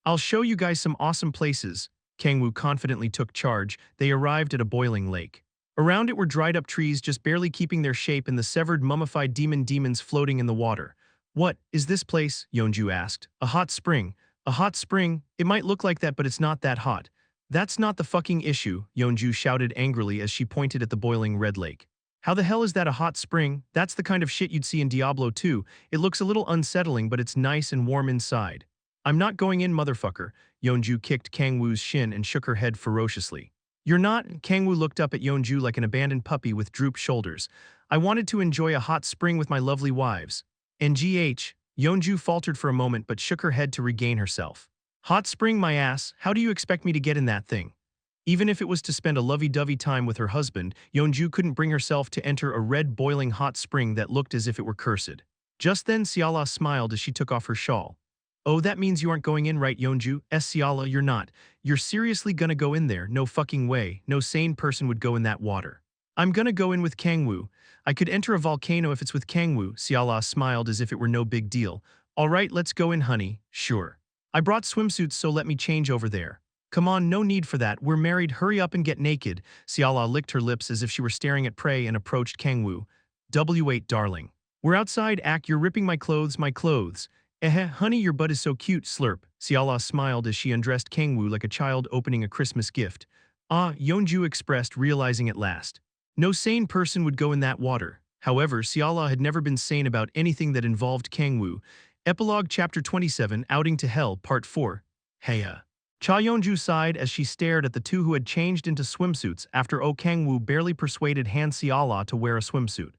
I'll show you guys some awesome places. Kang-woo confidently took charge. They arrived at a boiling lake. Around it were dried-up trees just barely keeping their shape and the severed mummified demons floating in the water. What is this place? Yeonju asked. A hot spring. A hot spring? It might look like that, but it's not that hot. That's not the fucking issue, Yeonju shouted angrily as she pointed at the boiling red lake. How the hell is that a hot spring? That's the kind of shit you'd see in Diablo 2. It looks a little unsettling, but it's nice and warm inside. I'm not going in, motherfucker. Yeonju kicked Kang-woo's shin and shook her head ferociously. You're not? Kang-woo looked up at Yeonju like an abandoned puppy with drooped shoulders. I wanted to enjoy a hot spring with my lovely wives. NGH, Yeonju faltered for a moment but shook her head to regain herself. Hot spring, my ass, how do you expect me to get in that thing? Even if it was to spend a lovey-dovey time with her husband, Yeonju couldn't bring herself to enter a red boiling hot spring that looked as if it were cursed. Just then Siala smiled as she took off her shawl. Oh, that means you aren't going in, right, Yeonju? Siala, you're not. You're seriously gonna go in there? No fucking way. No sane person would go in that water. I'm gonna go in with Kang-woo. I could enter a volcano if it's with Kang-woo. Siala smiled as if it were no big deal. All right, let's go in, honey. Sure. I brought swimsuits, so let me change over there. Come on, no need for that. We're married. Hurry up and get naked. Siala licked her lips as if she were staring at prey and approached Kang-woo. W8, darling. We're outside, Ak. You're ripping my clothes, my clothes. Honey, your butt is so cute, slurp. Siala smiled as she undressed Kang-woo like a child opening a Christmas gift. Ah, Yeonju expressed, realizing at last. No sane person would go in that water. However, Siala had never been sane about anything that involved Kang-woo. Epilogue Chapter 27, Outing to Hell, Part 4. Heya. Cha Yeonju sighed as she stared at the two who had changed into swimsuits after Kang-woo barely persuaded Han Siala to wear a swimsuit.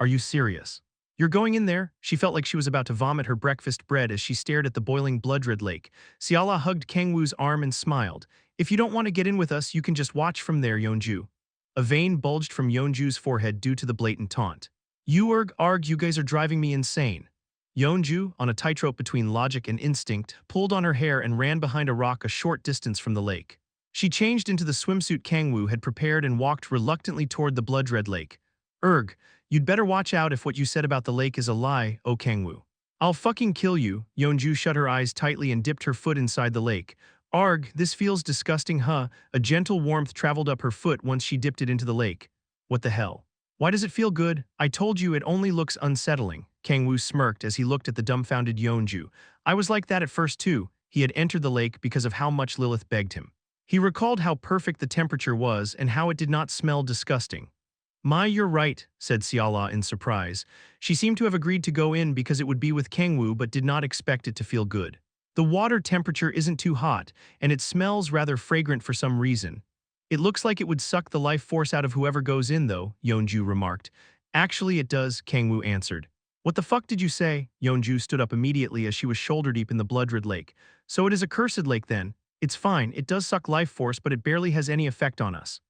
Are you serious? You're going in there? She felt like she was about to vomit her breakfast bread as she stared at the boiling blood-red lake. Siala hugged Kang-woo's arm and smiled. If you don't want to get in with us, you can just watch from there, Yeonju. A vein bulged from Yeonju's forehead due to the blatant taunt. Arg, you guys are driving me insane. Yeonju, on a tightrope between logic and instinct, pulled on her hair and ran behind a rock a short distance from the lake. She changed into the swimsuit Kang-woo had prepared and walked reluctantly toward the blood-red lake. You'd better watch out if what you said about the lake is a lie, Kang-woo. I'll fucking kill you. Yeonju shut her eyes tightly and dipped her foot inside the lake. Arg, this feels disgusting, huh? A gentle warmth traveled up her foot once she dipped it into the lake. What the hell? Why does it feel good? I told you it only looks unsettling. Kang-woo smirked as he looked at the dumbfounded Yeonju. I was like that at first too. He had entered the lake because of how much Lilith begged him. He recalled how perfect the temperature was and how it did not smell disgusting. You're right, said Siala in surprise. She seemed to have agreed to go in because it would be with Kang-woo but did not expect it to feel good. The water temperature isn't too hot, and it smells rather fragrant for some reason. It looks like it would suck the life force out of whoever goes in though, Yeonju remarked. Actually it does, Kang-woo answered. What the fuck did you say? Yeonju stood up immediately as she was shoulder-deep in the blood-red lake. So it is a cursed lake then. It's fine, it does suck life force but it barely has any effect on us.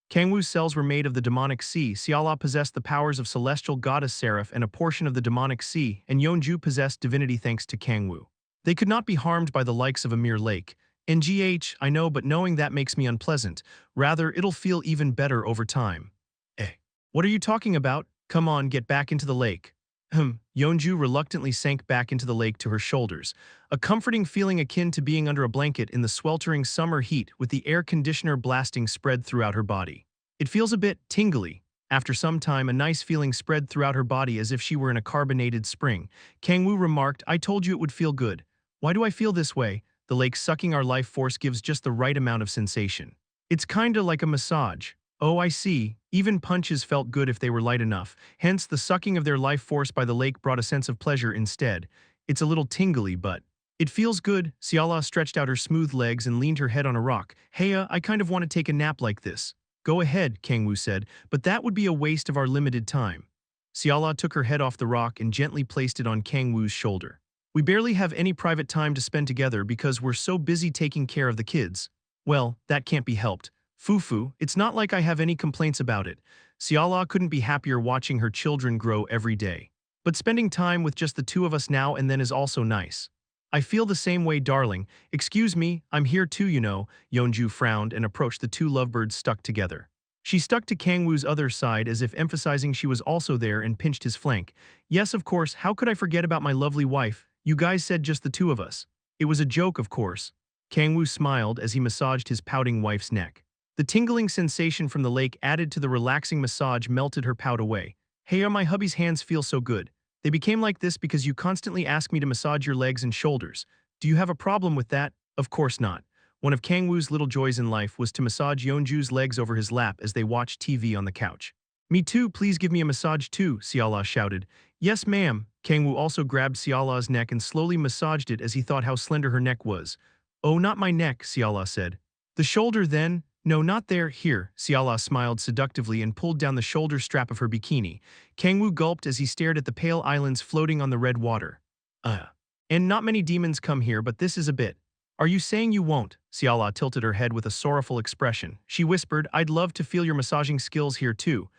Kang-woo's cells were made of the demonic sea. Siala possessed the powers of celestial goddess Seraph and a portion of the demonic sea, and Yeonju possessed divinity thanks to Kang-woo. They could not be harmed by the likes of a mere lake. NGH, I know, but knowing that makes me unpleasant. Rather, it'll feel even better over time. Eh. What are you talking about? Come on, get back into the lake. Yeonju reluctantly sank back into the lake to her shoulders, a comforting feeling akin to being under a blanket in the sweltering summer heat with the air conditioner blasting spread throughout her body. It feels a bit tingly. After some time, a nice feeling spread throughout her body as if she were in a carbonated spring. Kang-woo remarked, I told you it would feel good. Why do I feel this way? The lake sucking our life force gives just the right amount of sensation. It's kinda like a massage. Oh, I see. Even punches felt good if they were light enough. Hence, the sucking of their life force by the lake brought a sense of pleasure instead. It's a little tingly, but it feels good. Siala stretched out her smooth legs and leaned her head on a rock. Heya, I kind of want to take a nap like this. Go ahead, Kang-woo said, but that would be a waste of our limited time. Siala took her head off the rock and gently placed it on Kang-woo's shoulder. We barely have any private time to spend together because we're so busy taking care of the kids. Well, that can't be helped. Fufu, it's not like I have any complaints about it. Siala couldn't be happier watching her children grow every day. But spending time with just the two of us now and then is also nice. I feel the same way, darling. Excuse me, I'm here too, you know. Yeonju frowned and approached the two lovebirds stuck together. She stuck to Kang-woo's other side as if emphasizing she was also there and pinched his flank. Yes, of course, how could I forget about my lovely wife? You guys said just the two of us. It was a joke, of course. Kang-woo smiled as he massaged his pouting wife's neck. The tingling sensation from the lake added to the relaxing massage melted her pout away. Hey, my hubby's hands feel so good. They became like this because you constantly ask me to massage your legs and shoulders. Do you have a problem with that? Of course not. One of Kang-woo's little joys in life was to massage Yeonju's legs over his lap as they watched TV on the couch. Me too, please give me a massage too, Siala shouted. Yes, ma'am. Kang-woo also grabbed Siala's neck and slowly massaged it as he thought how slender her neck was. Oh, not my neck, Siala said. The shoulder then? No, not there, here. Siala smiled seductively and pulled down the shoulder strap of her bikini. Kang-woo gulped as he stared at the pale islands floating on the red water. And not many demons come here, but this is a bit. Are you saying you won't? Siala tilted her head with a sorrowful expression. She whispered, I'd love to feel your massaging skills here too.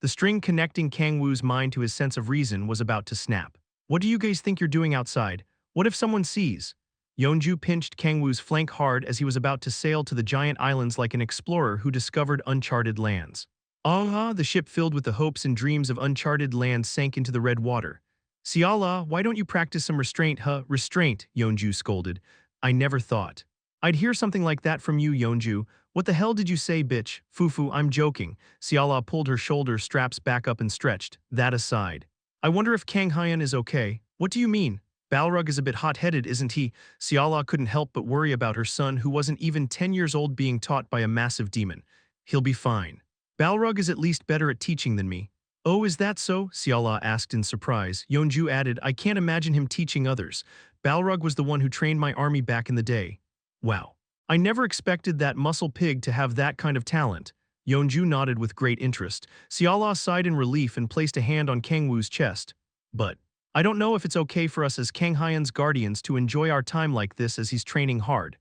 The string connecting Kang-woo's mind to his sense of reason was about to snap. What do you guys think you're doing outside? What if someone sees? Yeonju pinched Kang-woo's flank hard as he was about to sail to the giant islands like an explorer who discovered uncharted lands. The ship filled with the hopes and dreams of uncharted lands sank into the red water. Siala, why don't you practice some restraint, huh? Restraint, Yeonju scolded. I never thought. I'd hear something like that from you, Yeonju. What the hell did you say, bitch? Fufu, I'm joking. Siala pulled her shoulder straps back up and stretched. That aside. I wonder if Kang Hyun is okay. What do you mean? Balrog is a bit hot-headed, isn't he? Siala couldn't help but worry about her son who wasn't even 10 years old being taught by a massive demon. He'll be fine. Balrog is at least better at teaching than me. Oh, is that so? Siala asked in surprise. Yeonju added, I can't imagine him teaching others. Balrog was the one who trained my army back in the day. Wow. I never expected that muscle pig to have that kind of talent. Yeonju nodded with great interest. Siala sighed in relief and placed a hand on Kang-woo's chest. But I don't know if it's okay for us as Kang Hyun's guardians to enjoy our time like this as he's training hard.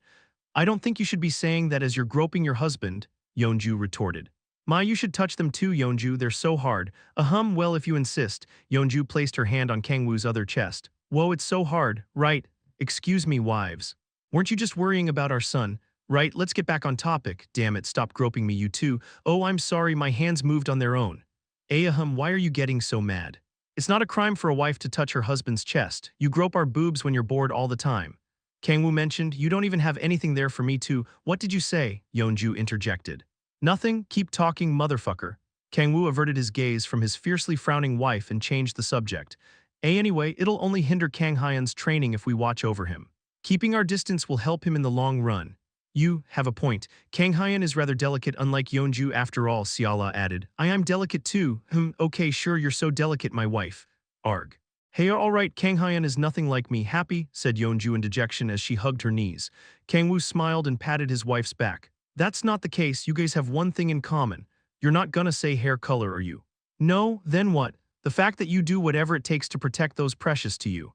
I don't think you should be saying that as you're groping your husband, Yeonju retorted. You should touch them too, Yeonju, they're so hard. Well, if you insist. Yeonju placed her hand on Kang-woo's other chest. Whoa, it's so hard, right? Excuse me, wives. Weren't you just worrying about our son? Right, let's get back on topic. Damn it, stop groping me, you two. Oh, I'm sorry, my hands moved on their own. Why are you getting so mad? It's not a crime for a wife to touch her husband's chest. You grope our boobs when you're bored all the time. Kang-woo mentioned, you don't even have anything there for me to. What did you say? Yeonju interjected. Nothing, keep talking, motherfucker. Kang-woo averted his gaze from his fiercely frowning wife and changed the subject. Anyway, it'll only hinder Kang Hyun's training if we watch over him. Keeping our distance will help him in the long run. You have a point. Kang Hyun is rather delicate unlike Yeonju after all, Siala added. I am delicate too. Okay, sure, you're so delicate, my wife. Arg. Hey, alright, Kang Hyun is nothing like me. Happy, said Yeonju in dejection as she hugged her knees. Kang-woo smiled and patted his wife's back. That's not the case, you guys have one thing in common. You're not gonna say hair color, are you? No, then what? The fact that you do whatever it takes to protect those precious to you.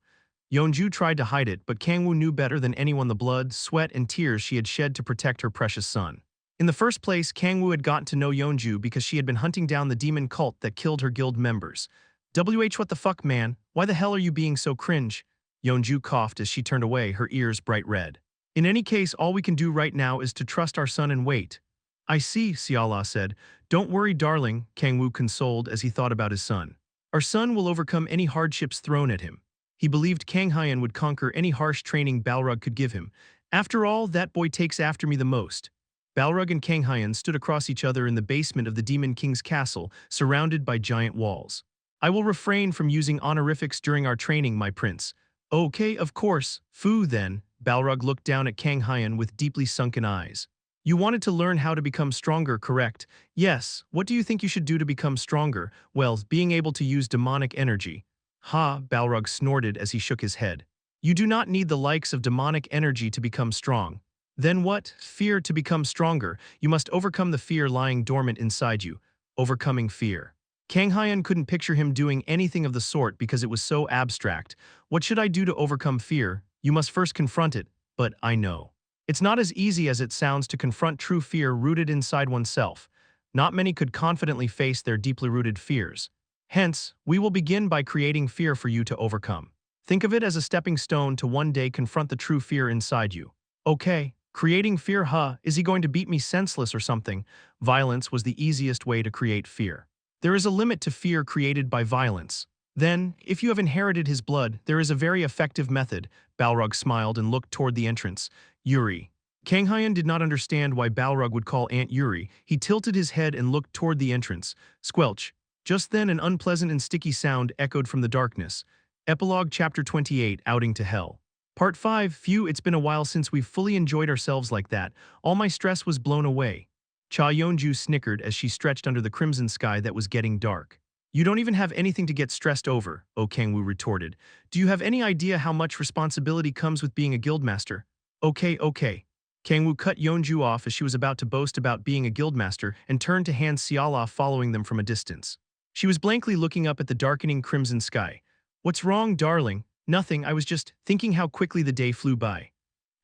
Yeonju tried to hide it, but Kang-woo knew better than anyone the blood, sweat, and tears she had shed to protect her precious son. In the first place, Kang-woo had gotten to know Yeonju because she had been hunting down the demon cult that killed her guild members. What the fuck, man? Why the hell are you being so cringe? Yeonju coughed as she turned away, her ears bright red. In any case, all we can do right now is to trust our son and wait. I see, Siala said. Don't worry, darling, Kang-woo consoled as he thought about his son. Our son will overcome any hardships thrown at him. He believed Kang Hyan would conquer any harsh training Balrog could give him. After all, that boy takes after me the most. Balrog and Kang Hyan stood across each other in the basement of the Demon King's castle, surrounded by giant walls. I will refrain from using honorifics during our training, my prince. Okay, of course. Fu, then. Balrog looked down at Kang Hyan with deeply sunken eyes. You wanted to learn how to become stronger, correct? Yes. What do you think you should do to become stronger? Well, being able to use demonic energy. Ha, Balrog snorted as he shook his head. You do not need the likes of demonic energy to become strong. Then what? Fear to become stronger. You must overcome the fear lying dormant inside you. Overcoming fear. Kang Hyan couldn't picture him doing anything of the sort because it was so abstract. What should I do to overcome fear? You must first confront it, but I know. It's not as easy as it sounds to confront true fear rooted inside oneself. Not many could confidently face their deeply rooted fears. Hence, we will begin by creating fear for you to overcome. Think of it as a stepping stone to one day confront the true fear inside you. Okay, creating fear, huh? Is he going to beat me senseless or something? Violence was the easiest way to create fear. There is a limit to fear created by violence. Then, if you have inherited his blood, there is a very effective method. Balrog smiled and looked toward the entrance. Yuri. Kang Hyan did not understand why Balrog would call Aunt Yuri. He tilted his head and looked toward the entrance. Squelch. Just then an unpleasant and sticky sound echoed from the darkness. Epilogue Chapter 28, Outing to Hell. Part 5, Phew, it's been a while since we've fully enjoyed ourselves like that. All my stress was blown away. Cha Yeonju snickered as she stretched under the crimson sky that was getting dark. You don't even have anything to get stressed over, Oh Kang-woo retorted. Do you have any idea how much responsibility comes with being a guildmaster? Okay. Kang-woo cut Yeonju off as she was about to boast about being a guildmaster and turned to Han Seala following them from a distance. She was blankly looking up at the darkening crimson sky. What's wrong, darling? Nothing, I was just thinking how quickly the day flew by.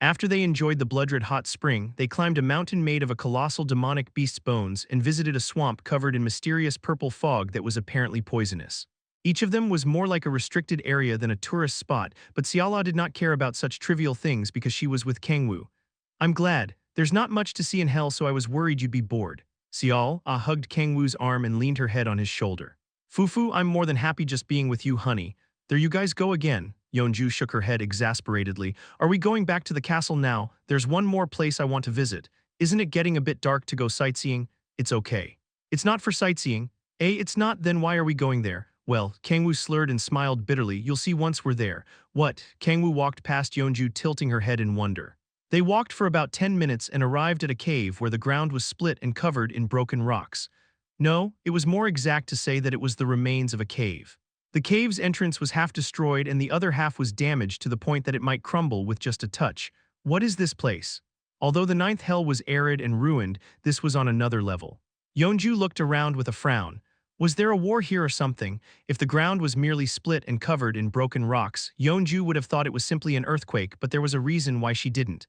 After they enjoyed the blood-red hot spring, they climbed a mountain made of a colossal demonic beast's bones and visited a swamp covered in mysterious purple fog that was apparently poisonous. Each of them was more like a restricted area than a tourist spot, but Seala did not care about such trivial things because she was with Kang-woo. I'm glad. There's not much to see in hell, so I was worried you'd be bored. Seala hugged Kang-woo's arm and leaned her head on his shoulder. Fufu, I'm more than happy just being with you, honey. There you guys go again. Yeonju shook her head exasperatedly. Are we going back to the castle now? There's one more place I want to visit. Isn't it getting a bit dark to go sightseeing? It's okay. It's not for sightseeing. It's not, then why are we going there? Well, Kang-woo slurred and smiled bitterly. You'll see once we're there. What? Kang-woo walked past Yeonju, tilting her head in wonder. They walked for about 10 minutes and arrived at a cave where the ground was split and covered in broken rocks. No, it was more exact to say that it was the remains of a cave. The cave's entrance was half destroyed and the other half was damaged to the point that it might crumble with just a touch. What is this place? Although the ninth hell was arid and ruined, this was on another level. Yeonju looked around with a frown. Was there a war here or something? If the ground was merely split and covered in broken rocks, Yeonju would have thought it was simply an earthquake, but there was a reason why she didn't.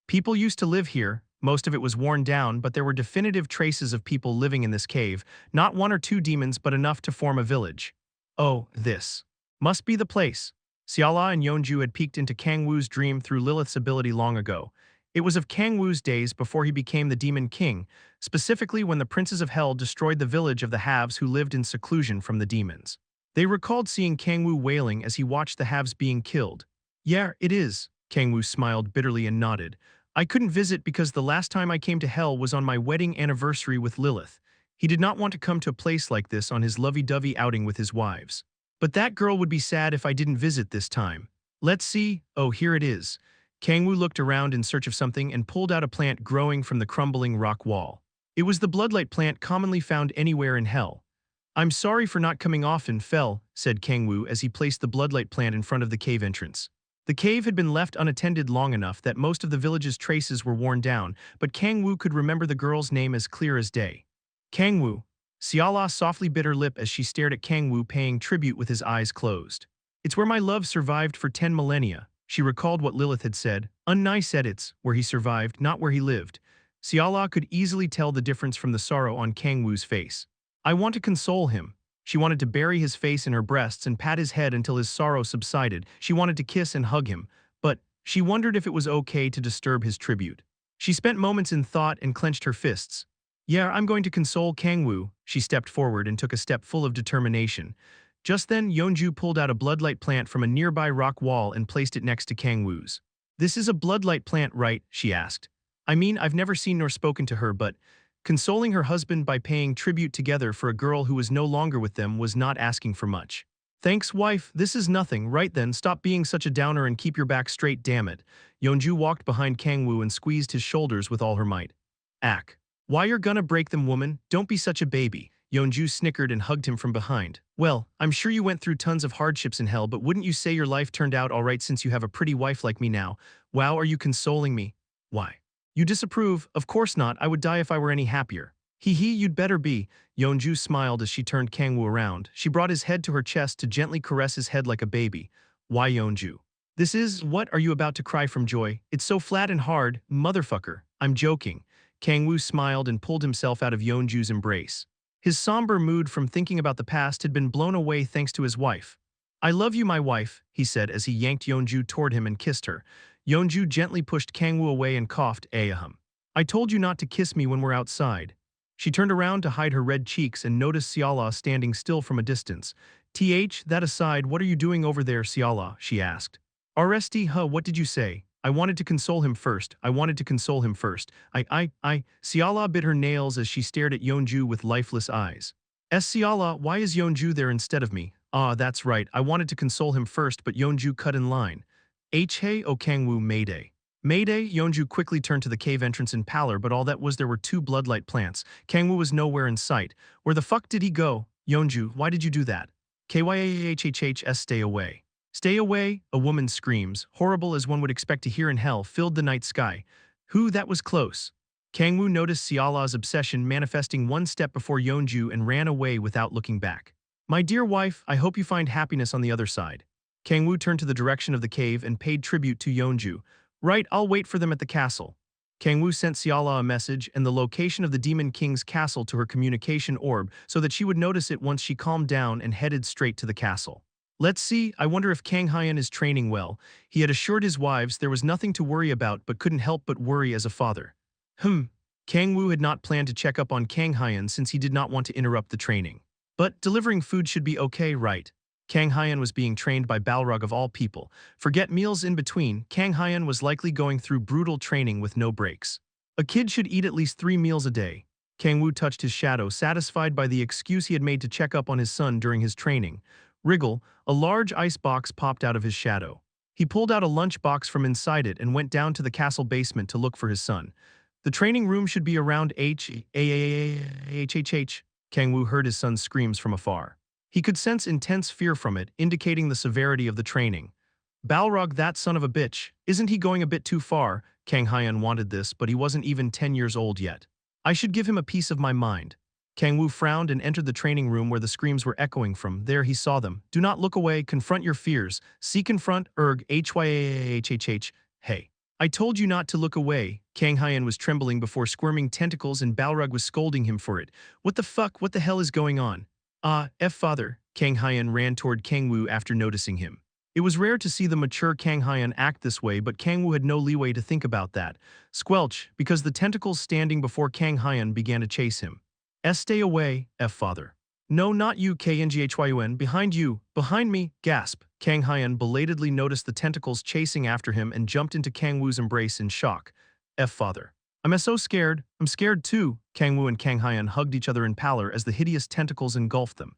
People used to live here. Most of it was worn down, but there were definitive traces of people living in this cave. Not one or two demons, but enough to form a village. Oh, this must be the place. Seala and Yeonju had peeked into Kang-woo's dream through Lilith's ability long ago. It was of Kang-woo's days before he became the Demon King, specifically when the Princes of Hell destroyed the village of the Haves who lived in seclusion from the demons. They recalled seeing Kang-woo wailing as he watched the Haves being killed. Yeah, it is. Kang-woo smiled bitterly and nodded. I couldn't visit because the last time I came to Hell was on my wedding anniversary with Lilith. He did not want to come to a place like this on his lovey-dovey outing with his wives. But that girl would be sad if I didn't visit this time. Let's see. Oh, here it is. Kang-woo looked around in search of something and pulled out a plant growing from the crumbling rock wall. It was the bloodlight plant commonly found anywhere in Hell. I'm sorry for not coming often, Fel, said Kang-woo as he placed the bloodlight plant in front of the cave entrance. The cave had been left unattended long enough that most of the village's traces were worn down, but Kang-woo could remember the girl's name as clear as day. Kang-woo. Seala softly bit her lip as she stared at Kang-woo, paying tribute with his eyes closed. It's where my love survived for 10 millennia. She recalled what Lilith had said. Unnice said it's where he survived, not where he lived. Seala could easily tell the difference from the sorrow on Kang-woo's face. I want to console him. She wanted to bury his face in her breasts and pat his head until his sorrow subsided. She wanted to kiss and hug him. But She wondered if it was okay to disturb his tribute. She spent moments in thought and clenched her fists. Yeah, I'm going to console Kang-woo. She stepped forward and took a step full of determination. Just then, Yeonju pulled out a bloodlight plant from a nearby rock wall and placed it next to Kang-woo's. This is a bloodlight plant, right? She asked. I mean, I've never seen nor spoken to her, but consoling her husband by paying tribute together for a girl who was no longer with them was not asking for much. Thanks, wife, this is nothing. Right then, stop being such a downer and keep your back straight, damn it. Yeonju walked behind Kang-woo and squeezed his shoulders with all her might. Ack. Why you're gonna break them, woman? Don't be such a baby. Yeonju snickered and hugged him from behind. Well, I'm sure you went through tons of hardships in hell, but wouldn't you say your life turned out alright since you have a pretty wife like me now? Wow, are you consoling me? Why? You disapprove? Of course not, I would die if I were any happier. Hee hee, you'd better be. Yeonju smiled as she turned Kang-woo around. She brought his head to her chest to gently caress his head like a baby. Why, Yeonju? This is, what, are you about to cry from joy? It's so flat and hard, motherfucker. I'm joking. Kang-woo smiled and pulled himself out of Yeonju's embrace. His somber mood from thinking about the past had been blown away thanks to his wife. I love you, my wife, he said as he yanked Yeonju toward him and kissed her. Yeonju gently pushed Kang-woo away and coughed, ahem. I told you not to kiss me when we're outside. She turned around to hide her red cheeks and noticed Seala standing still from a distance. That aside, what are you doing over there, Seala? She asked. Arresti, what did you say? I wanted to console him first. Seala bit her nails as she stared at Yeonju with lifeless eyes. Seala, why is Yeonju there instead of me? Ah, that's right, I wanted to console him first, but Yeonju cut in line. Hey, oh Kang-woo, mayday. Mayday, Yeonju quickly turned to the cave entrance in pallor, but all that was there were two bloodlight plants. Kang-woo was nowhere in sight. Where the fuck did he go? Yeonju, why did you do that? Kyahhhs, stay away. Stay away, a woman screams, horrible as one would expect to hear in hell, filled the night sky. That was close. Kang-woo noticed Seala's obsession manifesting one step before Yeonju and ran away without looking back. My dear wife, I hope you find happiness on the other side. Kang-woo turned to the direction of the cave and paid tribute to Yeonju. Right, I'll wait for them at the castle. Kang-woo sent Seala a message and the location of the Demon King's castle to her communication orb so that she would notice it once she calmed down and headed straight to the castle. Let's see, I wonder if Kang Hyun is training well. He had assured his wives there was nothing to worry about but couldn't help but worry as a father. Kang-woo had not planned to check up on Kang Hyun since he did not want to interrupt the training. But delivering food should be okay, right? Kang Hyun was being trained by Balrog of all people. Forget meals in between, Kang Hyun was likely going through brutal training with no breaks. A kid should eat at least 3 meals a day. Kang-woo touched his shadow, satisfied by the excuse he had made to check up on his son during his training. Wriggle, a large ice box popped out of his shadow. He pulled out a lunch box from inside it and went down to the castle basement to look for his son. The training room should be around Kang-woo heard his son's screams from afar. He could sense intense fear from it, indicating the severity of the training. Balrog, that son of a bitch, isn't he going a bit too far? Kang Hyun wanted this, but he wasn't even 10 years old yet. I should give him a piece of my mind. Kang-woo frowned and entered the training room where the screams were echoing from. There he saw them. Do not look away, confront your fears. See, confront, Hey. I told you not to look away. Kang Hyun was trembling before squirming tentacles and Balrog was scolding him for it. What the hell is going on? Father. Kang Hyun ran toward Kang-woo after noticing him. It was rare to see the mature Kang Hyun act this way, but Kang-woo had no leeway to think about that. Squelch, because the tentacles standing before Kang Hyun began to chase him. Stay away, father. No, not you, Kanghyun, behind you, behind me, gasp. Kang Hyun belatedly noticed the tentacles chasing after him and jumped into Kang-woo's embrace in shock. Father. I'm so scared. I'm scared too. Kang-woo and Kang Hyun hugged each other in pallor as the hideous tentacles engulfed them.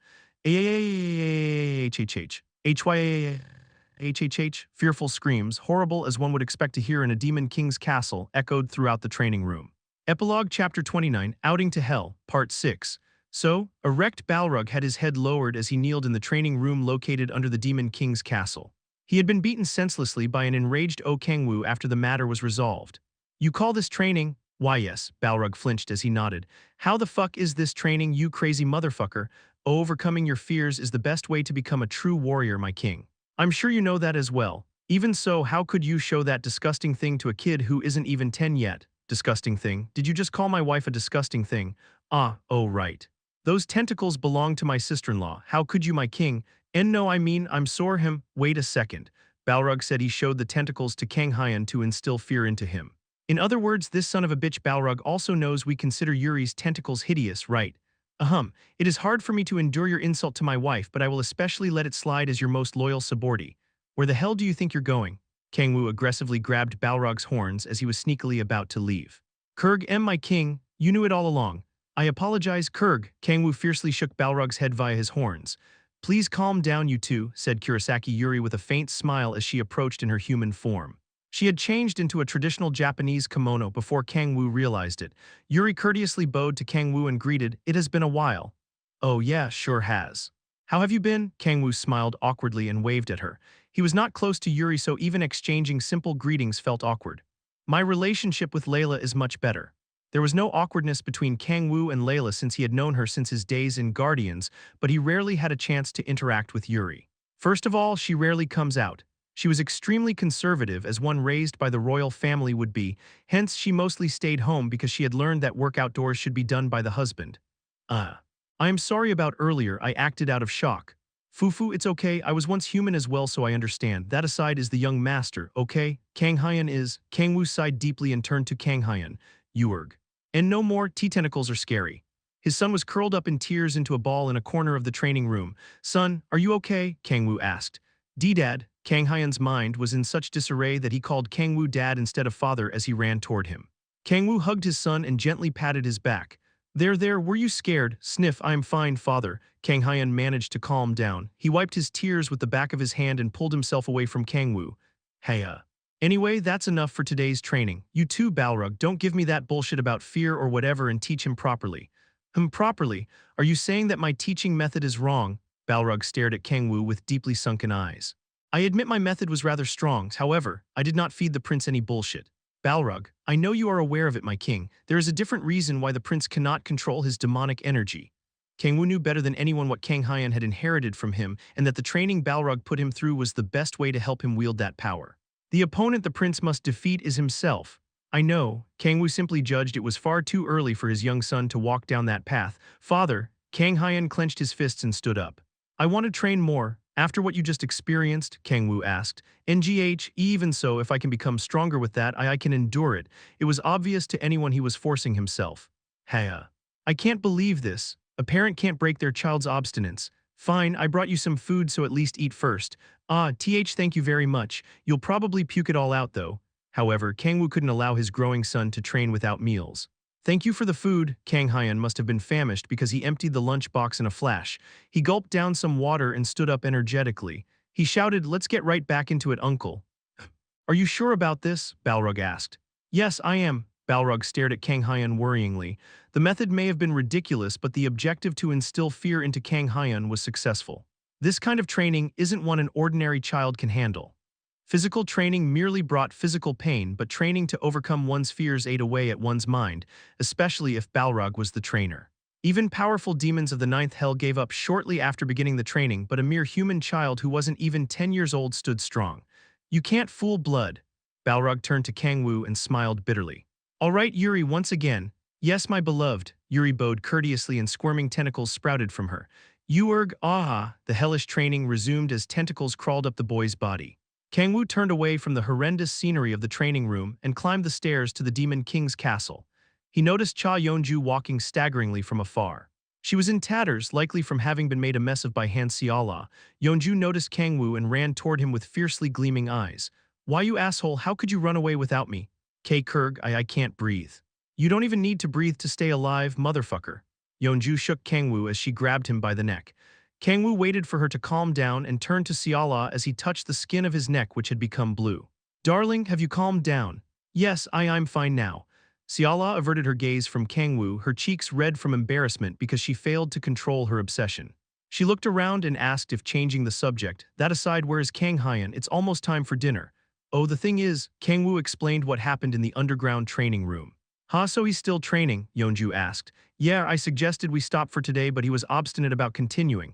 Fearful screams, horrible as one would expect to hear in a Demon King's castle, echoed throughout the training room. Epilogue Chapter 29, Outing to Hell, Part 6. So, erect Balrog had his head lowered as he kneeled in the training room located under the Demon King's castle. He had been beaten senselessly by an enraged Kang-woo after the matter was resolved. You call this training? Why yes, Balrog flinched as he nodded. How the fuck is this training, you crazy motherfucker? Overcoming your fears is the best way to become a true warrior, my king. I'm sure you know that as well. Even so, how could you show that disgusting thing to a kid who isn't even 10 yet? Disgusting thing? Did you just call my wife a disgusting thing? Oh right. Those tentacles belong to my sister-in-law. How could you, my king? And no, I mean, I'm sore him. Wait a second. Balrog said he showed the tentacles to Kang-hyun to instill fear into him. In other words, this son of a bitch Balrog also knows we consider Yuri's tentacles hideous, right? It is hard for me to endure your insult to my wife, but I will especially let it slide as your most loyal subordinate. Where the hell do you think you're going? Kang-woo aggressively grabbed Balrog's horns as he was sneakily about to leave. Kurg, my king, you knew it all along. I apologize, Kurg. Kang-woo fiercely shook Balrog's head via his horns. Please calm down, you two, said Kurosaki Yuri with a faint smile as she approached in her human form. She had changed into a traditional Japanese kimono before Kang-woo realized it. Yuri courteously bowed to Kang-woo and greeted, "It has been a while." "Oh yeah, sure has. How have you been?" Kang-woo smiled awkwardly and waved at her. He was not close to Yuri, so even exchanging simple greetings felt awkward. "My relationship with Layla is much better." There was no awkwardness between Kang-woo and Layla since he had known her since his days in Guardians, but he rarely had a chance to interact with Yuri. First of all, she rarely comes out. She was extremely conservative, as one raised by the royal family would be, hence she mostly stayed home because she had learned that work outdoors should be done by the husband. I am sorry about earlier, I acted out of shock. Fufu, it's okay, I was once human as well, so I understand. That aside is the young master, okay? Kang-hyun is. Kang-woo sighed deeply and turned to Kang-hyun. Uerg. And no more, T-tentacles are scary. His son was curled up in tears into a ball in a corner of the training room. Son, are you okay? Kang-woo asked. D-Dad. Kang-hyun's mind was in such disarray that he called Kang-woo dad instead of father as he ran toward him. Kang-woo hugged his son and gently patted his back. There, were you scared? Sniff, I'm fine, father. Kang-hyun managed to calm down. He wiped his tears with the back of his hand and pulled himself away from Kang-woo. Hey, Anyway, that's enough for today's training. You too, Balrog, don't give me that bullshit about fear or whatever and teach him properly. Properly? Are you saying that my teaching method is wrong? Balrog stared at Kang-woo with deeply sunken eyes. I admit my method was rather strong, however, I did not feed the prince any bullshit. Balrog, I know you are aware of it, my king. There is a different reason why the prince cannot control his demonic energy. Kang-woo knew better than anyone what Kang-hyun had inherited from him and that the training Balrog put him through was the best way to help him wield that power. The opponent the prince must defeat is himself. I know, Kang-woo simply judged it was far too early for his young son to walk down that path. Father, Kang-hyun clenched his fists and stood up. I want to train more. After what you just experienced, Kang-woo asked. NGH, even so, if I can become stronger with that, I can endure it. It was obvious to anyone he was forcing himself. Haya. I can't believe this. A parent can't break their child's obstinance. Fine, I brought you some food, so at least eat first. Thank you very much. You'll probably puke it all out though. However, Kang-woo couldn't allow his growing son to train without meals. Thank you for the food. Kang-hyun must have been famished because he emptied the lunchbox in a flash. He gulped down some water and stood up energetically. He shouted, "Let's get right back into it, uncle." Are you sure about this? Balrog asked. Yes, I am. Balrog stared at Kang-hyun worryingly. The method may have been ridiculous, but the objective to instill fear into Kang-hyun was successful. This kind of training isn't one an ordinary child can handle. Physical training merely brought physical pain, but training to overcome one's fears ate away at one's mind, especially if Balrog was the trainer. Even powerful demons of the ninth hell gave up shortly after beginning the training, but a mere human child who wasn't even 10 years old stood strong. You can't fool blood. Balrog turned to Kang-woo and smiled bitterly. All right, Yuri, once again. Yes, my beloved. Yuri bowed courteously and squirming tentacles sprouted from her. Uerg, the hellish training resumed as tentacles crawled up the boy's body. Kang-woo turned away from the horrendous scenery of the training room and climbed the stairs to the Demon King's castle. He noticed Cha Yeonju walking staggeringly from afar. She was in tatters, likely from having been made a mess of by Han Seola. Yeonju noticed Kang-woo and ran toward him with fiercely gleaming eyes. Why, you asshole, how could you run away without me? Kurg, I can't breathe. You don't even need to breathe to stay alive, motherfucker. Yeonju shook Kang-woo as she grabbed him by the neck. Kang-woo waited for her to calm down and turned to Seola as he touched the skin of his neck, which had become blue. Darling, have you calmed down? Yes, I'm fine now. Seola averted her gaze from Kang-woo, her cheeks red from embarrassment because she failed to control her obsession. She looked around and asked if changing the subject. That aside, where is Kang-hyun? It's almost time for dinner. Oh, the thing is, Kang-woo explained what happened in the underground training room. So he's still training? Yeonju asked. Yeah, I suggested we stop for today, but he was obstinate about continuing.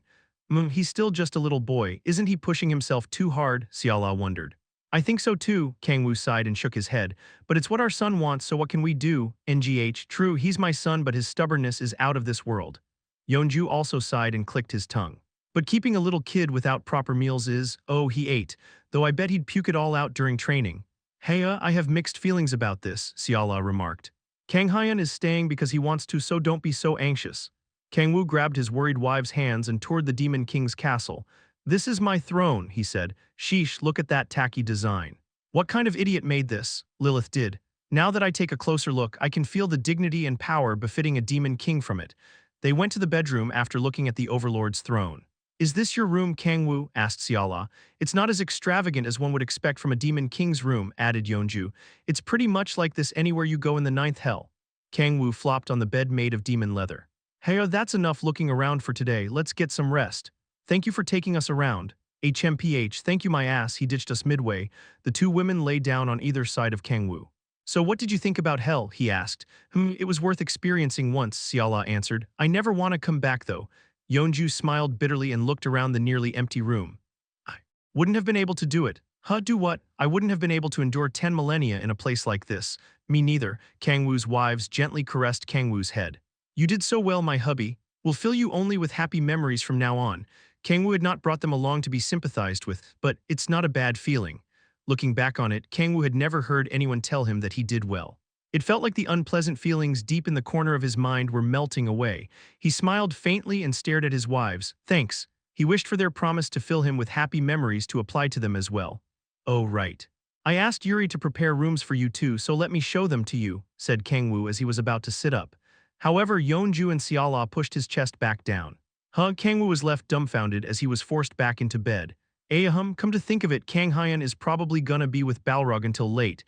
He's still just a little boy. Isn't he pushing himself too hard? Seola wondered. I think so too, Kang-woo sighed and shook his head. But it's what our son wants, so what can we do? NGH, true, he's my son, but his stubbornness is out of this world. Yeonju also sighed and clicked his tongue. But keeping a little kid without proper meals is, he ate. though I bet he'd puke it all out during training. Heya, I have mixed feelings about this, Siala remarked. Kang Hyun is staying because he wants to, so don't be so anxious. Kang-woo grabbed his worried wife's hands and toured the Demon King's castle. This is my throne, he said. Sheesh, look at that tacky design. What kind of idiot made this? Lilith did. Now that I take a closer look, I can feel the dignity and power befitting a demon king from it. They went to the bedroom after looking at the overlord's throne. Is this your room, Kang-woo? Asked Siala. It's not as extravagant as one would expect from a demon king's room, added Yeonju. It's pretty much like this anywhere you go in the ninth hell. Kang-woo flopped on the bed made of demon leather. Heyo, that's enough looking around for today, let's get some rest. Thank you for taking us around. HMPH, thank you my ass, he ditched us midway. The two women lay down on either side of Kang-woo. So what did you think about hell, he asked. It was worth experiencing once, Siala answered. I never want to come back though. Yeonju smiled bitterly and looked around the nearly empty room. I wouldn't have been able to do it. Huh, do what? I wouldn't have been able to endure 10 millennia in a place like this. Me neither, Kang-woo's wives gently caressed Kang-woo's head. You did so well, my hubby. We'll fill you only with happy memories from now on. Kang-woo had not brought them along to be sympathized with, but it's not a bad feeling. Looking back on it, Kang-woo had never heard anyone tell him that he did well. It felt like the unpleasant feelings deep in the corner of his mind were melting away. He smiled faintly and stared at his wives. Thanks. He wished for their promise to fill him with happy memories to apply to them as well. Oh, right. I asked Yuri to prepare rooms for you too, so let me show them to you, said Kang-woo as he was about to sit up. However, Yeonju and Siala pushed his chest back down. Kang-woo was left dumbfounded as he was forced back into bed. Come to think of it, Kang Hyun is probably gonna be with Balrog until late.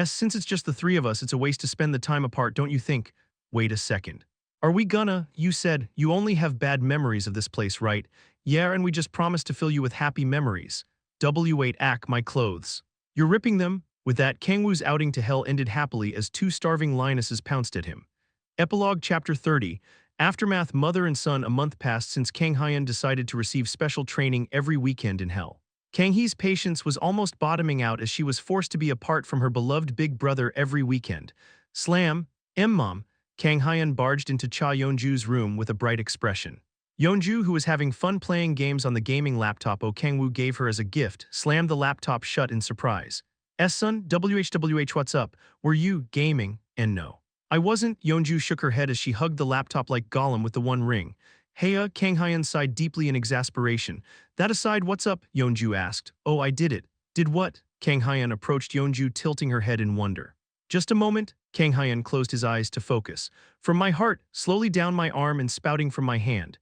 Since it's just the three of us, it's a waste to spend the time apart, don't you think? Wait a second. Are we gonna? You said you only have bad memories of this place, right? Yeah, and we just promised to fill you with happy memories. W8 my clothes. You're ripping them? With that, Kang-woo's outing to hell ended happily as two starving lionesses pounced at him. Epilogue Chapter 30. Aftermath. Mother and son. A month passed since Kang Hyun decided to receive special training every weekend in hell. Kang-hee's patience was almost bottoming out as she was forced to be apart from her beloved big brother every weekend. Slam, Mom. Kang Hyun barged into Cha Yeonju's room with a bright expression. Yeonju, who was having fun playing games on the gaming laptop Kang-woo gave her as a gift, slammed the laptop shut in surprise. Son, WHWH, what's up? Were you gaming? And no. I wasn't. Yeonju shook her head as she hugged the laptop like Gollum with the one ring. Heya, Kang Hyun sighed deeply in exasperation. That aside, what's up? Yeonju asked. Oh, I did it. Did what? Kang Hyun approached Yeonju, tilting her head in wonder. Just a moment. Kang Hyun closed his eyes to focus. From my heart, slowly down my arm and spouting from my hand.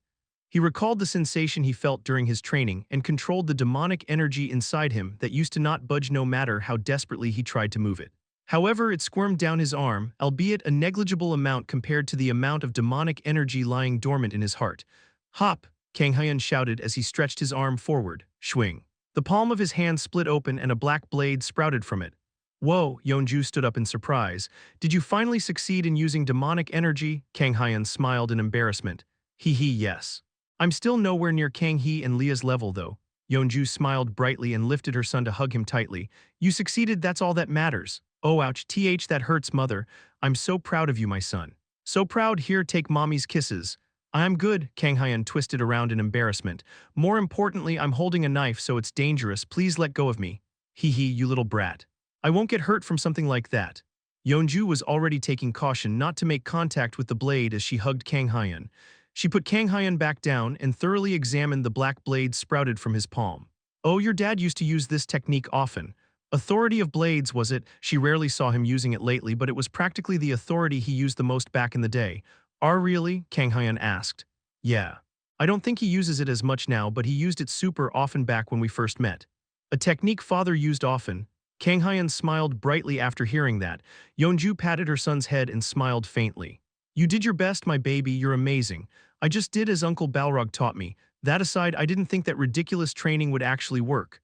He recalled the sensation he felt during his training and controlled the demonic energy inside him that used to not budge no matter how desperately he tried to move it. However, it squirmed down his arm, albeit a negligible amount compared to the amount of demonic energy lying dormant in his heart. Hop! Kang Hyun shouted as he stretched his arm forward. Swing. The palm of his hand split open and a black blade sprouted from it. Whoa, Yeonju stood up in surprise. Did you finally succeed in using demonic energy? Kang Hyun smiled in embarrassment. Yes. I'm still nowhere near Kang-hee and Leah's level though. Yeonju smiled brightly and lifted her son to hug him tightly. You succeeded, that's all that matters. Oh ouch, that hurts, mother. I'm so proud of you, my son. So proud. Here, take mommy's kisses. I'm good. Kang Hyun twisted around in embarrassment. More importantly, I'm holding a knife so it's dangerous. Please let go of me. You little brat. I won't get hurt from something like that. Yeonju was already taking caution not to make contact with the blade as she hugged Kang Hyun. She put Kang Hyun back down and thoroughly examined the black blade sprouted from his palm. Oh, your dad used to use this technique often. Authority of blades, was it? She rarely saw him using it lately, but it was practically the authority he used the most back in the day. Really? Kang Hyun asked. Yeah. I don't think he uses it as much now, but he used it super often back when we first met. A technique father used often. Kang Hyun smiled brightly after hearing that. Yeonju patted her son's head and smiled faintly. You did your best, my baby, you're amazing. I just did as Uncle Balrog taught me. That aside, I didn't think that ridiculous training would actually work.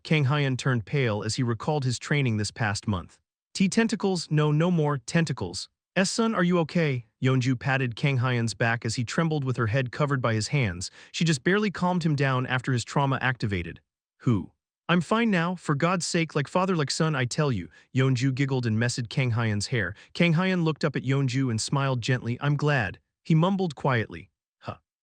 Kang Hyun turned pale as he recalled his training this past month. Tentacles, no more tentacles. Son, are you okay? Yeonju patted Kang Hyun's back as he trembled with her head covered by his hands. She just barely calmed him down after his trauma activated. Who? I'm fine now, for God's sake, like father like son I tell you. Yeonju giggled and messed Kang Hyun's hair. Kang Hyun looked up at Yeonju and smiled gently. I'm glad. He mumbled quietly.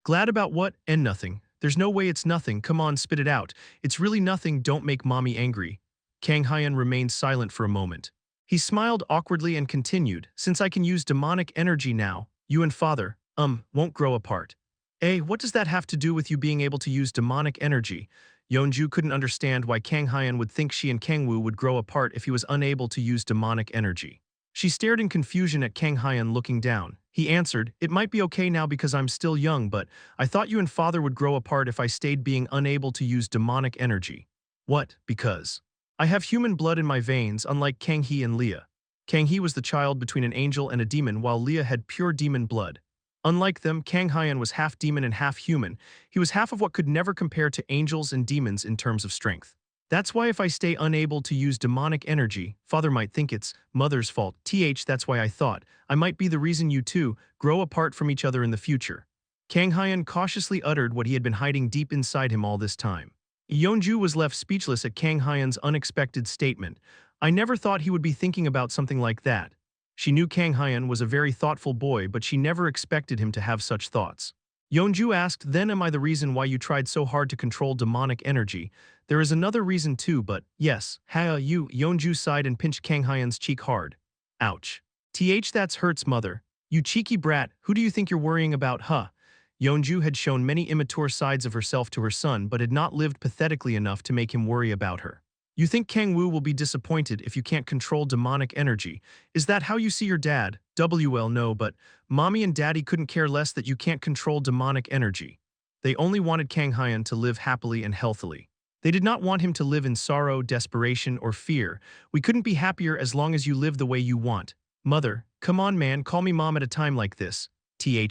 Glad about what? And nothing. There's no way it's nothing, come on, spit it out. It's really nothing, don't make mommy angry. Kang Hyun remained silent for a moment. He smiled awkwardly and continued, since I can use demonic energy now, you and father, won't grow apart. What does that have to do with you being able to use demonic energy? Yeonju couldn't understand why Kang Hyun would think she and Kang-woo would grow apart if he was unable to use demonic energy. She stared in confusion at Kang Hyun looking down. He answered, it might be okay now because I'm still young, but I thought you and father would grow apart if I stayed being unable to use demonic energy. What? Because? I have human blood in my veins, unlike Kang-hee and Leah. Kang-hee was the child between an angel and a demon, while Leah had pure demon blood. Unlike them, Kang Hyun was half demon and half human. He was half of what could never compare to angels and demons in terms of strength. That's why if I stay unable to use demonic energy, father might think it's mother's fault. That's why I thought I might be the reason you two grow apart from each other in the future. Kang Hyun cautiously uttered what he had been hiding deep inside him all this time. Yeonju was left speechless at Kang Hyun's unexpected statement. I never thought he would be thinking about something like that. She knew Kang Hyun was a very thoughtful boy, but she never expected him to have such thoughts. Yeonju asked, then am I the reason why you tried so hard to control demonic energy? There is another reason too, but yes, you, Yeonju sighed and pinched Kang Hyun's cheek hard. Ouch. That's hurts, mother. You cheeky brat, who do you think you're worrying about, huh? Yeonju had shown many immature sides of herself to her son, but had not lived pathetically enough to make him worry about her. You think Kang-woo will be disappointed if you can't control demonic energy. Is that how you see your dad? No, but mommy and daddy couldn't care less that you can't control demonic energy. They only wanted Kang Hyun to live happily and healthily. They did not want him to live in sorrow, desperation, or fear. We couldn't be happier as long as you live the way you want. Mother, come on man, call me mom at a time like this.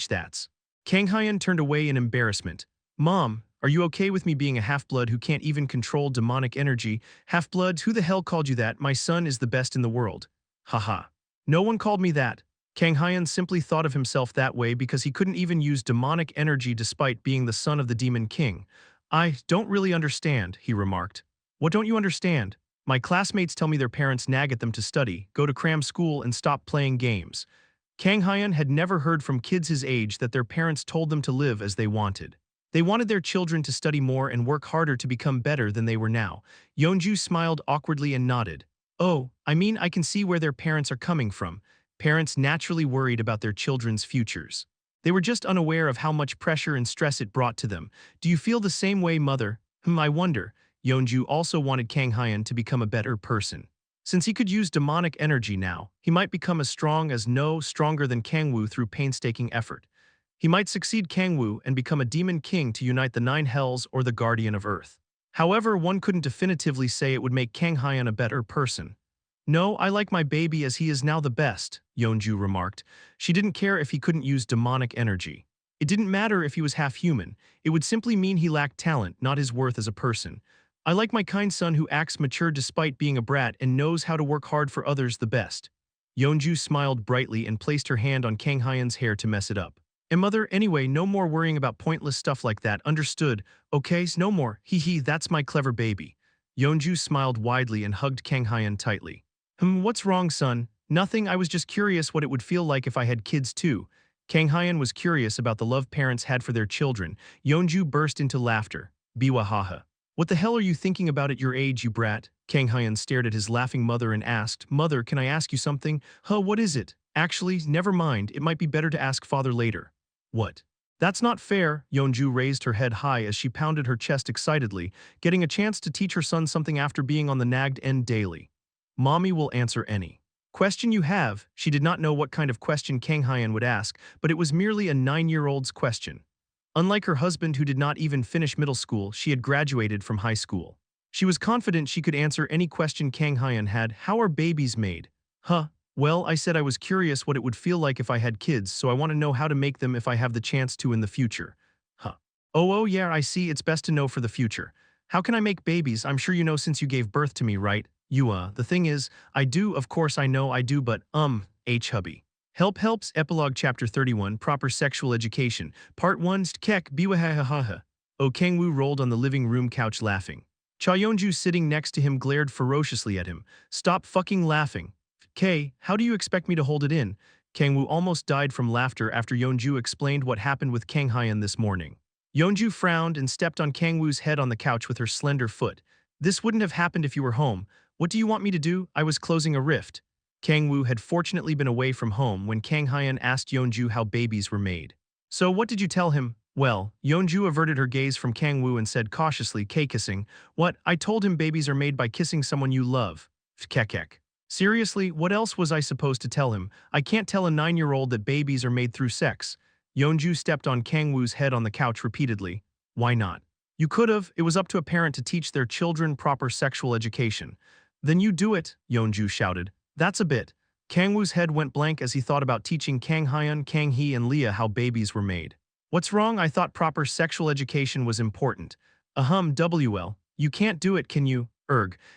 That's. Kang Hyun turned away in embarrassment. Mom, are you okay with me being a half-blood who can't even control demonic energy? Half-bloods, who the hell called you that? My son is the best in the world. Haha. No one called me that. Kang Hyun simply thought of himself that way because he couldn't even use demonic energy despite being the son of the Demon King. I don't really understand, he remarked. What don't you understand? My classmates tell me their parents nag at them to study, go to cram school, and stop playing games. Kang Hyun had never heard from kids his age that their parents told them to live as they wanted. They wanted their children to study more and work harder to become better than they were now. Yeonju smiled awkwardly and nodded. Oh, I mean, I can see where their parents are coming from. Parents naturally worried about their children's futures. They were just unaware of how much pressure and stress it brought to them. Do you feel the same way, mother? I wonder. Yeonju also wanted Kang Hyun to become a better person. Since he could use demonic energy now, he might become as strong as stronger than Kang-woo through painstaking effort. He might succeed Kang-woo and become a demon king to unite the 9 hells or the guardian of Earth. However, one couldn't definitively say it would make Kang Hyun a better person. No, I like my baby as he is now the best, Yeonju remarked. She didn't care if he couldn't use demonic energy. It didn't matter if he was half human. It would simply mean he lacked talent, not his worth as a person. I like my kind son who acts mature despite being a brat and knows how to work hard for others the best. Yeonju smiled brightly and placed her hand on Kang Hyun's hair to mess it up. And mother, anyway, no more worrying about pointless stuff like that, understood? Okay, no more, that's my clever baby. Yeonju smiled widely and hugged Kang Hyun tightly. What's wrong, son? Nothing, I was just curious what it would feel like if I had kids too. Kang Hyun was curious about the love parents had for their children. Yeonju burst into laughter. Biwahaha. What the hell are you thinking about at your age, you brat? Kang Hyun stared at his laughing mother and asked, Mother, can I ask you something? What is it? Actually, never mind, it might be better to ask father later. What? That's not fair. Yeonju raised her head high as she pounded her chest excitedly, getting a chance to teach her son something after being on the nagged end daily. Mommy will answer any question you have. She did not know what kind of question Kang Hyun would ask, but it was merely a 9-year-old's question. Unlike her husband who did not even finish middle school, she had graduated from high school. She was confident she could answer any question Kang Hyun had. How are babies made? Well, I said I was curious what it would feel like if I had kids, so I want to know how to make them if I have the chance to in the future. Oh yeah, I see, it's best to know for the future. How can I make babies? I'm sure you know since you gave birth to me, right? The thing is, I do, of course I know I do, but, hubby. Helps, Epilogue Chapter 31, Proper Sexual Education, Part 1, Kek, biwahahaha. Oh, Kang-woo rolled on the living room couch laughing. Cha Yeonju sitting next to him glared ferociously at him. Stop fucking laughing. Kay, how do you expect me to hold it in? Kang-woo almost died from laughter after Yeonju explained what happened with Kang Hyun this morning. Yeonju frowned and stepped on Kang-woo's head on the couch with her slender foot. This wouldn't have happened if you were home. What do you want me to do? I was closing a rift. Kang-woo had fortunately been away from home when Kang Hyun asked Yeonju how babies were made. So what did you tell him? Well, Yeonju averted her gaze from Kang-woo and said cautiously, K-kissing. What? I told him babies are made by kissing someone you love. Kekek. Seriously, what else was I supposed to tell him? I can't tell a 9-year-old that babies are made through sex. Yeonju stepped on Kang-woo's head on the couch repeatedly. Why not? You could have. It was up to a parent to teach their children proper sexual education. Then you do it, Yeonju shouted. That's a bit. Kang-woo's head went blank as he thought about teaching Kang Hyun, Kang Hee, and Leah how babies were made. What's wrong? I thought proper sexual education was important. WL. You can't do it, can you?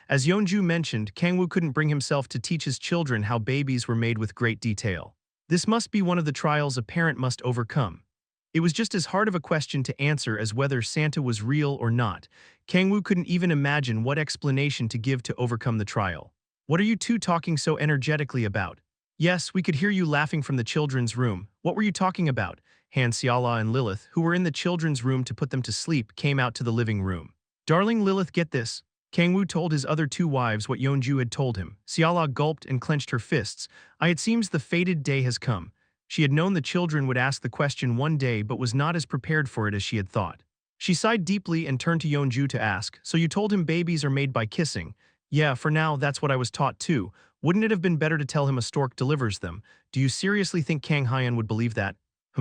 As Yeonju mentioned, Kang-woo couldn't bring himself to teach his children how babies were made with great detail. This must be one of the trials a parent must overcome. It was just as hard of a question to answer as whether Santa was real or not. Kang-woo couldn't even imagine what explanation to give to overcome the trial. What are you two talking so energetically about? Yes, we could hear you laughing from the children's room. What were you talking about? Han Seala and Lilith, who were in the children's room to put them to sleep, came out to the living room. Darling Lilith, get this. Kang-woo told his other two wives what Yeonju had told him. Seala gulped and clenched her fists. It seems the fated day has come. She had known the children would ask the question one day but was not as prepared for it as she had thought. She sighed deeply and turned to Yeonju to ask, so you told him babies are made by kissing? Yeah, for now that's what I was taught too. Wouldn't it have been better to tell him a stork delivers them? Do you seriously think Kang Hyun would believe that?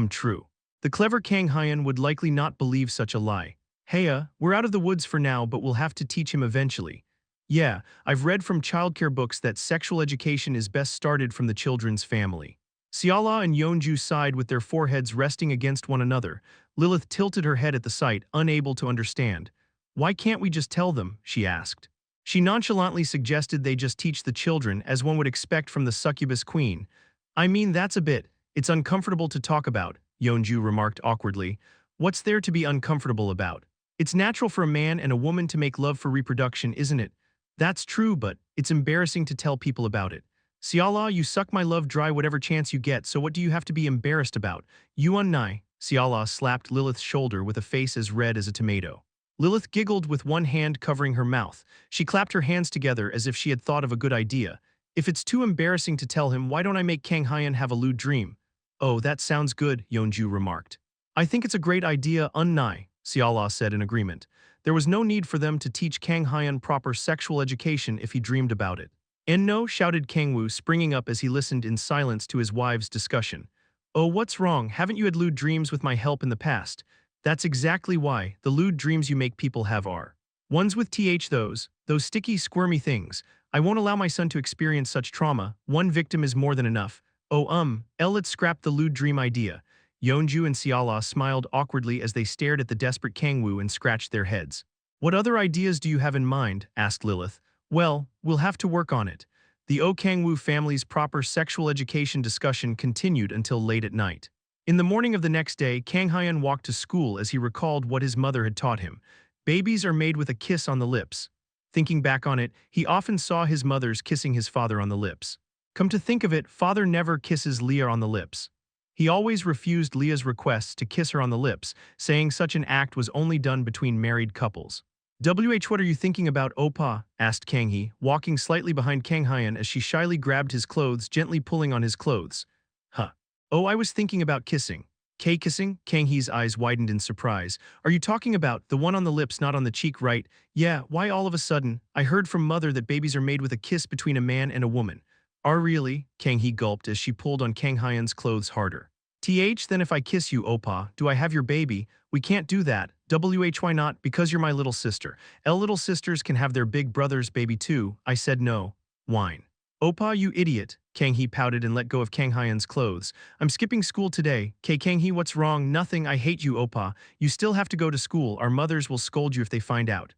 True. The clever Kang Hyun would likely not believe such a lie. Heya, we're out of the woods for now, but we'll have to teach him eventually. Yeah, I've read from childcare books that sexual education is best started from the children's family. Seala and Yeonju sighed with their foreheads resting against one another. Lilith tilted her head at the sight, unable to understand. Why can't we just tell them? She asked. She nonchalantly suggested they just teach the children, as one would expect from the succubus queen. I mean, that's a bit. It's uncomfortable to talk about, Yeonju remarked awkwardly. What's there to be uncomfortable about? It's natural for a man and a woman to make love for reproduction, isn't it? That's true, but it's embarrassing to tell people about it. Seala, you suck my love dry whatever chance you get, so what do you have to be embarrassed about? Yuan Nai. Seala slapped Lilith's shoulder with a face as red as a tomato. Lilith giggled with one hand covering her mouth. She clapped her hands together as if she had thought of a good idea. If it's too embarrassing to tell him, why don't I make Kang Hyun have a lewd dream? Oh, that sounds good, Yeonju remarked. I think it's a great idea, Nai, Seala said in agreement. There was no need for them to teach Kang Hyun proper sexual education if he dreamed about it. No, shouted Kang-woo, springing up as he listened in silence to his wives' discussion. Oh, what's wrong? Haven't you had lewd dreams with my help in the past? That's exactly why. The lewd dreams you make people have are ones with those sticky, squirmy things. I won't allow my son to experience such trauma. One victim is more than enough. Let's scrap the lewd dream idea. Yeonju and Seala smiled awkwardly as they stared at the desperate Kang-woo and scratched their heads. What other ideas do you have in mind? Asked Lilith. Well, we'll have to work on it. The Kang-woo family's proper sexual education discussion continued until late at night. In the morning of the next day, Kang Hyun walked to school as he recalled what his mother had taught him. Babies are made with a kiss on the lips. Thinking back on it, he often saw his mother's kissing his father on the lips. Come to think of it, father never kisses Leah on the lips. He always refused Leah's requests to kiss her on the lips, saying such an act was only done between married couples. What are you thinking about, Oppa? Asked Kang-hee, walking slightly behind Kang Hyun as she shyly grabbed his clothes, gently pulling on his clothes. Huh. Oh, I was thinking about kissing. Kissing? Kang-hee's eyes widened in surprise. Are you talking about the one on the lips, not on the cheek, right? Yeah, why all of a sudden? I heard from mother that babies are made with a kiss between a man and a woman. Are really? Kang-hee gulped as she pulled on Kang Hyun's clothes harder. Then if I kiss you, Oppa, do I have your baby? We can't do that. Why not? Because you're my little sister. Little sisters can have their big brother's baby too. I said no. Whine. Oppa, you idiot. Kang-hee pouted and let go of Kang Hyun's clothes. I'm skipping school today. Kang-hee, what's wrong? Nothing. I hate you, Oppa. You still have to go to school. Our mothers will scold you if they find out.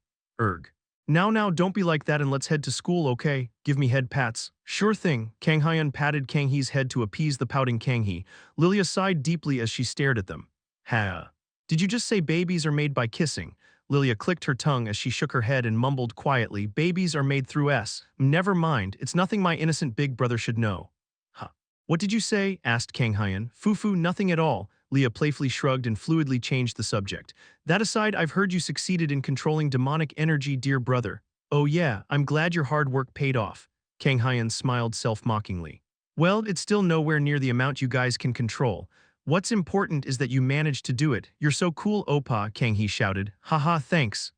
Now, don't be like that and let's head to school, okay? Give me head pats. Sure thing. Kang Hyun patted Kang-hee's head to appease the pouting Kang-hee. Lilia sighed deeply as she stared at them. Did you just say babies are made by kissing? Lilia clicked her tongue as she shook her head and mumbled quietly, babies are made through S. Never mind, it's nothing my innocent big brother should know. What did you say? Asked Kang Hyun. Fufu, nothing at all. Leah playfully shrugged and fluidly changed the subject. That aside, I've heard you succeeded in controlling demonic energy, dear brother. Oh yeah, I'm glad your hard work paid off. Kang Hyun smiled self-mockingly. Well, it's still nowhere near the amount you guys can control. What's important is that you managed to do it. You're so cool, Oppa, Kang Hee shouted. Haha, thanks.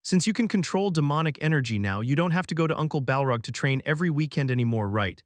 Since you can control demonic energy now, you don't have to go to Uncle Balrog to train every weekend anymore, right?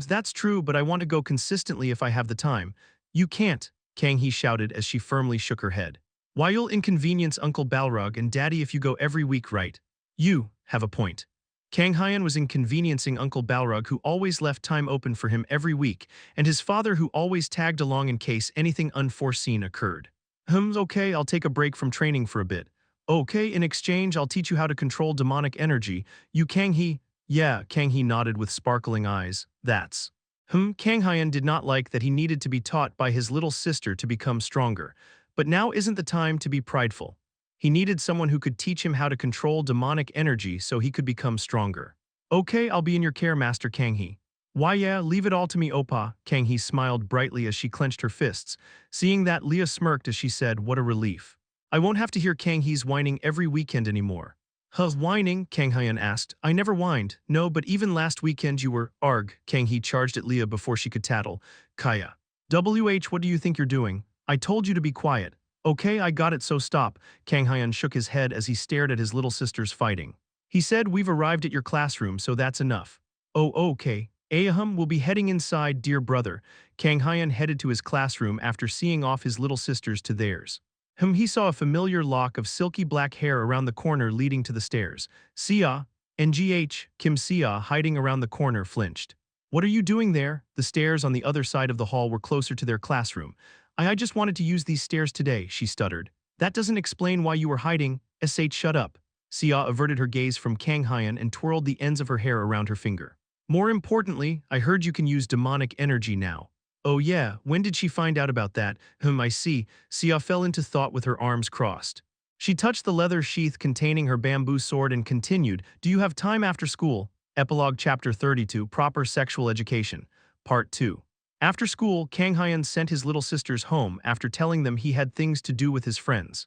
That's true, but I want to go consistently if I have the time. You can't, Kang Hee shouted as she firmly shook her head. Why, you'll inconvenience Uncle Balrog and Daddy if you go every week, right? You have a point. Kang Hyun was inconveniencing Uncle Balrog, who always left time open for him every week, and his father, who always tagged along in case anything unforeseen occurred. Okay, I'll take a break from training for a bit. Okay, in exchange, I'll teach you how to control demonic energy. You Kang Hee? Yeah, Kang Hee nodded with sparkling eyes. That's. Kang Hyun did not like that he needed to be taught by his little sister to become stronger. But now isn't the time to be prideful. He needed someone who could teach him how to control demonic energy so he could become stronger. Okay, I'll be in your care, Master Kang Hee. Why yeah, leave it all to me, Oppa. Kang Hee smiled brightly as she clenched her fists. Seeing that, Leah smirked as she said, what a relief. I won't have to hear Kang Hee's whining every weekend anymore. Whining? Kang Hyun asked. I never whined. No, but even last weekend you were, arg, Kang Hee charged at Leah before she could tattle. Kaya. What do you think you're doing? I told you to be quiet. Okay, I got it, so stop. Kang Hyun shook his head as he stared at his little sisters fighting. He said, we've arrived at your classroom, so that's enough. Oh, okay. We'll be heading inside, dear brother. Kang Hyun headed to his classroom after seeing off his little sisters to theirs. He saw a familiar lock of silky black hair around the corner leading to the stairs. Sia, NGH, Kim Sia, hiding around the corner, flinched. What are you doing there? The stairs on the other side of the hall were closer to their classroom. I just wanted to use these stairs today, she stuttered. That doesn't explain why you were hiding. Shut up. Sia averted her gaze from Kang Hyun and twirled the ends of her hair around her finger. More importantly, I heard you can use demonic energy now. Oh yeah, when did she find out about that? I see. Sia fell into thought with her arms crossed. She touched the leather sheath containing her bamboo sword and continued, do you have time after school? Epilogue Chapter 32, Proper Sexual Education, Part 2. After school, Kang Hyun sent his little sisters home after telling them he had things to do with his friends.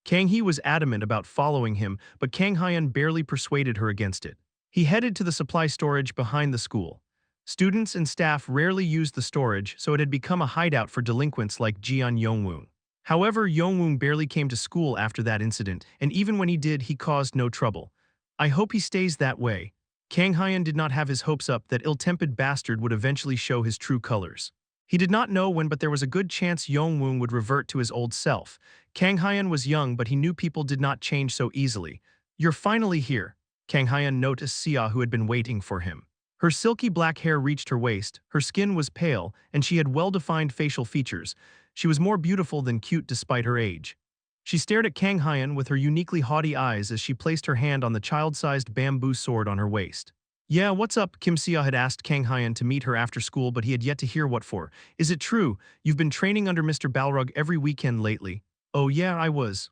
Kang Hee was adamant about following him, but Kang Hyun barely persuaded her against it. He headed to the supply storage behind the school. Students and staff rarely used the storage, so it had become a hideout for delinquents like Jeon Yongwoon. However, Yongwoon barely came to school after that incident, and even when he did, he caused no trouble. I hope he stays that way. Kang Hyun did not have his hopes up that ill-tempered bastard would eventually show his true colors. He did not know when, but there was a good chance Yongwoon would revert to his old self. Kang Hyun was young, but he knew people did not change so easily. You're finally here. Kang Hyun noticed Sia, who had been waiting for him. Her silky black hair reached her waist, her skin was pale, and she had well-defined facial features. She was more beautiful than cute despite her age. She stared at Kang Hyun with her uniquely haughty eyes as she placed her hand on the child-sized bamboo sword on her waist. Yeah, what's up? Kim Sia had asked Kang Hyun to meet her after school, but he had yet to hear what for. Is it true? You've been training under Mr. Balrog every weekend lately. Oh yeah, I was,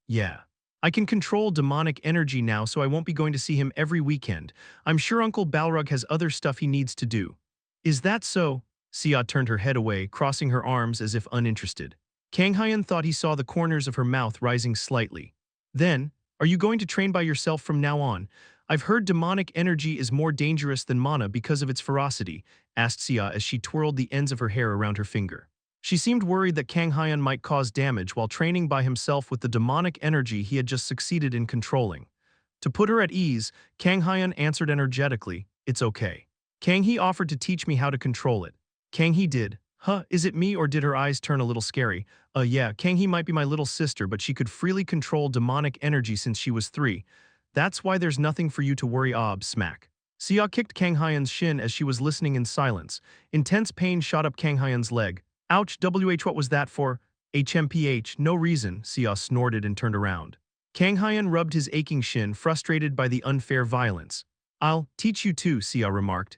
yeah. I can control demonic energy now, so I won't be going to see him every weekend. I'm sure Uncle Balrog has other stuff he needs to do. Is that so? Sia turned her head away, crossing her arms as if uninterested. Kang Hyun thought he saw the corners of her mouth rising slightly. Then, are you going to train by yourself from now on? I've heard demonic energy is more dangerous than mana because of its ferocity, asked Sia as she twirled the ends of her hair around her finger. She seemed worried that Kang Hyun might cause damage while training by himself with the demonic energy he had just succeeded in controlling. To put her at ease, Kang Hyun answered energetically, it's okay. Kang Hee offered to teach me how to control it. Kang Hee did. Is it me, or did her eyes turn a little scary? Yeah, Kang Hee might be my little sister, but she could freely control demonic energy since she was 3. That's why there's nothing for you to worry. Smack. Sia kicked Kang Hyun's shin as she was listening in silence. Intense pain shot up Kang Hyun's leg. Ouch, what was that for? HMPH, no reason, Sia snorted and turned around. Kang Hyun rubbed his aching shin, frustrated by the unfair violence. I'll teach you too, Sia remarked.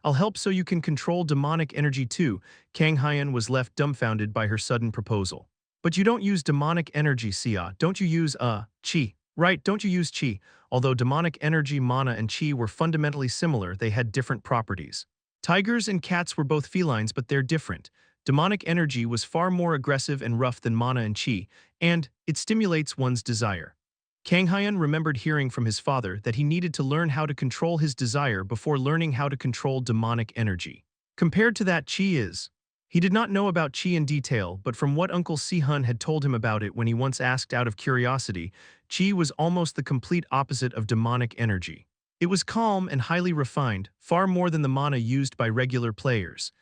I'll help so you can control demonic energy too. Kang Hyun was left dumbfounded by her sudden proposal. But you don't use demonic energy, Sia. Don't you use, chi? Right, don't you use chi? Although demonic energy, mana, and chi were fundamentally similar, they had different properties. Tigers and cats were both felines, but they're different. Demonic energy was far more aggressive and rough than mana and chi, and it stimulates one's desire. Kang Hyun remembered hearing from his father that he needed to learn how to control his desire before learning how to control demonic energy. Compared to that, chi is. He did not know about chi in detail, but from what Uncle Si-hun had told him about it when he once asked out of curiosity, chi was almost the complete opposite of demonic energy. It was calm and highly refined, far more than the mana used by regular players.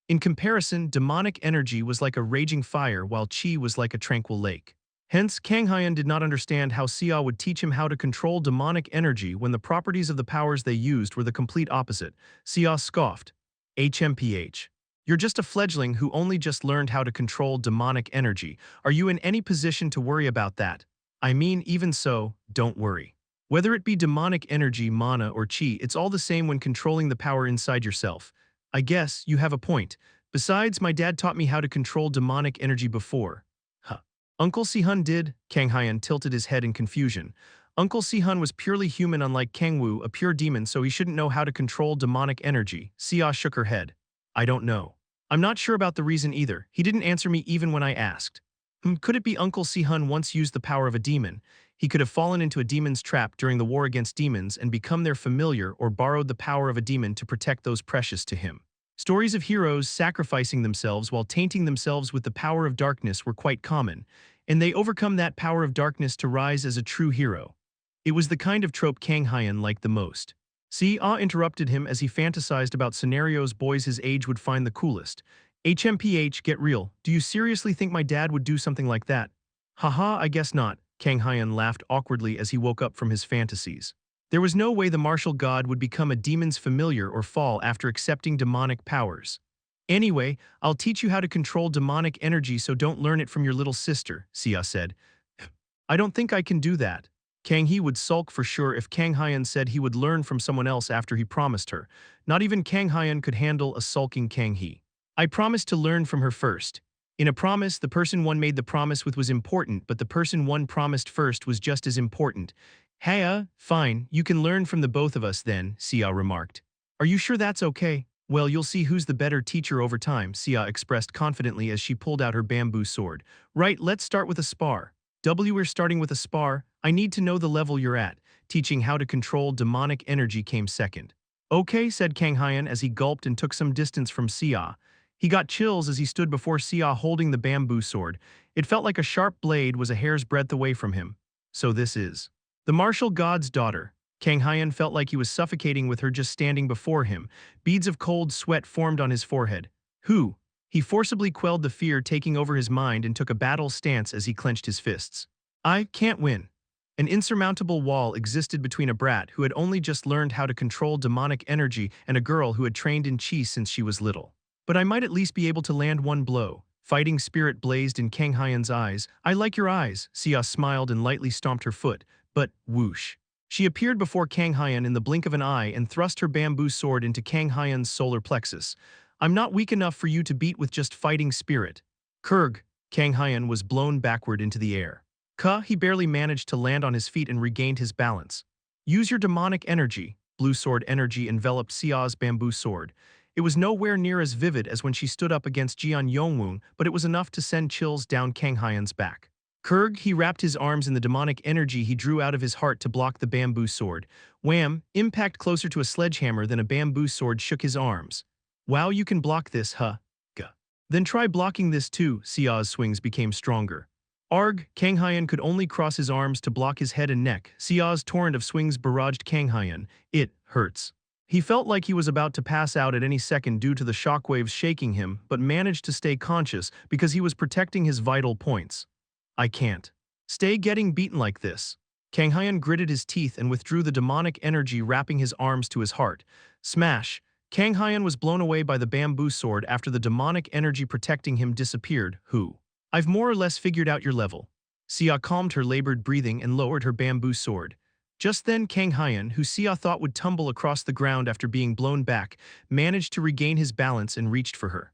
In comparison, demonic energy was like a raging fire while chi was like a tranquil lake. Hence, Kang Hyun did not understand how Sia would teach him how to control demonic energy when the properties of the powers they used were the complete opposite. Sia scoffed. HMPH. You're just a fledgling who only just learned how to control demonic energy. Are you in any position to worry about that? I mean, even so, don't worry. Whether it be demonic energy, mana, or chi, it's all the same when controlling the power inside yourself. I guess you have a point. Besides, my dad taught me how to control demonic energy before. Huh. Uncle Si-hun did? Kang Hyun tilted his head in confusion. Uncle Si-hun was purely human, unlike Kang-woo, a pure demon, so he shouldn't know how to control demonic energy. Sia shook her head. I don't know. I'm not sure about the reason either. He didn't answer me even when I asked. Could it be Uncle Si-hun once used the power of a demon? He could have fallen into a demon's trap during the war against demons and become their familiar, or borrowed the power of a demon to protect those precious to him. Stories of heroes sacrificing themselves while tainting themselves with the power of darkness were quite common, and they overcome that power of darkness to rise as a true hero. It was the kind of trope Kang Hyun liked the most. Si-ah interrupted him as he fantasized about scenarios boys his age would find the coolest. HMPH, get real. Do you seriously think my dad would do something like that? Haha, I guess not. Kang Hyun laughed awkwardly as he woke up from his fantasies. There was no way the martial god would become a demon's familiar or fall after accepting demonic powers. Anyway, I'll teach you how to control demonic energy, so don't learn it from your little sister, Sia said. I don't think I can do that. Kang Hee would sulk for sure if Kang Hyun said he would learn from someone else after he promised her. Not even Kang Hyun could handle a sulking Kang Hee. I promised to learn from her first. In a promise, the person one made the promise with was important, but the person one promised first was just as important. Hey, fine, you can learn from the both of us then, Sia remarked. Are you sure that's okay? Well, you'll see who's the better teacher over time, Sia expressed confidently as she pulled out her bamboo sword. Right, let's start with a spar. We're starting with a spar. I need to know the level you're at. Teaching how to control demonic energy came second. Okay, said Kang Hyun as he gulped and took some distance from Sia. He got chills as he stood before Sia holding the bamboo sword. It felt like a sharp blade was a hair's breadth away from him. So this is the martial god's daughter. Kang Hyun felt like he was suffocating with her just standing before him. Beads of cold sweat formed on his forehead. Who? He forcibly quelled the fear taking over his mind and took a battle stance as he clenched his fists. I can't win. An insurmountable wall existed between a brat who had only just learned how to control demonic energy and a girl who had trained in chi since she was little. But I might at least be able to land one blow. Fighting spirit blazed in Kang Hyun's eyes. I like your eyes. Sia smiled and lightly stomped her foot, but whoosh. She appeared before Kang Hyun in the blink of an eye and thrust her bamboo sword into Kang Hyun's solar plexus. I'm not weak enough for you to beat with just fighting spirit. Kurg. Kang Hyun was blown backward into the air. He barely managed to land on his feet and regained his balance. Use your demonic energy. Blue sword energy enveloped Sia's bamboo sword. It was nowhere near as vivid as when she stood up against Jeon Yongwoon, but it was enough to send chills down Kang Hyun's back. Kurg, he wrapped his arms in the demonic energy he drew out of his heart to block the bamboo sword. Wham! Impact closer to a sledgehammer than a bamboo sword shook his arms. Wow, you can block this, huh? Gah. Then try blocking this too. Sia's swings became stronger. Arg! Kang Hyun could only cross his arms to block his head and neck. Sia's torrent of swings barraged Kang Hyun. It hurts. He felt like he was about to pass out at any second due to the shockwaves shaking him, but managed to stay conscious because he was protecting his vital points. I can't stay getting beaten like this. Kang Hyun gritted his teeth and withdrew the demonic energy wrapping his arms to his heart. Smash! Kang Hyun was blown away by the bamboo sword after the demonic energy protecting him disappeared. Who? I've more or less figured out your level. Sia calmed her labored breathing and lowered her bamboo sword. Just then Kang Hyun, who Sia thought would tumble across the ground after being blown back, managed to regain his balance and reached for her.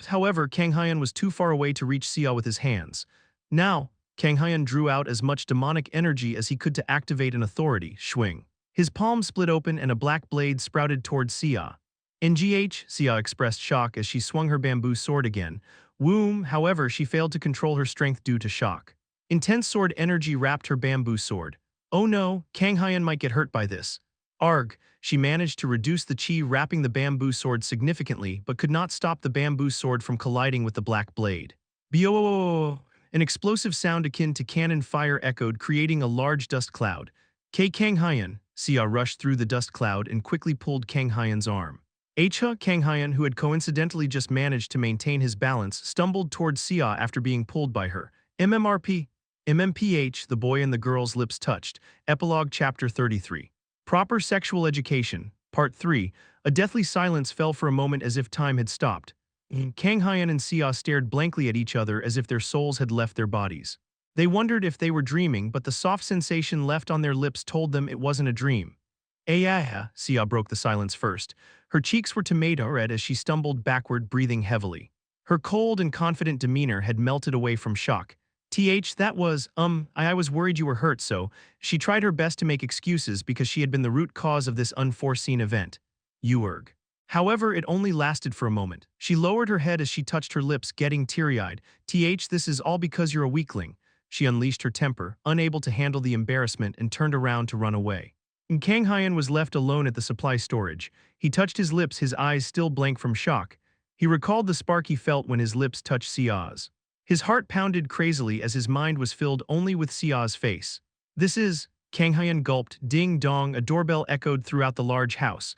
However, Kang Hyun was too far away to reach Sia with his hands. Now, Kang Hyun drew out as much demonic energy as he could to activate an authority, swing. His palm split open and a black blade sprouted towards Sia. NGH, Xia expressed shock as she swung her bamboo sword again. Woom, however, she failed to control her strength due to shock. Intense sword energy wrapped her bamboo sword. Oh no, Kang Hyan might get hurt by this. Arg, she managed to reduce the chi wrapping the bamboo sword significantly but could not stop the bamboo sword from colliding with the black blade. Bio! An explosive sound akin to cannon fire echoed, creating a large dust cloud. Kang Hyan, Xia rushed through the dust cloud and quickly pulled Kang Hyan's arm. Kang Hyan, who had coincidentally just managed to maintain his balance, stumbled towards Xia after being pulled by her. MMPH, the boy and the girl's lips touched. Epilogue Chapter 33. Proper Sexual Education, Part 3. A deathly silence fell for a moment as if time had stopped. Kang Hyan and Xia stared blankly at each other as if their souls had left their bodies. They wondered if they were dreaming, but the soft sensation left on their lips told them it wasn't a dream. Xia broke the silence first. Her cheeks were tomato red as she stumbled backward, breathing heavily. Her cold and confident demeanor had melted away from shock. That was, I was worried you were hurt, so she tried her best to make excuses because she had been the root cause of this unforeseen event. Uerg. However, it only lasted for a moment. She lowered her head as she touched her lips, getting teary-eyed. This is all because you're a weakling. She unleashed her temper, unable to handle the embarrassment, and turned around to run away. Kang Hyan was left alone at the supply storage. He touched his lips, his eyes still blank from shock. He recalled the spark he felt when his lips touched Xia's. His heart pounded crazily as his mind was filled only with Xia's face. This is, Kang Hyan gulped. Ding dong, a doorbell echoed throughout the large house.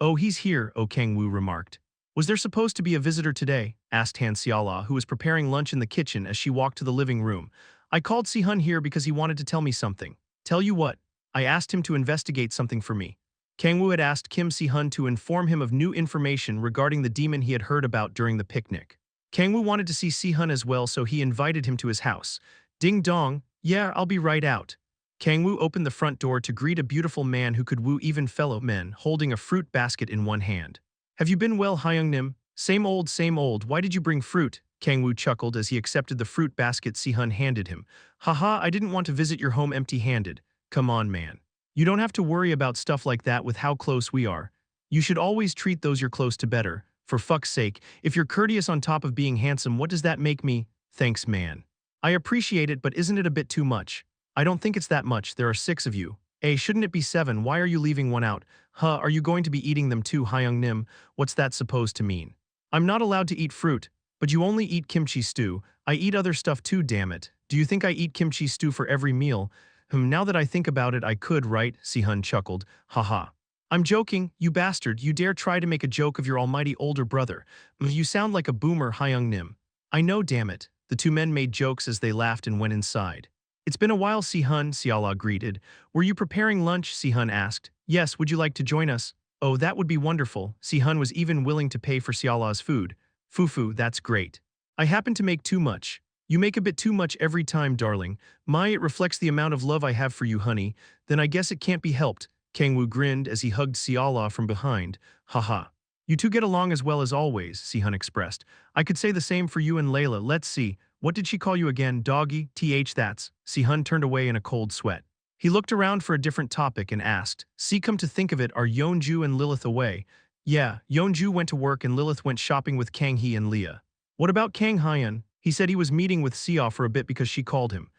Oh, he's here, Kang-woo remarked. Was there supposed to be a visitor today? Asked Han Xiala, who was preparing lunch in the kitchen as she walked to the living room. I called Si-hun here because he wanted to tell me something. Tell you what? I asked him to investigate something for me. Kang-woo had asked Kim Si-hun to inform him of new information regarding the demon he had heard about during the picnic. Kang-woo wanted to see Si-hun as well, so he invited him to his house. Ding dong, yeah, I'll be right out. Kang-woo opened the front door to greet a beautiful man who could woo even fellow men, holding a fruit basket in one hand. Have you been well, Hyung-nim? Same old, why did you bring fruit? Kang-woo chuckled as he accepted the fruit basket Si-hun handed him. Haha, I didn't want to visit your home empty-handed. Come on, man. You don't have to worry about stuff like that with how close we are. You should always treat those you're close to better. For fuck's sake, if you're courteous on top of being handsome, what does that make me? Thanks, man. I appreciate it, but isn't it a bit too much? I don't think it's that much, there are 6 of you. Shouldn't it be 7? Why are you leaving one out? Are you going to be eating them too, Hyung-nim? What's that supposed to mean? I'm not allowed to eat fruit, but you only eat kimchi stew. I eat other stuff too, damn it. Do you think I eat kimchi stew for every meal? Now that I think about it, I could, right? Si-hun chuckled. Haha. I'm joking, you bastard. You dare try to make a joke of your almighty older brother. You sound like a boomer, Hyung-nim. I know, damn it. The two men made jokes as they laughed and went inside. It's been a while, Si-hun, Xiala greeted. Were you preparing lunch? Si-hun asked. Yes, would you like to join us? Oh, that would be wonderful. Si-hun was even willing to pay for Xiala's food. Fufu, that's great. I happen to make too much. You make a bit too much every time, darling. It reflects the amount of love I have for you, honey. Then I guess it can't be helped. Kang-woo grinned as he hugged Xiala from behind. Haha. You two get along as well as always, Si-hun expressed. I could say the same for you and Layla. Let's see. What did she call you again, doggy? That's. Si-hun turned away in a cold sweat. He looked around for a different topic and asked, come to think of it, are Yeonju and Lilith away? Yeah, Yeonju went to work and Lilith went shopping with Kang-hee and Leah. What about Kang Hyan? He said he was meeting with Xia for a bit because she called him.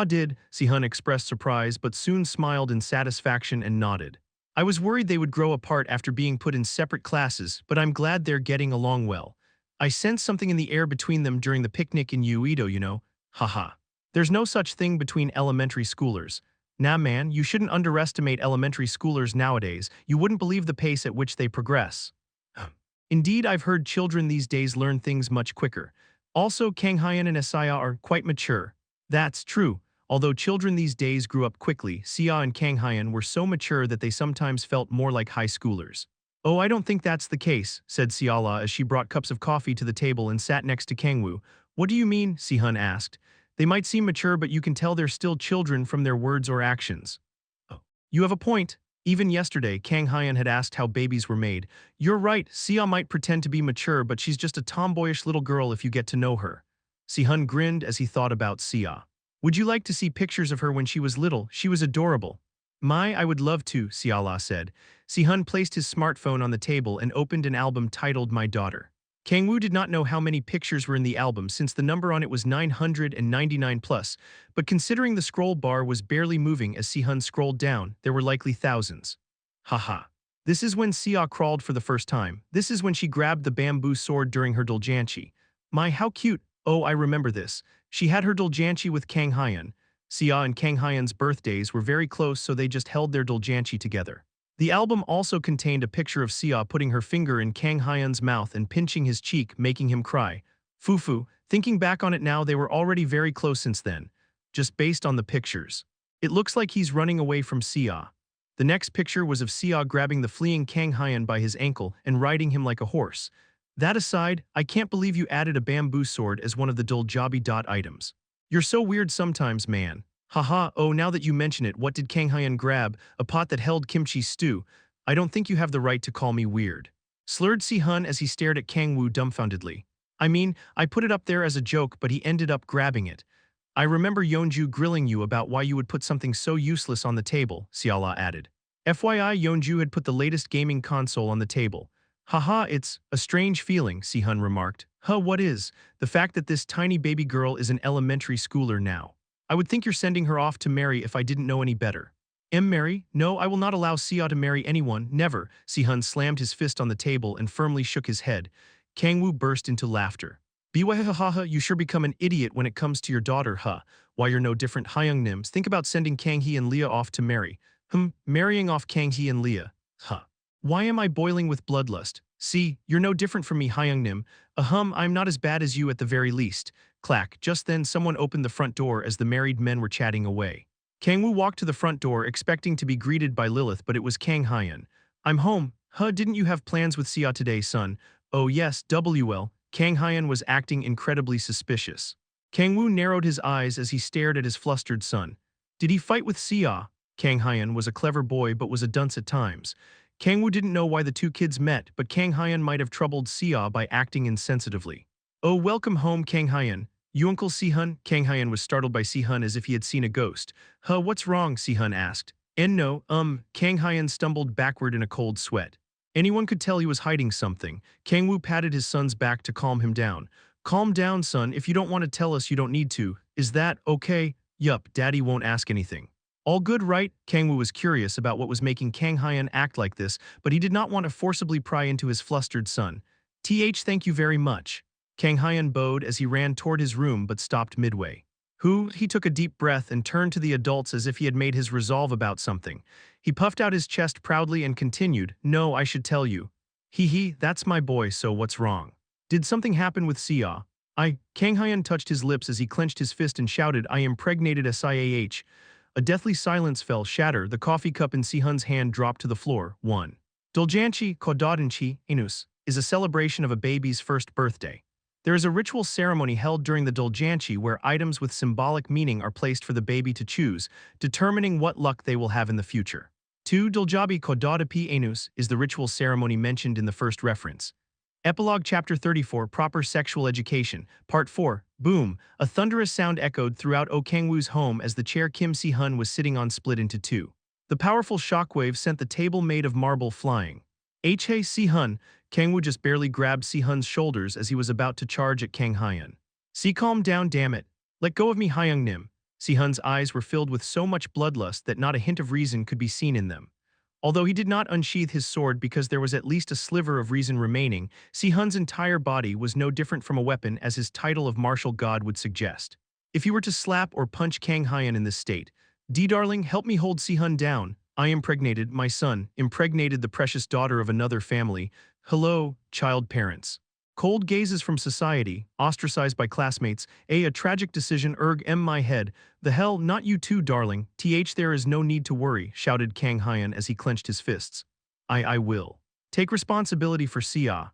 Did, Si-hun expressed surprise but soon smiled in satisfaction and nodded. I was worried they would grow apart after being put in separate classes, but I'm glad they're getting along well. I sensed something in the air between them during the picnic in Uedo, you know. Haha. There's no such thing between elementary schoolers. Nah man, you shouldn't underestimate elementary schoolers nowadays. You wouldn't believe the pace at which they progress. Indeed, I've heard children these days learn things much quicker. Also, Kang Hyan and Asaya are quite mature. That's true. Although children these days grew up quickly, Xia and Kang Hyan were so mature that they sometimes felt more like high schoolers. Oh, I don't think that's the case, said Xiala as she brought cups of coffee to the table and sat next to Kang-woo. What do you mean? Si-hun asked. They might seem mature, but you can tell they're still children from their words or actions. Oh, you have a point. Even yesterday, Kang Hyan had asked how babies were made. You're right, Xia might pretend to be mature, but she's just a tomboyish little girl if you get to know her. Si-hun grinned as he thought about Xia. Would you like to see pictures of her when she was little? She was adorable. I would love to, Siala said. Sihun placed his smartphone on the table and opened an album titled My Daughter. Kang-woo did not know how many pictures were in the album since the number on it was 999 plus, but considering the scroll bar was barely moving as Sihun scrolled down, there were likely thousands. Haha. This is when Sia crawled for the first time. This is when she grabbed the bamboo sword during her doljanchi. How cute. Oh, I remember this. She had her doljanchi with Kang Hyun. Sia and Kang Hyun's birthdays were very close, so they just held their doljanchi together. The album also contained a picture of Sia putting her finger in Kang Hyun's mouth and pinching his cheek, making him cry. Fufu, thinking back on it now, they were already very close since then, just based on the pictures. It looks like he's running away from Sia. The next picture was of Sia grabbing the fleeing Kang Hyun by his ankle and riding him like a horse. That aside, I can't believe you added a bamboo sword as one of the doljabi items. You're so weird sometimes, man. Haha, oh, now that you mention it, what did Kang Hyun grab? A pot that held kimchi stew. I don't think you have the right to call me weird. Slurred Sihun as he stared at Kang-woo dumbfoundedly. I mean, I put it up there as a joke, but he ended up grabbing it. I remember Yeonju grilling you about why you would put something so useless on the table, Siala added. FYI, Yeonju had put the latest gaming console on the table. Haha, it's a strange feeling, Sihun remarked. What is? The fact that this tiny baby girl is an elementary schooler now. I would think you're sending her off to marry if I didn't know any better. Marry? No, I will not allow Sia to marry anyone, never. Sihun slammed his fist on the table and firmly shook his head. Kang-woo burst into laughter. Biwahahaha, you sure become an idiot when it comes to your daughter, huh? Why you're no different, Hyung Nims. Think about sending Kang-hee and Leah off to marry. Marrying off Kang-hee and Leah. Why am I boiling with bloodlust? See, you're no different from me, Hyung Nim. I'm not as bad as you at the very least. Clack, just then someone opened the front door as the married men were chatting away. Kang-woo walked to the front door expecting to be greeted by Lilith, but it was Kang Hyun. I'm home. Didn't you have plans with Sia today, son? Oh yes, WL. Kang Hyun was acting incredibly suspicious. Kang-woo narrowed his eyes as he stared at his flustered son. Did he fight with Sia? Kang Hyun was a clever boy but was a dunce at times. Kang-woo didn't know why the two kids met, but Kang Hyun might have troubled Sia by acting insensitively. Oh, welcome home, Kang Hyun. You Uncle Sihun? Kang Hyun was startled by Sihun as if he had seen a ghost. What's wrong? Sihun asked. No, Kang Hyun stumbled backward in a cold sweat. Anyone could tell he was hiding something. Kang-woo patted his son's back to calm him down. Calm down, son. If you don't want to tell us, you don't need to. Is that okay? Yup, Daddy won't ask anything. All good, right? Kang-woo was curious about what was making Kang Hyun act like this, but he did not want to forcibly pry into his flustered son. Thank you very much. Kang Hyun bowed as he ran toward his room but stopped midway. He took a deep breath and turned to the adults as if he had made his resolve about something. He puffed out his chest proudly and continued, No, I should tell you. That's my boy, so what's wrong? Did something happen with Sia? Kang Hyun touched his lips as he clenched his fist and shouted, I impregnated SIAH. A deathly silence fell, shatter, the coffee cup in Sihun's hand dropped to the floor. 1. Doljanchi Kodadanchi Inus is a celebration of a baby's first birthday. There is a ritual ceremony held during the Doljanchi where items with symbolic meaning are placed for the baby to choose, determining what luck they will have in the future. 2. Doljabi Kodadapi Enus is the ritual ceremony mentioned in the first reference. Epilogue Chapter 34 Proper Sexual Education Part 4 Boom! A thunderous sound echoed throughout Kang-woo's home as the chair Kim Si-hun was sitting on split into two. The powerful shockwave sent the table made of marble flying. Hey Si-hun! Kang-woo just barely grabbed Si-hun's shoulders as he was about to charge at Kang Hyun. Calm down, damn it. Let go of me, Hyung Nim. Si-hun's eyes were filled with so much bloodlust that not a hint of reason could be seen in them. Although he did not unsheath his sword because there was at least a sliver of reason remaining, Si-hun's entire body was no different from a weapon as his title of martial god would suggest. If he were to slap or punch Kang Hyun in this state, darling, help me hold Si-hun down. I impregnated, my son, impregnated the precious daughter of another family. Hello, child parents. Cold gazes from society, ostracized by classmates, a tragic decision my head. The hell, not you too, darling. There is no need to worry, shouted Kang Hyun as he clenched his fists. I will. Take responsibility for Sia.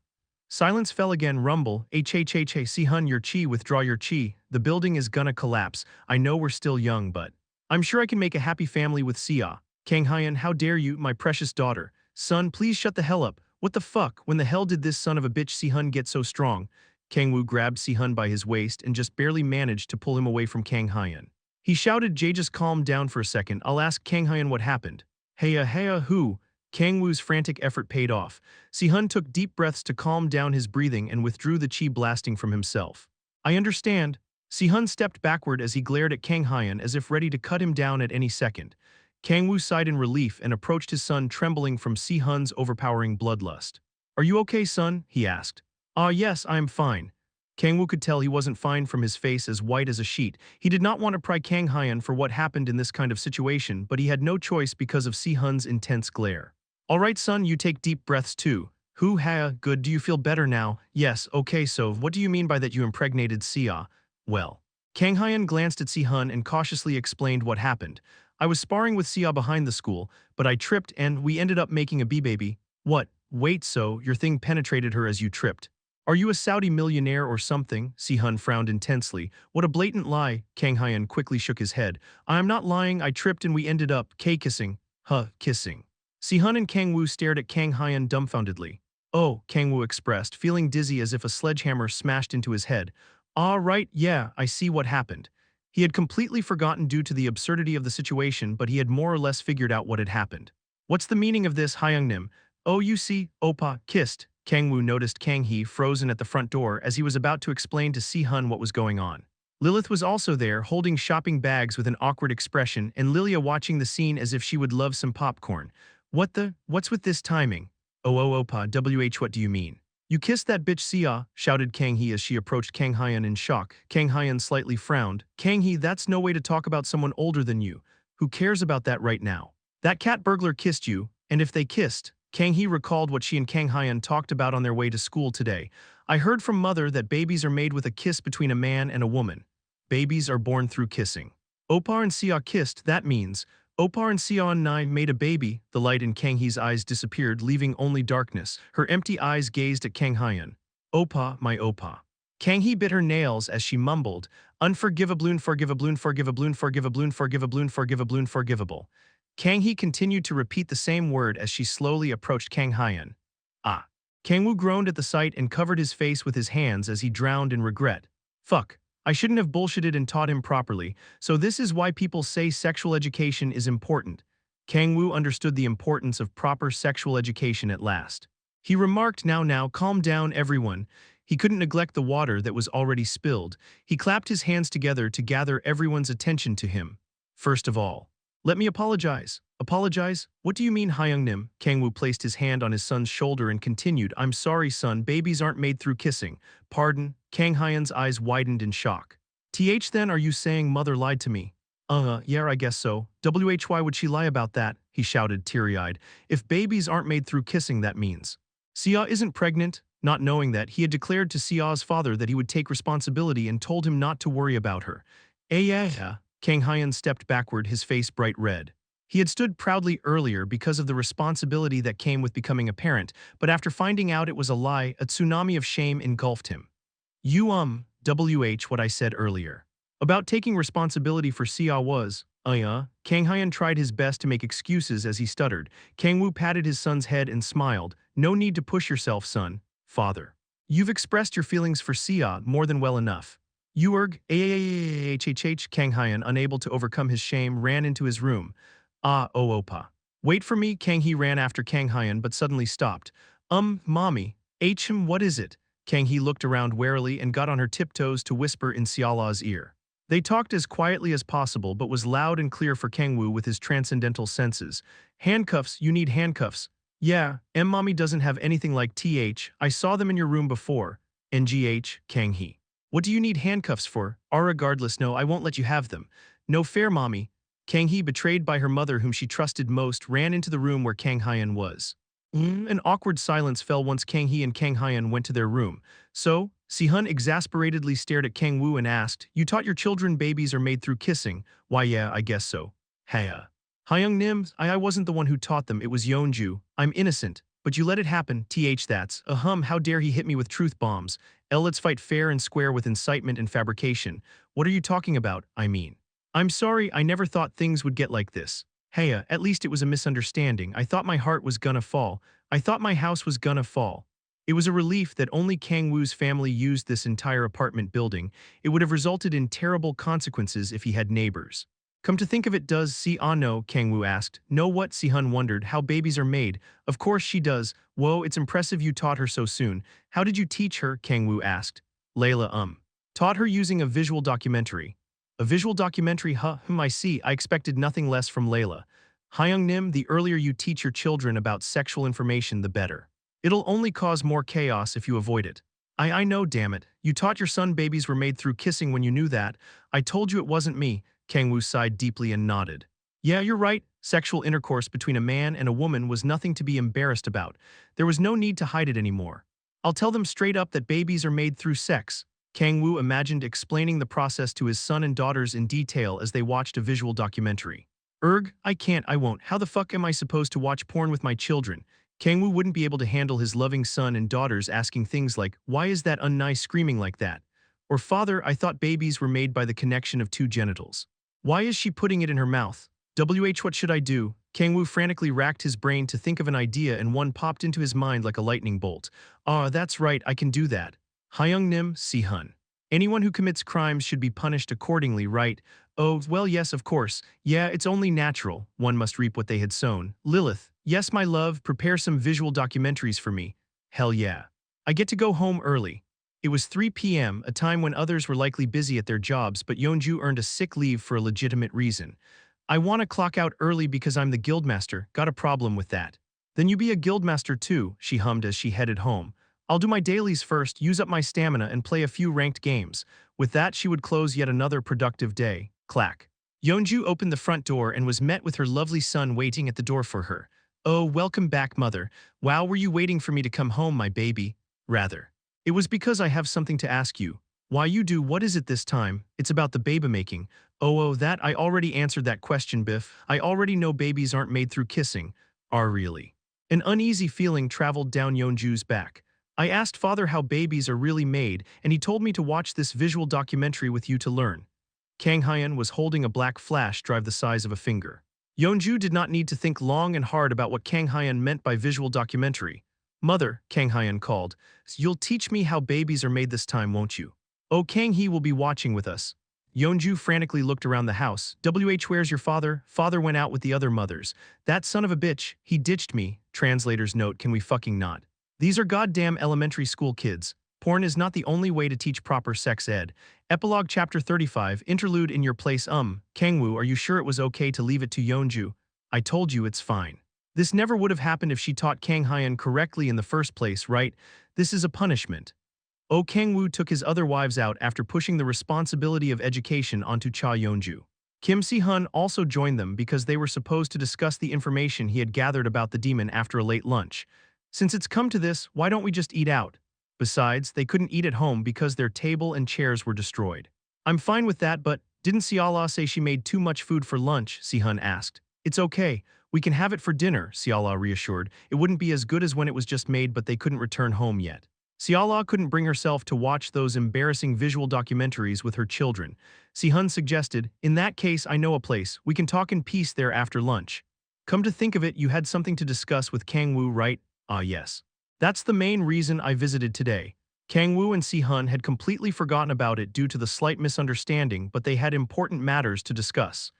Silence fell again, rumble, Si-hun, your chi, withdraw your chi. The building is gonna collapse. I know we're still young, but I'm sure I can make a happy family with Sia. Kang Hyun, how dare you, my precious daughter. Son, please shut the hell up. What the fuck? When the hell did this son of a bitch Si-hun get so strong? Kang-woo grabbed Si-hun by his waist and just barely managed to pull him away from Kang Hyun. He shouted, Jay, just calm down for a second, I'll ask Kang-hyun what happened. Heya who? Kang-woo's frantic effort paid off. Si-hun took deep breaths to calm down his breathing and withdrew the chi blasting from himself. I understand. Si-hun stepped backward as he glared at Kang-hyun as if ready to cut him down at any second. Kang-woo sighed in relief and approached his son, trembling from Si-hun's overpowering bloodlust. Are you okay, son? He asked. Yes, I am fine. Kang-woo could tell he wasn't fine from his face as white as a sheet. He did not want to pry Kang-hyun for what happened in this kind of situation, but he had no choice because of Si-hun's intense glare. All right, son, you take deep breaths too. Good, do you feel better now? Yes, okay, so what do you mean by that you impregnated Sia? Well. Kang-hyun glanced at Si-hun and cautiously explained what happened. I was sparring with Sia behind the school, but I tripped and we ended up making a bee-baby. What? Wait, so your thing penetrated her as you tripped? Are you a Saudi millionaire or something? Si-hun frowned intensely. What a blatant lie. Kang-hyun quickly shook his head. I am not lying, I tripped and we ended up kissing. Kissing. Si-hun and Kang-woo stared at Kang-hyun dumbfoundedly. Oh, Kang-woo expressed, feeling dizzy as if a sledgehammer smashed into his head. Right, yeah, I see what happened. He had completely forgotten due to the absurdity of the situation, but he had more or less figured out what had happened. What's the meaning of this, Hyungnim? Oh, you see, Oppa, kissed. Kang-woo noticed Kang-hee frozen at the front door as he was about to explain to Si-hun what was going on. Lilith was also there, holding shopping bags with an awkward expression, and Lilia watching the scene as if she would love some popcorn. What's with this timing? Oh, Oppa, what do you mean? You kissed that bitch Sia, shouted Kang-hee as she approached Kang-hyun in shock. Kang-hyun slightly frowned. Kang-hee, that's no way to talk about someone older than you. Who cares about that right now? That cat burglar kissed you, and if they kissed, Kang-hee recalled what she and Kang-hyun talked about on their way to school today. I heard from mother that babies are made with a kiss between a man and a woman. Babies are born through kissing. Oppa and Sia kissed, that means. Oppa and Sia and I made a baby. The light in Kang-hee's eyes disappeared, leaving only darkness. Her empty eyes gazed at Kang-hyun. Oppa, my Oppa. Kang-hee bit her nails as she mumbled, unforgivable, forgivable. Kang-hee continued to repeat the same word as she slowly approached Kang-hyun. Ah. Kang-woo groaned at the sight and covered his face with his hands as he drowned in regret. Fuck. I shouldn't have bullshitted and taught him properly, so this is why people say sexual education is important. Kang-woo understood the importance of proper sexual education at last. He remarked, now, calm down everyone. He couldn't neglect the water that was already spilled. He clapped his hands together to gather everyone's attention to him. First of all, let me apologize. Apologize? What do you mean, Hyungnim? Kang-woo placed his hand on his son's shoulder and continued, I'm sorry, son, babies aren't made through kissing. Pardon? Kang-hyun's eyes widened in shock. Then are you saying mother lied to me? Yeah, I guess so. Why would she lie about that? He shouted, teary-eyed. If babies aren't made through kissing, that means. Sia isn't pregnant. Not knowing that, he had declared to Sia's father that he would take responsibility and told him not to worry about her. Yeah. Kang-hyun stepped backward, his face bright red. He had stood proudly earlier because of the responsibility that came with becoming a parent, but after finding out it was a lie, a tsunami of shame engulfed him. What I said earlier. About taking responsibility for Sia was, Kang-hyun tried his best to make excuses as he stuttered. Kang-woo patted his son's head and smiled. No need to push yourself, son. Father. You've expressed your feelings for Sia more than well enough. Kang-hyun, unable to overcome his shame, ran into his room. Oppa. Wait for me. Kang-hee ran after Kang-hyun but suddenly stopped. Mommy. What is it? Kang-hee looked around warily and got on her tiptoes to whisper in Siala's ear. They talked as quietly as possible but was loud and clear for Kang-woo with his transcendental senses. Handcuffs, you need handcuffs. Yeah, mommy doesn't have anything like I saw them in your room before. Kang-hee. What do you need handcuffs for? Regardless, no, I won't let you have them. No fair, mommy. Kang-hee, betrayed by her mother whom she trusted most, ran into the room where Kang-hyun was. An awkward silence fell once Kang-hee and Kang-hyun went to their room. So, Si-hun exasperatedly stared at Kang-woo and asked, You taught your children babies are made through kissing. Why yeah, I guess so. Hyung-nim, I wasn't the one who taught them, it was Yeonju. I'm innocent. But you let it happen, that's. How dare he hit me with truth bombs. Let's fight fair and square with incitement and fabrication. What are you talking about, I mean? I'm sorry, I never thought things would get like this. At least it was a misunderstanding. I thought my heart was gonna fall. I thought my house was gonna fall. It was a relief that only Kang-woo's family used this entire apartment building. It would have resulted in terrible consequences if he had neighbors. Come to think of it, does Si-ah know? Kang-woo asked. Know what? Si-hun wondered. How babies are made. Of course she does. Whoa, it's impressive you taught her so soon. How did you teach her? Kang-woo asked. Layla, taught her using a visual documentary. A visual documentary, huh? I see. I expected nothing less from Layla. Hyung-nim, the earlier you teach your children about sexual information, the better. It'll only cause more chaos if you avoid it. I know, damn it. You taught your son babies were made through kissing when you knew that. I told you it wasn't me. Kang-woo sighed deeply and nodded. Yeah, you're right. Sexual intercourse between a man and a woman was nothing to be embarrassed about. There was no need to hide it anymore. I'll tell them straight up that babies are made through sex. Kang-woo imagined explaining the process to his son and daughters in detail as they watched a visual documentary. I can't, I won't. How the fuck am I supposed to watch porn with my children? Kang-woo wouldn't be able to handle his loving son and daughters asking things like, why is that unnice screaming like that? Or, father, I thought babies were made by the connection of two genitals. Why is she putting it in her mouth? What should I do? Kang-woo frantically racked his brain to think of an idea, and one popped into his mind like a lightning bolt. That's right, I can do that. Hyung-nim, Si-hun. Anyone who commits crimes should be punished accordingly, right? Oh, well, yes, of course. Yeah, it's only natural. One must reap what they had sown. Lilith. Yes, my love, prepare some visual documentaries for me. Hell yeah. I get to go home early. It was 3 p.m., a time when others were likely busy at their jobs, but Yeonju earned a sick leave for a legitimate reason. I want to clock out early because I'm the guildmaster. Got a problem with that. Then you be a guildmaster too, she hummed as she headed home. I'll do my dailies first, use up my stamina, and play a few ranked games. With that, she would close yet another productive day. Clack. Yeonju opened the front door and was met with her lovely son waiting at the door for her. Oh, welcome back, mother. Wow, were you waiting for me to come home, my baby? Rather. It was because I have something to ask you. Why you do? What is it this time? It's about the baby making. Oh, that I already answered that question, Biff. I already know babies aren't made through kissing. Are really? An uneasy feeling traveled down Yeonju's back. I asked father how babies are really made, and he told me to watch this visual documentary with you to learn. Kang Hyun was holding a black flash drive the size of a finger. Yeonju did not need to think long and hard about what Kang Hyun meant by visual documentary. Mother, Kang Hyun called, you'll teach me how babies are made this time, won't you? Oh, Kang Hee will be watching with us. Yeonju frantically looked around the house. Where's your father? Father went out with the other mothers. That son of a bitch, he ditched me. Translator's note, can we fucking not? These are goddamn elementary school kids. Porn is not the only way to teach proper sex ed. Epilogue Chapter 35, Interlude in your place. Kang-woo, are you sure it was okay to leave it to Yeonju? I told you it's fine. This never would have happened if she taught Kang Hyun correctly in the first place, right? This is a punishment. Oh, Kang-woo took his other wives out after pushing the responsibility of education onto Cha Yeonju. Kim Si-hun also joined them because they were supposed to discuss the information he had gathered about the demon after a late lunch. Since it's come to this, why don't we just eat out? Besides, they couldn't eat at home because their table and chairs were destroyed. I'm fine with that, but didn't Siala say she made too much food for lunch? Si-hun asked. It's okay. We can have it for dinner, Siala reassured. It wouldn't be as good as when it was just made, but they couldn't return home yet. Siala couldn't bring herself to watch those embarrassing visual documentaries with her children. Si-hun suggested, in that case, I know a place. We can talk in peace there after lunch. Come to think of it, you had something to discuss with Kang-woo, right? Ah, yes. That's the main reason I visited today. Kang-woo and Si-hun had completely forgotten about it due to the slight misunderstanding, but they had important matters to discuss.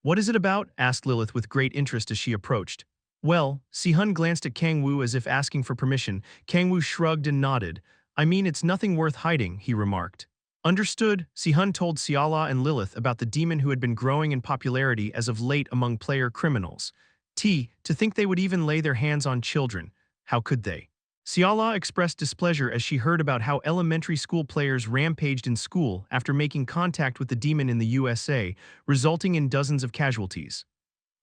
What is it about? Asked Lilith with great interest as she approached. Well, Si-hun glanced at Kang-woo as if asking for permission. Kang-woo shrugged and nodded. I mean, it's nothing worth hiding, he remarked. Understood, Si-hun told Siala and Lilith about the demon who had been growing in popularity as of late among player criminals. To think they would even lay their hands on children. How could they? Siala expressed displeasure as she heard about how elementary school players rampaged in school after making contact with the demon in the USA, resulting in dozens of casualties.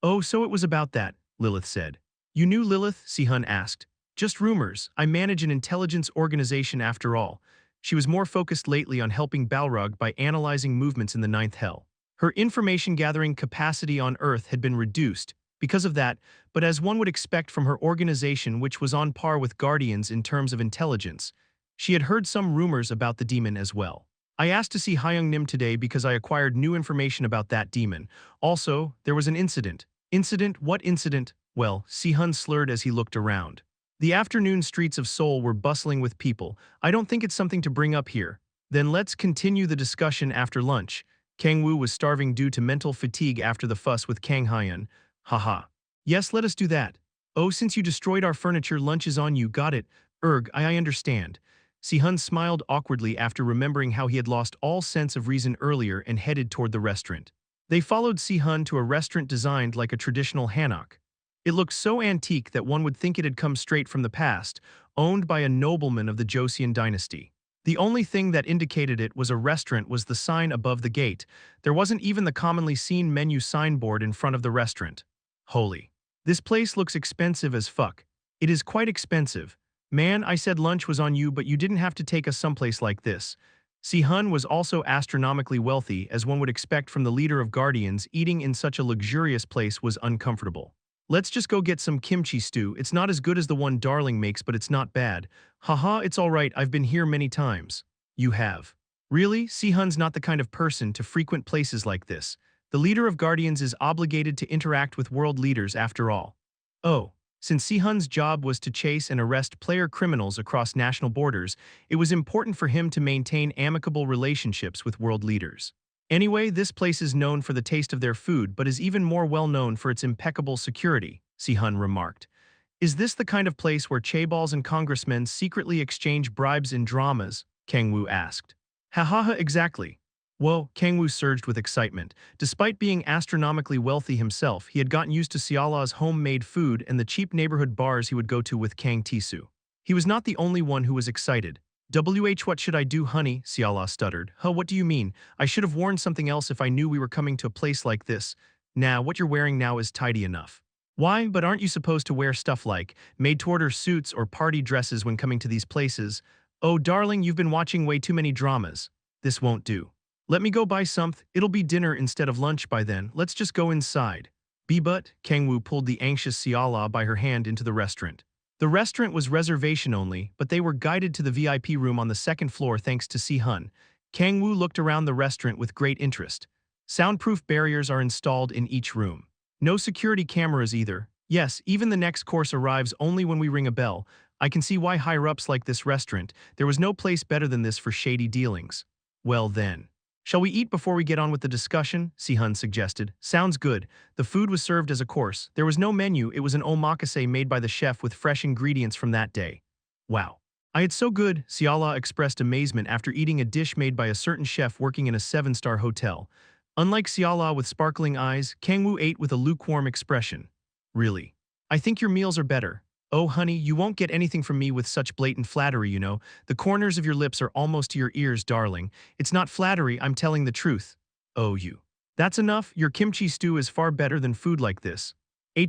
Oh, so it was about that, Lilith said. You knew Lilith? Si-hun asked. Just rumors. I manage an intelligence organization after all. She was more focused lately on helping Balrog by analyzing movements in the ninth hell. Her information-gathering capacity on Earth had been reduced because of that, but as one would expect from her organization, which was on par with Guardians in terms of intelligence, she had heard some rumors about the demon as well. I asked to see Hyung-nim today because I acquired new information about that demon. Also, there was an incident. Incident? What incident? Well, Si-hun slurred as he looked around. The afternoon streets of Seoul were bustling with people. I don't think it's something to bring up here. Then let's continue the discussion after lunch. Kang-woo was starving due to mental fatigue after the fuss with Kang Hyun. Haha. Yes, let us do that. Oh, since you destroyed our furniture, lunch is on you, got it. I understand. Si-hun smiled awkwardly after remembering how he had lost all sense of reason earlier and headed toward the restaurant. They followed Si-hun to a restaurant designed like a traditional hanok. It looked so antique that one would think it had come straight from the past, owned by a nobleman of the Joseon dynasty. The only thing that indicated it was a restaurant was the sign above the gate. There wasn't even the commonly seen menu signboard in front of the restaurant. Holy. This place looks expensive as fuck. It is quite expensive. Man, I said lunch was on you, but you didn't have to take us someplace like this. Si-hun was also astronomically wealthy, as one would expect from the leader of Guardians. Eating in such a luxurious place was uncomfortable. Let's just go get some kimchi stew. It's not as good as the one Darling makes, but it's not bad. Haha, it's alright, I've been here many times. You have. Really? Si-hun's not the kind of person to frequent places like this. The leader of Guardians is obligated to interact with world leaders after all. Oh. Since Si-hun's job was to chase and arrest player criminals across national borders, it was important for him to maintain amicable relationships with world leaders. Anyway, this place is known for the taste of their food but is even more well known for its impeccable security, Si-hun remarked. Is this the kind of place where chaebols and congressmen secretly exchange bribes in dramas? Kang-woo asked. Ha, exactly. Whoa, Kang-woo surged with excitement. Despite being astronomically wealthy himself, he had gotten used to Seola's homemade food and the cheap neighborhood bars he would go to with Kang Tisu. He was not the only one who was excited. What should I do, honey? Seola stuttered. Huh, what do you mean? I should have worn something else if I knew we were coming to a place like this. Nah, what you're wearing now is tidy enough. Why, but aren't you supposed to wear stuff like made-to-order suits or party dresses when coming to these places? Oh, darling, you've been watching way too many dramas. This won't do. Let me go buy something. It'll be dinner instead of lunch by then. Let's just go inside. But Kang-woo pulled the anxious Seola by her hand into the restaurant. The restaurant was reservation only, but they were guided to the VIP room on the second floor thanks to Si-hun. Kang-woo looked around the restaurant with great interest. Soundproof barriers are installed in each room. No security cameras either. Yes, even the next course arrives only when we ring a bell. I can see why higher-ups like this restaurant. There was no place better than this for shady dealings. Well then. Shall we eat before we get on with the discussion? Si-hun suggested. Sounds good. The food was served as a course. There was no menu, it was an omakase made by the chef with fresh ingredients from that day. Wow. It's so good, Seola expressed amazement after eating a dish made by a certain chef working in a 7-star hotel. Unlike Seola with sparkling eyes, Kang-woo ate with a lukewarm expression. Really? I think your meals are better. Oh, honey, you won't get anything from me with such blatant flattery, you know. The corners of your lips are almost to your ears, darling. It's not flattery, I'm telling the truth. Oh, you. That's enough, your kimchi stew is far better than food like this.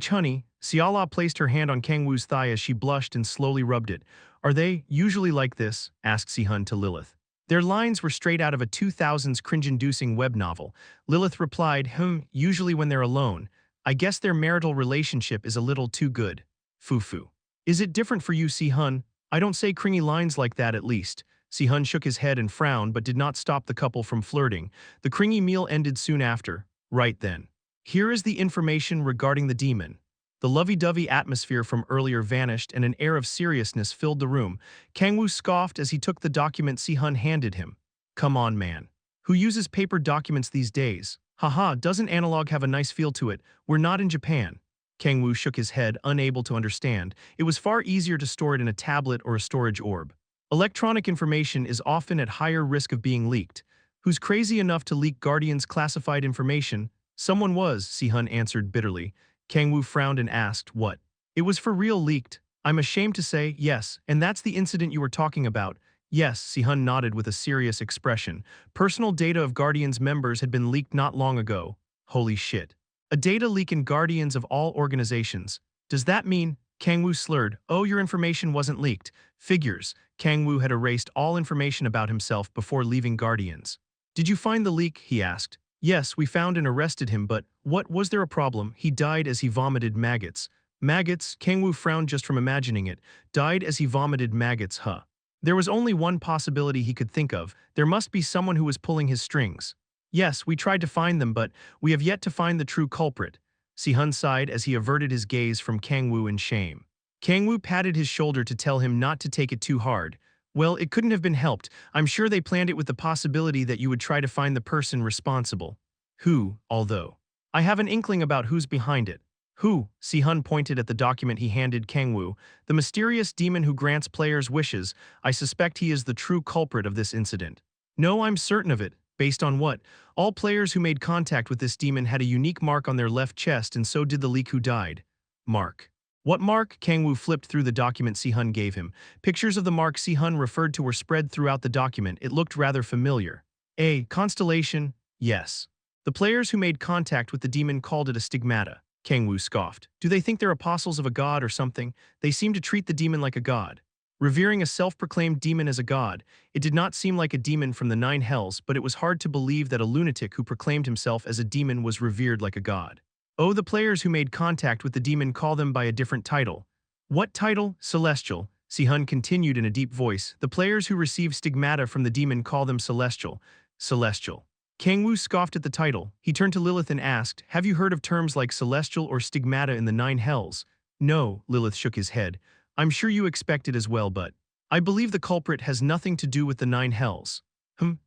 Honey, Seola placed her hand on Kang-woo's thigh as she blushed and slowly rubbed it. Are they usually like this? Asked Si-hun to Lilith. Their lines were straight out of a 2000s cringe-inducing web novel. Lilith replied, usually when they're alone. I guess their marital relationship is a little too good. Foo-foo. Is it different for you, Si-hun? I don't say cringy lines like that at least. Si-hun shook his head and frowned but did not stop the couple from flirting. The cringy meal ended soon after. Right then. Here is the information regarding the demon. The lovey-dovey atmosphere from earlier vanished and an air of seriousness filled the room. Kang-woo scoffed as he took the document Si-hun handed him. Come on, man. Who uses paper documents these days? Haha, doesn't analog have a nice feel to it? We're not in Japan. Kang-woo shook his head, unable to understand. It was far easier to store it in a tablet or a storage orb. Electronic information is often at higher risk of being leaked. Who's crazy enough to leak Guardian's classified information? Someone was, Si-hun answered bitterly. Kang-woo frowned and asked, what? It was for real leaked. I'm ashamed to say, yes, and that's the incident you were talking about. Yes, Si-hun nodded with a serious expression. Personal data of Guardian's members had been leaked not long ago. Holy shit. A data leak in Guardians of all organizations. Does that mean? Kang-woo slurred. Oh, your information wasn't leaked. Figures. Kang-woo had erased all information about himself before leaving Guardians. Did you find the leak? He asked. Yes, we found and arrested him, but what was there a problem? He died as he vomited maggots. Maggots? Kang-woo frowned just from imagining it. Died as he vomited maggots, huh? There was only one possibility he could think of. There must be someone who was pulling his strings. Yes, we tried to find them, but we have yet to find the true culprit. Si-hun sighed as he averted his gaze from Kang-woo in shame. Kang-woo patted his shoulder to tell him not to take it too hard. Well, it couldn't have been helped. I'm sure they planned it with the possibility that you would try to find the person responsible. Who, although. I have an inkling about who's behind it. Who? Si-hun pointed at the document he handed Kang-woo. The mysterious demon who grants players wishes. I suspect he is the true culprit of this incident. No, I'm certain of it. Based on what? All players who made contact with this demon had a unique mark on their left chest, and so did the leak who died. Mark. What mark? Kang-woo flipped through the document Si-hun gave him. Pictures of the mark Si-hun referred to were spread throughout the document. It looked rather familiar. A constellation? Yes. The players who made contact with the demon called it a stigmata. Kang-woo scoffed. Do they think they're apostles of a god or something? They seem to treat the demon like a god. Revering a self-proclaimed demon as a god, it did not seem like a demon from the nine hells, but it was hard to believe that a lunatic who proclaimed himself as a demon was revered like a god. Oh, the players who made contact with the demon call them by a different title. What title? Celestial. Si-hun continued in a deep voice. The players who receive stigmata from the demon call them celestial. Celestial. Kang-woo scoffed at the title. He turned to Lilith and asked, have you heard of terms like celestial or stigmata in the nine hells? No, Lilith shook his head. I'm sure you expect it as well, but I believe the culprit has nothing to do with the nine hells.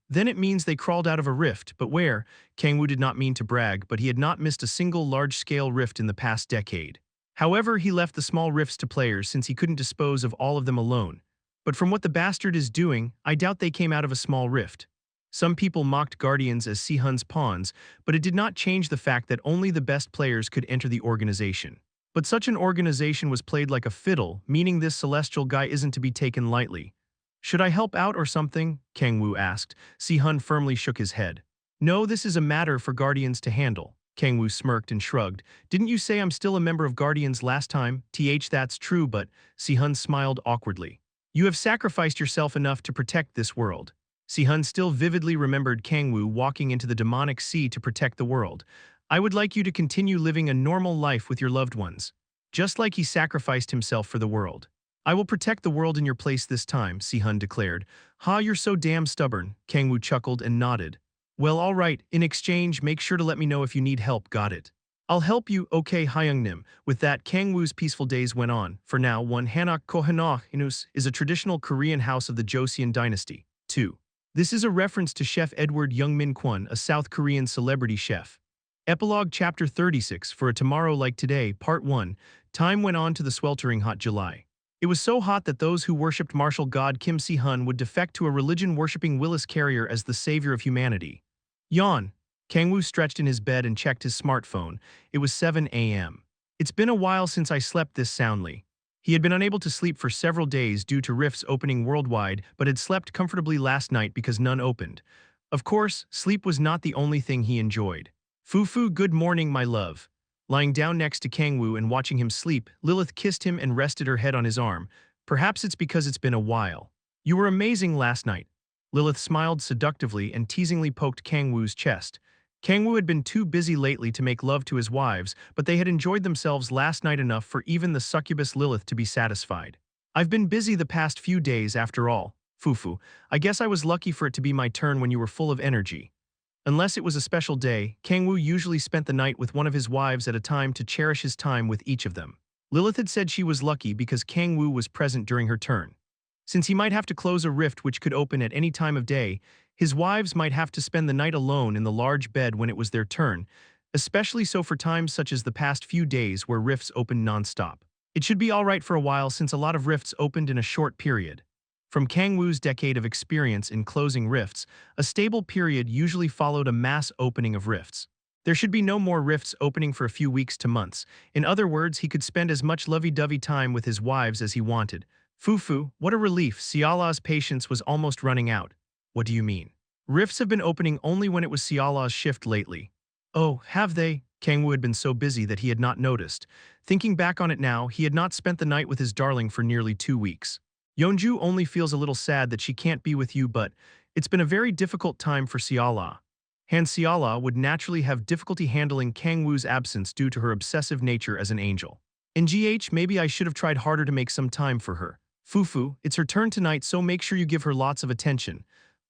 Then it means they crawled out of a rift, but where? Kang-woo did not mean to brag, but he had not missed a single large-scale rift in the past decade. However, he left the small rifts to players since he couldn't dispose of all of them alone. But from what the bastard is doing, I doubt they came out of a small rift. Some people mocked Guardians as Si-hun's pawns, but it did not change the fact that only the best players could enter the organization. But such an organization was played like a fiddle, meaning this celestial guy isn't to be taken lightly. Should I help out or something? Kang-woo asked. Si-hun firmly shook his head. No, this is a matter for Guardians to handle. Kang-woo smirked and shrugged. Didn't you say I'm still a member of Guardians last time? That's true, but Si-hun smiled awkwardly. You have sacrificed yourself enough to protect this world. Si-hun still vividly remembered Kang-woo walking into the demonic sea to protect the world. I would like you to continue living a normal life with your loved ones, just like he sacrificed himself for the world. I will protect the world in your place this time, Si-hun declared. Ha, you're so damn stubborn, Kang-woo chuckled and nodded. Well, all right, in exchange, make sure to let me know if you need help, got it? I'll help you, okay, Hyungnim. With that, Kang-woo's peaceful days went on. For now, one Hanok Kohanok Inus is a traditional Korean house of the Joseon dynasty. 2. This is a reference to Chef Edward Youngmin Kwon, a South Korean celebrity chef. Epilogue Chapter 36 For a Tomorrow Like Today, Part 1. Time went on to the sweltering hot July. It was so hot that those who worshipped martial god Kim Si-hun would defect to a religion-worshipping Willis Carrier as the savior of humanity. Yawn. Kang-woo stretched in his bed and checked his smartphone. It was 7 a.m. It's been a while since I slept this soundly. He had been unable to sleep for several days due to rifts opening worldwide, but had slept comfortably last night because none opened. Of course, sleep was not the only thing he enjoyed. Fufu, good morning, my love. Lying down next to Kang-woo and watching him sleep, Lilith kissed him and rested her head on his arm. Perhaps it's because it's been a while. You were amazing last night. Lilith smiled seductively and teasingly poked Kang-woo's chest. Kang-woo had been too busy lately to make love to his wives, but they had enjoyed themselves last night enough for even the succubus Lilith to be satisfied. I've been busy the past few days after all. Fufu, I guess I was lucky for it to be my turn when you were full of energy. Unless it was a special day, Kang-woo usually spent the night with one of his wives at a time to cherish his time with each of them. Lilith had said she was lucky because Kang-woo was present during her turn. Since he might have to close a rift which could open at any time of day, his wives might have to spend the night alone in the large bed when it was their turn, especially so for times such as the past few days where rifts opened non-stop. It should be alright for a while since a lot of rifts opened in a short period. From Kang-woo's decade of experience in closing rifts, a stable period usually followed a mass opening of rifts. There should be no more rifts opening for a few weeks to months. In other words, he could spend as much lovey-dovey time with his wives as he wanted. Fufu, what a relief, Siala's patience was almost running out. What do you mean? Rifts have been opening only when it was Siala's shift lately. Oh, have they? Kang-woo had been so busy that he had not noticed. Thinking back on it now, he had not spent the night with his darling for nearly 2 weeks. Yeonju only feels a little sad that she can't be with you, but it's been a very difficult time for Siala. Han Siala would naturally have difficulty handling Kang-woo's absence due to her obsessive nature as an angel. And maybe I should have tried harder to make some time for her. Fufu, it's her turn tonight, so make sure you give her lots of attention.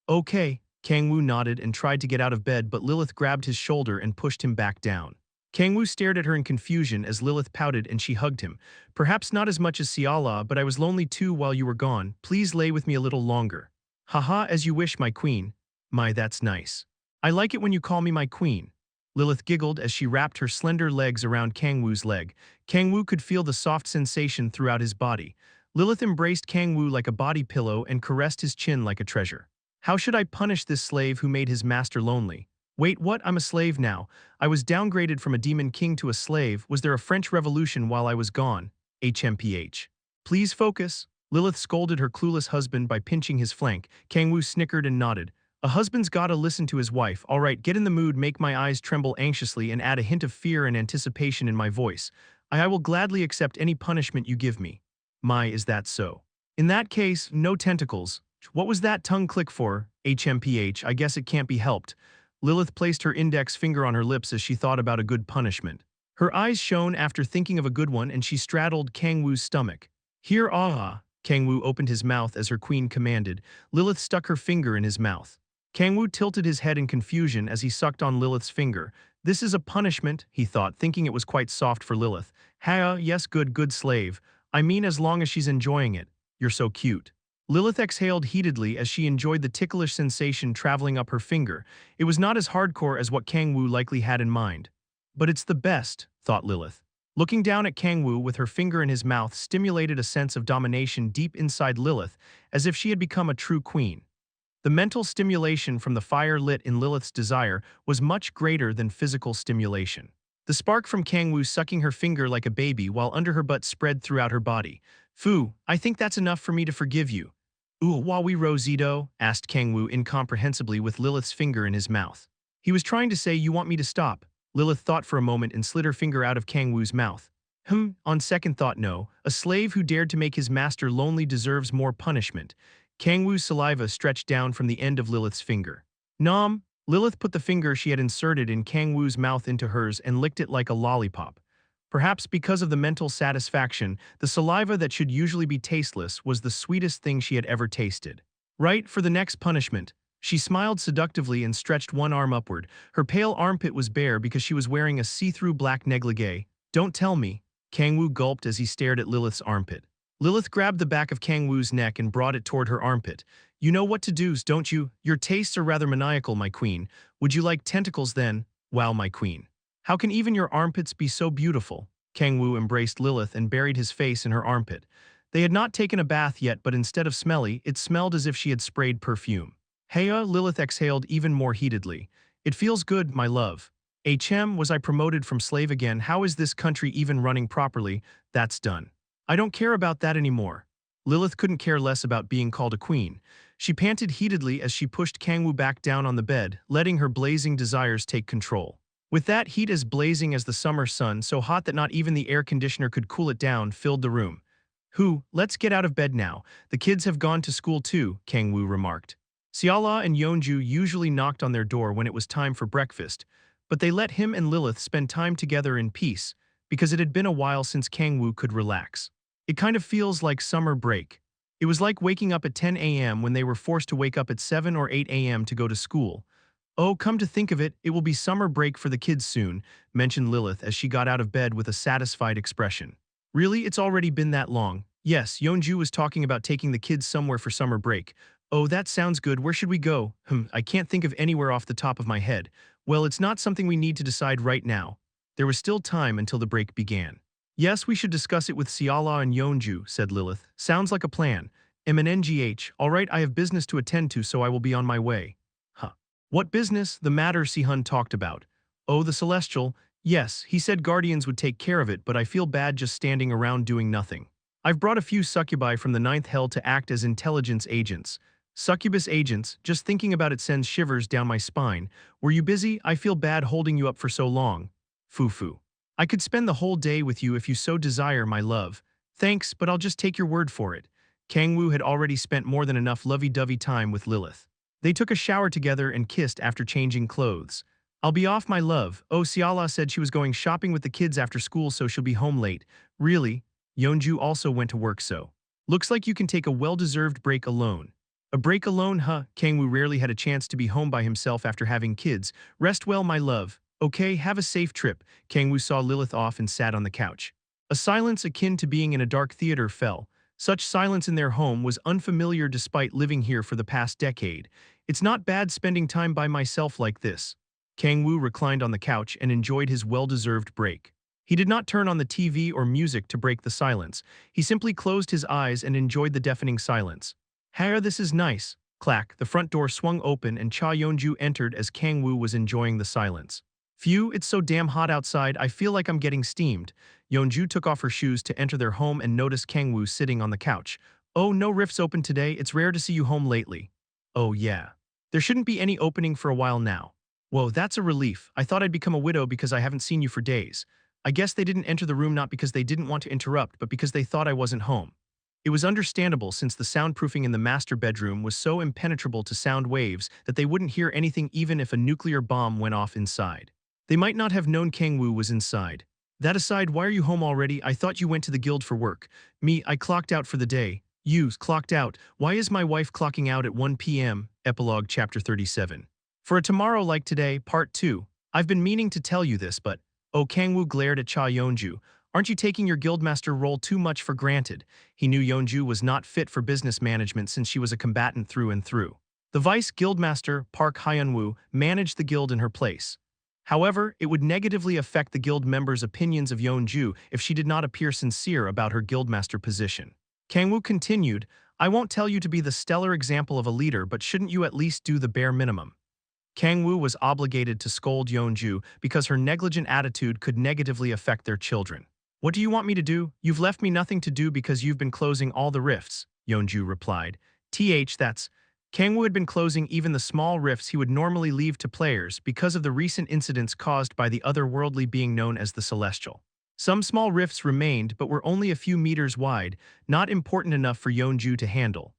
Okay, Kang-woo nodded and tried to get out of bed, but Lilith grabbed his shoulder and pushed him back down. Kang-woo stared at her in confusion as Lilith pouted and she hugged him. Perhaps not as much as Siala, but I was lonely too while you were gone. Please lay with me a little longer. Haha, as you wish, my queen. My, that's nice. I like it when you call me my queen. Lilith giggled as she wrapped her slender legs around Kang-woo's leg. Kang-woo could feel the soft sensation throughout his body. Lilith embraced Kang-woo like a body pillow and caressed his chin like a treasure. How should I punish this slave who made his master lonely? Wait, what? I'm a slave now. I was downgraded from a demon king to a slave. Was there a French Revolution while I was gone? HMPH. Please focus. Lilith scolded her clueless husband by pinching his flank. Kang-woo snickered and nodded. A husband's gotta listen to his wife. All right, get in the mood, make my eyes tremble anxiously and add a hint of fear and anticipation in my voice. I will gladly accept any punishment you give me. My, is that so? In that case, no tentacles. What was that tongue click for? HMPH, I guess it can't be helped. Lilith placed her index finger on her lips as she thought about a good punishment. Her eyes shone after thinking of a good one and she straddled Kang-woo's stomach. Here, ah! Kang-woo opened his mouth as her queen commanded. Lilith stuck her finger in his mouth. Kang-woo tilted his head in confusion as he sucked on Lilith's finger. This is a punishment, he thought, thinking it was quite soft for Lilith. Yes, good slave. I mean as long as she's enjoying it. You're so cute. Lilith exhaled heatedly as she enjoyed the ticklish sensation traveling up her finger. It was not as hardcore as what Kang-woo likely had in mind. But it's the best, thought Lilith. Looking down at Kang-woo with her finger in his mouth stimulated a sense of domination deep inside Lilith, as if she had become a true queen. The mental stimulation from the fire lit in Lilith's desire was much greater than physical stimulation. The spark from Kang-woo sucking her finger like a baby while under her butt spread throughout her body. Fu, I think that's enough for me to forgive you. Ooh, wawi Rosito? Asked Kang-woo incomprehensibly with Lilith's finger in his mouth. He was trying to say, you want me to stop. Lilith thought for a moment and slid her finger out of Kang-woo's mouth. On second thought, no. A slave who dared to make his master lonely deserves more punishment. Kang-woo's saliva stretched down from the end of Lilith's finger. Nom! Lilith put the finger she had inserted in Kang-woo's mouth into hers and licked it like a lollipop. Perhaps because of the mental satisfaction, the saliva that should usually be tasteless was the sweetest thing she had ever tasted. Right, for the next punishment. She smiled seductively and stretched one arm upward. Her pale armpit was bare because she was wearing a see-through black negligee. Don't tell me. Kang-woo gulped as he stared at Lilith's armpit. Lilith grabbed the back of Kang-woo's neck and brought it toward her armpit. You know what to do, don't you? Your tastes are rather maniacal, my queen. Would you like tentacles then? Wow, my queen. How can even your armpits be so beautiful? Kang-woo embraced Lilith and buried his face in her armpit. They had not taken a bath yet, but instead of smelly, it smelled as if she had sprayed perfume. Heya, Lilith exhaled even more heatedly. It feels good, my love. Was I promoted from slave again? How is this country even running properly? That's done. I don't care about that anymore. Lilith couldn't care less about being called a queen. She panted heatedly as she pushed Kang-woo back down on the bed, letting her blazing desires take control. With that heat as blazing as the summer sun, so hot that not even the air conditioner could cool it down, filled the room. Let's get out of bed now. The kids have gone to school too, Kang-woo remarked. Siala and Yeonju usually knocked on their door when it was time for breakfast, but they let him and Lilith spend time together in peace, because it had been a while since Kang-woo could relax. It kind of feels like summer break. It was like waking up at 10 a.m. when they were forced to wake up at 7 or 8 a.m. to go to school. Oh, come to think of it, it will be summer break for the kids soon, mentioned Lilith as she got out of bed with a satisfied expression. Really, it's already been that long. Yes, Yeonju was talking about taking the kids somewhere for summer break. Oh, that sounds good. Where should we go? I can't think of anywhere off the top of my head. Well, it's not something we need to decide right now. There was still time until the break began. Yes, we should discuss it with Siala and Yeonju, said Lilith. Sounds like a plan. MNNGH, all right, I have business to attend to, so I will be on my way. What business? The matter Sihun talked about. Oh, the Celestial. Yes, he said Guardians would take care of it, but I feel bad just standing around doing nothing. I've brought a few succubi from the 9th Hell to act as intelligence agents. Succubus agents, just thinking about it sends shivers down my spine. Were you busy? I feel bad holding you up for so long. Foo. I could spend the whole day with you if you so desire, my love. Thanks, but I'll just take your word for it. Kang-woo had already spent more than enough lovey-dovey time with Lilith. They took a shower together and kissed after changing clothes. I'll be off, my love. Oh, Siala said she was going shopping with the kids after school, so she'll be home late. Really? Yeonju also went to work, so. Looks like you can take a well-deserved break alone. A break alone, huh? Kang-woo rarely had a chance to be home by himself after having kids. Rest well, my love. Okay, have a safe trip. Kang-woo saw Lilith off and sat on the couch. A silence akin to being in a dark theater fell. Such silence in their home was unfamiliar despite living here for the past decade. It's not bad spending time by myself like this. Kang-woo reclined on the couch and enjoyed his well-deserved break. He did not turn on the TV or music to break the silence. He simply closed his eyes and enjoyed the deafening silence. "Hey, this is nice." Clack, the front door swung open and Cha Yeonju entered as Kang-woo was enjoying the silence. "Phew, it's so damn hot outside, I feel like I'm getting steamed." Yeonju took off her shoes to enter their home and noticed Kang-woo sitting on the couch. "Oh, no rifts open today, it's rare to see you home lately." "Oh yeah. There shouldn't be any opening for a while now." "Whoa, that's a relief. I thought I'd become a widow because I haven't seen you for days." I guess they didn't enter the room not because they didn't want to interrupt, but because they thought I wasn't home. It was understandable since the soundproofing in the master bedroom was so impenetrable to sound waves that they wouldn't hear anything even if a nuclear bomb went off inside. They might not have known Kang-woo was inside. "That aside, why are you home already? I thought you went to the guild for work." "Me, I clocked out for the day." "You clocked out? Why is my wife clocking out at 1 p.m.? Epilogue Chapter 37. For a tomorrow like today, Part 2. I've been meaning to tell you this, but... Oh, Kang-woo glared at Cha Yeonju. "Aren't you taking your guildmaster role too much for granted?" He knew Yeonju was not fit for business management since she was a combatant through and through. The vice guildmaster, Park Hyun-woo, managed the guild in her place. However, it would negatively affect the guild members' opinions of Yeonju if she did not appear sincere about her guildmaster position. Kang-woo continued, "I won't tell you to be the stellar example of a leader, but shouldn't you at least do the bare minimum?" Kang-woo was obligated to scold Yeonju because her negligent attitude could negatively affect their children. "What do you want me to do? You've left me nothing to do because you've been closing all the rifts," Yeonju replied. That's... Kang-woo had been closing even the small rifts he would normally leave to players because of the recent incidents caused by the otherworldly being known as the Celestial. Some small rifts remained but were only a few meters wide, not important enough for Yeonju to handle.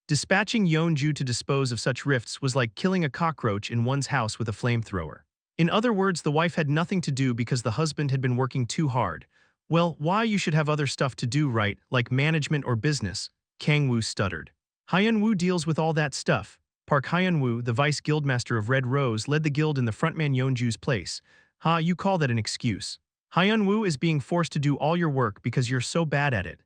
Dispatching Yeonju to dispose of such rifts was like killing a cockroach in one's house with a flamethrower. In other words, the wife had nothing to do because the husband had been working too hard. "Well, why you should have other stuff to do, right, like management or business," Kang-woo stuttered. "Hyun-woo deals with all that stuff." Park Hyun-woo, the vice guildmaster of Red Rose, led the guild in the frontman Yeonju's place. "Ha, you call that an excuse? Hyun-woo is being forced to do all your work because you're so bad at it."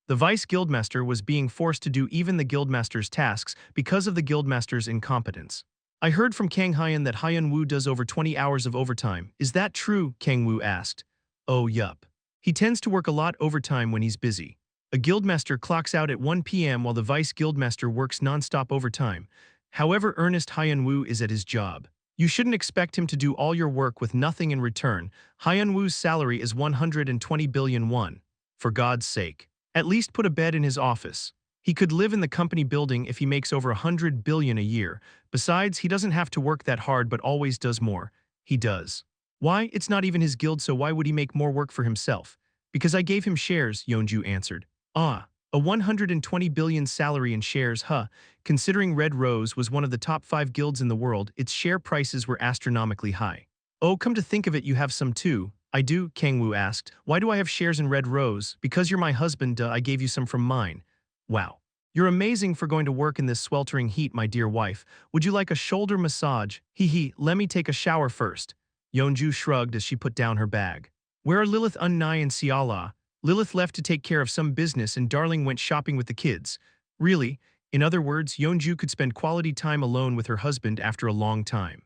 The vice guildmaster was being forced to do even the guildmaster's tasks because of the guildmaster's incompetence. "I heard from Kang Hyun that Hyun-woo does over 20 hours of overtime. Is that true?" Kang-woo asked. "Oh, yup. He tends to work a lot overtime when he's busy. A guildmaster clocks out at 1 p.m. while the vice guildmaster works non-stop overtime. However earnest Hyun-woo is at his job. You shouldn't expect him to do all your work with nothing in return. Hyun-woo's salary is 120 billion won. For God's sake. At least put a bed in his office. He could live in the company building if he makes over 100 billion a year. Besides, he doesn't have to work that hard but always does more. He does. Why? It's not even his guild, so why would he make more work for himself? Because I gave him shares, Yeonju answered. Ah, a 120 billion salary in shares, huh? Considering Red Rose was one of the top 5 guilds in the world, its share prices were astronomically high. "Oh, come to think of it, you have some too." "I do," Kang-woo asked. "Why do I have shares in Red Rose?" "Because you're my husband, duh, I gave you some from mine." "Wow. You're amazing for going to work in this sweltering heat, my dear wife. Would you like a shoulder massage?" "Hee, let me take a shower first." Yeonju shrugged as she put down her bag. "Where are Lilith, Unnai, and Siala?" "Lilith left to take care of some business and Darling went shopping with the kids." "Really?" In other words, Yeonju could spend quality time alone with her husband after a long time.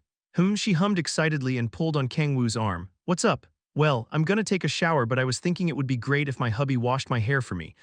She hummed excitedly and pulled on Kang-woo's arm. "What's up?" "Well, I'm gonna take a shower, but I was thinking it would be great if my hubby washed my hair for me."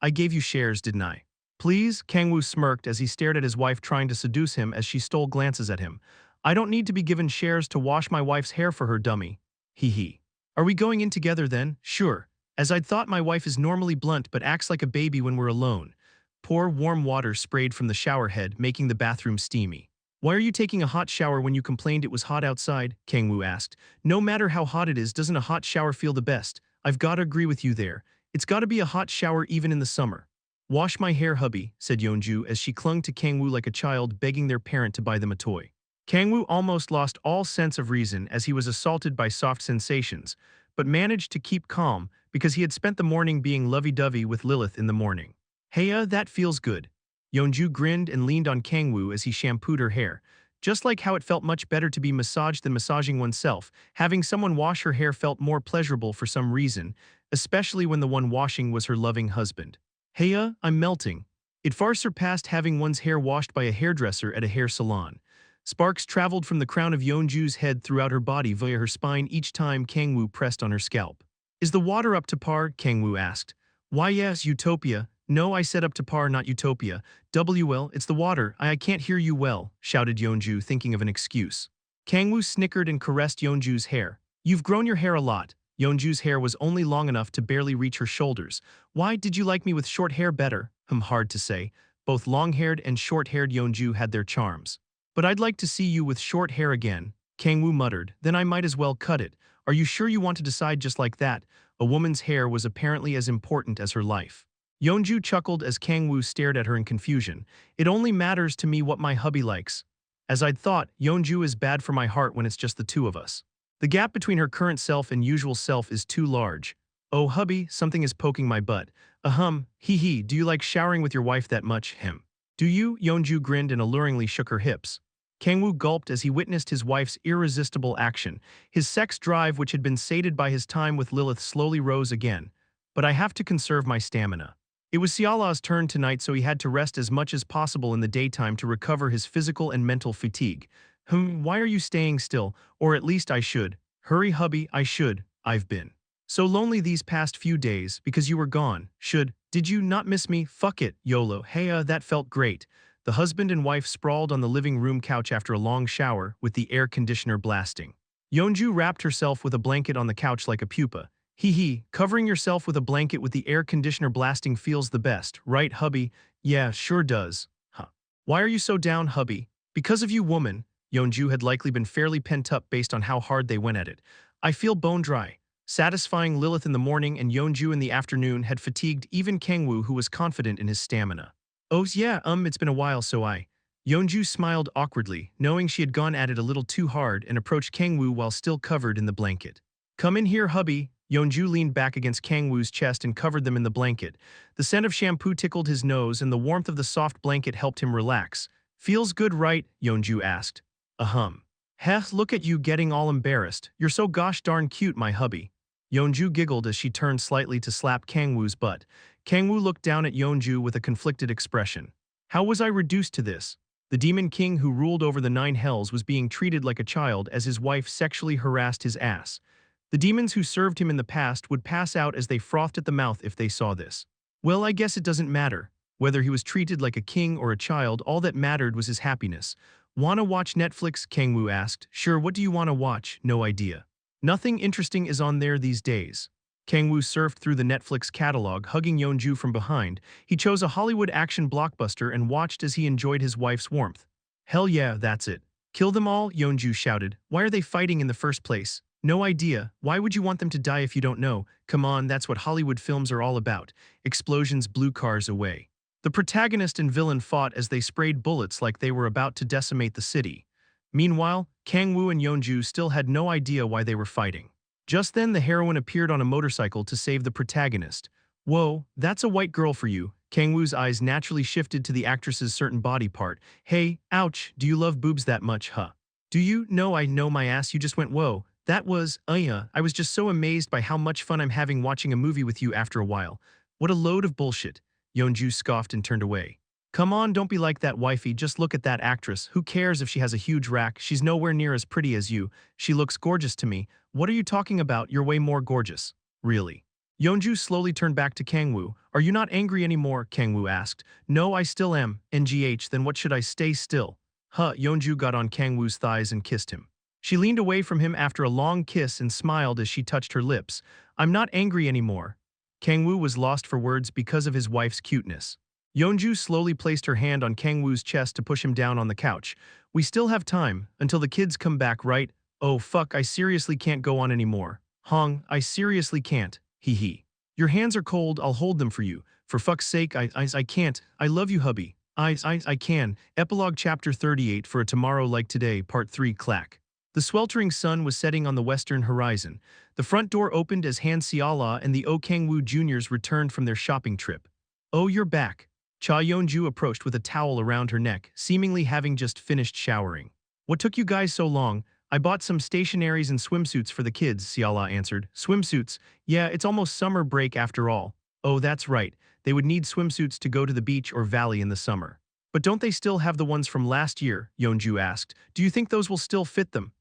I gave you shares, didn't I?" "Please?" Kang-woo smirked as he stared at his wife trying to seduce him as she stole glances at him. "I don't need to be given shares to wash my wife's hair for her, dummy." Hee. "Are we going in together then?" "Sure. As I'd thought, my wife is normally blunt but acts like a baby when we're alone." Pour warm water sprayed from the shower head, making the bathroom steamy. "Why are you taking a hot shower when you complained it was hot outside?" Kang-woo asked. "No matter how hot it is, doesn't a hot shower feel the best?" "I've gotta agree with you there. It's gotta be a hot shower even in the summer." "Wash my hair, hubby," said Yeonju as she clung to Kang-woo like a child begging their parent to buy them a toy. Kang-woo almost lost all sense of reason as he was assaulted by soft sensations, but managed to keep calm because he had spent the morning being lovey-dovey with Lilith in the morning. "Heya, that feels good." Yeonju grinned and leaned on Kang-woo as he shampooed her hair. Just like how it felt much better to be massaged than massaging oneself, having someone wash her hair felt more pleasurable for some reason, especially when the one washing was her loving husband. Heya, I'm melting. It far surpassed having one's hair washed by a hairdresser at a hair salon. Sparks traveled from the crown of Yeonju's head throughout her body via her spine each time Kang-woo pressed on her scalp. Is the water up to par? Kang-woo asked. Why yes, Utopia. No, I said up to par, not Utopia. WL, it's the water. I can't hear you well, shouted Yeonju, thinking of an excuse. Kang-woo snickered and caressed Yeonju's hair. You've grown your hair a lot. Yeonju's hair was only long enough to barely reach her shoulders. Why did you like me with short hair better? Hard to say. Both long-haired and short-haired Yeonju had their charms. But I'd like to see you with short hair again, Kang-woo muttered. Then I might as well cut it. Are you sure you want to decide just like that? A woman's hair was apparently as important as her life. Yeonju chuckled as Kang-woo stared at her in confusion. It only matters to me what my hubby likes. As I'd thought, Yeonju is bad for my heart when it's just the two of us. The gap between her current self and usual self is too large. Oh hubby, something is poking my butt. Hee, do you like showering with your wife that much? Do you? Yeonju grinned and alluringly shook her hips. Kang-woo gulped as he witnessed his wife's irresistible action. His sex drive, which had been sated by his time with Lilith, slowly rose again. But I have to conserve my stamina. It was Siala's turn tonight, so he had to rest as much as possible in the daytime to recover his physical and mental fatigue. Why are you staying still? Or at least I should. Hurry hubby, I should. I've been so lonely these past few days because you were gone. Did you not miss me? Fuck it, YOLO. Hey, that felt great. The husband and wife sprawled on the living room couch after a long shower, with the air conditioner blasting. Yeonju wrapped herself with a blanket on the couch like a pupa. Covering yourself with a blanket with the air conditioner blasting feels the best, right hubby? Yeah, sure does. Why are you so down, hubby? Because of you, woman. Yeonju had likely been fairly pent up based on how hard they went at it. I feel bone dry. Satisfying Lilith in the morning and Yeonju in the afternoon had fatigued even Kang-woo, who was confident in his stamina. Oh yeah, it's been a while, so Yeonju smiled awkwardly, knowing she had gone at it a little too hard, and approached Kang-woo while still covered in the blanket. Come in here, hubby. Yeonju leaned back against Kang-woo's chest and covered them in the blanket. The scent of shampoo tickled his nose and the warmth of the soft blanket helped him relax. Feels good, right? Yeonju asked. Heh, look at you getting all embarrassed. You're so gosh darn cute, my hubby. Yeonju giggled as she turned slightly to slap Kang-woo's butt. Kang-woo looked down at Yeonju with a conflicted expression. How was I reduced to this? The demon king who ruled over the 9 hells was being treated like a child as his wife sexually harassed his ass. The demons who served him in the past would pass out as they frothed at the mouth if they saw this. Well, I guess it doesn't matter. Whether he was treated like a king or a child, all that mattered was his happiness. Wanna watch Netflix? Kang-woo asked. Sure, what do you wanna watch? No idea. Nothing interesting is on there these days. Kang-woo surfed through the Netflix catalog, hugging Yeonju from behind. He chose a Hollywood action blockbuster and watched as he enjoyed his wife's warmth. Hell yeah, that's it. Kill them all, Yeonju shouted. Why are they fighting in the first place? No idea. Why would you want them to die if you don't know? Come on, that's what Hollywood films are all about. Explosions blew cars away. The protagonist and villain fought as they sprayed bullets like they were about to decimate the city. Meanwhile, Kang-woo and Yeonju still had no idea why they were fighting. Just then, the heroine appeared on a motorcycle to save the protagonist. Whoa, that's a white girl for you. Kang-woo's eyes naturally shifted to the actress's certain body part. Hey, ouch, do you love boobs that much, huh? Do you? No, I know my ass, you just went whoa. That was, I was just so amazed by how much fun I'm having watching a movie with you after a while. What a load of bullshit. Yeonju scoffed and turned away. Come on, don't be like that, wifey, just look at that actress. Who cares if she has a huge rack? She's nowhere near as pretty as you. She looks gorgeous to me. What are you talking about? You're way more gorgeous. Really? Yeonju slowly turned back to Kang-woo. Are you not angry anymore? Kang-woo asked. No, I still am. NGH, then what should I stay still? Yeonju got on Kang-woo's thighs and kissed him. She leaned away from him after a long kiss and smiled as she touched her lips. I'm not angry anymore. Kang-woo was lost for words because of his wife's cuteness. Yeonju slowly placed her hand on Kang-woo's chest to push him down on the couch. We still have time, until the kids come back, right? Oh fuck, I seriously can't go on anymore. I seriously can't. Your hands are cold, I'll hold them for you. For fuck's sake, I can't. I love you, hubby. I can. Epilogue Chapter 38 For a Tomorrow Like Today, Part 3 Clack. The sweltering sun was setting on the western horizon. The front door opened as Han Seala and the Kang-woo Juniors returned from their shopping trip. Oh, you're back. Cha Yeonju approached with a towel around her neck, seemingly having just finished showering. What took you guys so long? I bought some stationaries and swimsuits for the kids, Siala answered. Swimsuits? Yeah, it's almost summer break after all. Oh, that's right. They would need swimsuits to go to the beach or valley in the summer. But don't they still have the ones from last year? Yeonju asked. Do you think those will still fit them?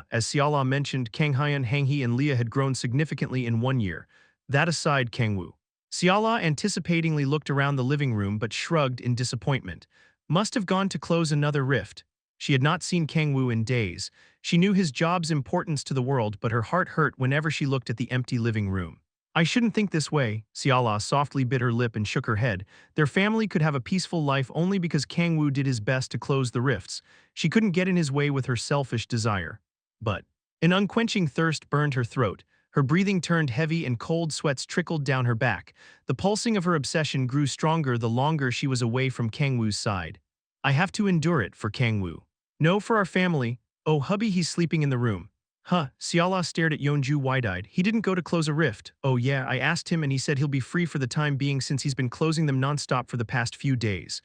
As Siala mentioned, Kang-hyun, Hang-hee, and Leah had grown significantly in 1 year. That aside, Kang-woo. Siala anticipatingly looked around the living room but shrugged in disappointment. Must have gone to close another rift. She had not seen Kang-woo in days. She knew his job's importance to the world, but her heart hurt whenever she looked at the empty living room. I shouldn't think this way, Siala softly bit her lip and shook her head. Their family could have a peaceful life only because Kang-woo did his best to close the rifts. She couldn't get in his way with her selfish desire. But an unquenching thirst burned her throat. Her breathing turned heavy and cold sweats trickled down her back. The pulsing of her obsession grew stronger the longer she was away from Kang-woo's side. I have to endure it for Kang-woo. No, for our family. Oh, hubby, he's sleeping in the room. Huh, Siala stared at Yeonju wide-eyed. He didn't go to close a rift. Oh yeah, I asked him and he said he'll be free for the time being since he's been closing them non-stop for the past few days.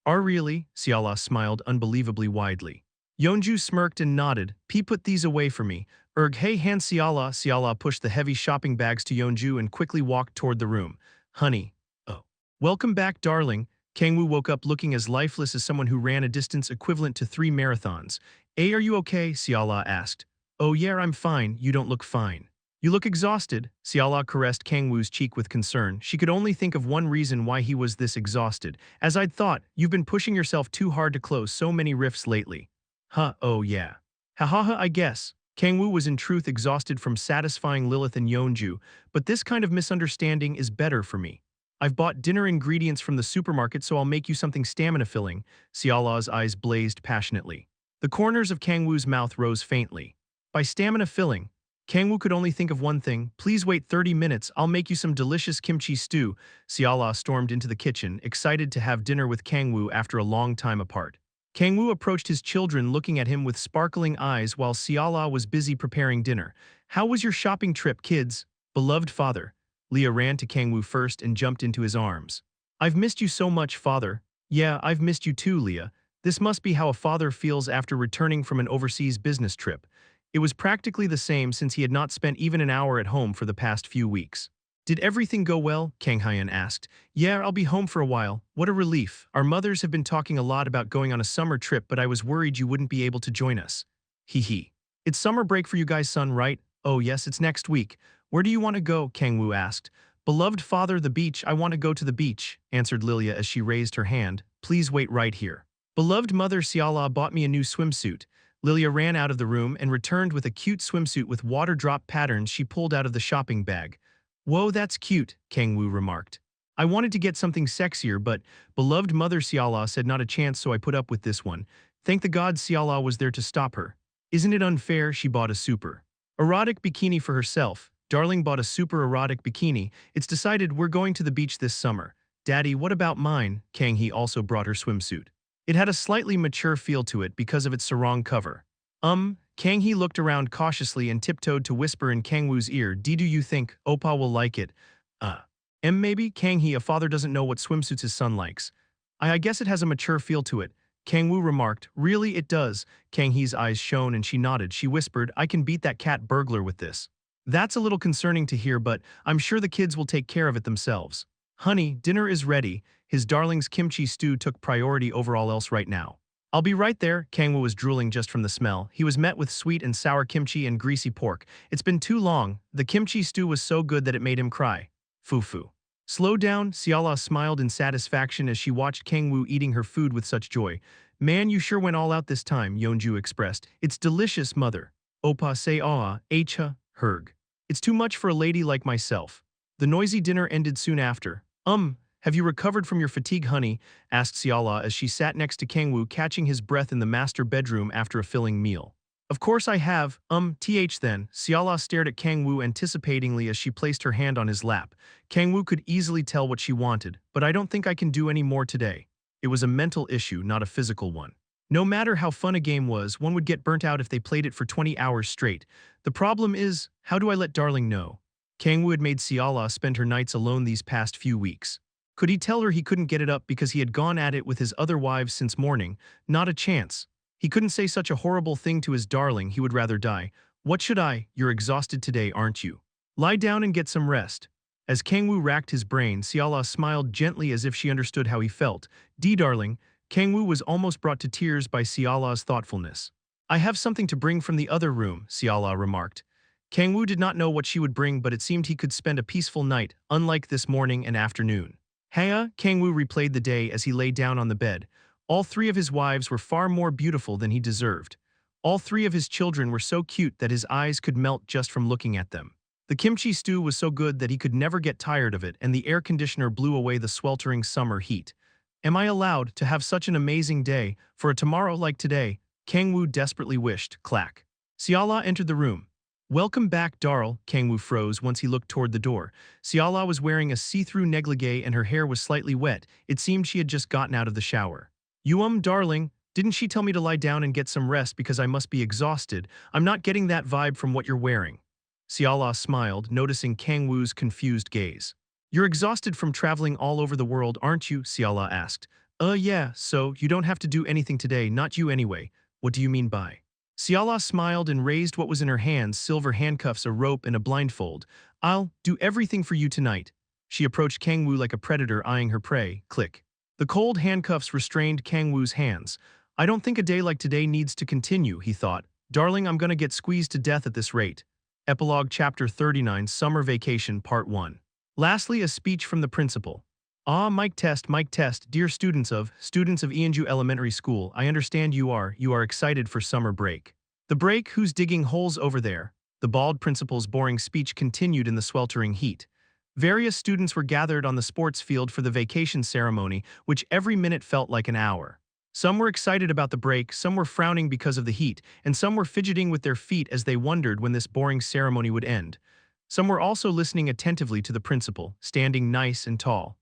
Are really? Siala smiled unbelievably widely. Yeonju smirked and nodded. P put these away for me. Hey hand Siala. Siala pushed the heavy shopping bags to Yeonju and quickly walked toward the room. Honey. Oh. Welcome back, darling. Kang-woo woke up looking as lifeless as someone who ran a distance equivalent to 3 marathons. Are you okay? Siala asked. Oh yeah, I'm fine. You don't look fine. You look exhausted. Siala caressed Kang-woo's cheek with concern. She could only think of one reason why he was this exhausted. As I'd thought, you've been pushing yourself too hard to close so many rifts lately. Huh, oh yeah. Ha ha ha, I guess. Kang-woo was in truth exhausted from satisfying Lilith and Yeonju, but this kind of misunderstanding is better for me. I've bought dinner ingredients from the supermarket, so I'll make you something stamina-filling. Siala's eyes blazed passionately. The corners of Kang-woo's mouth rose faintly. By stamina-filling, Kang-woo could only think of one thing. Please wait 30 minutes, I'll make you some delicious kimchi stew. Siala stormed into the kitchen, excited to have dinner with Kang-woo after a long time apart. Kang-woo approached his children looking at him with sparkling eyes while Siala was busy preparing dinner. How was your shopping trip, kids? Beloved father. Leah ran to Kang-woo first and jumped into his arms. I've missed you so much, father. Yeah, I've missed you too, Leah. This must be how a father feels after returning from an overseas business trip. It was practically the same since he had not spent even an hour at home for the past few weeks. Did everything go well? Kang-hyun asked. Yeah, I'll be home for a while. What a relief. Our mothers have been talking a lot about going on a summer trip, but I was worried you wouldn't be able to join us. Hee hee. It's summer break for you guys, son, right? Oh yes, it's next week. Where do you want to go? Kang-woo asked. Beloved father, the beach. I want to go to the beach, answered Lilia as she raised her hand. Please wait right here. Beloved mother, Siala bought me a new swimsuit. Lilia ran out of the room and returned with a cute swimsuit with water drop patterns she pulled out of the shopping bag. Whoa, that's cute, Kang-woo remarked. I wanted to get something sexier, but beloved mother Siala said not a chance, so I put up with this one. Thank the gods Siala was there to stop her. Isn't it unfair? She bought a super erotic bikini for herself. Darling bought a super erotic bikini. It's decided we're going to the beach this summer. Daddy, what about mine? Kang-hee also brought her swimsuit. It had a slightly mature feel to it because of its sarong cover. Kang-hee looked around cautiously and tiptoed to whisper in Kang-woo's ear, do you think Oppa will like it? Maybe? Kang-hee, a father doesn't know what swimsuits his son likes. I guess it has a mature feel to it. Kang-woo remarked. Really, it does. Kang-hee's eyes shone and she nodded. She whispered, I can beat that cat burglar with this. That's a little concerning to hear, but I'm sure the kids will take care of it themselves. Honey, dinner is ready. His darling's kimchi stew took priority over all else right now. I'll be right there. Kang-woo was drooling just from the smell. He was met with sweet and sour kimchi and greasy pork. It's been too long. The kimchi stew was so good that it made him cry. Foo-foo. Slow down, Siala smiled in satisfaction as she watched Kang-woo eating her food with such joy. Man, you sure went all out this time, Yeonju expressed. It's delicious, mother. Oppa say acha, herg. It's too much for a lady like myself. The noisy dinner ended soon after. Have you recovered from your fatigue, honey? Asked Siala as she sat next to Kang-woo, catching his breath in the master bedroom after a filling meal. Of course I have, then. Siala stared at Kang-woo anticipatingly as she placed her hand on his lap. Kang-woo could easily tell what she wanted, but I don't think I can do any more today. It was a mental issue, not a physical one. No matter how fun a game was, one would get burnt out if they played it for 20 hours straight. The problem is, how do I let darling know? Kang-woo had made Siala spend her nights alone these past few weeks. Could he tell her he couldn't get it up because he had gone at it with his other wives since morning? Not a chance. He couldn't say such a horrible thing to his darling, he would rather die. What should I? You're exhausted today, aren't you? Lie down and get some rest. As Kang-woo racked his brain, Siala smiled gently as if she understood how he felt. Darling, Kang-woo was almost brought to tears by Siala's thoughtfulness. I have something to bring from the other room, Siala remarked. Kang-woo did not know what she would bring, but it seemed he could spend a peaceful night, unlike this morning and afternoon. Haya, Kang-woo replayed the day as he lay down on the bed. All three of his wives were far more beautiful than he deserved. All three of his children were so cute that his eyes could melt just from looking at them. The kimchi stew was so good that he could never get tired of it, and the air conditioner blew away the sweltering summer heat. Am I allowed to have such an amazing day for a tomorrow like today? Kang-woo desperately wished. Clack. Siala entered the room. Welcome back, Darl, Kang-woo froze once he looked toward the door. Siala was wearing a see-through negligee and her hair was slightly wet. It seemed she had just gotten out of the shower. Darling, didn't she tell me to lie down and get some rest because I must be exhausted? I'm not getting that vibe from what you're wearing. Siala smiled, noticing Kang-woo's confused gaze. You're exhausted from traveling all over the world, aren't you? Siala asked. Yeah, so you don't have to do anything today, not you anyway. What do you mean by? Siala smiled and raised what was in her hands, silver handcuffs, a rope, and a blindfold. I'll do everything for you tonight. She approached Kang-woo like a predator eyeing her prey. Click. The cold handcuffs restrained Kang-woo's hands. I don't think a day like today needs to continue, he thought. Darling, I'm gonna get squeezed to death at this rate. Epilogue Chapter 39, Summer Vacation, Part 1. Lastly, a speech from the principal. Mic test, dear students of Eunju Elementary School, I understand you are excited for summer break. The break? Who's digging holes over there? The bald principal's boring speech continued in the sweltering heat. Various students were gathered on the sports field for the vacation ceremony, which every minute felt like an hour. Some were excited about the break, some were frowning because of the heat, and some were fidgeting with their feet as they wondered when this boring ceremony would end. Some were also listening attentively to the principal, standing nice and tall.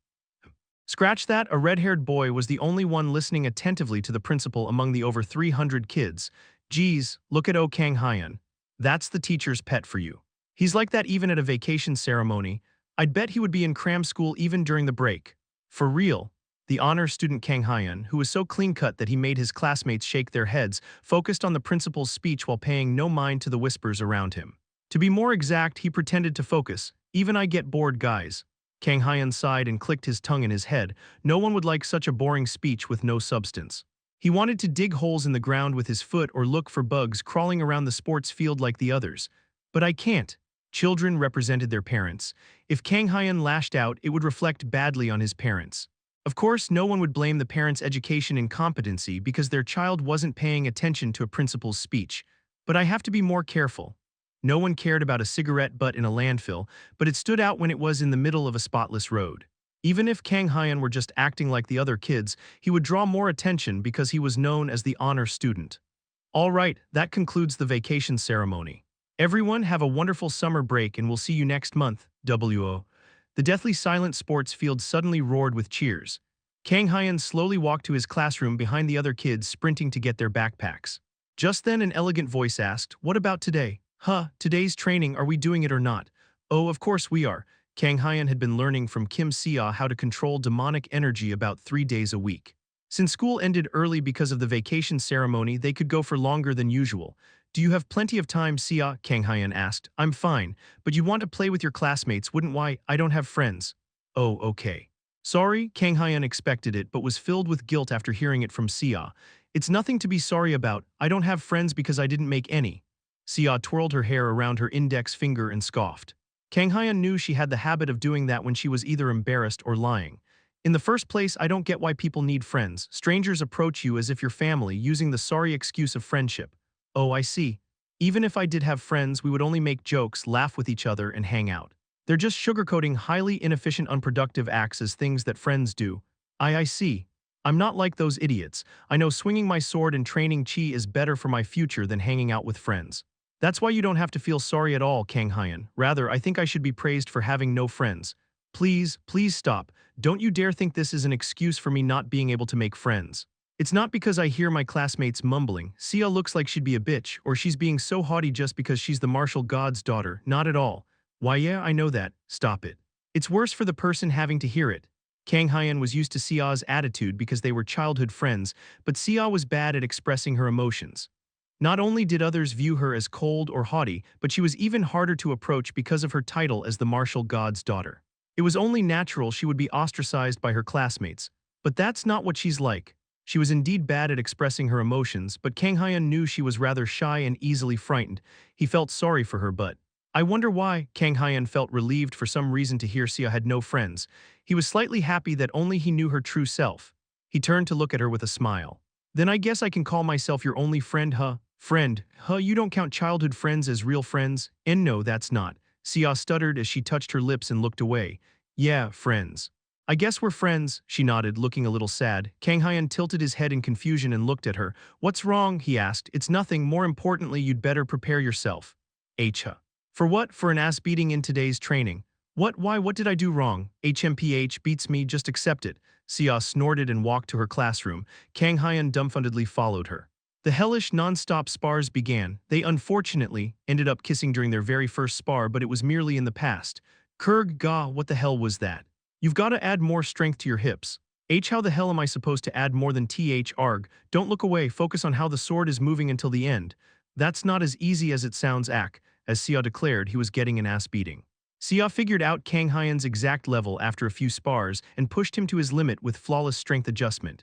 Scratch that, a red-haired boy was the only one listening attentively to the principal among the over 300 kids. Geez, look at Kang Hyun. That's the teacher's pet for you. He's like that even at a vacation ceremony. I'd bet he would be in cram school even during the break. For real. The honor student Kang Hyun, who was so clean-cut that he made his classmates shake their heads, focused on the principal's speech while paying no mind to the whispers around him. To be more exact, he pretended to focus. Even I get bored, guys. Kang Hyun sighed and clicked his tongue in his head. No one would like such a boring speech with no substance. He wanted to dig holes in the ground with his foot or look for bugs crawling around the sports field like the others. But I can't. Children represented their parents. If Kang Hyun lashed out, it would reflect badly on his parents. Of course, no one would blame the parents' education incompetency because their child wasn't paying attention to a principal's speech. But I have to be more careful. No one cared about a cigarette butt in a landfill, but it stood out when it was in the middle of a spotless road. Even if Kang Hyun were just acting like the other kids, he would draw more attention because he was known as the honor student. All right, that concludes the vacation ceremony. Everyone have a wonderful summer break and we'll see you next month, WO. The deathly silent sports field suddenly roared with cheers. Kang Hyun slowly walked to his classroom behind the other kids sprinting to get their backpacks. Just then an elegant voice asked, "What about today?" Today's training, are we doing it or not? Oh, of course we are. Kang Hyun had been learning from Kim Sia how to control demonic energy about 3 days a week. Since school ended early because of the vacation ceremony, they could go for longer than usual. Do you have plenty of time, Sia? Kang Hyun asked. I'm fine, but you want to play with your classmates, wouldn't why? I don't have friends. Oh, okay. Sorry, Kang Hyun expected it but was filled with guilt after hearing it from Sia. It's nothing to be sorry about. I don't have friends because I didn't make any. Sia twirled her hair around her index finger and scoffed. Kang Hyun knew she had the habit of doing that when she was either embarrassed or lying. In the first place, I don't get why people need friends. Strangers approach you as if you're family, using the sorry excuse of friendship. Oh, I see. Even if I did have friends, we would only make jokes, laugh with each other, and hang out. They're just sugarcoating highly inefficient, unproductive acts as things that friends do. I see. I'm not like those idiots. I know swinging my sword and training chi is better for my future than hanging out with friends. That's why you don't have to feel sorry at all, Kang Hyun. Rather, I think I should be praised for having no friends. Please stop. Don't you dare think this is an excuse for me not being able to make friends. It's not because I hear my classmates mumbling, Sia looks like she'd be a bitch, or she's being so haughty just because she's the martial god's daughter. Not at all. Why yeah, I know that. Stop it. It's worse for the person having to hear it. Kang Hyun was used to Sia's attitude because they were childhood friends, but Sia was bad at expressing her emotions. Not only did others view her as cold or haughty, but she was even harder to approach because of her title as the martial god's daughter. It was only natural she would be ostracized by her classmates. But that's not what she's like. She was indeed bad at expressing her emotions, but Kang Hyun knew she was rather shy and easily frightened. He felt sorry for her, but I wonder why. Kang Hyun felt relieved for some reason to hear Sia had no friends. He was slightly happy that only he knew her true self. He turned to look at her with a smile. Then I guess I can call myself your only friend, huh? Friend, huh? You don't count childhood friends as real friends? And no, that's not. Sia stuttered as she touched her lips and looked away. Yeah, friends. I guess we're friends, she nodded, looking a little sad. Kang Hyun tilted his head in confusion and looked at her. What's wrong? He asked. It's nothing. More importantly, you'd better prepare yourself. Huh. For what? For an ass beating in today's training. What? Why? What did I do wrong? HMPH beats me, just accept it. Sia snorted and walked to her classroom. Kang Hyun dumbfoundedly followed her. The hellish non-stop spars began. They unfortunately ended up kissing during their very first spar, but it was merely in the past. Kurg ga, what the hell was that? You've got to add more strength to your hips. How the hell am I supposed to add more than arg? Don't look away, focus on how the sword is moving until the end. That's not as easy as it sounds, as Sia declared he was getting an ass beating. Sia figured out Kang Hyun's exact level after a few spars and pushed him to his limit with flawless strength adjustment.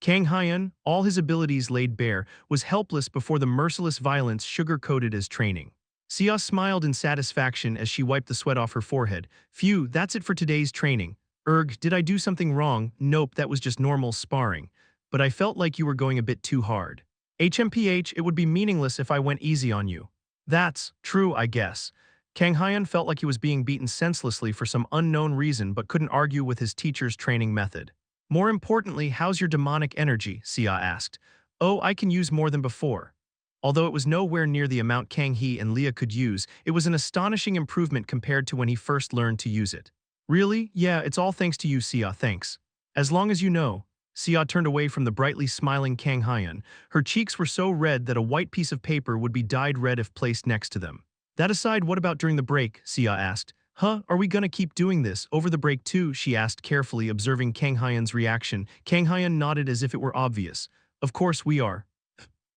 Kang Hyun, all his abilities laid bare, was helpless before the merciless violence sugar-coated as training. Sia smiled in satisfaction as she wiped the sweat off her forehead. Phew, that's it for today's training. Did I do something wrong? Nope, that was just normal sparring. But I felt like you were going a bit too hard. HMPH, it would be meaningless if I went easy on you. That's true, I guess. Kang Hyun felt like he was being beaten senselessly for some unknown reason but couldn't argue with his teacher's training method. More importantly, how's your demonic energy? Sia asked. Oh, I can use more than before. Although it was nowhere near the amount Kang Hee and Leah could use, it was an astonishing improvement compared to when he first learned to use it. Really? Yeah, it's all thanks to you, Sia, thanks. As long as you know. Sia turned away from the brightly smiling Kang Hyun. Her cheeks were so red that a white piece of paper would be dyed red if placed next to them. That aside, what about during the break? Sia asked. Huh, are we gonna keep doing this over the break too? She asked carefully, observing Kang Hyun's reaction. Kang Hyun nodded as if it were obvious. Of course we are.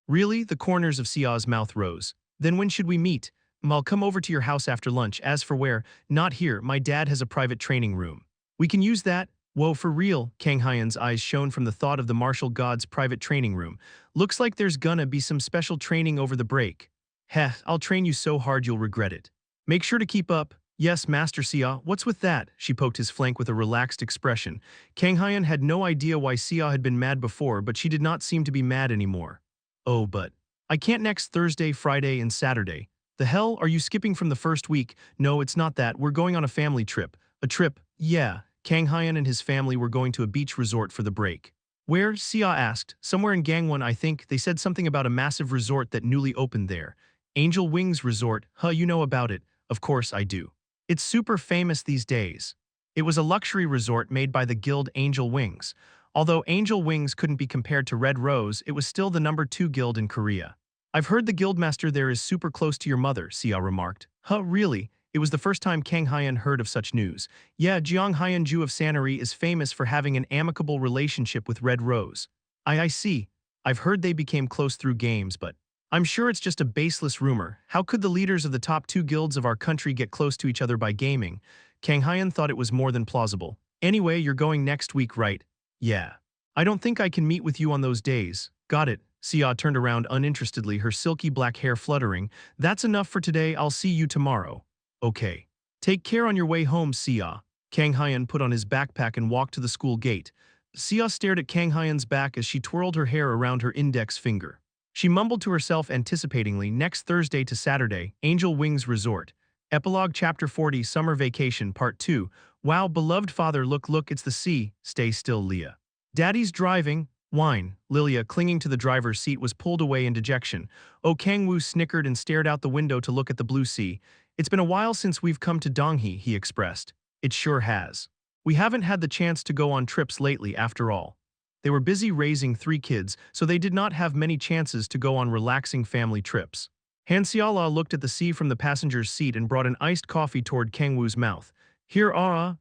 Really? The corners of Sia's mouth rose. Then when should we meet? I'll come over to your house after lunch. As for where, not here. My dad has a private training room. We can use that. Whoa, for real? Kang Hyun's eyes shone from the thought of the martial god's private training room. Looks like there's gonna be some special training over the break. Heh, I'll train you so hard you'll regret it. Make sure to keep up. Yes, Master Sia, what's with that? She poked his flank with a relaxed expression. Kang Hyun had no idea why Sia had been mad before, but she did not seem to be mad anymore. Oh, but I can't next Thursday, Friday, and Saturday. The hell, are you skipping from the first week? No, it's not that. We're going on a family trip. A trip? Yeah. Kang Hyun and his family were going to a beach resort for the break. Where? Sia asked. Somewhere in Gangwon, I think. They said something about a massive resort that newly opened there. Angel Wings Resort. Huh, you know about it. Of course I do. It's super famous these days. It was a luxury resort made by the guild Angel Wings. Although Angel Wings couldn't be compared to Red Rose, it was still the #2 guild in Korea. I've heard the guildmaster there is super close to your mother, Sia remarked. Huh, really? It was the first time Kang Hyun heard of such news. Yeah, Jeong Hyun-ju of Sanary is famous for having an amicable relationship with Red Rose. I see. I've heard they became close through games, but I'm sure it's just a baseless rumor. How could the leaders of the top 2 guilds of our country get close to each other by gaming? Kang Hyun thought it was more than plausible. Anyway, you're going next week, right? Yeah. I don't think I can meet with you on those days. Got it. Sia turned around uninterestedly, her silky black hair fluttering. That's enough for today. I'll see you tomorrow. Okay. Take care on your way home, Sia. Kang Hyun put on his backpack and walked to the school gate. Sia stared at Kang Hyun's back as she twirled her hair around her index finger. She mumbled to herself anticipatingly, next Thursday to Saturday, Angel Wings Resort. Epilogue Chapter 40, Summer Vacation, Part 2. Wow, beloved father, look, it's the sea. Stay still, Leah. Daddy's driving. Whine. Lilia, clinging to the driver's seat, was pulled away in dejection. Oh, Kang-woo snickered and stared out the window to look at the blue sea. It's been a while since we've come to Donghee, he expressed. It sure has. We haven't had the chance to go on trips lately, after all. They were busy raising 3 kids, so they did not have many chances to go on relaxing family trips. Han Xiala looked at the sea from the passenger's seat and brought an iced coffee toward Kang-woo's mouth. Here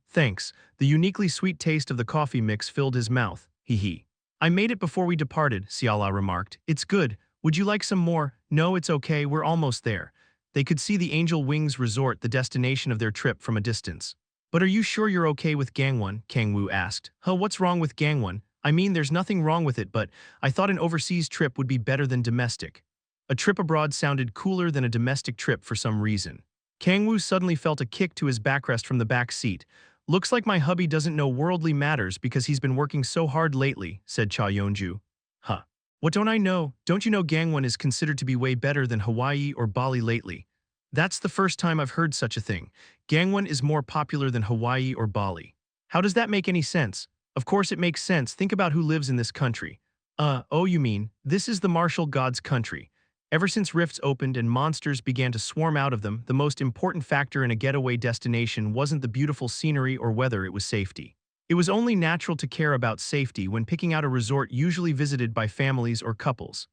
thanks. The uniquely sweet taste of the coffee mix filled his mouth. Hee hee. I made it before we departed, Siala remarked. It's good. Would you like some more? No, it's okay, we're almost there. They could see the Angel Wings Resort, the destination of their trip, from a distance. But are you sure you're okay with Gangwon? Kang-woo asked. Huh, what's wrong with Gangwon? I mean, there's nothing wrong with it, but I thought an overseas trip would be better than domestic. A trip abroad sounded cooler than a domestic trip for some reason. Kang-woo suddenly felt a kick to his backrest from the back seat. Looks like my hubby doesn't know worldly matters because he's been working so hard lately, said Cha Yeonju. Huh. What don't I know? Don't you know Gangwon is considered to be way better than Hawaii or Bali lately? That's the first time I've heard such a thing. Gangwon is more popular than Hawaii or Bali. How does that make any sense? Of course it makes sense. Think about who lives in this country. Oh, you mean, this is the martial god's country. Ever since rifts opened and monsters began to swarm out of them, the most important factor in a getaway destination wasn't the beautiful scenery or whether it was safety. It was only natural to care about safety when picking out a resort usually visited by families or couples.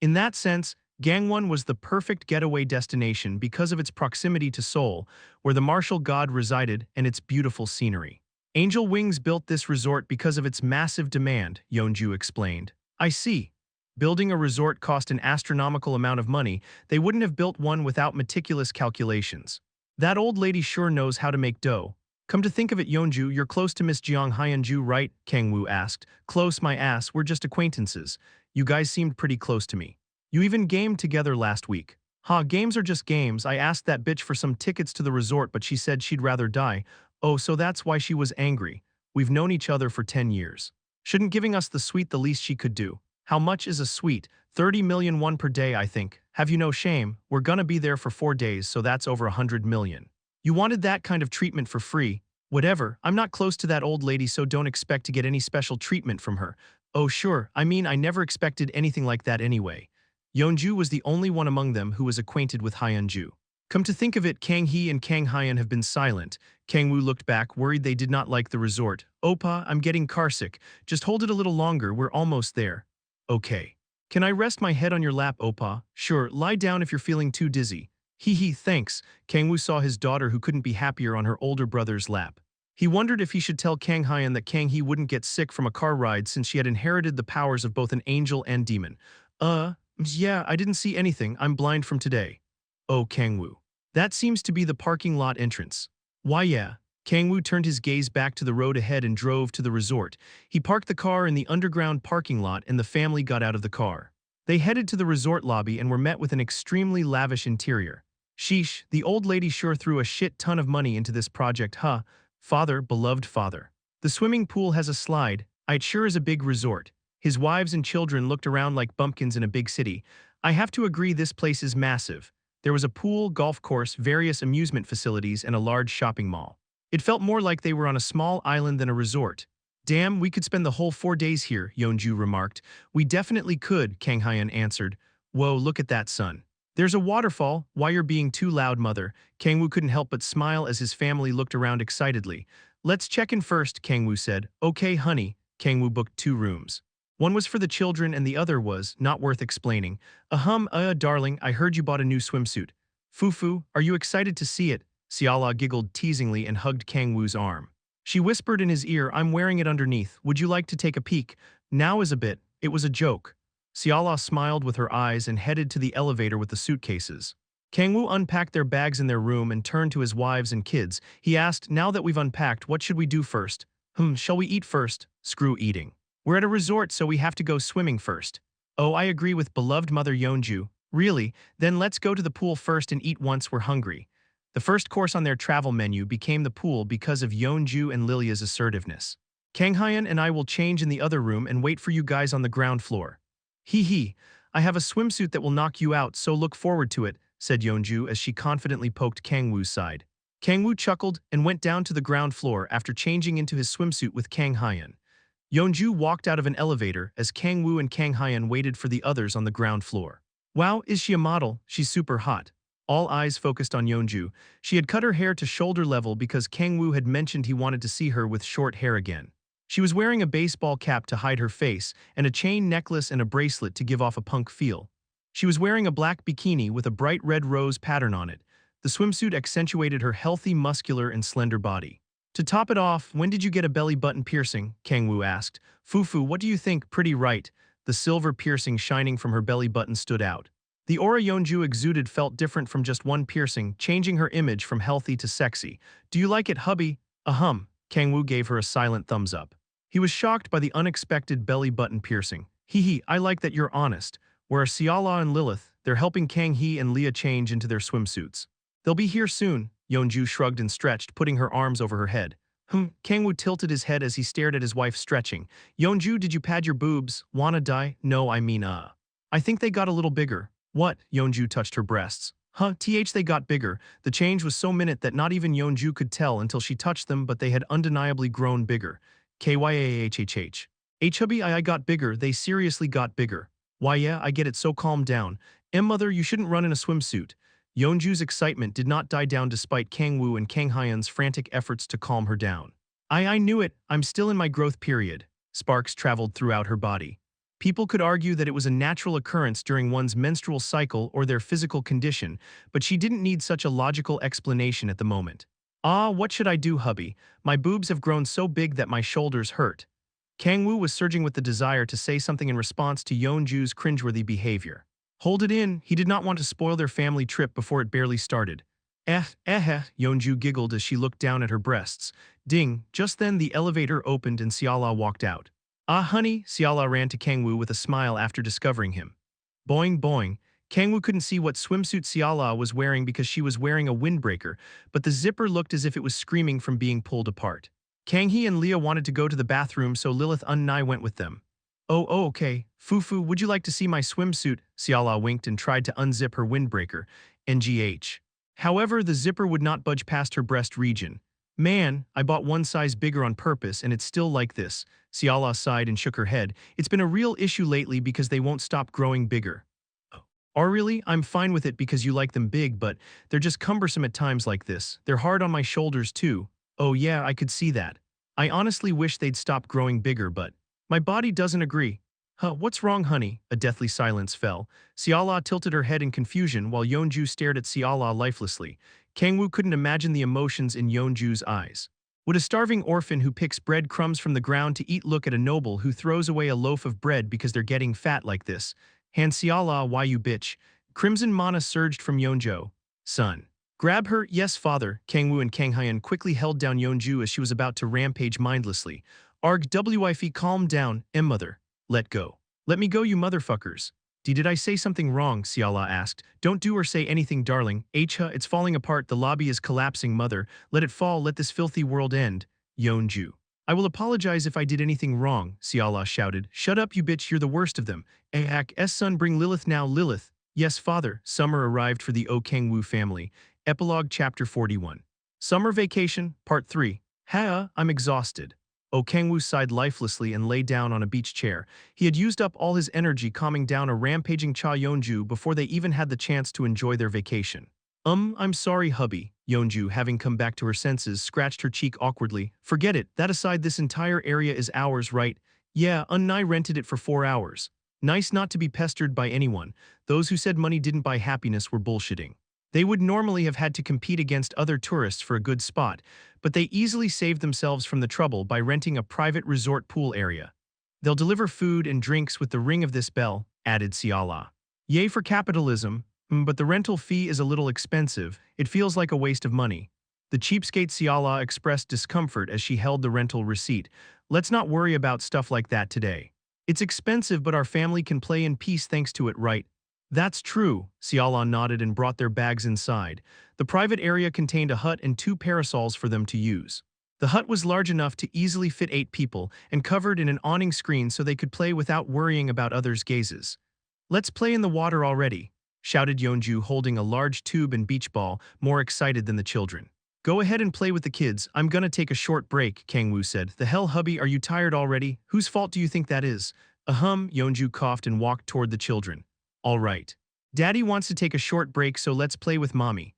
In that sense, Gangwon was the perfect getaway destination because of its proximity to Seoul, where the martial god resided, and its beautiful scenery. Angel Wings built this resort because of its massive demand, Yeonju explained. I see. Building a resort cost an astronomical amount of money. They wouldn't have built one without meticulous calculations. That old lady sure knows how to make dough. Come to think of it, Yeonju, you're close to Miss Jeong Hyunju, right? Kang-woo asked. Close, my ass, we're just acquaintances. You guys seemed pretty close to me. You even gamed together last week. Games are just games. I asked that bitch for some tickets to the resort, but she said she'd rather die. Oh, so that's why she was angry. We've known each other for 10 years. Shouldn't giving us the sweet the least she could do? How much is a suite? 30 million won per day, I think. Have you no shame? We're gonna be there for 4 days, so that's over 100 million. You wanted that kind of treatment for free. Whatever, I'm not close to that old lady, so don't expect to get any special treatment from her. Oh sure, I mean I never expected anything like that anyway. Yeonju was the only one among them who was acquainted with Hyunju. Come to think of it, Kang Hee and Kang Hyun have been silent. Kang-woo looked back, worried they did not like the resort. Oppa, I'm getting carsick. Just hold it a little longer, we're almost there. Okay. Can I rest my head on your lap, Oppa? Sure, lie down if you're feeling too dizzy. Hee hee, thanks. Kang-woo saw his daughter who couldn't be happier on her older brother's lap. He wondered if he should tell Kang Hyun that Kang Hee wouldn't get sick from a car ride since she had inherited the powers of both an angel and demon. Yeah, I didn't see anything, I'm blind from today. Oh, Kang-woo. That seems to be the parking lot entrance. Why yeah. Kang-woo turned his gaze back to the road ahead and drove to the resort. He parked the car in the underground parking lot and the family got out of the car. They headed to the resort lobby and were met with an extremely lavish interior. Sheesh, the old lady sure threw a shit ton of money into this project, huh? Father, beloved father. The swimming pool has a slide. It sure is a big resort. His wives and children looked around like bumpkins in a big city. I have to agree this place is massive. There was a pool, golf course, various amusement facilities, and a large shopping mall. It felt more like they were on a small island than a resort. Damn, we could spend the whole 4 days here, Yeonju remarked. We definitely could, Kang Hyun answered. Whoa, look at that, son. There's a waterfall. Why you're being too loud, mother. Kang-woo couldn't help but smile as his family looked around excitedly. Let's check in first, Kang-woo said. Okay, honey. Kang-woo booked 2 rooms. One was for the children and the other was, not worth explaining. Darling, I heard you bought a new swimsuit. Fufu, are you excited to see it? Siala giggled teasingly and hugged Kang-woo's arm. She whispered in his ear, I'm wearing it underneath. Would you like to take a peek? Now is a bit. It was a joke. Siala smiled with her eyes and headed to the elevator with the suitcases. Kang-woo unpacked their bags in their room and turned to his wives and kids. He asked, now that we've unpacked, what should we do first? Shall we eat first? Screw eating. We're at a resort, so we have to go swimming first. Oh, I agree with beloved mother Yeonju. Really? Then let's go to the pool first and eat once we're hungry. The first course on their travel menu became the pool because of Yeonju and Lilia's assertiveness. Kang Hyun and I will change in the other room and wait for you guys on the ground floor. Hee hee, I have a swimsuit that will knock you out, so look forward to it, said Yeonju as she confidently poked Kang-woo's side. Kang-woo chuckled and went down to the ground floor after changing into his swimsuit with Kang Hyun. Yeonju walked out of an elevator as Kang-woo and Kang Hyun waited for the others on the ground floor. Wow, is she a model? She's super hot. All eyes focused on Yeonju. She had cut her hair to shoulder level because Kang-woo had mentioned he wanted to see her with short hair again. She was wearing a baseball cap to hide her face and a chain necklace and a bracelet to give off a punk feel. She was wearing a black bikini with a bright red rose pattern on it. The swimsuit accentuated her healthy, muscular, and slender body. To top it off, when did you get a belly button piercing? Kang-woo asked. Fufu, what do you think? Pretty right. The silver piercing shining from her belly button stood out. The aura Yeonju exuded felt different from just one piercing, changing her image from healthy to sexy. Do you like it, hubby? Ahem. Kang-woo gave her a silent thumbs up. He was shocked by the unexpected belly button piercing. Hee, I like that you're honest. Where are Siala and Lilith? They're helping Kang-hee and Leah change into their swimsuits. They'll be here soon. Yeonju shrugged and stretched, putting her arms over her head. Kang-woo tilted his head as he stared at his wife stretching. Yeonju, did you pad your boobs? Wanna die? No, I think they got a little bigger. What? Yeonju touched her breasts. They got bigger. The change was so minute that not even Yeonju could tell until she touched them, but they had undeniably grown bigger. Kyahhhh. Hubby, I got bigger, they seriously got bigger. Why yeah, I get it, so calm down. Mother, you shouldn't run in a swimsuit. Yeonju's excitement did not die down despite Kang-woo and Kang Hyeon's frantic efforts to calm her down. I knew it, I'm still in my growth period. Sparks traveled throughout her body. People could argue that it was a natural occurrence during one's menstrual cycle or their physical condition, but she didn't need such a logical explanation at the moment. What should I do, hubby? My boobs have grown so big that my shoulders hurt. Kang-woo was surging with the desire to say something in response to Yeonju's cringeworthy behavior. Hold it in, he did not want to spoil their family trip before it barely started. Yeonju giggled as she looked down at her breasts. Ding, just then the elevator opened and Siala walked out. Honey, Siala ran to Kang-woo with a smile after discovering him. Boing boing, Kang-woo couldn't see what swimsuit Siala was wearing because she was wearing a windbreaker, but the zipper looked as if it was screaming from being pulled apart. Kang-hee and Leah wanted to go to the bathroom, so Lilith and I went with them. Okay. Fufu, would you like to see my swimsuit? Siala winked and tried to unzip her windbreaker. NGH. However, the zipper would not budge past her breast region. Man, I bought one size bigger on purpose and it's still like this. Siala sighed and shook her head. It's been a real issue lately because they won't stop growing bigger. Oh really? I'm fine with it because you like them big, but they're just cumbersome at times like this. They're hard on my shoulders too. Oh yeah, I could see that. I honestly wish they'd stop growing bigger, but my body doesn't agree. What's wrong, honey? A deathly silence fell. Siala tilted her head in confusion while Yeonju stared at Siala lifelessly. Kang-woo couldn't imagine the emotions in Yeonju's eyes. Would a starving orphan who picks breadcrumbs from the ground to eat look at a noble who throws away a loaf of bread because they're getting fat like this? Han Siala, why you bitch? Crimson mana surged from Yeonju. Son. Grab her, yes father. Kang-woo and Kang Hyeon quickly held down Yeonju as she was about to rampage mindlessly. Arg wife, calm down, mother. Let go. Let me go, you motherfuckers. Did I say something wrong? Siala asked. Don't do or say anything, darling. It's falling apart, the lobby is collapsing, mother. Let it fall, let this filthy world end. Yeonju. I will apologize if I did anything wrong, Siala shouted. Shut up, you bitch, you're the worst of them. Son, bring Lilith now, Lilith. Yes, father. Summer arrived for the Kang-woo family. Epilogue Chapter 41. Summer Vacation, Part 3. I'm exhausted. Kang-woo sighed lifelessly and lay down on a beach chair. He had used up all his energy calming down a rampaging Cha Yeonju before they even had the chance to enjoy their vacation. I'm sorry, hubby. Yeonju, having come back to her senses, scratched her cheek awkwardly. Forget it, that aside, this entire area is ours, right? Yeah, I rented it for 4 hours. Nice not to be pestered by anyone. Those who said money didn't buy happiness were bullshitting. They would normally have had to compete against other tourists for a good spot, but they easily saved themselves from the trouble by renting a private resort pool area. They'll deliver food and drinks with the ring of this bell, added Siala. Yay for capitalism, but the rental fee is a little expensive. It feels like a waste of money. The cheapskate Siala expressed discomfort as she held the rental receipt. Let's not worry about stuff like that today. It's expensive, but our family can play in peace thanks to it, right? That's true, Siala nodded and brought their bags inside. The private area contained a hut and 2 parasols for them to use. The hut was large enough to easily fit 8 people and covered in an awning screen so they could play without worrying about others' gazes. Let's play in the water already, shouted Yeonju, holding a large tube and beach ball, more excited than the children. Go ahead and play with the kids, I'm gonna take a short break, Kang-woo said. The hell, hubby, are you tired already? Whose fault do you think that is? Yeonju coughed and walked toward the children. All right. Daddy wants to take a short break, so let's play with mommy.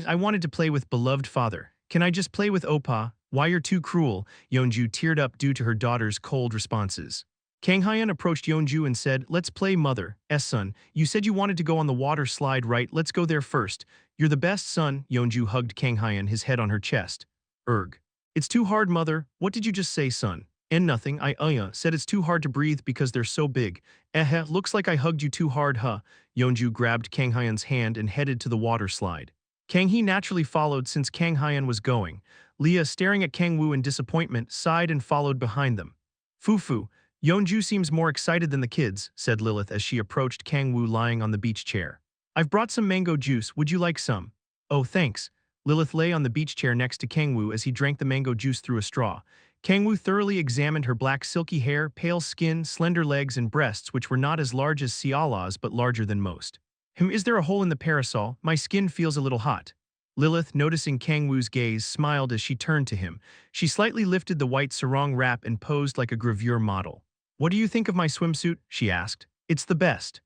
I wanted to play with beloved father. Can I just play with Oppa? Why you're too cruel? Yeonju teared up due to her daughter's cold responses. Kang Hyun approached Yeonju and said, "Let's play mother, son. You said you wanted to go on the water slide, right? Let's go there first. You're the best son." Yeonju hugged Kang Hyun, his head on her chest. Erg. "It's too hard, mother. What did you just say, son?" "And nothing. I said it's too hard to breathe because they're so big." Looks like I hugged you too hard, huh?" Yeonju grabbed Kang Hyun's hand and headed to the water slide. Kang Hee naturally followed since Kang Hyun was going. Leah, staring at Kang-woo in disappointment, sighed and followed behind them. "Fufu, Yeonju seems more excited than the kids," said Lilith as she approached Kang-woo lying on the beach chair. "I've brought some mango juice, would you like some?" "Oh, thanks." Lilith lay on the beach chair next to Kang-woo as he drank the mango juice through a straw. Kang-woo thoroughly examined her black silky hair, pale skin, slender legs, and breasts, which were not as large as Siala's but larger than most. Is there a hole in the parasol? My skin feels a little hot." Lilith, noticing Kang-woo's gaze, smiled as she turned to him. She slightly lifted the white sarong wrap and posed like a gravure model. "What do you think of my swimsuit?" she asked. "It's the best."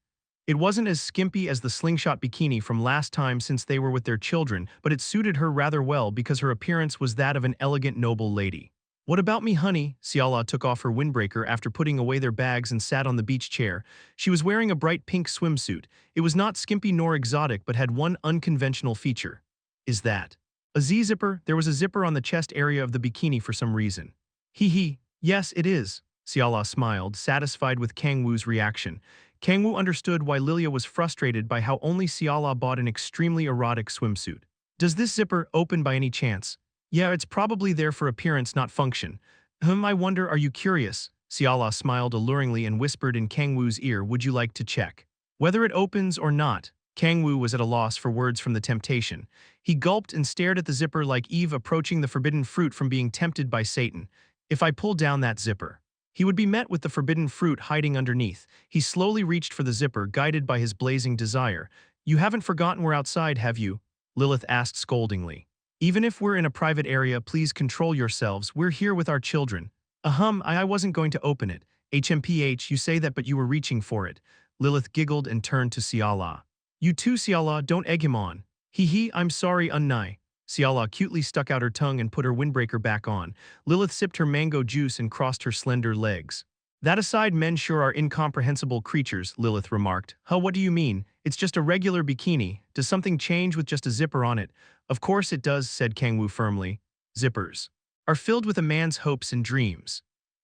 It wasn't as skimpy as the slingshot bikini from last time since they were with their children, but it suited her rather well because her appearance was that of an elegant noble lady. "What about me, honey?" Siala took off her windbreaker after putting away their bags and sat on the beach chair. She was wearing a bright pink swimsuit. It was not skimpy nor exotic but had one unconventional feature. "Is that a Z-zipper?" There was a zipper on the chest area of the bikini for some reason. "Hee hee, yes it is." Siala smiled, satisfied with Kang-woo's reaction. Kang-woo understood why Lilia was frustrated by how only Siala bought an extremely erotic swimsuit. "Does this zipper open by any chance?" "Yeah, it's probably there for appearance, not function." I wonder, are you curious?" Siala smiled alluringly and whispered in Kang-woo's ear, "Would you like to check whether it opens or not?" Kang-woo was at a loss for words from the temptation. He gulped and stared at the zipper like Eve approaching the forbidden fruit from being tempted by Satan. "If I pull down that zipper, he would be met with the forbidden fruit hiding underneath." He slowly reached for the zipper, guided by his blazing desire. "You haven't forgotten we're outside, have you?" Lilith asked scoldingly. "Even if we're in a private area, please control yourselves. We're here with our children." I wasn't going to open it." "HMPH, you say that but you were reaching for it." Lilith giggled and turned to Siala. "You too, Siala, don't egg him on." "Hee hee, I'm sorry, Unnai." Siala cutely stuck out her tongue and put her windbreaker back on. Lilith sipped her mango juice and crossed her slender legs. "That aside, men sure are incomprehensible creatures," Lilith remarked. What do you mean? It's just a regular bikini. Does something change with just a zipper on it?" "Of course it does," said Kang-woo firmly. "Zippers are filled with a man's hopes and dreams."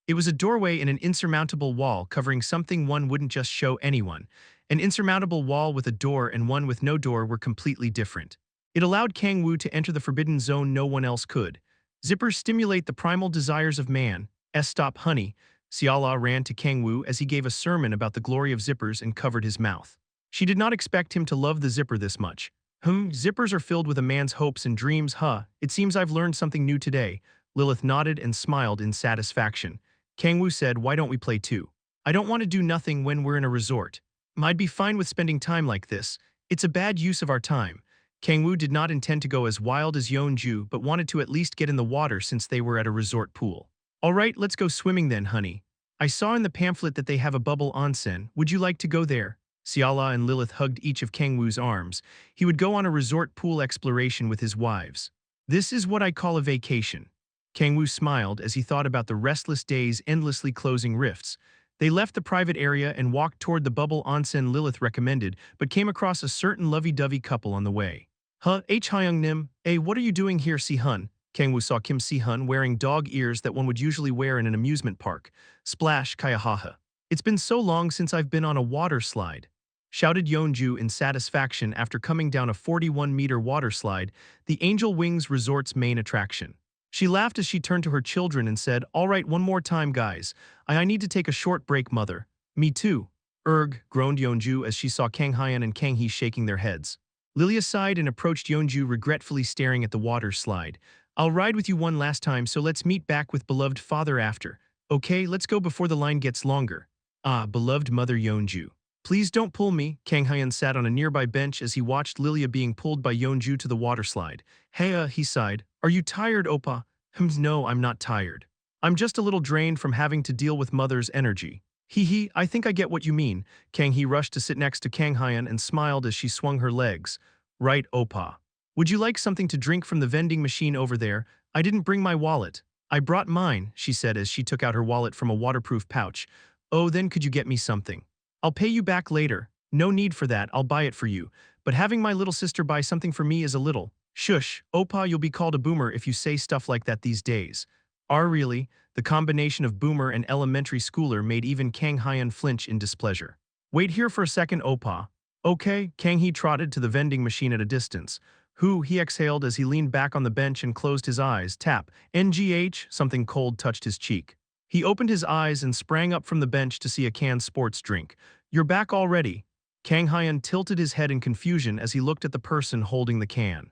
It was a doorway in an insurmountable wall covering something one wouldn't just show anyone. An insurmountable wall with a door and one with no door were completely different. It allowed Kang-woo to enter the forbidden zone no one else could. "Zippers stimulate the primal desires of man. Stop, honey." Siala ran to Kang-woo as he gave a sermon about the glory of zippers and covered his mouth. She did not expect him to love the zipper this much. Zippers are filled with a man's hopes and dreams, huh? It seems I've learned something new today." Lilith nodded and smiled in satisfaction. Kang-woo said, "Why don't we play too?" "I don't want to do nothing when we're in a resort." "I'd be fine with spending time like this. It's a bad use of our time." Kang-woo did not intend to go as wild as Yeonju but wanted to at least get in the water since they were at a resort pool. "All right, let's go swimming then, honey. I saw in the pamphlet that they have a bubble onsen. Would you like to go there?" Siala and Lilith hugged each of Kang-woo's arms. He would go on a resort pool exploration with his wives. "This is what I call a vacation." Kang-woo smiled as he thought about the restless days endlessly closing rifts. They left the private area and walked toward the bubble onsen Lilith recommended, but came across a certain lovey-dovey couple on the way. Hyung Nim, what are you doing here, Si-hun?" Kang-woo saw Kim Si-hun wearing dog ears that one would usually wear in an amusement park. Splash, Kayahaha. "It's been so long since I've been on a water slide," shouted Yeonju in satisfaction after coming down a 41-meter water slide, the Angel Wings Resort's main attraction. She laughed as she turned to her children and said, "All right, one more time, guys. I need to take a short break, mother." "Me too." "Erg," groaned Yeonju as she saw Kang Hyun and Kang Hee shaking their heads. Lilia sighed and approached Yeonju, regretfully staring at the water slide. "I'll ride with you one last time, so let's meet back with beloved father after." "Okay, let's go before the line gets longer." "Ah, beloved mother Yeonju. Please don't pull me." Kang Hyun sat on a nearby bench as he watched Lilia being pulled by Yeonju to the water slide. "Hey, he sighed. "Are you tired, Oppa?" No, I'm not tired. I'm just a little drained from having to deal with mother's energy." "Hee hee, I think I get what you mean." Kang Hee rushed to sit next to Kang Hyun and smiled as she swung her legs. "Right, Oppa. Would you like something to drink from the vending machine over there? I didn't bring my wallet." "I brought mine," she said as she took out her wallet from a waterproof pouch. Oh, then could you get me something? I'll pay you back later. No need for that, I'll buy it for you. But having my little sister buy something for me is a little. Shush, Opa, you'll be called a boomer if you say stuff like that these days. Really? The combination of boomer and elementary schooler made even Kang Hyun flinch in displeasure. Wait here for a second, Opa. Okay, Kang Hee trotted to the vending machine at a distance. He exhaled as he leaned back on the bench and closed his eyes. Tap. NGH, something cold touched his cheek. He opened his eyes and sprang up from the bench to see a canned sports drink. You're back already. Kang Hyun tilted his head in confusion as he looked at the person holding the can.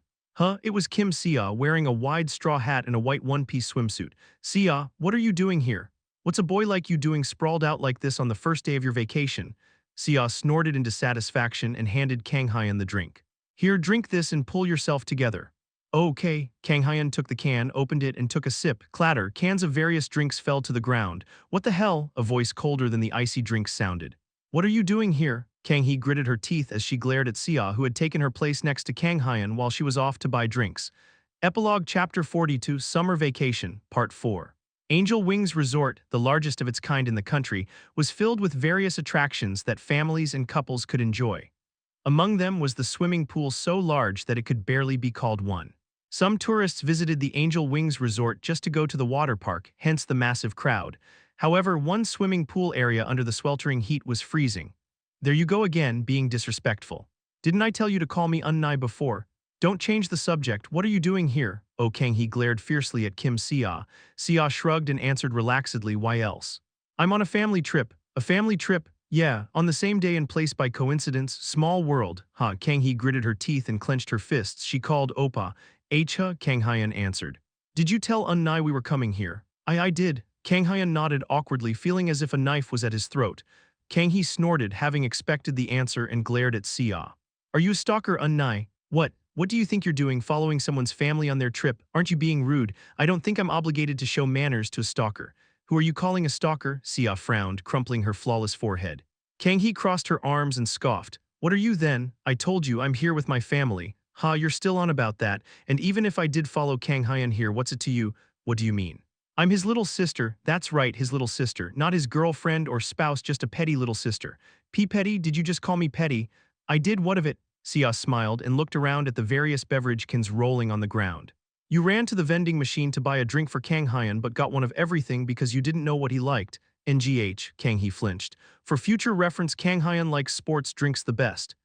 It was Kim Sia, wearing a wide straw hat and a white one-piece swimsuit. Sia, what are you doing here? What's a boy like you doing sprawled out like this on the first day of your vacation? Sia snorted in dissatisfaction and handed Kang Hyun the drink. Here, drink this and pull yourself together. Okay, Kang Hyun took the can, opened it, and took a sip. Clatter, cans of various drinks fell to the ground. What the hell? A voice colder than the icy drinks sounded. What are you doing here? Kang Hee gritted her teeth as she glared at Sia, who had taken her place next to Kang Hyun while she was off to buy drinks. Epilogue Chapter 42, Summer Vacation, Part 4. Angel Wings Resort, the largest of its kind in the country, was filled with various attractions that families and couples could enjoy. Among them was the swimming pool so large that it could barely be called one. Some tourists visited the Angel Wings Resort just to go to the water park, hence the massive crowd. However, one swimming pool area under the sweltering heat was freezing. There you go again, being disrespectful. Didn't I tell you to call me Unnai before? Don't change the subject, what are you doing here? Oh, Kang Hee glared fiercely at Kim Sia. Sia shrugged and answered relaxedly, why else? I'm on a family trip. A family trip? Yeah, on the same day and place by coincidence, small world. Kang Hee gritted her teeth and clenched her fists. She called Opa. Hha, Kang Hyun answered. Did you tell Unnai we were coming here? I did. Kang Hyun nodded awkwardly, feeling as if a knife was at his throat. Kang Hee snorted, having expected the answer, and glared at Sia. Are you a stalker, Unnai? What do you think you're doing following someone's family on their trip? Aren't you being rude? I don't think I'm obligated to show manners to a stalker. Who are you calling a stalker? Sia frowned, crumpling her flawless forehead. Kang Hee crossed her arms and scoffed. What are you then? I told you I'm here with my family. You're still on about that, and even if I did follow Kang Hyun here, what's it to you? What do you mean? I'm his little sister, that's right, his little sister, not his girlfriend or spouse, just a petty little sister. Petty, did you just call me petty? I did, what of it? Sia smiled and looked around at the various beverage cans rolling on the ground. You ran to the vending machine to buy a drink for Kang Hyun but got one of everything because you didn't know what he liked. NGH, Kang Hee flinched. For future reference, Kang Hyun likes sports drinks the best.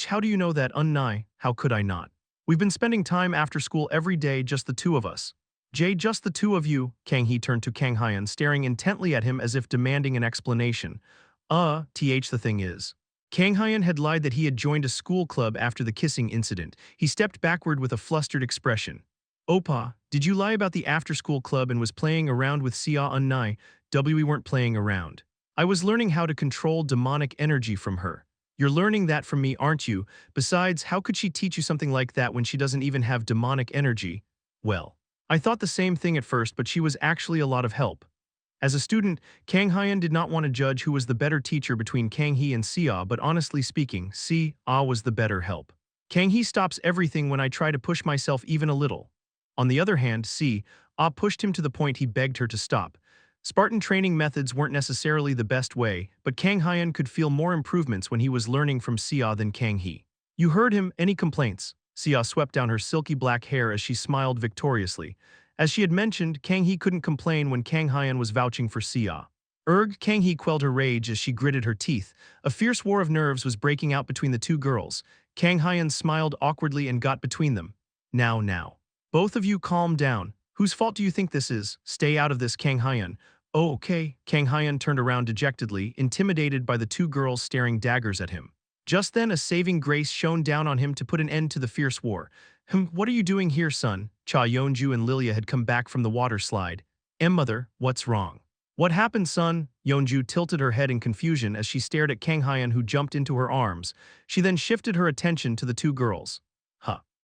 How do you know that, Unnai? How could I not? We've been spending time after school every day, just the two of us. Just the two of you, Kang Hee turned to Kang Hyun, staring intently at him as if demanding an explanation. The thing is. Kang Hyun had lied that he had joined a school club after the kissing incident. He stepped backward with a flustered expression. Opa, did you lie about the after-school club and was playing around with Sia Unnai? We weren't playing around. I was learning how to control demonic energy from her. You're learning that from me, aren't you? Besides, how could she teach you something like that when she doesn't even have demonic energy? Well, I thought the same thing at first, but she was actually a lot of help. As a student, Kang Hyun did not want to judge who was the better teacher between Kang Hee and Sia, but honestly speaking, Sia was the better help. Kang Hee stops everything when I try to push myself even a little. On the other hand, Sia pushed him to the point he begged her to stop. Spartan training methods weren't necessarily the best way, but Kang Hyun could feel more improvements when he was learning from Sia than Kang Hee. You heard him, any complaints? Sia swept down her silky black hair as she smiled victoriously. As she had mentioned, Kang Hee couldn't complain when Kang Hyun was vouching for Sia. Kang Hee quelled her rage as she gritted her teeth. A fierce war of nerves was breaking out between the two girls. Kang Hyun smiled awkwardly and got between them. Now. Both of you calm down. Whose fault do you think this is? Stay out of this, Kang Hyun. Oh, okay. Kang Hyun turned around dejectedly, intimidated by the two girls staring daggers at him. Just then, a saving grace shone down on him to put an end to the fierce war. What are you doing here, son? Cha Yeonju and Lilia had come back from the water slide. Mother, what's wrong? What happened, son? Yeonju tilted her head in confusion as she stared at Kang Hyun, who jumped into her arms. She then shifted her attention to the two girls.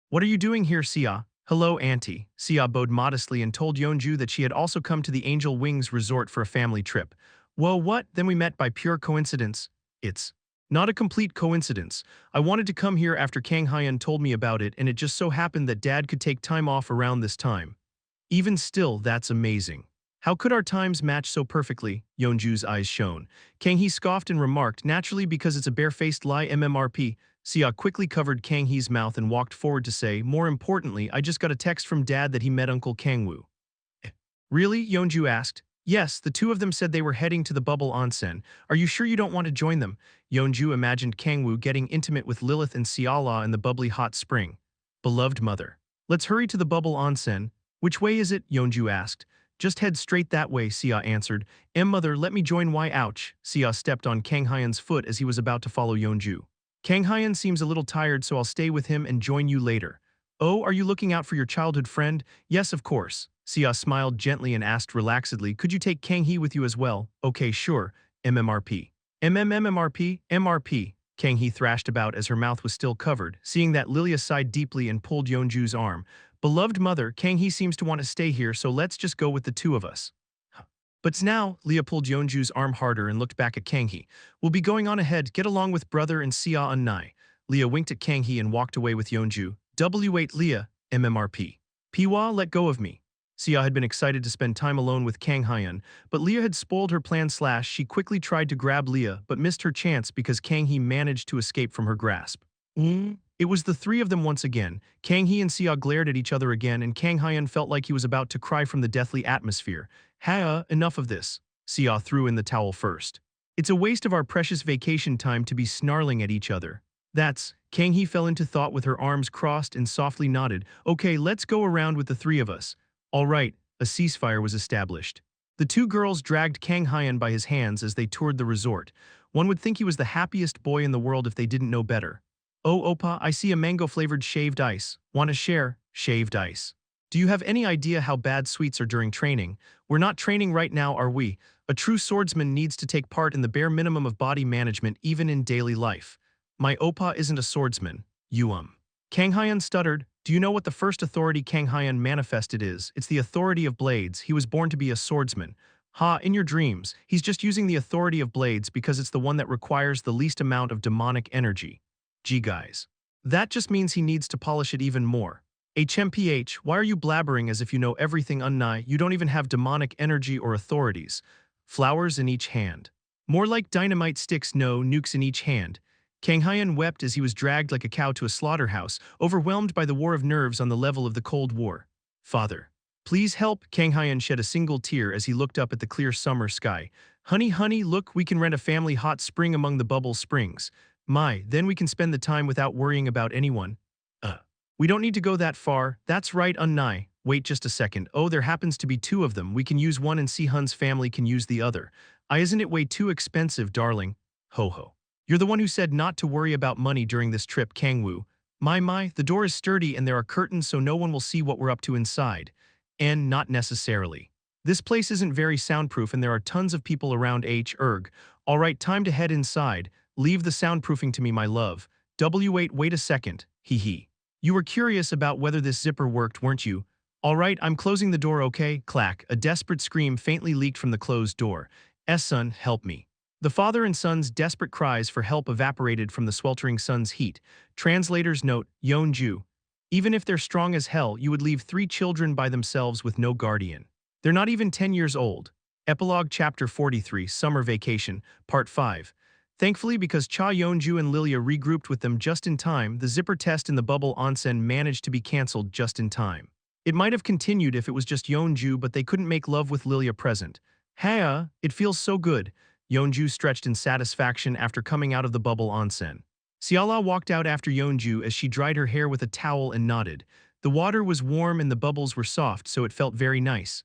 What are you doing here, Sia? Hello, Auntie. Sia bowed modestly and told Yeonju that she had also come to the Angel Wings Resort for a family trip. Whoa, what? Then we met by pure coincidence. It's not a complete coincidence. I wanted to come here after Kang Hyun told me about it, and it just so happened that Dad could take time off around this time. Even still, that's amazing. How could our times match so perfectly? Yeonju's eyes shone. Kang-hee scoffed and remarked, naturally because it's a barefaced lie MMRP. Sia quickly covered Kang-hee's mouth and walked forward to say, more importantly, I just got a text from Dad that he met Uncle Kang-woo. Really? Yeonju asked. Yes, the two of them said they were heading to the bubble onsen. Are you sure you don't want to join them? Yeonju imagined Kang-woo getting intimate with Lilith and Siala in the bubbly hot spring. Beloved mother. Let's hurry to the bubble onsen. Which way is it? Yeonju asked. Just head straight that way, Sia answered. Mother, let me join. Why ouch? Sia stepped on Kang Hyan's foot as he was about to follow Yeonju. Kang Hyan seems a little tired, so I'll stay with him and join you later. Oh, are you looking out for your childhood friend? Yes, of course. Sia smiled gently and asked relaxedly, could you take Kang-hee with you as well? Okay, sure. MMRP. MMMMRP? MRP. Kang-hee thrashed about as her mouth was still covered. Seeing that, Lilia sighed deeply and pulled Yeonju's arm. Beloved mother, Kang-hee seems to want to stay here, so let's just go with the two of us. But now, Leah pulled Yeonju's arm harder and looked back at Kang-hee. We'll be going on ahead, get along with brother and Sia on Nai. Leah winked at Kang-hee and walked away with Yeonju. W8 Leah, MMRP. Piwa, let go of me. Sia had been excited to spend time alone with Kang Hyan, but Leah had spoiled her plan. She quickly tried to grab Leah, but missed her chance because Kang-hee managed to escape from her grasp. It was the three of them once again. Kang-hee and Sia glared at each other again, and Kang Hyan felt like he was about to cry from the deathly atmosphere. Enough of this. Sia threw in the towel first. It's a waste of our precious vacation time to be snarling at each other. Kang-hee fell into thought with her arms crossed and softly nodded. Okay, let's go around with the three of us. All right, a ceasefire was established. The two girls dragged Kang Hyan by his hands as they toured the resort. One would think he was the happiest boy in the world if they didn't know better. Oh, Oppa, I see a mango-flavored shaved ice. Want to share? Shaved ice. Do you have any idea how bad sweets are during training? We're not training right now, are we? A true swordsman needs to take part in the bare minimum of body management even in daily life. My Oppa isn't a swordsman. Kang Hyan stuttered. Do you know what the first authority Kang Hyan manifested is? It's the authority of blades. He was born to be a swordsman. In your dreams, he's just using the authority of blades because it's the one that requires the least amount of demonic energy. Gee guys. That just means he needs to polish it even more. HMPH, why are you blabbering as if you know everything unnigh? You don't even have demonic energy or authorities. Flowers in each hand. More like dynamite sticks, no nukes in each hand. Kang Hyan wept as he was dragged like a cow to a slaughterhouse, overwhelmed by the war of nerves on the level of the Cold War. Father. Please help. Kang Hyan shed a single tear as he looked up at the clear summer sky. Honey, look, we can rent a family hot spring among the bubble springs. Then we can spend the time without worrying about anyone. We don't need to go that far. That's right, Unnai. Wait just a second. Oh, there happens to be two of them. We can use one and Si-hun's family can use the other. Isn't it way too expensive, darling? Ho. You're the one who said not to worry about money during this trip, Kang-woo. The door is sturdy and there are curtains so no one will see what we're up to inside. And not necessarily. This place isn't very soundproof and there are tons of people around. All right, time to head inside. Leave the soundproofing to me, my love. W8, wait a second. Hee. You were curious about whether this zipper worked, weren't you? All right, I'm closing the door, okay? Clack. A desperate scream faintly leaked from the closed door. Son, help me. The father and son's desperate cries for help evaporated from the sweltering sun's heat. Translator's note, Yeonju. Even if they're strong as hell, you would leave 3 children by themselves with no guardian. They're not even 10 years old. Epilogue Chapter 43, Summer Vacation, Part 5. Thankfully, because Cha Yeonju and Lilia regrouped with them just in time, the zipper test in the bubble onsen managed to be cancelled just in time. It might have continued if it was just Yeonju, but they couldn't make love with Lilia present. It feels so good. Yeonju stretched in satisfaction after coming out of the bubble onsen. Siala walked out after Yeonju as she dried her hair with a towel and nodded. The water was warm and the bubbles were soft, so it felt very nice.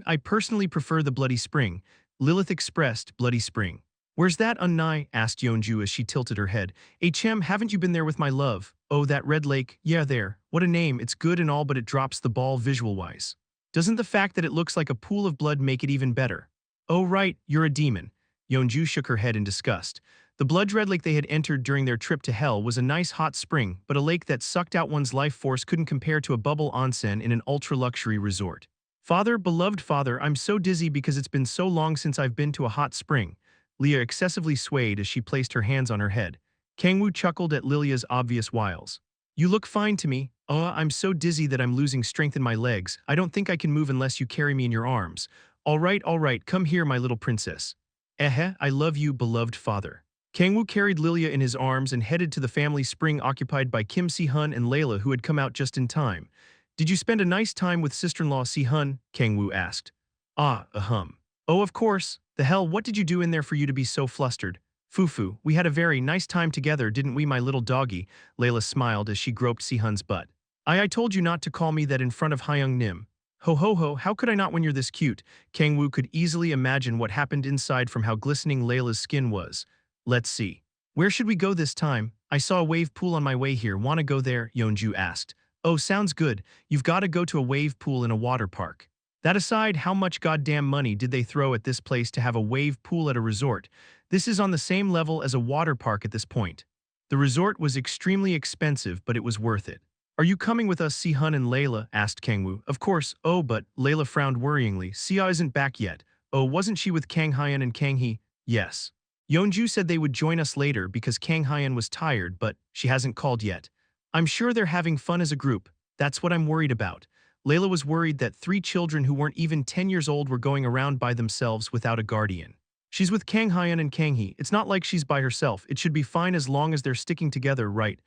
I personally prefer the Bloody Spring. Lilith expressed, Bloody Spring. Where's that, Unnai? Asked Yeonju as she tilted her head. Haven't you been there with my love? Oh, that red lake. Yeah, there. What a name. It's good and all, but it drops the ball visual-wise. Doesn't the fact that it looks like a pool of blood make it even better? Oh, right, you're a demon. Yeonju shook her head in disgust. The blood red lake they had entered during their trip to hell was a nice hot spring, but a lake that sucked out one's life force couldn't compare to a bubble onsen in an ultra-luxury resort. Father, beloved father, I'm so dizzy because it's been so long since I've been to a hot spring. Leah excessively swayed as she placed her hands on her head. Kang-woo chuckled at Lilia's obvious wiles. You look fine to me. I'm so dizzy that I'm losing strength in my legs. I don't think I can move unless you carry me in your arms. All right, come here, my little princess. I love you, beloved father. Kang-woo carried Lilia in his arms and headed to the family spring occupied by Kim Si-hun and Layla, who had come out just in time. Did you spend a nice time with sister-in-law Si-hun? Kang-woo asked. Ah. Oh, of course. The hell, what did you do in there for you to be so flustered? Fufu, we had a very nice time together, didn't we, my little doggy? Layla smiled as she groped Si-hun's butt. I told you not to call me that in front of Hyung Nim. Ho, how could I not when you're this cute? Kang-woo could easily imagine what happened inside from how glistening Layla's skin was. Let's see. Where should we go this time? I saw a wave pool on my way here. Wanna go there? Yeonju asked. Oh, sounds good. You've got to go to a wave pool in a water park. That aside, how much goddamn money did they throw at this place to have a wave pool at a resort? This is on the same level as a water park at this point. The resort was extremely expensive, but it was worth it. Are you coming with us, Si-hun and Layla? Asked Kang-woo. Of course. Oh, but Layla frowned worryingly. Sia isn't back yet. Oh, wasn't she with Kang Hyun and Kang Hee? Yes. Yeonju said they would join us later because Kang Hyun was tired, but she hasn't called yet. I'm sure they're having fun as a group. That's what I'm worried about. Layla was worried that 3 children who weren't even 10 years old were going around by themselves without a guardian. She's with Kang Hyun and Kang Hee. It's not like she's by herself. It should be fine as long as they're sticking together, right?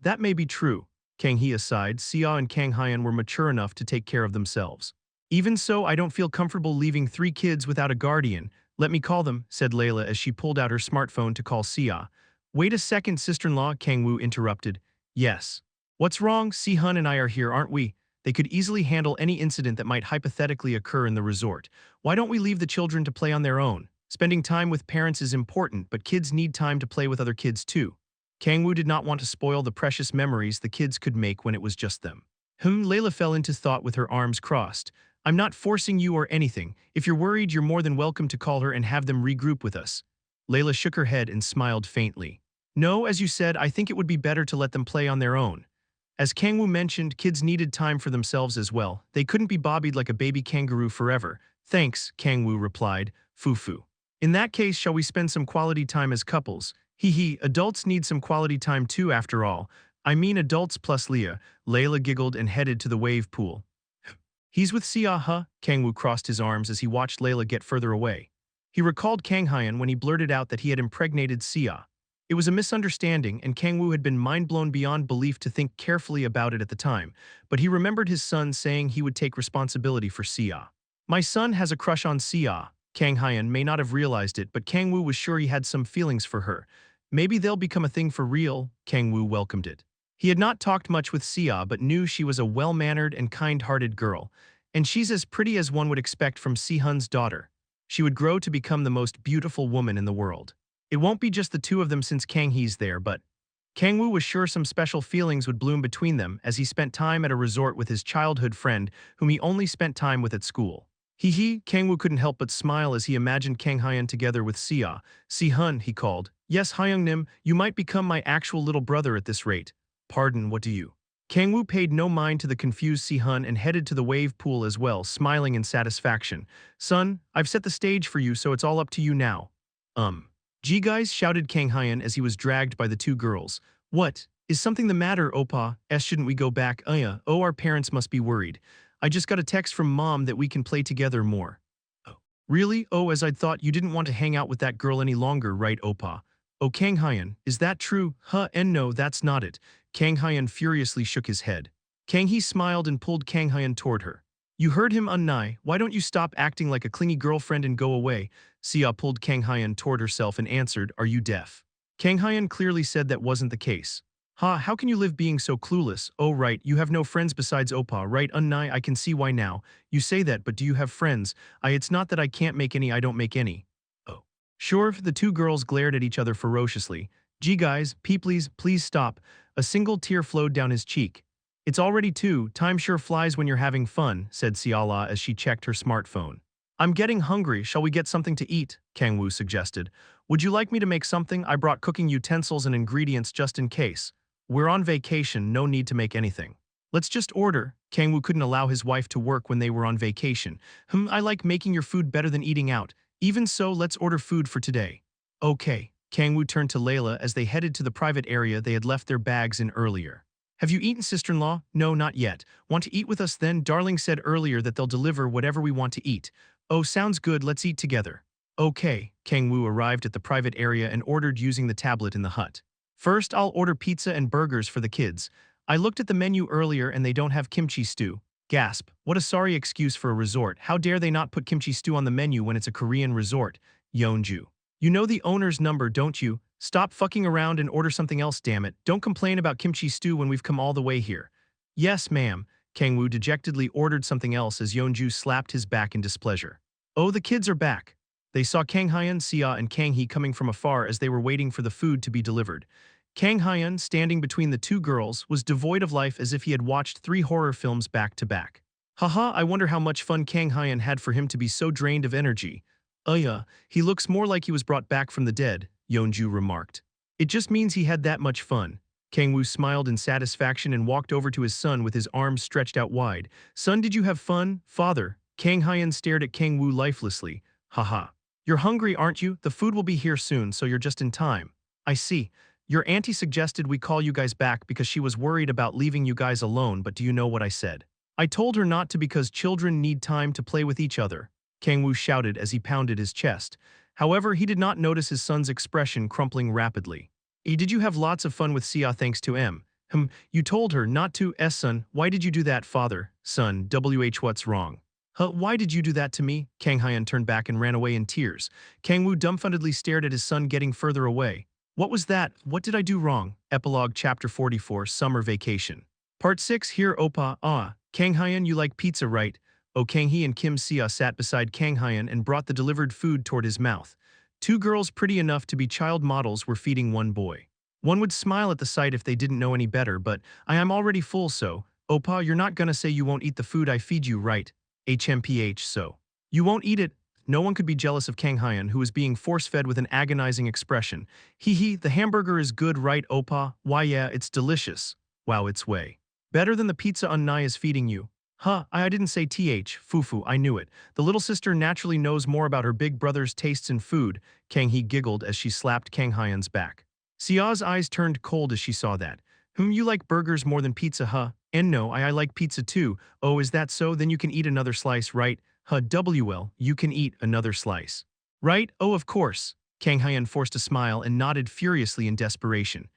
That may be true. Kang Hee aside, Sia and Kang Hyun were mature enough to take care of themselves. Even so, I don't feel comfortable leaving 3 kids without a guardian. Let me call them, said Layla as she pulled out her smartphone to call Sia. Wait a second, sister-in-law, Kang-woo interrupted. Yes. What's wrong? Si-hun and I are here, aren't we? They could easily handle any incident that might hypothetically occur in the resort. Why don't we leave the children to play on their own? Spending time with parents is important, but kids need time to play with other kids too. Kang-woo did not want to spoil the precious memories the kids could make when it was just them. Layla fell into thought with her arms crossed. I'm not forcing you or anything. If you're worried, you're more than welcome to call her and have them regroup with us. Layla shook her head and smiled faintly. No, as you said, I think it would be better to let them play on their own. As Kang-woo mentioned, kids needed time for themselves as well. They couldn't be bobbied like a baby kangaroo forever. Thanks, Kang-woo replied. Fufu. In that case, shall we spend some quality time as couples? Adults need some quality time too after all. I mean adults plus Leah. Layla giggled and headed to the wave pool. He's with Sia, huh? Kang-woo crossed his arms as he watched Layla get further away. He recalled Kang Hyun when he blurted out that he had impregnated Sia. It was a misunderstanding, and Kang-woo had been mind-blown beyond belief to think carefully about it at the time, but he remembered his son saying he would take responsibility for Sia. My son has a crush on Sia. Kang Hyun may not have realized it, but Kang-woo was sure he had some feelings for her. Maybe they'll become a thing for real. Kang-woo welcomed it. He had not talked much with Sia, but knew she was a well-mannered and kind-hearted girl, and she's as pretty as one would expect from Si-hun's daughter. She would grow to become the most beautiful woman in the world. It won't be just the two of them since Kang Hee's there, but Kang-woo was sure some special feelings would bloom between them as he spent time at a resort with his childhood friend whom he only spent time with at school. Kang-woo couldn't help but smile as he imagined Kang Hyun together with Sia. Si-hun, he called. Yes, Hyung-nim, you might become my actual little brother at this rate. Pardon, what do you? Kang-woo paid no mind to the confused Si-hun and headed to the wave pool as well, smiling in satisfaction. Son, I've set the stage for you, so it's all up to you now. Gee guys, shouted Kang Hyun as he was dragged by the 2 girls. What? Is something the matter, Oppa? Shouldn't we go back? Oh, our parents must be worried. I just got a text from Mom that we can play together more. Oh. Really? Oh, as I'd thought you didn't want to hang out with that girl any longer, right, Oppa? Oh, Kang Hyun, is that true? And no, that's not it. Kang Hyun furiously shook his head. Kang Hee smiled and pulled Kang Hyun toward her. You heard him, Unnai. Why don't you stop acting like a clingy girlfriend and go away? Sia pulled Kang Hyun toward herself and answered, Are you deaf? Kang Hyun clearly said that wasn't the case. How can you live being so clueless? Oh right, you have no friends besides Oppa, right, Unnai? I can see why now. You say that, but do you have friends? It's not that I can't make any, I don't make any. Oh. Sure, the 2 girls glared at each other ferociously. Gee guys, please stop. A single tear flowed down his cheek. It's already 2, time sure flies when you're having fun, said Siala as she checked her smartphone. I'm getting hungry, shall we get something to eat? Kang-woo suggested. Would you like me to make something? I brought cooking utensils and ingredients just in case. We're on vacation, no need to make anything. Let's just order. Kang-woo couldn't allow his wife to work when they were on vacation. I like making your food better than eating out. Even so, let's order food for today. Okay. Kang-woo turned to Layla as they headed to the private area they had left their bags in earlier. Have you eaten, sister-in-law? No, not yet. Want to eat with us then? Darling said earlier that they'll deliver whatever we want to eat. Oh, sounds good, let's eat together. Okay, Kang-woo arrived at the private area and ordered using the tablet in the hut. First, I'll order pizza and burgers for the kids. I looked at the menu earlier and they don't have kimchi stew. Gasp, what a sorry excuse for a resort. How dare they not put kimchi stew on the menu when it's a Korean resort? Yeonju. You know the owner's number, don't you? Stop fucking around and order something else, damn it. Don't complain about kimchi stew when we've come all the way here. Yes, ma'am. Kang-woo dejectedly ordered something else as Yeonju slapped his back in displeasure. Oh, the kids are back. They saw Kang Hyun, Sia, and Kang Hee coming from afar as they were waiting for the food to be delivered. Kang Hyun, standing between the two girls, was devoid of life as if he had watched 3 horror films back to back. Haha, I wonder how much fun Kang Hyun had for him to be so drained of energy. Yeah, he looks more like he was brought back from the dead, Yeonju remarked. It just means he had that much fun. Kang-woo smiled in satisfaction and walked over to his son with his arms stretched out wide. Son, did you have fun? Father. Kang Hyun stared at Kang-woo lifelessly. Haha. You're hungry, aren't you? The food will be here soon, so you're just in time. I see. Your auntie suggested we call you guys back because she was worried about leaving you guys alone, but do you know what I said? I told her not to because children need time to play with each other. Kang-woo shouted as he pounded his chest. However, he did not notice his son's expression crumpling rapidly. Did you have lots of fun with Sia thanks to M? You told her not to, son. Why did you do that, father? Son, what's wrong? Why did you do that to me? Kang Hyun turned back and ran away in tears. Kang-woo dumbfoundedly stared at his son getting further away. What was that? What did I do wrong? Epilogue Chapter 44, Summer Vacation. Part 6, Here Oppa, Kang Hyun, you like pizza, right? Oh, Kang Hee and Kim Sia sat beside Kang Hyun and brought the delivered food toward his mouth. 2 girls pretty enough to be child models were feeding one boy. One would smile at the sight if they didn't know any better, but I am already full, so, Oppa, you're not gonna say you won't eat the food I feed you, right? HMPH, so. You won't eat it? No one could be jealous of Kang Hyun, who was being force-fed with an agonizing expression. Hee, the hamburger is good, right, Oppa? Why, yeah, it's delicious. Wow, it's way better than the pizza Unnai is feeding you. I didn't say fufu, I knew it. The little sister naturally knows more about her big brother's tastes in food, Kang Hee giggled as she slapped Kang Hyun's back. Sia's eyes turned cold as she saw that. You like burgers more than pizza, And no, I like pizza too. Oh, is that so? Then you can eat another slice, right? You can eat another slice. Right? Oh, of course. Kang Hyun forced a smile and nodded furiously in desperation.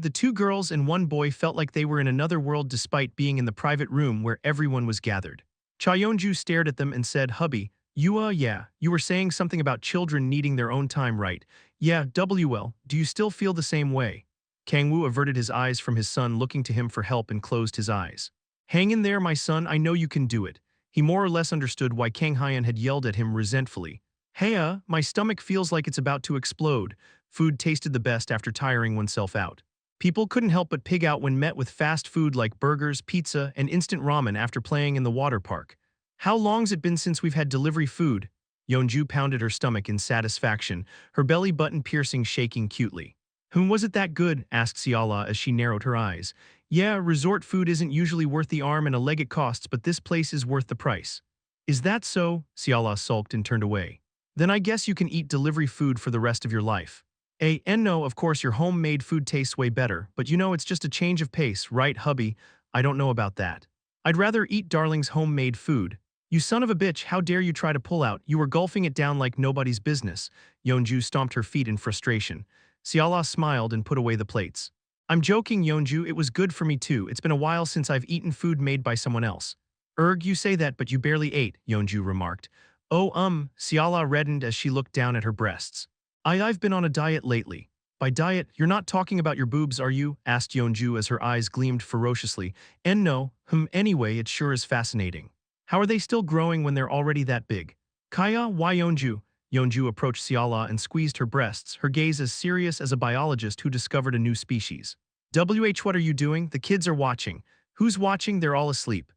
The 2 girls and 1 boy felt like they were in another world despite being in the private room where everyone was gathered. Cha Yeonju stared at them and said, Hubby, you were saying something about children needing their own time, right? Yeah, do you still feel the same way? Kang-woo averted his eyes from his son looking to him for help and closed his eyes. Hang in there, my son, I know you can do it. He more or less understood why Kang Hyun had yelled at him resentfully. Hey, my stomach feels like it's about to explode. Food tasted the best after tiring oneself out. People couldn't help but pig out when met with fast food like burgers, pizza, and instant ramen after playing in the water park. How long's it been since we've had delivery food? Yeonju pounded her stomach in satisfaction, her belly button piercing shaking cutely. Was it that good? Asked Siala as she narrowed her eyes. Yeah, resort food isn't usually worth the arm and a leg it costs, but this place is worth the price. Is that so? Siala sulked and turned away. Then I guess you can eat delivery food for the rest of your life. And no, of course your homemade food tastes way better, but it's just a change of pace, right, hubby? I don't know about that. I'd rather eat darling's homemade food. You son of a bitch, how dare you try to pull out? You were gulping it down like nobody's business. Yeonju stomped her feet in frustration. Siala smiled and put away the plates. I'm joking, Yeonju, it was good for me too. It's been a while since I've eaten food made by someone else. You say that, but you barely ate, Yeonju remarked. Oh, Siala reddened as she looked down at her breasts. I've been on a diet lately. By diet, you're not talking about your boobs, are you? Asked Yeonju as her eyes gleamed ferociously. And no, anyway, it sure is fascinating. How are they still growing when they're already that big? Kaya, why Yeonju? Yeonju approached Siala and squeezed her breasts, her gaze as serious as a biologist who discovered a new species. What are you doing? The kids are watching. Who's watching? They're all asleep.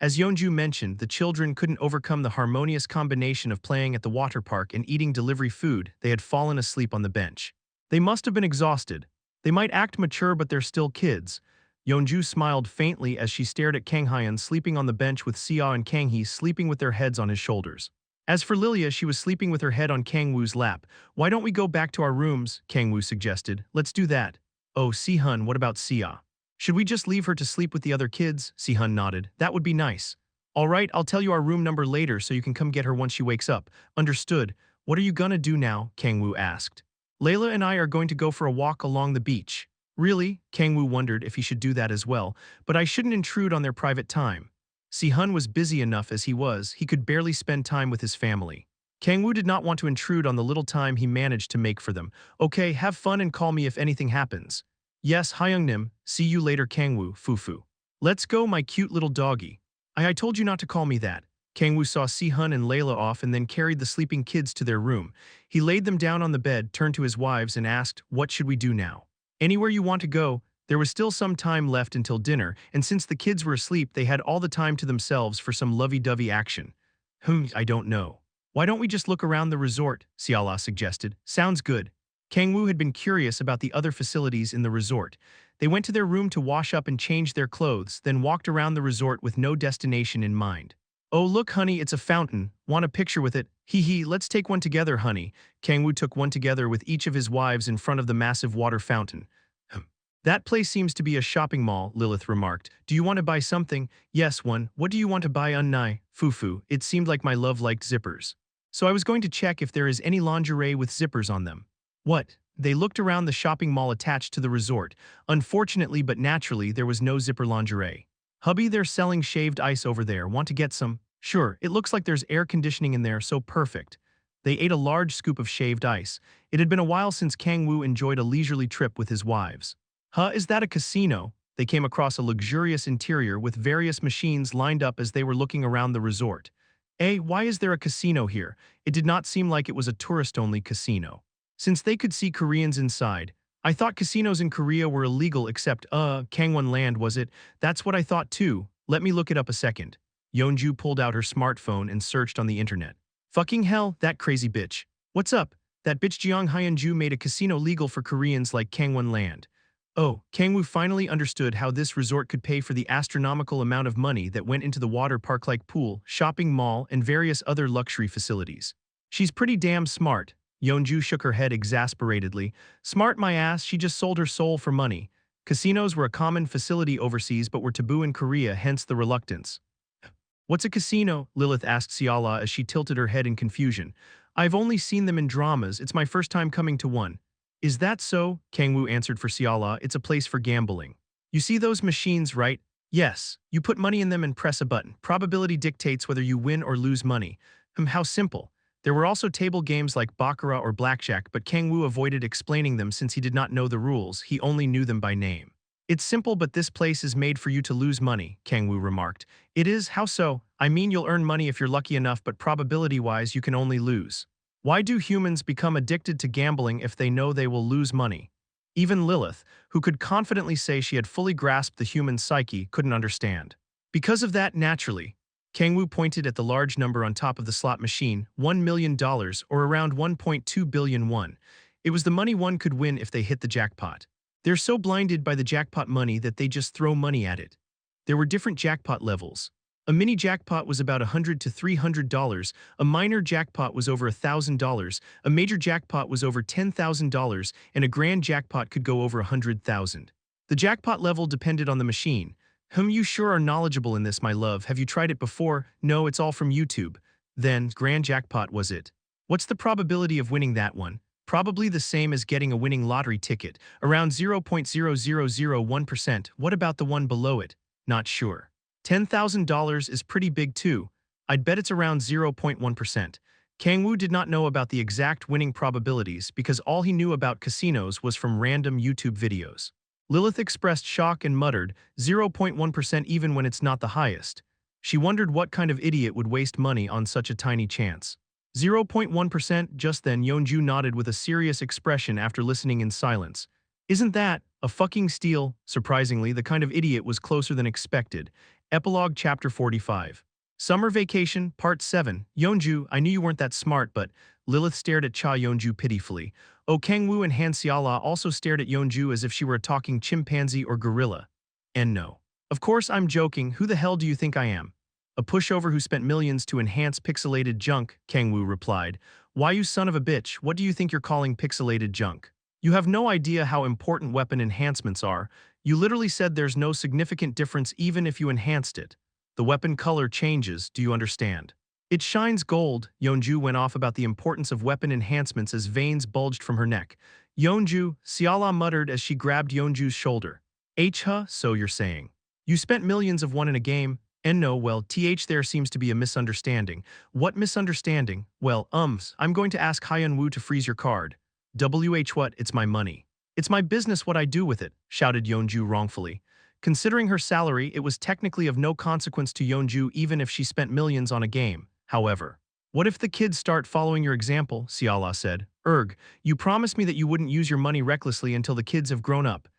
As Yeonju mentioned, the children couldn't overcome the harmonious combination of playing at the water park and eating delivery food. They had fallen asleep on the bench. They must have been exhausted. They might act mature, but they're still kids. Yeonju smiled faintly as she stared at Kang Hyun sleeping on the bench with Sia and Kang Hee sleeping with their heads on his shoulders. As for Lilia, she was sleeping with her head on Kang-woo's lap. Why don't we go back to our rooms? Kang-woo suggested. Let's do that. Oh, Si-hun, what about Sia? Should we just leave her to sleep with the other kids? Si-hun nodded. That would be nice. All right, I'll tell you our room number later so you can come get her once she wakes up. Understood. What are you gonna do now? Kang-woo asked. Layla and I are going to go for a walk along the beach. Really? Kang-woo wondered if he should do that as well, but I shouldn't intrude on their private time. Si-hun was busy enough as he could barely spend time with his family. Kang-woo did not want to intrude on the little time he managed to make for them. Okay, have fun and call me if anything happens. Yes, Hyungnim, see you later Kang-woo, Fufu. Let's go my cute little doggy. I told you not to call me that. Kang-woo saw Si-hun and Layla off and then carried the sleeping kids to their room. He laid them down on the bed, turned to his wives and asked, what should we do now? Anywhere you want to go. There was still some time left until dinner, and since the kids were asleep they had all the time to themselves for some lovey-dovey action. I don't know. Why don't we just look around the resort, Siala suggested. Sounds good. Kang-woo had been curious about the other facilities in the resort. They went to their room to wash up and change their clothes, then walked around the resort with no destination in mind. Oh look honey, it's a fountain. Want a picture with it? Hee, let's take one together honey. Kang-woo took one together with each of his wives in front of the massive water fountain. That place seems to be a shopping mall, Lilith remarked. Do you want to buy something? Yes, one. What do you want to buy unnai? Fufu, it seemed like my love liked zippers. So I was going to check if there is any lingerie with zippers on them. What? They looked around the shopping mall attached to the resort. Unfortunately but naturally, there was no zipper lingerie. Hubby, they're selling shaved ice over there. Want to get some? Sure, it looks like there's air conditioning in there, so perfect. They ate a large scoop of shaved ice. It had been a while since Kang-woo enjoyed a leisurely trip with his wives. Is that a casino? They came across a luxurious interior with various machines lined up as they were looking around the resort. Why is there a casino here? It did not seem like it was a tourist-only casino. Since they could see Koreans inside, I thought casinos in Korea were illegal except, Kangwon Land was it? That's what I thought too. Let me look it up a second. Yeonju pulled out her smartphone and searched on the internet. Fucking hell, that crazy bitch. What's up? That bitch Jeong Hyunju made a casino legal for Koreans like Kangwon Land. Oh, Kang-woo finally understood how this resort could pay for the astronomical amount of money that went into the water park like pool, shopping mall, and various other luxury facilities. She's pretty damn smart. Yeonju shook her head exasperatedly. Smart my ass, she just sold her soul for money. Casinos were a common facility overseas but were taboo in Korea, hence the reluctance. What's a casino? Lilith asked Siala as she tilted her head in confusion. I've only seen them in dramas, it's my first time coming to one. Is that so? Kang-woo answered for Siala, it's a place for gambling. You see those machines, right? Yes. You put money in them and press a button. Probability dictates whether you win or lose money. How simple. There were also table games like baccarat or blackjack, but Kang-woo avoided explaining them since he did not know the rules, he only knew them by name. It's simple but this place is made for you to lose money, Kang-woo remarked. It is? How so? I mean you'll earn money if you're lucky enough but probability-wise you can only lose. Why do humans become addicted to gambling if they know they will lose money? Even Lilith, who could confidently say she had fully grasped the human psyche, couldn't understand. Because of that, naturally, Kang-woo pointed at the large number on top of the slot machine, $1 million or around 1.2 billion won. It was the money one could win if they hit the jackpot. They're so blinded by the jackpot money that they just throw money at it. There were different jackpot levels. A mini jackpot was about $100 to $300, a minor jackpot was over $1,000, a major jackpot was over $10,000, and a grand jackpot could go over $100,000. The jackpot level depended on the machine. You sure are knowledgeable in this, my love. Have you tried it before? No, it's all from YouTube. Then, grand jackpot was it. What's the probability of winning that one? Probably the same as getting a winning lottery ticket, around 0.0001%. What about the one below it? Not sure. $10,000 is pretty big too. I'd bet it's around 0.1%. Kang-woo did not know about the exact winning probabilities because all he knew about casinos was from random YouTube videos. Lilith expressed shock and muttered, 0.1% even when it's not the highest. She wondered what kind of idiot would waste money on such a tiny chance. 0.1%. Just then Yeonju nodded with a serious expression after listening in silence. Isn't that a fucking steal? Surprisingly, the kind of idiot was closer than expected. Epilogue Chapter 45. Summer Vacation, Part 7. Yeonju, I knew you weren't that smart, but Lilith stared at Cha Yeonju pitifully. Oh, Kang-woo and Han Seala also stared at Yeonju as if she were a talking chimpanzee or gorilla. And no. Of course I'm joking, who the hell do you think I am? A pushover who spent millions to enhance pixelated junk, Kang-woo replied. Why you son of a bitch, what do you think you're calling pixelated junk? You have no idea how important weapon enhancements are. You literally said there's no significant difference even if you enhanced it. The weapon color changes, do you understand? It shines gold. Yeonju went off about the importance of weapon enhancements as veins bulged from her neck. Yeonju, Siala muttered as she grabbed Yeonju's shoulder. Huh, so you're saying. You spent millions of one in a game, and no, well, there seems to be a misunderstanding. What misunderstanding? Well, I'm going to ask Hyun-woo to freeze your card. What, it's my money. It's my business what I do with it, shouted Yeonju wrongfully. Considering her salary, it was technically of no consequence to Yeonju even if she spent millions on a game. However, what if the kids start following your example, Siala said. You promised me that you wouldn't use your money recklessly until the kids have grown up.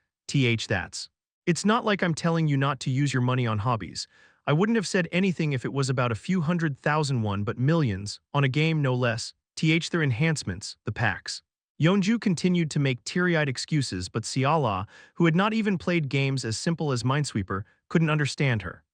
That's. It's not like I'm telling you not to use your money on hobbies. I wouldn't have said anything if it was about a few 100,000 won but millions, on a game no less. Their enhancements, the packs. Yeonju continued to make teary-eyed excuses, but Siala, who had not even played games as simple as Minesweeper, couldn't understand her.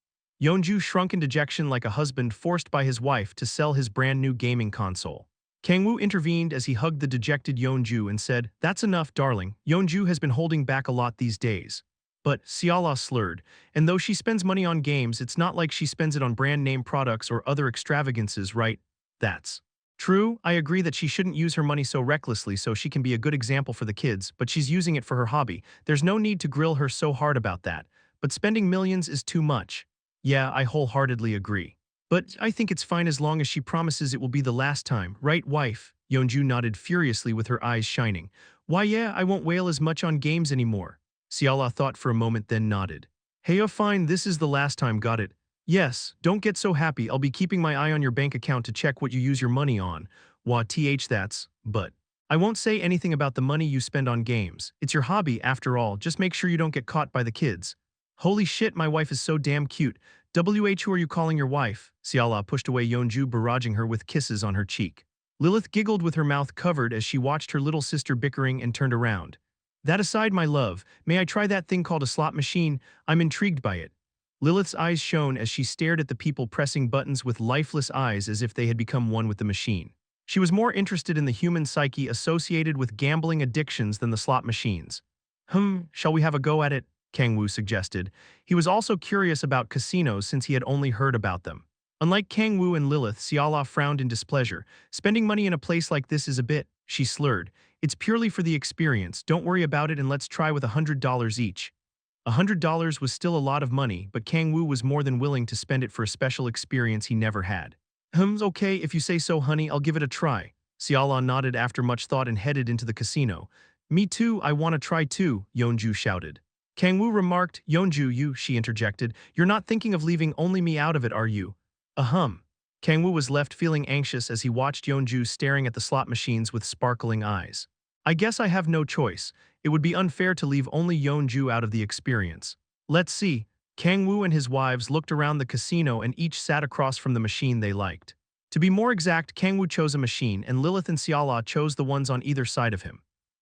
Yeonju shrunk in dejection like a husband forced by his wife to sell his brand-new gaming console. Kang-woo intervened as he hugged the dejected Yeonju and said, "That's enough, darling. Yeonju has been holding back a lot these days." But Siala slurred, and though she spends money on games, it's not like she spends it on brand-name products or other extravagances, right? That's true. I agree that she shouldn't use her money so recklessly so she can be a good example for the kids, but she's using it for her hobby. There's no need to grill her so hard about that. But spending millions is too much. Yeah, I wholeheartedly agree. But I think it's fine as long as she promises it will be the last time, right, wife? Yeonju nodded furiously with her eyes shining. Why yeah, I won't wail as much on games anymore. Siala thought for a moment then nodded. Hey, fine, this is the last time, got it. Yes, don't get so happy, I'll be keeping my eye on your bank account to check what you use your money on. That's, but. I won't say anything about the money you spend on games. It's your hobby, after all, just make sure you don't get caught by the kids. Holy shit, my wife is so damn cute. Who are you calling your wife? Siala pushed away Yeonju, barraging her with kisses on her cheek. Lilith giggled with her mouth covered as she watched her little sister bickering and turned around. That aside, my love, may I try that thing called a slot machine? I'm intrigued by it. Lilith's eyes shone as she stared at the people pressing buttons with lifeless eyes as if they had become one with the machine. She was more interested in the human psyche associated with gambling addictions than the slot machines. Shall we have a go at it? Kang-woo suggested. He was also curious about casinos since he had only heard about them. Unlike Kang-woo and Lilith, Siala frowned in displeasure. Spending money in a place like this is a bit, she slurred. It's purely for the experience, don't worry about it and let's try with $100 each. $100 was still a lot of money, but Kang-woo was more than willing to spend it for a special experience he never had. Okay, if you say so, honey, I'll give it a try. Siala nodded after much thought and headed into the casino. Me too, I want to try too, Yeonju shouted. Kang-woo remarked. Yeonju, she interjected. You're not thinking of leaving only me out of it, are you? Kang-woo was left feeling anxious as he watched Yeonju staring at the slot machines with sparkling eyes. I guess I have no choice. It would be unfair to leave only Yeonju out of the experience. Let's see. Kang-woo and his wives looked around the casino and each sat across from the machine they liked. To be more exact, Kang-woo chose a machine and Lilith and Siala chose the ones on either side of him.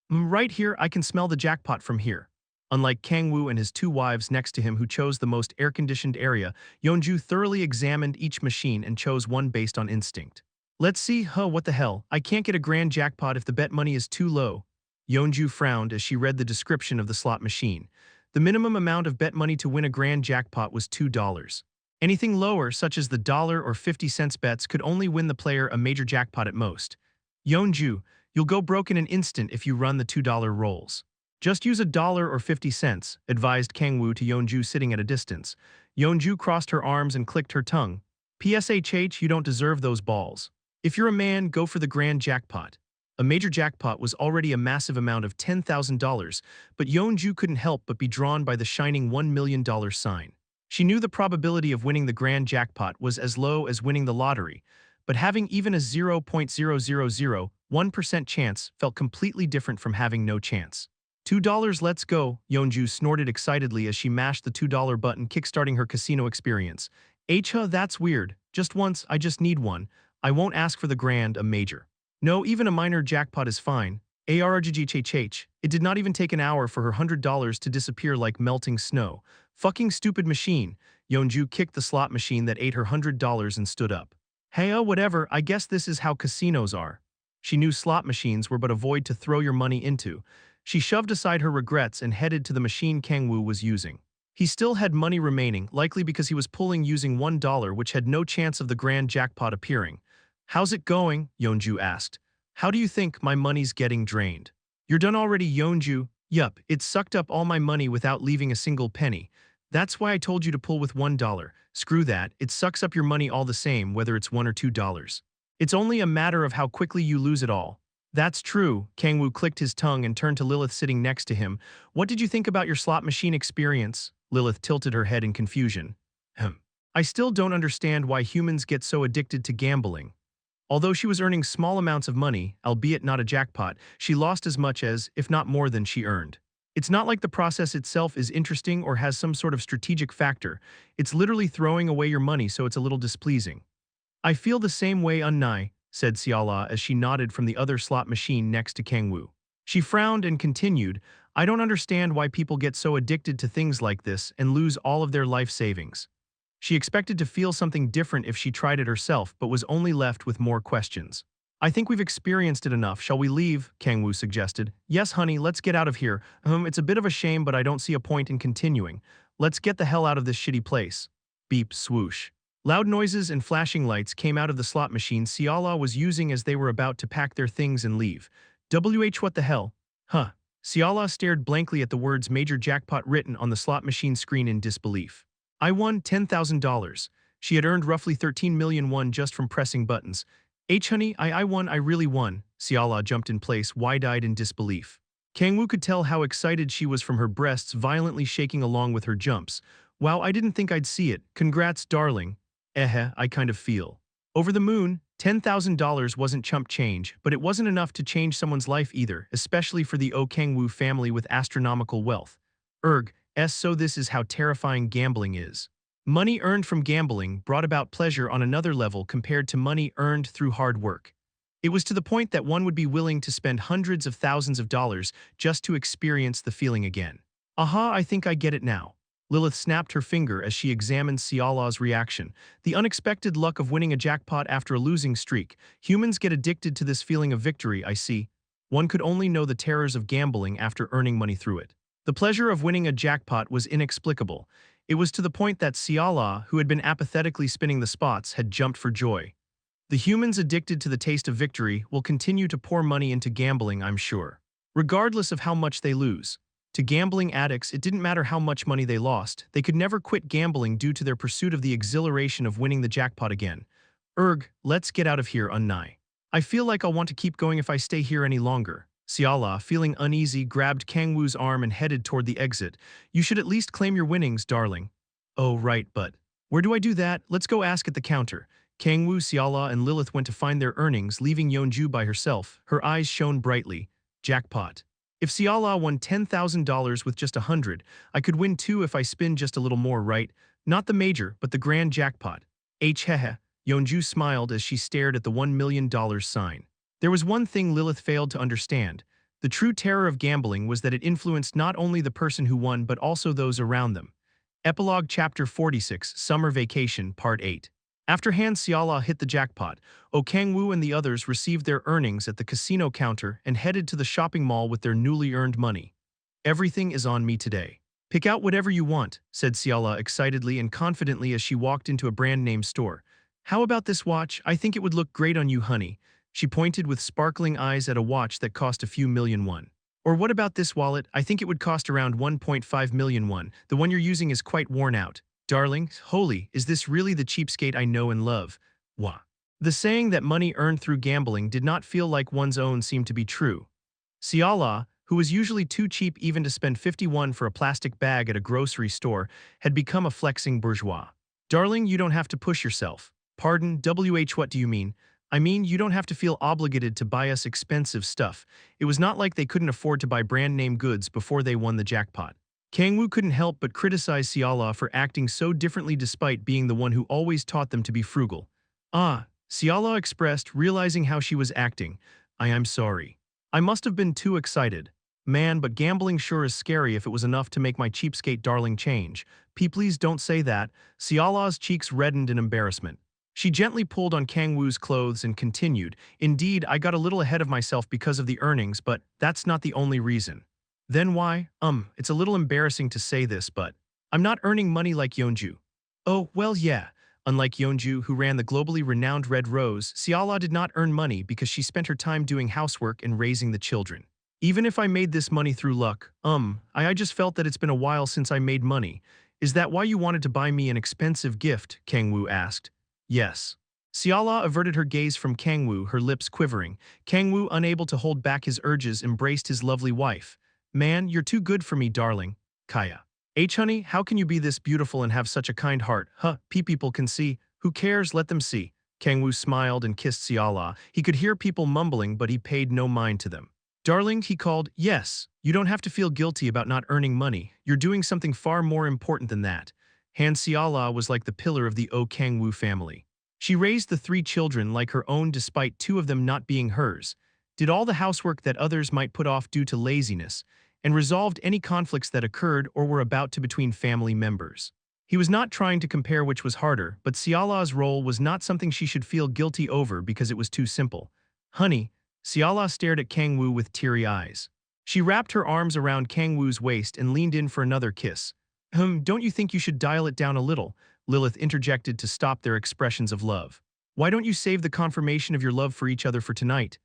Right here, I can smell the jackpot from here. Unlike Kang-woo and his two wives next to him who chose the most air-conditioned area, Yeonju thoroughly examined each machine and chose one based on instinct. Let's see, what the hell, I can't get a grand jackpot if the bet money is too low. Yeonju frowned as she read the description of the slot machine. The minimum amount of bet money to win a grand jackpot was $2. Anything lower, such as the dollar or 50-cent bets, could only win the player a major jackpot at most. Yeonju, you'll go broke in an instant if you run the $2 rolls. Just use $1 or 50 cents, advised Kang-woo to Yeonju sitting at a distance. Yeonju crossed her arms and clicked her tongue. PSHH, you don't deserve those balls. If you're a man, go for the grand jackpot. A major jackpot was already a massive amount of $10,000, but Yeonju couldn't help but be drawn by the shining $1 million sign. She knew the probability of winning the grand jackpot was as low as winning the lottery, but having even a 0.0001% chance felt completely different from having no chance. $2, let's go, Yeonju snorted excitedly as she mashed the $2 button, kickstarting her casino experience. That's weird. Just once, I just need one. I won't ask for the grand, a major. No, even a minor jackpot is fine. It did not even take an hour for her $100 to disappear like melting snow. Fucking stupid machine. Yeonju kicked the slot machine that ate her $100 and stood up. Hey, whatever, I guess this is how casinos are. She knew slot machines were but a void to throw your money into. She shoved aside her regrets and headed to the machine Kang-woo was using. He still had money remaining, likely because he was pulling using $1 which had no chance of the grand jackpot appearing. "How's it going?" Yeonju asked. "How do you think my money's getting drained?" "You're done already, Yeonju." "Yup, it sucked up all my money without leaving a single penny. That's why I told you to pull with $1. Screw that, it sucks up your money all the same whether it's $1 or $2. It's only a matter of how quickly you lose it all." "That's true." Kang-woo clicked his tongue and turned to Lilith sitting next to him. "What did you think about your slot machine experience?" Lilith tilted her head in confusion. "I still don't understand why humans get so addicted to gambling." Although she was earning small amounts of money, albeit not a jackpot, she lost as much as, if not more than, she earned. It's not like the process itself is interesting or has some sort of strategic factor. It's literally throwing away your money, so it's a little displeasing. "I feel the same way, Unnai," said Siala as she nodded from the other slot machine next to Kang-woo. She frowned and continued, "I don't understand why people get so addicted to things like this and lose all of their life savings." She expected to feel something different if she tried it herself, but was only left with more questions. "I think we've experienced it enough. Shall we leave?" Kang-woo suggested. "Yes, honey, let's get out of here. It's a bit of a shame, but I don't see a point in continuing. Let's get the hell out of this shitty place." Beep, swoosh. Loud noises and flashing lights came out of the slot machine Siala was using as they were about to pack their things and leave. What the hell? Huh. Siala stared blankly at the words "Major Jackpot" written on the slot machine screen in disbelief. "I won $10,000. She had earned roughly 13 million won just from pressing buttons. Honey, I won, I really won." Siala jumped in place, wide-eyed in disbelief. Kang-woo could tell how excited she was from her breasts violently shaking along with her jumps. "Wow, I didn't think I'd see it. Congrats, darling." I kind of feel. Over the moon, $10,000 wasn't chump change, but it wasn't enough to change someone's life either, especially for the Kang-woo family with astronomical wealth. So this is how terrifying gambling is. Money earned from gambling brought about pleasure on another level compared to money earned through hard work. It was to the point that one would be willing to spend hundreds of thousands of dollars just to experience the feeling again. "Aha, I think I get it now." Lilith snapped her finger as she examined Siala's reaction. "The unexpected luck of winning a jackpot after a losing streak. Humans get addicted to this feeling of victory, I see. One could only know the terrors of gambling after earning money through it." The pleasure of winning a jackpot was inexplicable. It was to the point that Siala, who had been apathetically spinning the spots, had jumped for joy. The humans addicted to the taste of victory will continue to pour money into gambling, I'm sure. Regardless of how much they lose. To gambling addicts, it didn't matter how much money they lost. They could never quit gambling due to their pursuit of the exhilaration of winning the jackpot again. Let's get out of here, Unnai. I feel like I'll want to keep going if I stay here any longer." Siala, feeling uneasy, grabbed Kang-woo's arm and headed toward the exit. "You should at least claim your winnings, darling." "Oh, right, but where do I do that? Let's go ask at the counter." Kang-woo, Siala, and Lilith went to find their earnings, leaving Yeonju by herself. Her eyes shone brightly. Jackpot. If Siala won $10,000 with just 100, I could win too if I spin just a little more, right? Not the major, but the grand jackpot. Yeonju smiled as she stared at the $1 million sign. There was one thing Lilith failed to understand. The true terror of gambling was that it influenced not only the person who won but also those around them. Epilogue Chapter 46, Summer Vacation, Part 8. After Han Siala hit the jackpot, Kang-woo and the others received their earnings at the casino counter and headed to the shopping mall with their newly earned money. "Everything is on me today. Pick out whatever you want," said Siala excitedly and confidently as she walked into a brand-name store. "How about this watch? I think it would look great on you, honey." She pointed with sparkling eyes at a watch that cost a few million won. "Or what about this wallet? I think it would cost around 1.5 million won. The one you're using is quite worn out." "Darling, holy, is this really the cheapskate I know and love?" Wah. The saying that money earned through gambling did not feel like one's own seemed to be true. Siala, who was usually too cheap even to spend 51 for a plastic bag at a grocery store, had become a flexing bourgeois. "Darling, you don't have to push yourself." "Pardon, what do you mean?" "I mean, you don't have to feel obligated to buy us expensive stuff." It was not like they couldn't afford to buy brand-name goods before they won the jackpot. Kang-woo couldn't help but criticize Siala for acting so differently despite being the one who always taught them to be frugal. Siala expressed, realizing how she was acting. I'm sorry. I must have been too excited. Man, but gambling sure is scary if it was enough to make my cheapskate darling change." Please don't say that." Siala's cheeks reddened in embarrassment. She gently pulled on Kang-woo's clothes and continued, "Indeed, I got a little ahead of myself because of the earnings, but that's not the only reason." Then why? It's a little embarrassing to say this, but I'm not earning money like Yeonju. Oh, well, yeah. Unlike Yeonju, who ran the globally renowned Red Rose, Siala did not earn money because she spent her time doing housework and raising the children. Even if I made this money through luck, I just felt that it's been a while since I made money. Is that why you wanted to buy me an expensive gift? Kang-woo asked. Yes. Siala averted her gaze from Kang-woo, her lips quivering. Kang-woo, unable to hold back his urges, embraced his lovely wife. Man, you're too good for me, darling. Kaya. Honey, how can you be this beautiful and have such a kind heart? Huh, people can see. Who cares? Let them see. Kang-woo smiled and kissed Siala. He could hear people mumbling, but he paid no mind to them. Darling, he called, yes, you don't have to feel guilty about not earning money. You're doing something far more important than that. Han Siala was like the pillar of the Kang-woo family. She raised the three children like her own despite two of them not being hers, did all the housework that others might put off due to laziness, and resolved any conflicts that occurred or were about to between family members. He was not trying to compare which was harder, but Siala's role was not something she should feel guilty over because it was too simple. Honey, Siala stared at Kang-woo with teary eyes. She wrapped her arms around Kang-woo's waist and leaned in for another kiss. Don't you think you should dial it down a little? Lilith interjected to stop their expressions of love. Why don't you save the confirmation of your love for each other for tonight?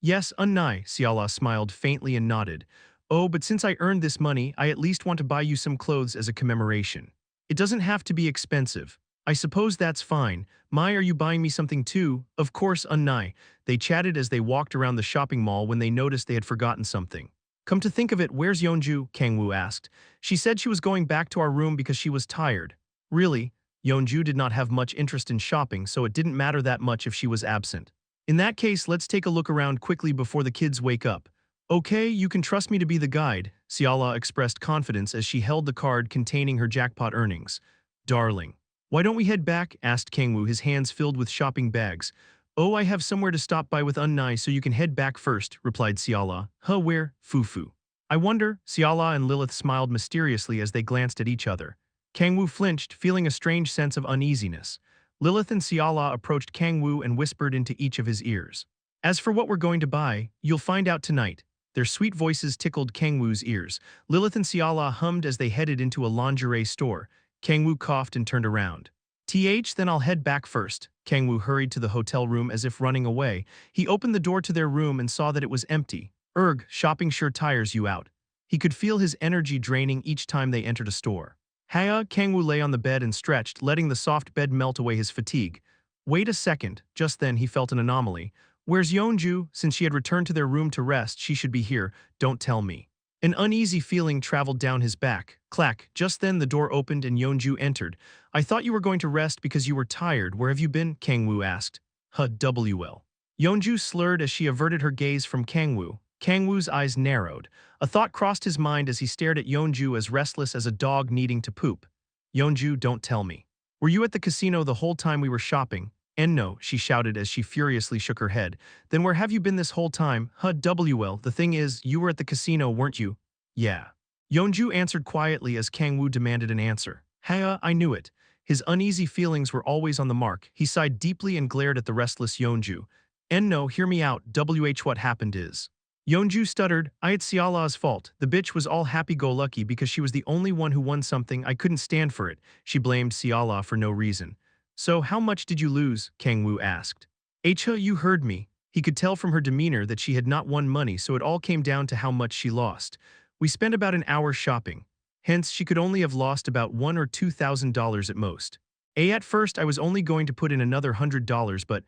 Yes, Unnai, Siala smiled faintly and nodded. Oh, but since I earned this money, I at least want to buy you some clothes as a commemoration. It doesn't have to be expensive. I suppose that's fine. Mai, are you buying me something too? Of course, Unnai. They chatted as they walked around the shopping mall when they noticed they had forgotten something. Come to think of it, where's Yeonju? Kang-woo asked. She said she was going back to our room because she was tired. Really? Yeonju did not have much interest in shopping, so it didn't matter that much if she was absent. In that case, let's take a look around quickly before the kids wake up. Okay, you can trust me to be the guide, Siala expressed confidence as she held the card containing her jackpot earnings. Darling. Why don't we head back? Asked Kang-woo, his hands filled with shopping bags. Oh, I have somewhere to stop by with Unnai, so you can head back first, replied Siala. Where? Fufu. I wonder. Siala and Lilith smiled mysteriously as they glanced at each other. Kang-woo flinched, feeling a strange sense of uneasiness. Lilith and Siala approached Kang-woo and whispered into each of his ears. As for what we're going to buy, you'll find out tonight. Their sweet voices tickled Kang-woo's ears. Lilith and Siala hummed as they headed into a lingerie store. Kang-woo coughed and turned around. Then I'll head back first. Kang-woo hurried to the hotel room as if running away. He opened the door to their room and saw that it was empty. Shopping sure tires you out. He could feel his energy draining each time they entered a store. Kang-woo lay on the bed and stretched, letting the soft bed melt away his fatigue. Wait a second. Just then he felt an anomaly. Where's Yeonju? Since she had returned to their room to rest, she should be here. Don't tell me. An uneasy feeling traveled down his back. Clack. Just then the door opened and Yeonju entered. I thought you were going to rest because you were tired. Where have you been? Kang-woo asked. WL. Yeonju slurred as she averted her gaze from Kang-woo. Kang-woo's eyes narrowed. A thought crossed his mind as he stared at Yeonju as restless as a dog needing to poop. Yeonju, don't tell me. Were you at the casino the whole time we were shopping? And no, she shouted as she furiously shook her head. Then where have you been this whole time? WL, the thing is, you were at the casino, weren't you? Yeah. Yeonju answered quietly as Kang-woo demanded an answer. I knew it. His uneasy feelings were always on the mark. He sighed deeply and glared at the restless Yeonju. And no, hear me out, what happened is. Yeonju stuttered, it's Siala's fault. The bitch was all happy-go-lucky because she was the only one who won something. I couldn't stand for it. She blamed Siala for no reason. So how much did you lose? Kang-woo asked. You heard me. He could tell from her demeanor that she had not won money, so it all came down to how much she lost. We spent about an hour shopping. Hence, she could only have lost about $1,000 or $2,000 at most. At first, I was only going to put in another $100, but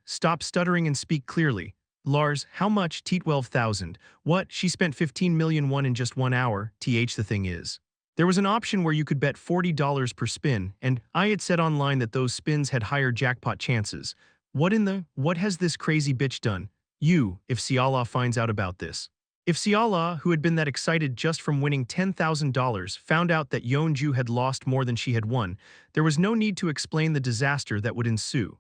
stop stuttering and speak clearly. Lars, how much? 12,000. What? She spent 15 million won in just 1 hour. The thing is. There was an option where you could bet $40 per spin, and I had said online that those spins had higher jackpot chances. What has this crazy bitch done? If Siala finds out about this. If Siala, who had been that excited just from winning $10,000, found out that Yeonju had lost more than she had won, there was no need to explain the disaster that would ensue.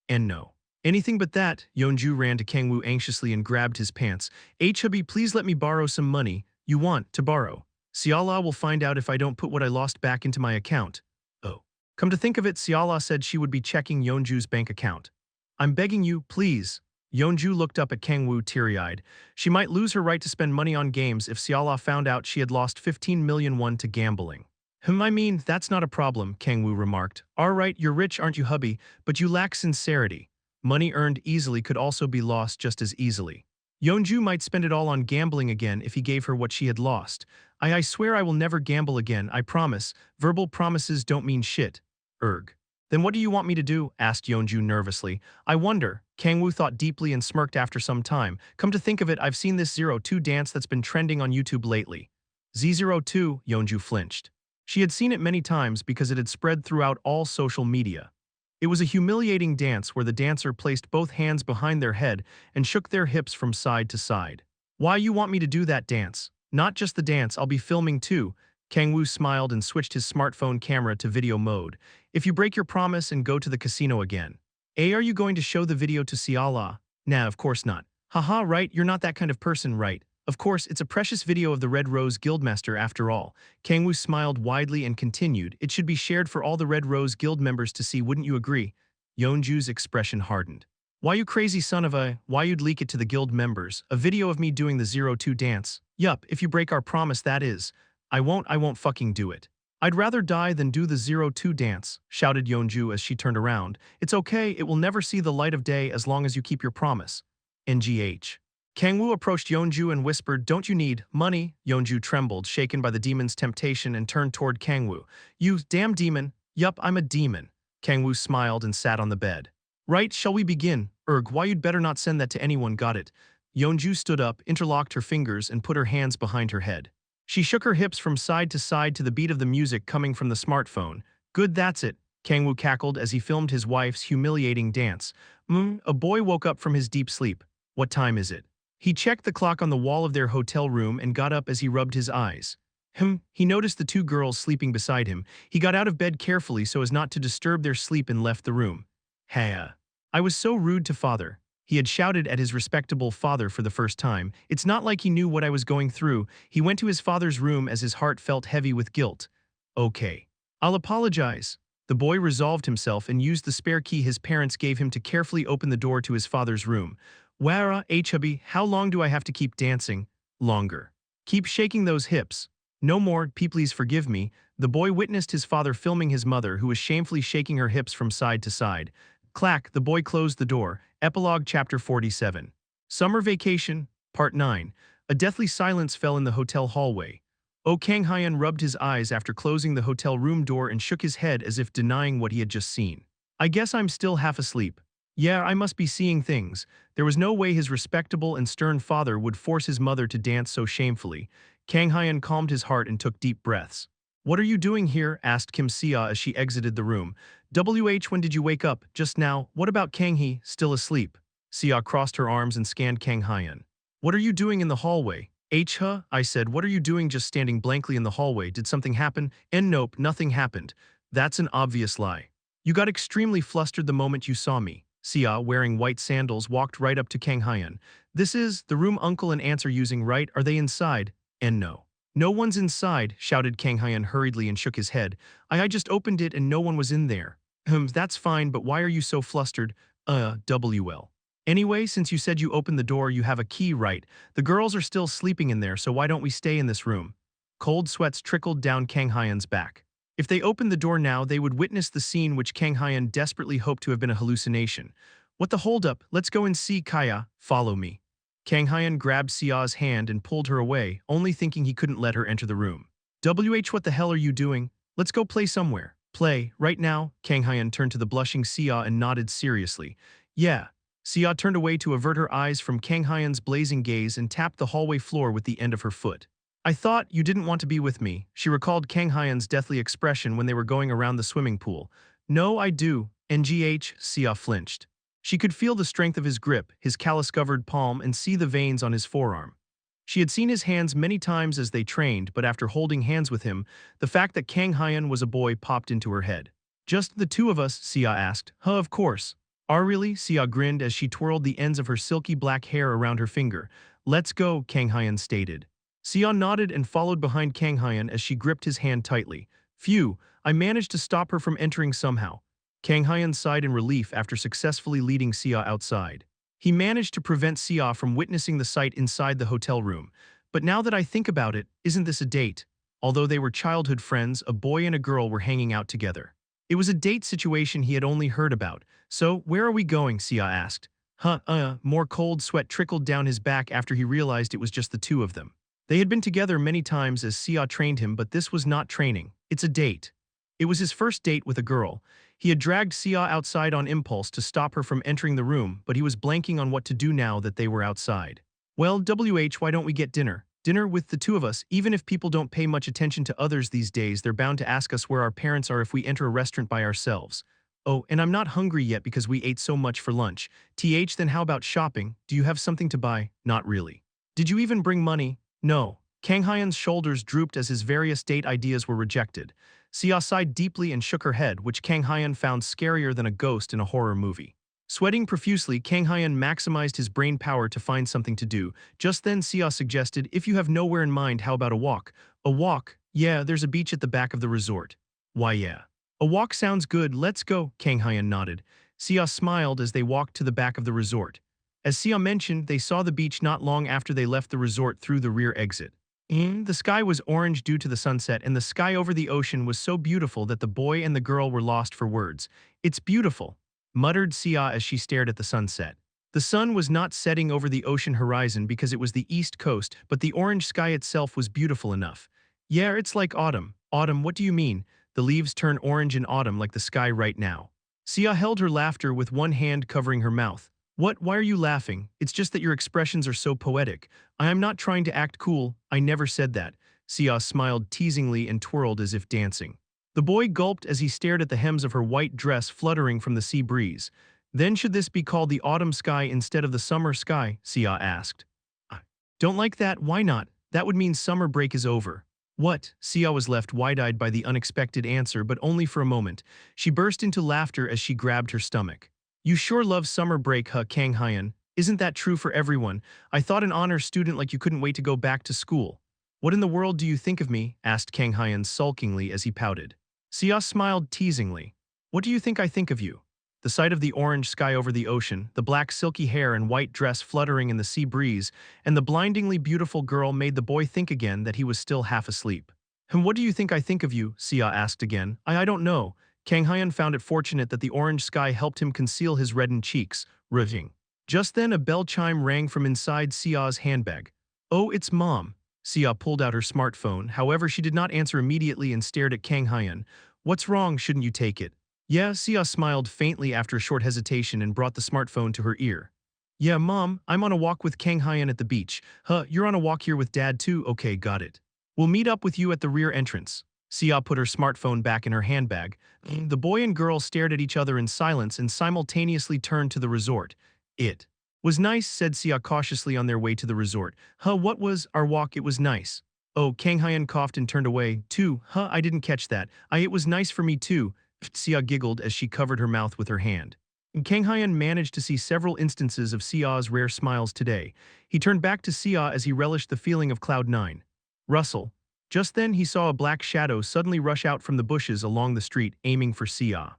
And no. Anything but that. Yeonju ran to Kang-woo anxiously and grabbed his pants. Hubby, please let me borrow some money. You want to borrow. Siala will find out if I don't put what I lost back into my account. Oh. Come to think of it, Siala said she would be checking Yeonju's bank account. I'm begging you, please. Yeonju looked up at Kang-woo teary-eyed. She might lose her right to spend money on games if Seala found out she had lost 15 million won to gambling. I mean, that's not a problem, Kang-woo remarked. Alright, you're rich, aren't you, hubby, but you lack sincerity. Money earned easily could also be lost just as easily. Yeonju might spend it all on gambling again if he gave her what she had lost. I swear I will never gamble again, I promise. Verbal promises don't mean shit. Erg. Then what do you want me to do? Asked Yeonju nervously. I wonder. Kang-woo thought deeply and smirked after some time. Come to think of it, I've seen this 02 dance that's been trending on YouTube lately. Z02, Yeonju flinched. She had seen it many times because it had spread throughout all social media. It was a humiliating dance where the dancer placed both hands behind their head and shook their hips from side to side. Why you want me to do that dance? Not just the dance, I'll be filming too. Kang-woo smiled and switched his smartphone camera to video mode. If you break your promise and go to the casino again. Are you going to show the video to Seala? Nah, of course not. Haha, right, you're not that kind of person, right? Of course, it's a precious video of the Red Rose Guildmaster after all. Kang-woo smiled widely and continued, it should be shared for all the Red Rose Guild members to see, wouldn't you agree? Yeonju's expression hardened. Why you crazy son of a, why you'd leak it to the guild members? A video of me doing the 02 dance? Yup, if you break our promise that is. I won't fucking do it. I'd rather die than do the 02 dance, shouted Yeonju as she turned around. It's okay, it will never see the light of day as long as you keep your promise. NGH. Kang-woo approached Yeonju and whispered, don't you need money? Yeonju trembled, shaken by the demon's temptation, and turned toward Kang-woo. You damn demon. Yup, I'm a demon. Kang-woo smiled and sat on the bed. Right, shall we begin? Why you'd better not send that to anyone, got it? Yeonju stood up, interlocked her fingers, and put her hands behind her head. She shook her hips from side to the beat of the music coming from the smartphone. Good, that's it, Kang-woo cackled as he filmed his wife's humiliating dance. A boy woke up from his deep sleep. What time is it? He checked the clock on the wall of their hotel room and got up as he rubbed his eyes. He noticed the two girls sleeping beside him. He got out of bed carefully so as not to disturb their sleep and left the room. Hey, I was so rude to father. He had shouted at his respectable father for the first time. It's not like he knew what I was going through. He went to his father's room as his heart felt heavy with guilt. Okay. I'll apologize. The boy resolved himself and used the spare key his parents gave him to carefully open the door to his father's room. Wara, hubby, how long do I have to keep dancing? Longer. Keep shaking those hips. No more, please forgive me. The boy witnessed his father filming his mother, who was shamefully shaking her hips from side to side. Clack, the boy closed the door. Epilogue Chapter 47. Summer Vacation, Part 9. A deathly silence fell in the hotel hallway. Kang Hyun rubbed his eyes after closing the hotel room door and shook his head as if denying what he had just seen. I guess I'm still half asleep. Yeah, I must be seeing things. There was no way his respectable and stern father would force his mother to dance so shamefully. Kang Hyun calmed his heart and took deep breaths. What are you doing here? Asked Kim Sia as she exited the room. When did you wake up? Just now. What about Kang Hee, still asleep? Sia crossed her arms and scanned Kang Hyun. What are you doing in the hallway? I said, what are you doing just standing blankly in the hallway? Did something happen? Nope, nothing happened. That's an obvious lie. You got extremely flustered the moment you saw me. Sia, wearing white sandals, walked right up to Kang Hyun. This is the room uncle and aunts are using, right? Are they inside? No. No one's inside, shouted Kang Hyun hurriedly and shook his head. I just opened it and no one was in there. That's fine, but why are you so flustered? WL. Anyway, since you said you opened the door, you have a key, right? The girls are still sleeping in there, so why don't we stay in this room? Cold sweats trickled down Kang Hyun's back. If they opened the door now, they would witness the scene which Kang Hyun desperately hoped to have been a hallucination. What the holdup? Let's go and see Kaya. Follow me. Kang Hyun grabbed Sia's hand and pulled her away, only thinking he couldn't let her enter the room. What the hell are you doing? Let's go play somewhere. Play, right now? Kang Hyun turned to the blushing Sia and nodded seriously. Yeah. Sia turned away to avert her eyes from Kang Hyun's blazing gaze and tapped the hallway floor with the end of her foot. I thought you didn't want to be with me. She recalled Kang Hyun's deathly expression when they were going around the swimming pool. No, I do. NGH, Sia flinched. She could feel the strength of his grip, his callus-covered palm, and see the veins on his forearm. She had seen his hands many times as they trained, but after holding hands with him, the fact that Kang Hyun was a boy popped into her head. Just the two of us? Sia asked. Of course. Really? Sia grinned as she twirled the ends of her silky black hair around her finger. Let's go, Kang Hyun stated. Sia nodded and followed behind Kang Hyun as she gripped his hand tightly. Phew, I managed to stop her from entering somehow. Kang Hyun sighed in relief after successfully leading Sia outside. He managed to prevent Sia from witnessing the sight inside the hotel room. But now that I think about it, isn't this a date? Although they were childhood friends, a boy and a girl were hanging out together. It was a date situation he had only heard about. So, where are we going? Sia asked. More cold sweat trickled down his back after he realized it was just the two of them. They had been together many times as Sia trained him, but this was not training. It's a date. It was his first date with a girl. He had dragged Sia outside on impulse to stop her from entering the room, but he was blanking on what to do now that they were outside. Well, why don't we get dinner? Dinner with the two of us. Even if people don't pay much attention to others these days, they're bound to ask us where our parents are if we enter a restaurant by ourselves. Oh, and I'm not hungry yet because we ate so much for lunch. Then how about shopping? Do you have something to buy? Not really. Did you even bring money? No. Kang Hyan's shoulders drooped as his various date ideas were rejected. Sia sighed deeply and shook her head, which Kang Hyan found scarier than a ghost in a horror movie. Sweating profusely, Kang Hyan maximized his brain power to find something to do. Just then Sia suggested, if you have nowhere in mind, how about a walk? A walk? Yeah, there's a beach at the back of the resort. Why yeah. A walk sounds good, let's go, Kang Hyan nodded. Sia smiled as they walked to the back of the resort. As Sia mentioned, they saw the beach not long after they left the resort through the rear exit. The sky was orange due to the sunset, and the sky over the ocean was so beautiful that the boy and the girl were lost for words. It's beautiful, muttered Sia as she stared at the sunset. The sun was not setting over the ocean horizon because it was the east coast, but the orange sky itself was beautiful enough. Yeah, it's like autumn. Autumn, what do you mean? The leaves turn orange in autumn like the sky right now. Sia held her laughter with one hand covering her mouth. What? Why are you laughing? It's just that your expressions are so poetic. I am not trying to act cool. I never said that. Sia smiled teasingly and twirled as if dancing. The boy gulped as he stared at the hems of her white dress fluttering from the sea breeze. Then should this be called the autumn sky instead of the summer sky? Sia asked. I don't like that. Why not? That would mean summer break is over. What? Sia was left wide-eyed by the unexpected answer, but only for a moment. She burst into laughter as she grabbed her stomach. You sure love summer break, huh, Kang Hyan? Isn't that true for everyone? I thought an honor student like you couldn't wait to go back to school. What in the world do you think of me? Asked Kang Hyan sulkingly as he pouted. Sia smiled teasingly. What do you think I think of you? The sight of the orange sky over the ocean, the black silky hair and white dress fluttering in the sea breeze, and the blindingly beautiful girl made the boy think again that he was still half asleep. And what do you think I think of you? Sia asked again. I don't know. Kang Hyan found it fortunate that the orange sky helped him conceal his reddened cheeks, raving. Just then a bell chime rang from inside Sia's handbag. Oh, it's Mom. Sia pulled out her smartphone, however she did not answer immediately and stared at Kang Hyan. What's wrong, shouldn't you take it? Yeah, Sia smiled faintly after a short hesitation and brought the smartphone to her ear. Yeah, Mom, I'm on a walk with Kang Hyan at the beach. You're on a walk here with Dad too? Okay, got it. We'll meet up with you at the rear entrance. Sia put her smartphone back in her handbag. The boy and girl stared at each other in silence and simultaneously turned to the resort. It was nice, said Sia cautiously on their way to the resort. What was our walk? It was nice. Oh, Kang Hyan coughed and turned away. Too. I didn't catch that. It was nice for me too. Sia giggled as she covered her mouth with her hand. Kang Hyan managed to see several instances of Sia's rare smiles today. He turned back to Sia as he relished the feeling of Cloud 9. Russell. Just then he saw a black shadow suddenly rush out from the bushes along the street, aiming for Sia.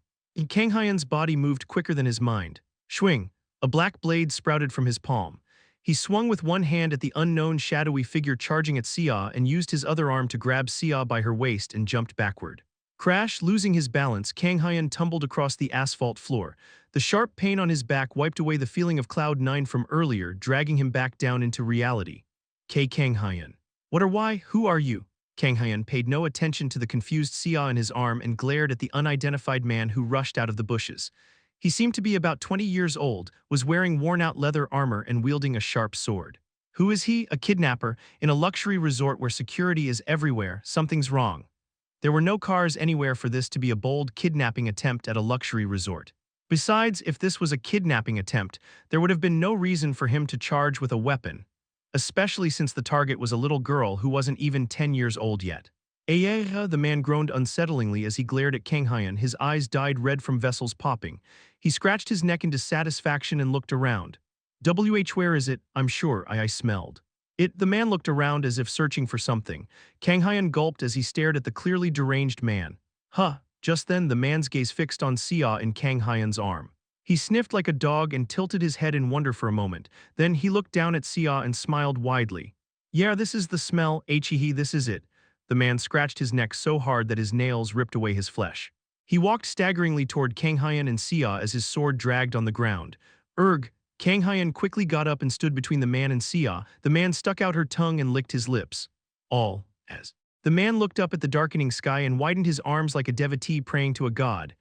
Kang Hyan's body moved quicker than his mind. Swing! A black blade sprouted from his palm. He swung with one hand at the unknown shadowy figure charging at Sia and used his other arm to grab Sia by her waist and jumped backward. Crash! Losing his balance, Kang Hyan tumbled across the asphalt floor. The sharp pain on his back wiped away the feeling of Cloud 9 from earlier, dragging him back down into reality. Kang Hyan. What or why? Who are you? Kang Hyan paid no attention to the confused Sia in his arm and glared at the unidentified man who rushed out of the bushes. He seemed to be about 20 years old, was wearing worn-out leather armor and wielding a sharp sword. Who is he? A kidnapper, in a luxury resort where security is everywhere. Something's wrong. There were no cars anywhere for this to be a bold kidnapping attempt at a luxury resort. Besides, if this was a kidnapping attempt, there would have been no reason for him to charge with a weapon, especially since the target was a little girl who wasn't even 10 years old yet. The man groaned unsettlingly as he glared at Kang Hyan, his eyes dyed red from vessels popping. He scratched his neck into satisfaction and looked around. Where is it? I'm sure I smelled it. The man looked around as if searching for something. Kang Hyan gulped as he stared at the clearly deranged man. Just then the man's gaze fixed on Sia in Kang Hyan's arm. He sniffed like a dog and tilted his head in wonder for a moment. Then he looked down at Sia and smiled widely. Yeah, this is the smell, He, this is it. The man scratched his neck so hard that his nails ripped away his flesh. He walked staggeringly toward Kang Hyan and Sia as his sword dragged on the ground. Erg! Kang Hyan quickly got up and stood between the man and Sia. The man stuck out her tongue and licked his lips. All as. The man looked up at the darkening sky and widened his arms like a devotee praying to a god.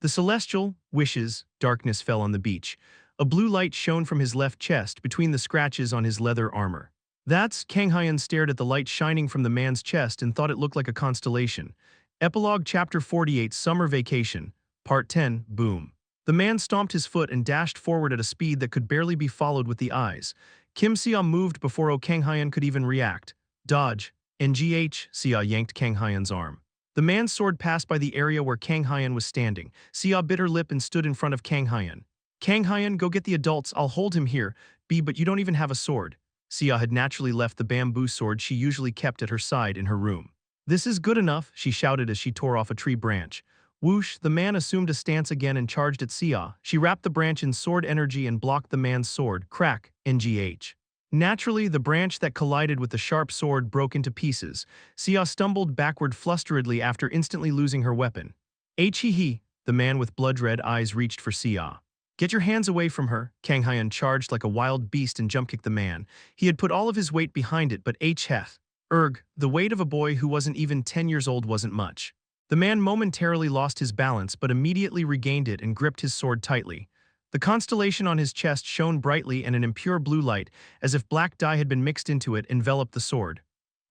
The celestial wishes darkness fell on the beach. A blue light shone from his left chest between the scratches on his leather armor. That's Kang Hyan stared at the light shining from the man's chest and thought it looked like a constellation. Epilogue Chapter 48 Summer Vacation Part 10 Boom. The man stomped his foot and dashed forward at a speed that could barely be followed with the eyes. Kim Sia moved before Kang Hyan could even react. Dodge. NGH. Sia yanked Kang Hyan's arm. The man's sword passed by the area where Kang Hyan was standing. Sia bit her lip and stood in front of Kang Hyan. Kang Hyan, go get the adults, I'll hold him here. But you don't even have a sword. Sia had naturally left the bamboo sword she usually kept at her side in her room. This is good enough, she shouted as she tore off a tree branch. Whoosh, the man assumed a stance again and charged at Sia. She wrapped the branch in sword energy and blocked the man's sword. Crack, NGH. Naturally, the branch that collided with the sharp sword broke into pieces. Sia stumbled backward flusteredly after instantly losing her weapon. He, the man with blood-red eyes reached for Sia. Get your hands away from her, Kang Hyan charged like a wild beast and jump-kicked the man. He had put all of his weight behind it, but the weight of a boy who wasn't even 10 years old wasn't much. The man momentarily lost his balance but immediately regained it and gripped his sword tightly. The constellation on his chest shone brightly and an impure blue light, as if black dye had been mixed into it, enveloped the sword.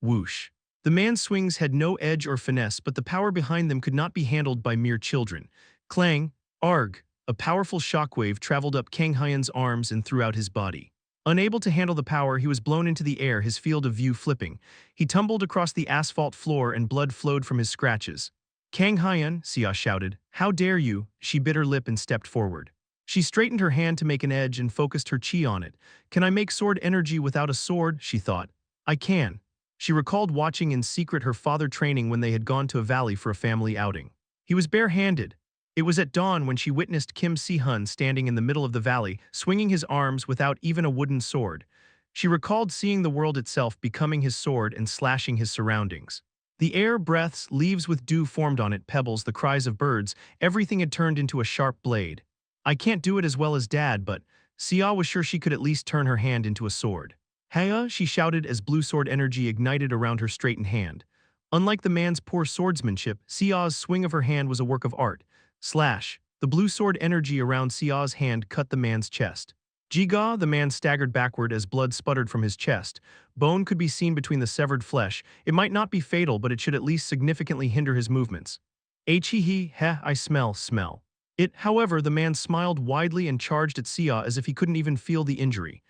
Whoosh. The man's swings had no edge or finesse, but the power behind them could not be handled by mere children. Clang, arg, a powerful shockwave traveled up Kang Hyan's arms and throughout his body. Unable to handle the power, he was blown into the air, his field of view flipping. He tumbled across the asphalt floor and blood flowed from his scratches. Kang Hyan, Sia shouted. How dare you? She bit her lip and stepped forward. She straightened her hand to make an edge and focused her chi on it. Can I make sword energy without a sword? She thought. I can. She recalled watching in secret her father training when they had gone to a valley for a family outing. He was barehanded. It was at dawn when she witnessed Kim Si-hun standing in the middle of the valley, swinging his arms without even a wooden sword. She recalled seeing the world itself becoming his sword and slashing his surroundings. The air, breaths, leaves with dew formed on it, pebbles, the cries of birds, everything had turned into a sharp blade. I can't do it as well as Dad, but Sia was sure she could at least turn her hand into a sword. Heya, she shouted as blue sword energy ignited around her straightened hand. Unlike the man's poor swordsmanship, Sia's swing of her hand was a work of art. Slash. The blue sword energy around Sia's hand cut the man's chest. Jiga, the man staggered backward as blood sputtered from his chest. Bone could be seen between the severed flesh. It might not be fatal, but it should at least significantly hinder his movements. I smell. It, however, the man smiled widely and charged at Sia as if he couldn't even feel the injury.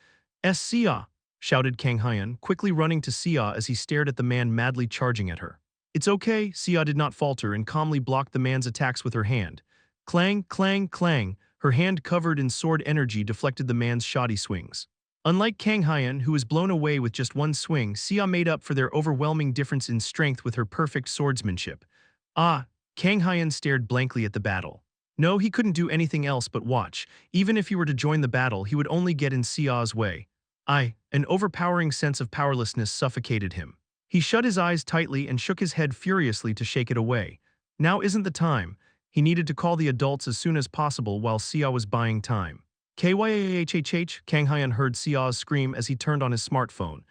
Sia, shouted Kang Hyan, quickly running to Sia as he stared at the man madly charging at her. It's okay, Sia did not falter and calmly blocked the man's attacks with her hand. Clang, clang, clang, her hand covered in sword energy deflected the man's shoddy swings. Unlike Kang Hyan, who was blown away with just one swing, Sia made up for their overwhelming difference in strength with her perfect swordsmanship. Kang Hyan stared blankly at the battle. No, he couldn't do anything else but watch. Even if he were to join the battle, he would only get in Sia's way. An overpowering sense of powerlessness suffocated him. He shut his eyes tightly and shook his head furiously to shake it away. Now isn't the time. He needed to call the adults as soon as possible while Sia was buying time. Kyahhhh, Kang Hyan heard Sia's scream as he turned on his smartphone.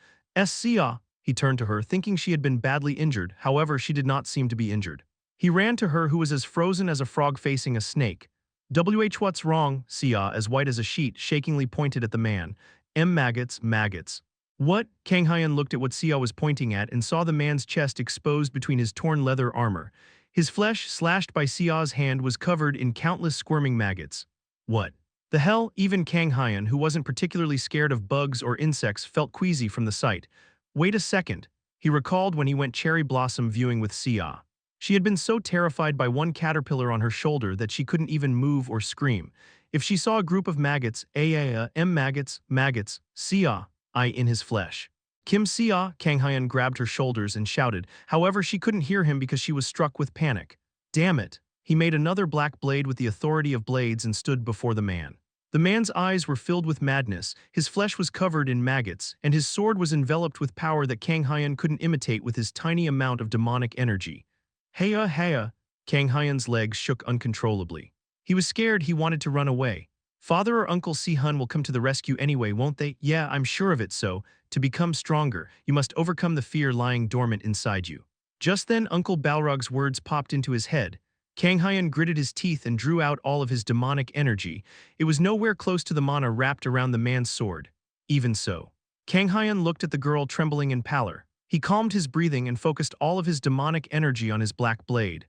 Sia, he turned to her, thinking she had been badly injured, however she did not seem to be injured. He ran to her, who was as frozen as a frog facing a snake. What's wrong? Sia, as white as a sheet, shakingly pointed at the man. Maggots. What? Kang Hyan looked at what Sia was pointing at and saw the man's chest exposed between his torn leather armor. His flesh, slashed by Sia's hand, was covered in countless squirming maggots. What the hell? Even Kang Hyan, who wasn't particularly scared of bugs or insects, felt queasy from the sight. Wait a second. He recalled when he went cherry blossom viewing with Sia. She had been so terrified by one caterpillar on her shoulder that she couldn't even move or scream. If she saw a group of maggots, maggots, Sia, in his flesh. Kim Sia, Kang Hyan grabbed her shoulders and shouted, however she couldn't hear him because she was struck with panic. Damn it. He made another black blade with the authority of blades and stood before the man. The man's eyes were filled with madness, his flesh was covered in maggots, and his sword was enveloped with power that Kang Hyun couldn't imitate with his tiny amount of demonic energy. Heya heya, Kang Hyun's legs shook uncontrollably. He was scared, he wanted to run away. Father or Uncle Si-hun will come to the rescue anyway, won't they? Yeah, I'm sure of it. So, to become stronger, you must overcome the fear lying dormant inside you. Just then Uncle Balrog's words popped into his head. Kang Hyun gritted his teeth and drew out all of his demonic energy. It was nowhere close to the mana wrapped around the man's sword. Even so, Kang Hyun looked at the girl trembling in pallor. He calmed his breathing and focused all of his demonic energy on his black blade.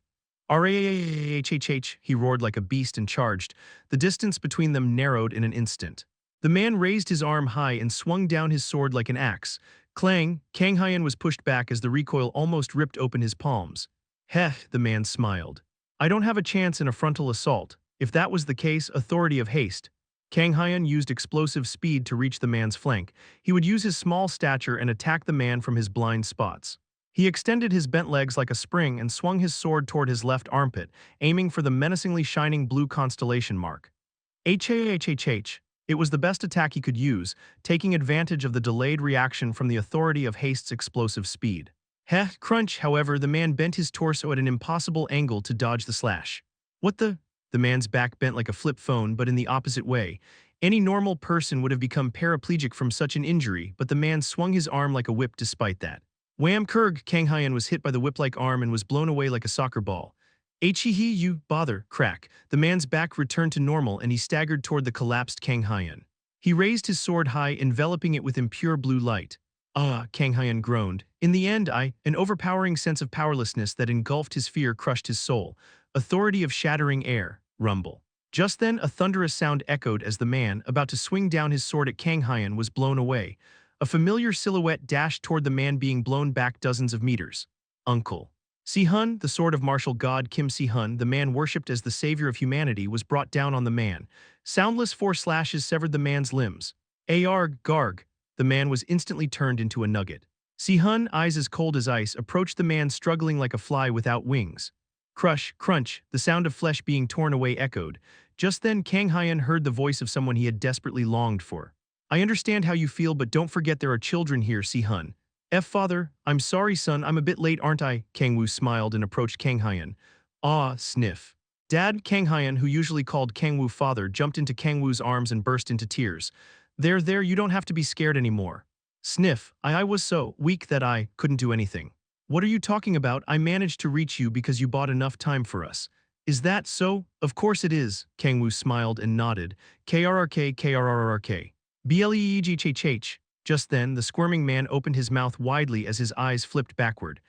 "Rahhh," he roared like a beast and charged. The distance between them narrowed in an instant. The man raised his arm high and swung down his sword like an axe. Clang, Kang Hyun was pushed back as the recoil almost ripped open his palms. Heh, the man smiled. I don't have a chance in a frontal assault. If that was the case, authority of haste. Kang Hyun used explosive speed to reach the man's flank. He would use his small stature and attack the man from his blind spots. He extended his bent legs like a spring and swung his sword toward his left armpit, aiming for the menacingly shining blue constellation mark. HHHH. It was the best attack he could use, taking advantage of the delayed reaction from the authority of haste's explosive speed. Heh, crunch, however, the man bent his torso at an impossible angle to dodge the slash. What the? The man's back bent like a flip phone, but in the opposite way. Any normal person would have become paraplegic from such an injury, but the man swung his arm like a whip despite that. Wham Kurg, Kang Hyun was hit by the whip-like arm and was blown away like a soccer ball. Hee you bother, crack. The man's back returned to normal and he staggered toward the collapsed Kang Hyun. He raised his sword high, enveloping it with impure blue light. Ah, Kang Hyun groaned. In the end, an overpowering sense of powerlessness that engulfed his fear crushed his soul. Authority of shattering air, rumble. Just then, a thunderous sound echoed as the man, about to swing down his sword at Kang Hyun, was blown away. A familiar silhouette dashed toward the man being blown back dozens of meters. Uncle Si-hun, the sword of martial god Kim Si-hun, the man worshipped as the savior of humanity, was brought down on the man. Soundless 4 slashes severed the man's limbs. Arg, garg. The man was instantly turned into a nugget. Si-hun, eyes as cold as ice, approached the man struggling like a fly without wings. Crush, crunch, the sound of flesh being torn away echoed. Just then Kang Hyun heard the voice of someone he had desperately longed for. I understand how you feel, but don't forget there are children here, Si-hun. Father, I'm sorry son, I'm a bit late aren't I? Kang-woo smiled and approached Kang Hyun. Ah, sniff. Dad, Kang Hyun, who usually called Kang-woo father, jumped into Kang-woo's arms and burst into tears. There, you don't have to be scared anymore. Sniff, I was so weak that I couldn't do anything. What are you talking about? I managed to reach you because you bought enough time for us. Is that so? Of course it is, Kang-woo smiled and nodded. KRRK. BLEEGHHH. Just then, the squirming man opened his mouth widely as his eyes flipped backward.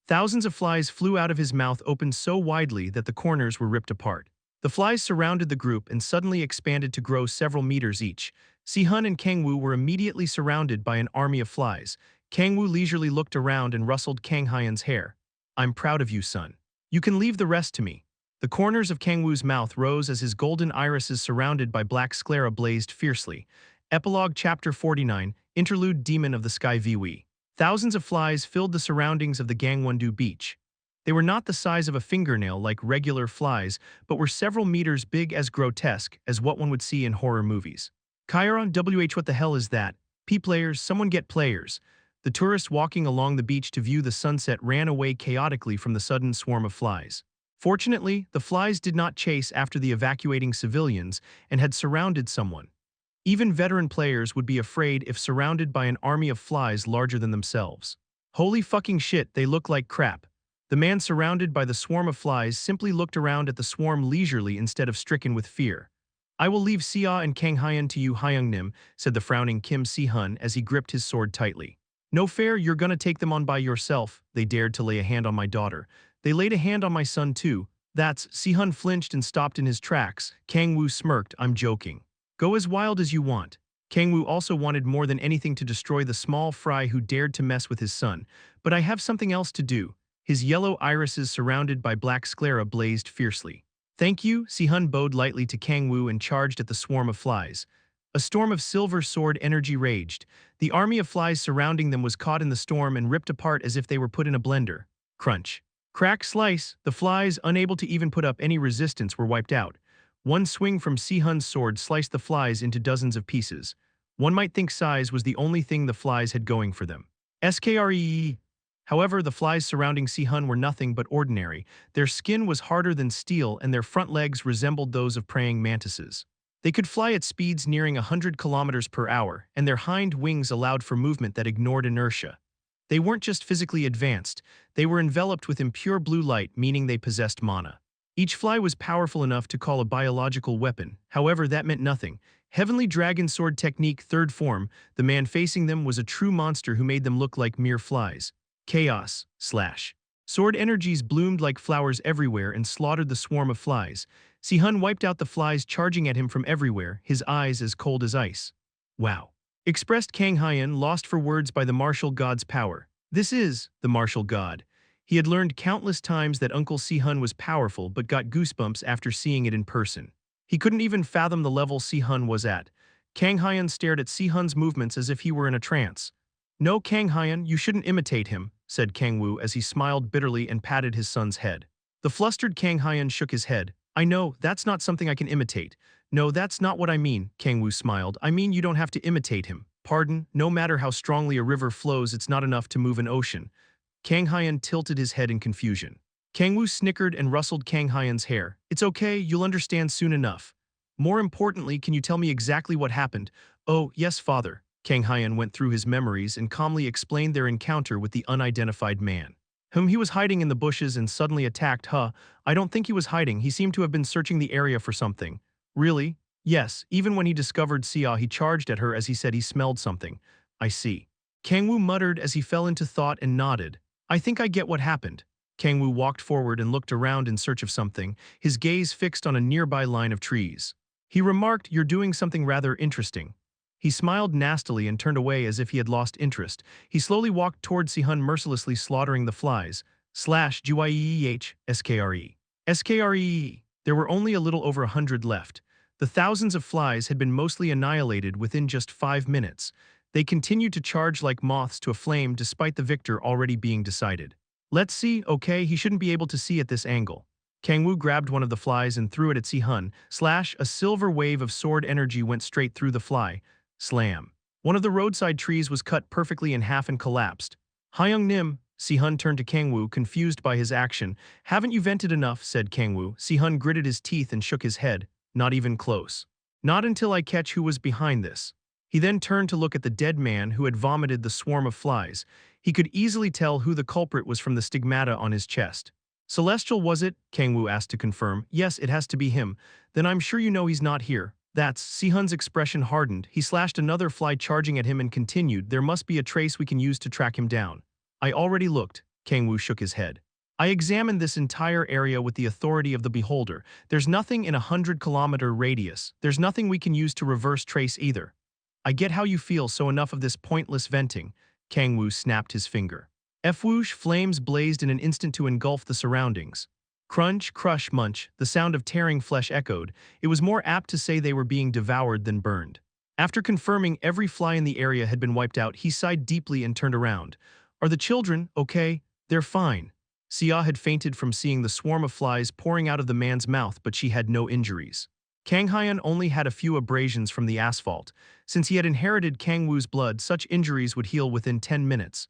Thousands of flies flew out of his mouth, opened so widely that the corners were ripped apart. The flies surrounded the group and suddenly expanded to grow several meters each. Si-hun and Kang-woo were immediately surrounded by an army of flies. Kang-woo leisurely looked around and rustled Kang Hyun's hair. I'm proud of you, son. You can leave the rest to me. The corners of Kang-woo's mouth rose as his golden irises surrounded by black sclera blazed fiercely. Epilogue Chapter 49, Interlude Demon of the Sky VW. Thousands of flies filled the surroundings of the Gangwon-do beach. They were not the size of a fingernail like regular flies, but were several meters big, as grotesque as what one would see in horror movies. Chiron WH, what the hell is that? P-players, someone get players. The tourists walking along the beach to view the sunset ran away chaotically from the sudden swarm of flies. Fortunately, the flies did not chase after the evacuating civilians and had surrounded someone. Even veteran players would be afraid if surrounded by an army of flies larger than themselves. Holy fucking shit, they look like crap. The man surrounded by the swarm of flies simply looked around at the swarm leisurely instead of stricken with fear. I will leave Sia and Kang Hyun to you, Hyungnim, said the frowning Kim Si-hun as he gripped his sword tightly. No fair, you're gonna take them on by yourself. They dared to lay a hand on my daughter. They laid a hand on my son too. That's, Si-hun flinched and stopped in his tracks. Kang-woo smirked, I'm joking. Go as wild as you want. Kang-woo also wanted more than anything to destroy the small fry who dared to mess with his son. But I have something else to do. His yellow irises surrounded by black sclera blazed fiercely. Thank you, Si-hun bowed lightly to Kang-woo and charged at the swarm of flies. A storm of silver sword energy raged. The army of flies surrounding them was caught in the storm and ripped apart as if they were put in a blender. Crunch. Crack slice, the flies, unable to even put up any resistance, were wiped out. One swing from Si-hun's sword sliced the flies into dozens of pieces. One might think size was the only thing the flies had going for them. Skree. However, the flies surrounding Si-hun were nothing but ordinary. Their skin was harder than steel and their front legs resembled those of praying mantises. They could fly at speeds nearing 100 kilometers per hour, and their hind wings allowed for movement that ignored inertia. They weren't just physically advanced, they were enveloped with impure blue light, meaning they possessed mana. Each fly was powerful enough to call a biological weapon, however that meant nothing. Heavenly Dragon Sword Technique Third Form, the man facing them was a true monster who made them look like mere flies. Chaos, slash. Sword energies bloomed like flowers everywhere and slaughtered the swarm of flies. Si-hun wiped out the flies charging at him from everywhere, his eyes as cold as ice. Wow. Expressed Kang-hyun, lost for words by the martial god's power. This is the martial god. He had learned countless times that Uncle Si-hun was powerful but got goosebumps after seeing it in person. He couldn't even fathom the level Si-hun was at. Kang-hyun stared at Si-hun's movements as if he were in a trance. "No, Kang-hyun, you shouldn't imitate him," said Kang-woo as he smiled bitterly and patted his son's head. The flustered Kang-hyun shook his head. "I know, that's not something I can imitate." "No, that's not what I mean," Kang-woo smiled. "I mean you don't have to imitate him. Pardon, no matter how strongly a river flows, it's not enough to move an ocean." Kang-hyun tilted his head in confusion. Kang-woo snickered and rustled Kang-hyun's hair. "It's okay, you'll understand soon enough. More importantly, can you tell me exactly what happened?" "Oh, yes, father." Kang-hyun went through his memories and calmly explained their encounter with the unidentified man, whom he was hiding in the bushes and suddenly attacked. I don't think he was hiding, he seemed to have been searching the area for something." "Really?" "Yes, even when he discovered Sia, he charged at her as he said he smelled something." "I see." Kang-woo muttered as he fell into thought and nodded. "I think I get what happened." Kang-woo walked forward and looked around in search of something, his gaze fixed on a nearby line of trees. He remarked, "You're doing something rather interesting." He smiled nastily and turned away as if he had lost interest. He slowly walked toward Si-hun, mercilessly slaughtering the flies. /GYEEH, SKRE. SKRE. There were only a little over 100 left. The thousands of flies had been mostly annihilated within just 5 minutes. They continued to charge like moths to a flame despite the victor already being decided. "Let's see, okay, he shouldn't be able to see at this angle." Kang-woo grabbed one of the flies and threw it at Si-hun. A silver wave of sword energy went straight through the fly. Slam. One of the roadside trees was cut perfectly in half and collapsed. "Hyung-nim," Si-hun turned to Kang-woo, confused by his action. "Haven't you vented enough?" said Kang-woo. Si-hun gritted his teeth and shook his head. "Not even close. Not until I catch who was behind this." He then turned to look at the dead man who had vomited the swarm of flies. He could easily tell who the culprit was from the stigmata on his chest. "Celestial, was it?" Kang-woo asked to confirm. "Yes, it has to be him." "Then I'm sure you know he's not here." "That's..." Si-hun's expression hardened. He slashed another fly charging at him and continued, "There must be a trace we can use to track him down." "I already looked." Kang-woo shook his head. "I examined this entire area with the authority of the beholder. There's nothing in a 100-kilometer radius. There's nothing we can use to reverse trace either." "I get how you feel, so enough of this pointless venting." Kang-woo snapped his finger. Whoosh, flames blazed in an instant to engulf the surroundings. Crunch, crush, munch, the sound of tearing flesh echoed. It was more apt to say they were being devoured than burned. After confirming every fly in the area had been wiped out, he sighed deeply and turned around. "Are the children okay?" "They're fine." Sia had fainted from seeing the swarm of flies pouring out of the man's mouth, but she had no injuries. Kang-hyun only had a few abrasions from the asphalt. Since he had inherited Kang-woo's blood, such injuries would heal within 10 minutes.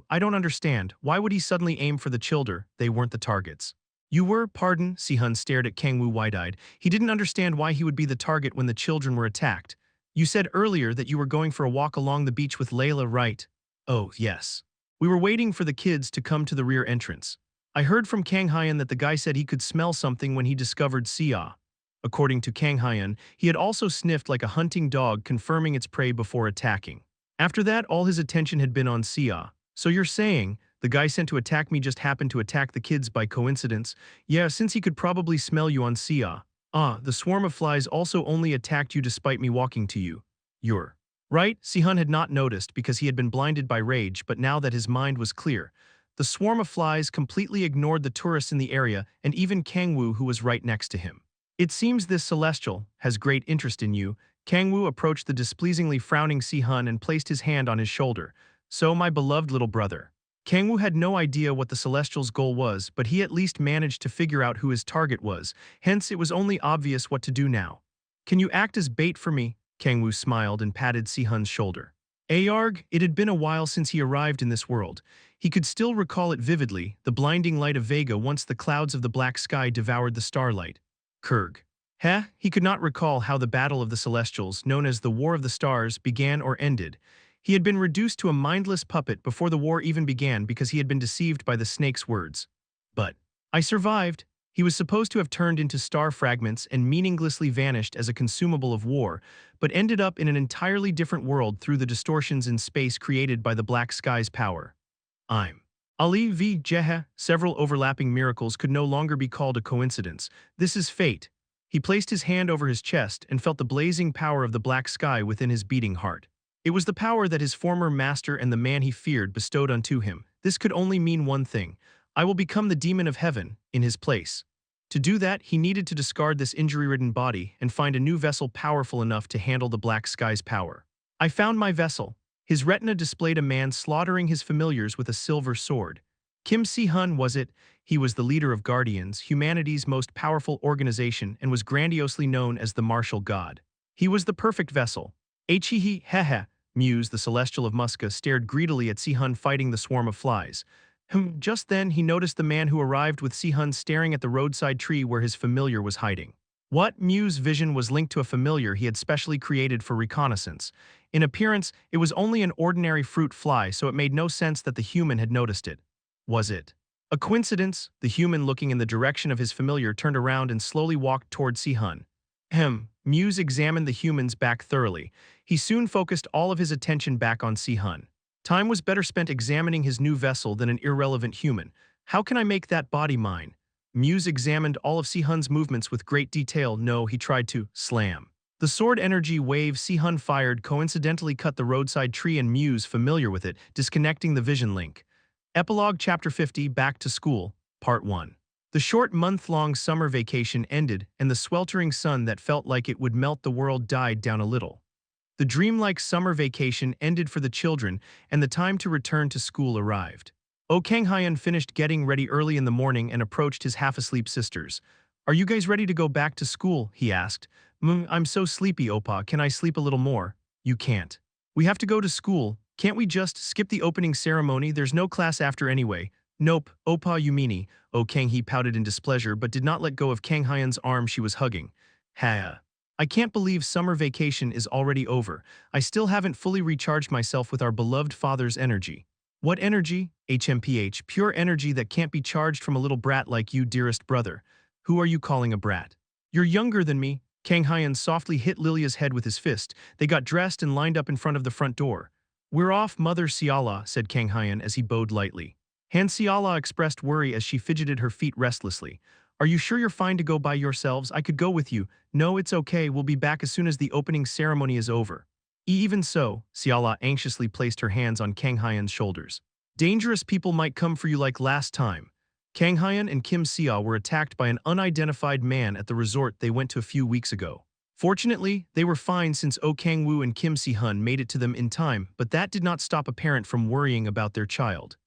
I don't understand. Why would he suddenly aim for the children? They weren't the targets." "You were, pardon?" Si-hun stared at Kang-woo wide-eyed. He didn't understand why he would be the target when the children were attacked. "You said earlier that you were going for a walk along the beach with Layla, right?" "Oh, yes. We were waiting for the kids to come to the rear entrance. I heard from Kang-hyun that the guy said he could smell something when he discovered Sia." According to Kang-hyun, he had also sniffed like a hunting dog, confirming its prey before attacking. After that, all his attention had been on Sia. "So you're saying, the guy sent to attack me just happened to attack the kids by coincidence?" "Yeah, since he could probably smell you on Sia." "Ah, the swarm of flies also only attacked you despite me walking to you." "You're right." Si-hun had not noticed because he had been blinded by rage, but now that his mind was clear, the swarm of flies completely ignored the tourists in the area and even Kang-woo, who was right next to him. "It seems this celestial has great interest in you." Kang-woo approached the displeasingly frowning Si-hun and placed his hand on his shoulder. "So, my beloved little brother, Kang-woo had no idea what the Celestial's goal was, but he at least managed to figure out who his target was, hence it was only obvious what to do now. Can you act as bait for me? Kang-woo smiled and patted Si-hun's shoulder. Ayarg, it had been a while since he arrived in this world. He could still recall it vividly, the blinding light of Vega once the clouds of the black sky devoured the starlight. Kurg. He could not recall how the Battle of the Celestials, known as the War of the Stars, began or ended. He had been reduced to a mindless puppet before the war even began because he had been deceived by the snake's words. But I survived. He was supposed to have turned into star fragments and meaninglessly vanished as a consumable of war, but ended up in an entirely different world through the distortions in space created by the black sky's power. I'm Ali v. Jehe. Several overlapping miracles could no longer be called a coincidence. This is fate. He placed his hand over his chest and felt the blazing power of the black sky within his beating heart. It was the power that his former master and the man he feared bestowed unto him. This could only mean one thing. I will become the demon of heaven, in his place. To do that, he needed to discard this injury-ridden body and find a new vessel powerful enough to handle the black sky's power. I found my vessel. His retina displayed a man slaughtering his familiars with a silver sword. Kim Si-hun was it. He was the leader of Guardians, humanity's most powerful organization, and was grandiosely known as the martial god. He was the perfect vessel. Hehe, hehe. Muse, the Celestial of Muska, stared greedily at Si-hun fighting the swarm of flies. Just then, he noticed the man who arrived with Si-hun staring at the roadside tree where his familiar was hiding. What? Muse's vision was linked to a familiar he had specially created for reconnaissance. In appearance, it was only an ordinary fruit fly, so it made no sense that the human had noticed it. Was it a coincidence? The human, looking in the direction of his familiar, turned around and slowly walked toward Si-hun. Muse examined the human's back thoroughly. He soon focused all of his attention back on Si-hun. Time was better spent examining his new vessel than an irrelevant human. How can I make that body mine? Muse examined all of Si-hun's movements with great detail. No, he tried to slam. The sword energy wave Si-hun fired coincidentally cut the roadside tree and Muse, familiar with it, disconnecting the vision link. Epilogue Chapter 50, Back to School, Part 1. The short month-long summer vacation ended and the sweltering sun that felt like it would melt the world died down a little. The dreamlike summer vacation ended for the children and the time to return to school arrived. Kang-hyun finished getting ready early in the morning and approached his half-asleep sisters. Are you guys ready to go back to school? He asked. I'm so sleepy, Oppa. Can I sleep a little more? You can't. We have to go to school. Can't we just skip the opening ceremony? There's no class after anyway. Nope, Oppa, you meanie. Kang-hee pouted in displeasure but did not let go of Kang-hyun's arm she was hugging. I can't believe summer vacation is already over. I still haven't fully recharged myself with our beloved father's energy. What energy? HMPH, pure energy that can't be charged from a little brat like you, dearest brother. Who are you calling a brat? You're younger than me. Kang-hyun softly hit Lilia's head with his fist. They got dressed and lined up in front of the front door. We're off, Mother Siala, said Kang-hyun as he bowed lightly. Han Siala expressed worry as she fidgeted her feet restlessly. Are you sure you're fine to go by yourselves? I could go with you. No, it's okay. We'll be back as soon as the opening ceremony is over. Even so, Siala anxiously placed her hands on Kang-hyun's shoulders. Dangerous people might come for you like last time. Kang-hyun and Kim Sia were attacked by an unidentified man at the resort they went to a few weeks ago. Fortunately, they were fine since Kang-woo and Kim Si-hun made it to them in time, but that did not stop a parent from worrying about their child.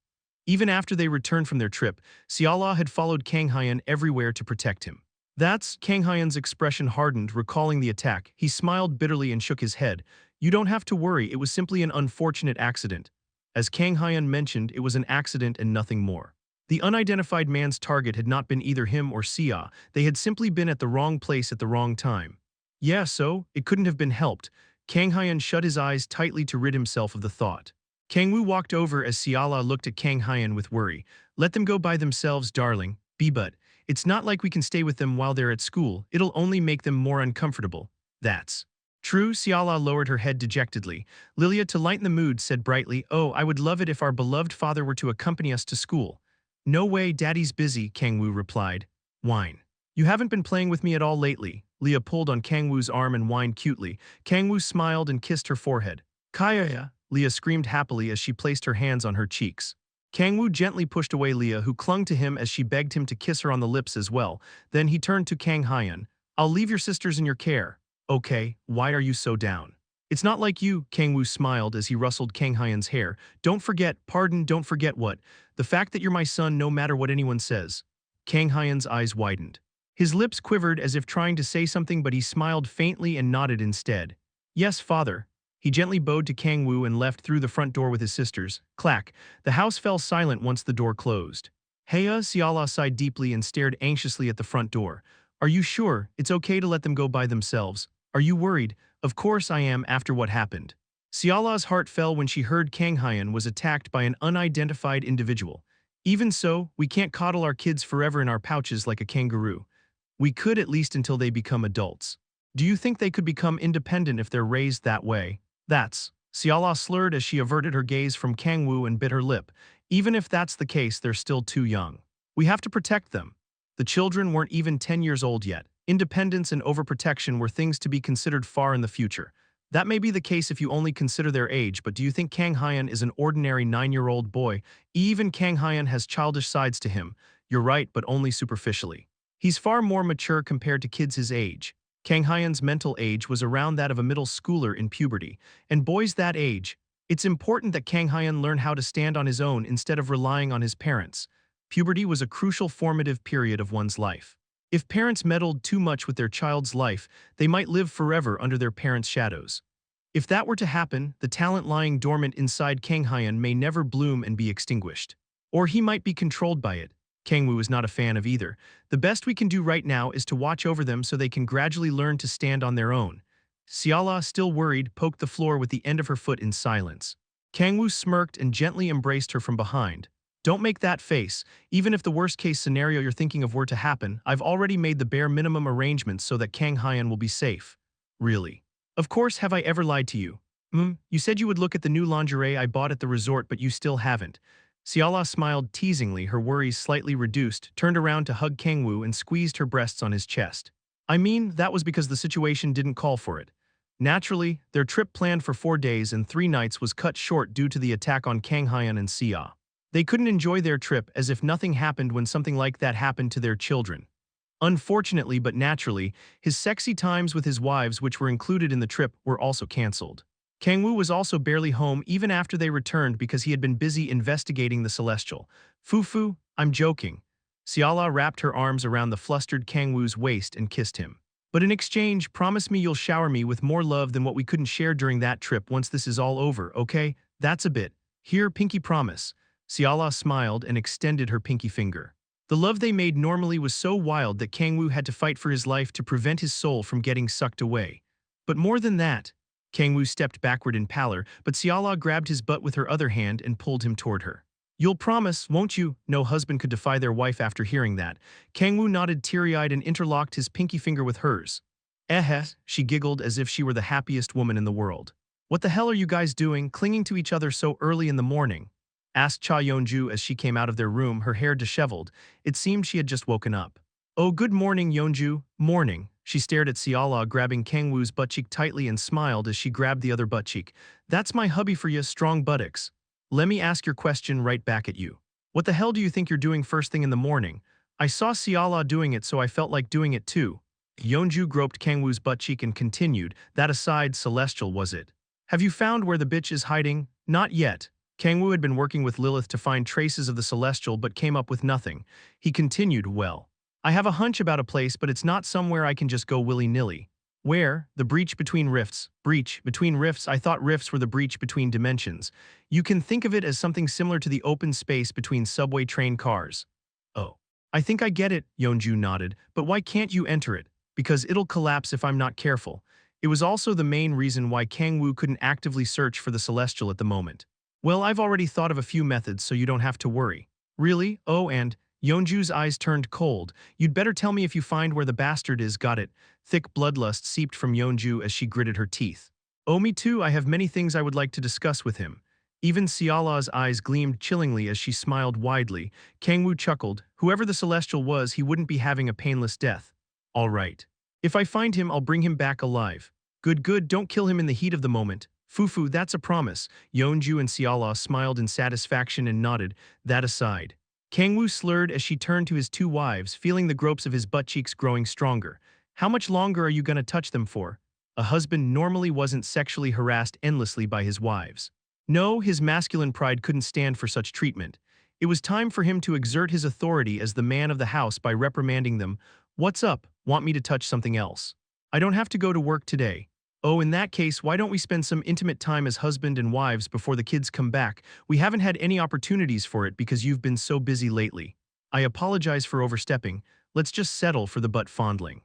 Even after they returned from their trip, Siala had followed Kang-hyun everywhere to protect him. That's Kang-hyun's expression hardened, recalling the attack. He smiled bitterly and shook his head. You don't have to worry, it was simply an unfortunate accident. As Kang-hyun mentioned, it was an accident and nothing more. The unidentified man's target had not been either him or Sia, they had simply been at the wrong place at the wrong time. Yeah, so, it couldn't have been helped. Kang-hyun shut his eyes tightly to rid himself of the thought. Kang-woo walked over as Siala looked at Kang-hyun with worry. Let them go by themselves, darling. But it's not like we can stay with them while they're at school. It'll only make them more uncomfortable. That's true. Siala lowered her head dejectedly. Lilia, to lighten the mood, said brightly, Oh, I would love it if our beloved father were to accompany us to school. No way, Daddy's busy, Kang-woo replied. Whine. You haven't been playing with me at all lately. Leah pulled on Kang-woo's arm and whined cutely. Kang-woo smiled and kissed her forehead. Kaya! Leah screamed happily as she placed her hands on her cheeks. Kang-woo gently pushed away Leah, who clung to him as she begged him to kiss her on the lips as well. Then he turned to Kang-hyun. I'll leave your sisters in your care. Okay, why are you so down? It's not like you, Kang-woo smiled as he rustled Kang Hyan's hair. Don't forget, pardon, don't forget what? The fact that you're my son no matter what anyone says. Kang Hyan's eyes widened. His lips quivered as if trying to say something, but he smiled faintly and nodded instead. Yes, father. He gently bowed to Kang-woo and left through the front door with his sisters. Clack. The house fell silent once the door closed. Heya Siala sighed deeply and stared anxiously at the front door. Are you sure it's okay to let them go by themselves? Are you worried? Of course I am after what happened. Siala's heart fell when she heard Kang Hyan was attacked by an unidentified individual. Even so, we can't coddle our kids forever in our pouches like a kangaroo. We could at least until they become adults. Do you think they could become independent if they're raised that way? That's. Siala slurred as she averted her gaze from Kang-woo and bit her lip. Even if that's the case, they're still too young. We have to protect them. The children weren't even 10 years old yet. Independence and overprotection were things to be considered far in the future. That may be the case if you only consider their age, but do you think Kang Hyan is an ordinary 9-year-old boy? Even Kang Hyan has childish sides to him. You're right, but only superficially. He's far more mature compared to kids his age. Kang Hyan's mental age was around that of a middle schooler in puberty, and boys that age, it's important that Kang Hyan learn how to stand on his own instead of relying on his parents. Puberty was a crucial formative period of one's life. If parents meddled too much with their child's life, they might live forever under their parents' shadows. If that were to happen, the talent lying dormant inside Kang Hyan may never bloom and be extinguished. Or he might be controlled by it. Kang-woo is not a fan of either. The best we can do right now is to watch over them so they can gradually learn to stand on their own. Siala, still worried, poked the floor with the end of her foot in silence. Kang-woo smirked and gently embraced her from behind. Don't make that face. Even if the worst-case scenario you're thinking of were to happen, I've already made the bare minimum arrangements so that Kang Hyan will be safe. Really? Of course, have I ever lied to you? You said you would look at the new lingerie I bought at the resort, but you still haven't. Siala smiled teasingly, her worries slightly reduced, turned around to hug Kang-woo and squeezed her breasts on his chest. I mean, that was because the situation didn't call for it. Naturally, their trip planned for 4 days and 3 nights was cut short due to the attack on Kang Hyan and Sia. They couldn't enjoy their trip as if nothing happened when something like that happened to their children. Unfortunately but naturally, his sexy times with his wives which were included in the trip were also cancelled. Kang-woo was also barely home even after they returned because he had been busy investigating the Celestial. Fufu, I'm joking. Siala wrapped her arms around the flustered Kang-woo's waist and kissed him. But in exchange, promise me you'll shower me with more love than what we couldn't share during that trip once this is all over, okay? That's a bit. Here, pinky promise. Siala smiled and extended her pinky finger. The love they made normally was so wild that Kang-woo had to fight for his life to prevent his soul from getting sucked away. But more than that, Kang-woo stepped backward in pallor, but Siala grabbed his butt with her other hand and pulled him toward her. You'll promise, won't you? No husband could defy their wife after hearing that. Kang-woo nodded teary-eyed and interlocked his pinky finger with hers. She giggled as if she were the happiest woman in the world. What the hell are you guys doing, clinging to each other so early in the morning? Asked Cha Yeonju as she came out of their room, her hair disheveled. It seemed she had just woken up. Oh, good morning, Yeonju. Morning. She stared at Siala, grabbing Kang-woo's buttcheek tightly and smiled as she grabbed the other buttcheek. That's my hubby for ya, strong buttocks. Let me ask your question right back at you. What the hell do you think you're doing first thing in the morning? I saw Siala doing it, so I felt like doing it too. Yeonju groped Kang-woo's buttcheek and continued, that aside, Celestial was it. Have you found where the bitch is hiding? Not yet. Kang-woo had been working with Lilith to find traces of the Celestial but came up with nothing. He continued, well, I have a hunch about a place, but it's not somewhere I can just go willy-nilly. Where? The breach between rifts. Breach between rifts. I thought rifts were the breach between dimensions. You can think of it as something similar to the open space between subway train cars. Oh. I think I get it, Yeonju nodded, but why can't you enter it? Because it'll collapse if I'm not careful. It was also the main reason why Kang-woo couldn't actively search for the Celestial at the moment. Well, I've already thought of a few methods, so you don't have to worry. Really? Oh, and Yeonju's eyes turned cold. You'd better tell me if you find where the bastard is, got it. Thick bloodlust seeped from Yeonju as she gritted her teeth. Oh, me too, I have many things I would like to discuss with him. Even Siala's eyes gleamed chillingly as she smiled widely. Kang-woo chuckled. Whoever the Celestial was, he wouldn't be having a painless death. All right. If I find him, I'll bring him back alive. Good, don't kill him in the heat of the moment. Fufu, that's a promise. Yeonju and Siala smiled in satisfaction and nodded, that aside. Kang-woo slurred as she turned to his 2 wives, feeling the gropes of his butt cheeks growing stronger. How much longer are you gonna touch them for? A husband normally wasn't sexually harassed endlessly by his wives. No, his masculine pride couldn't stand for such treatment. It was time for him to exert his authority as the man of the house by reprimanding them. "What's up? Want me to touch something else? I don't have to go to work today." "Oh, in that case, why don't we spend some intimate time as husband and wives before the kids come back? We haven't had any opportunities for it because you've been so busy lately." "I apologize for overstepping. Let's just settle for the butt fondling."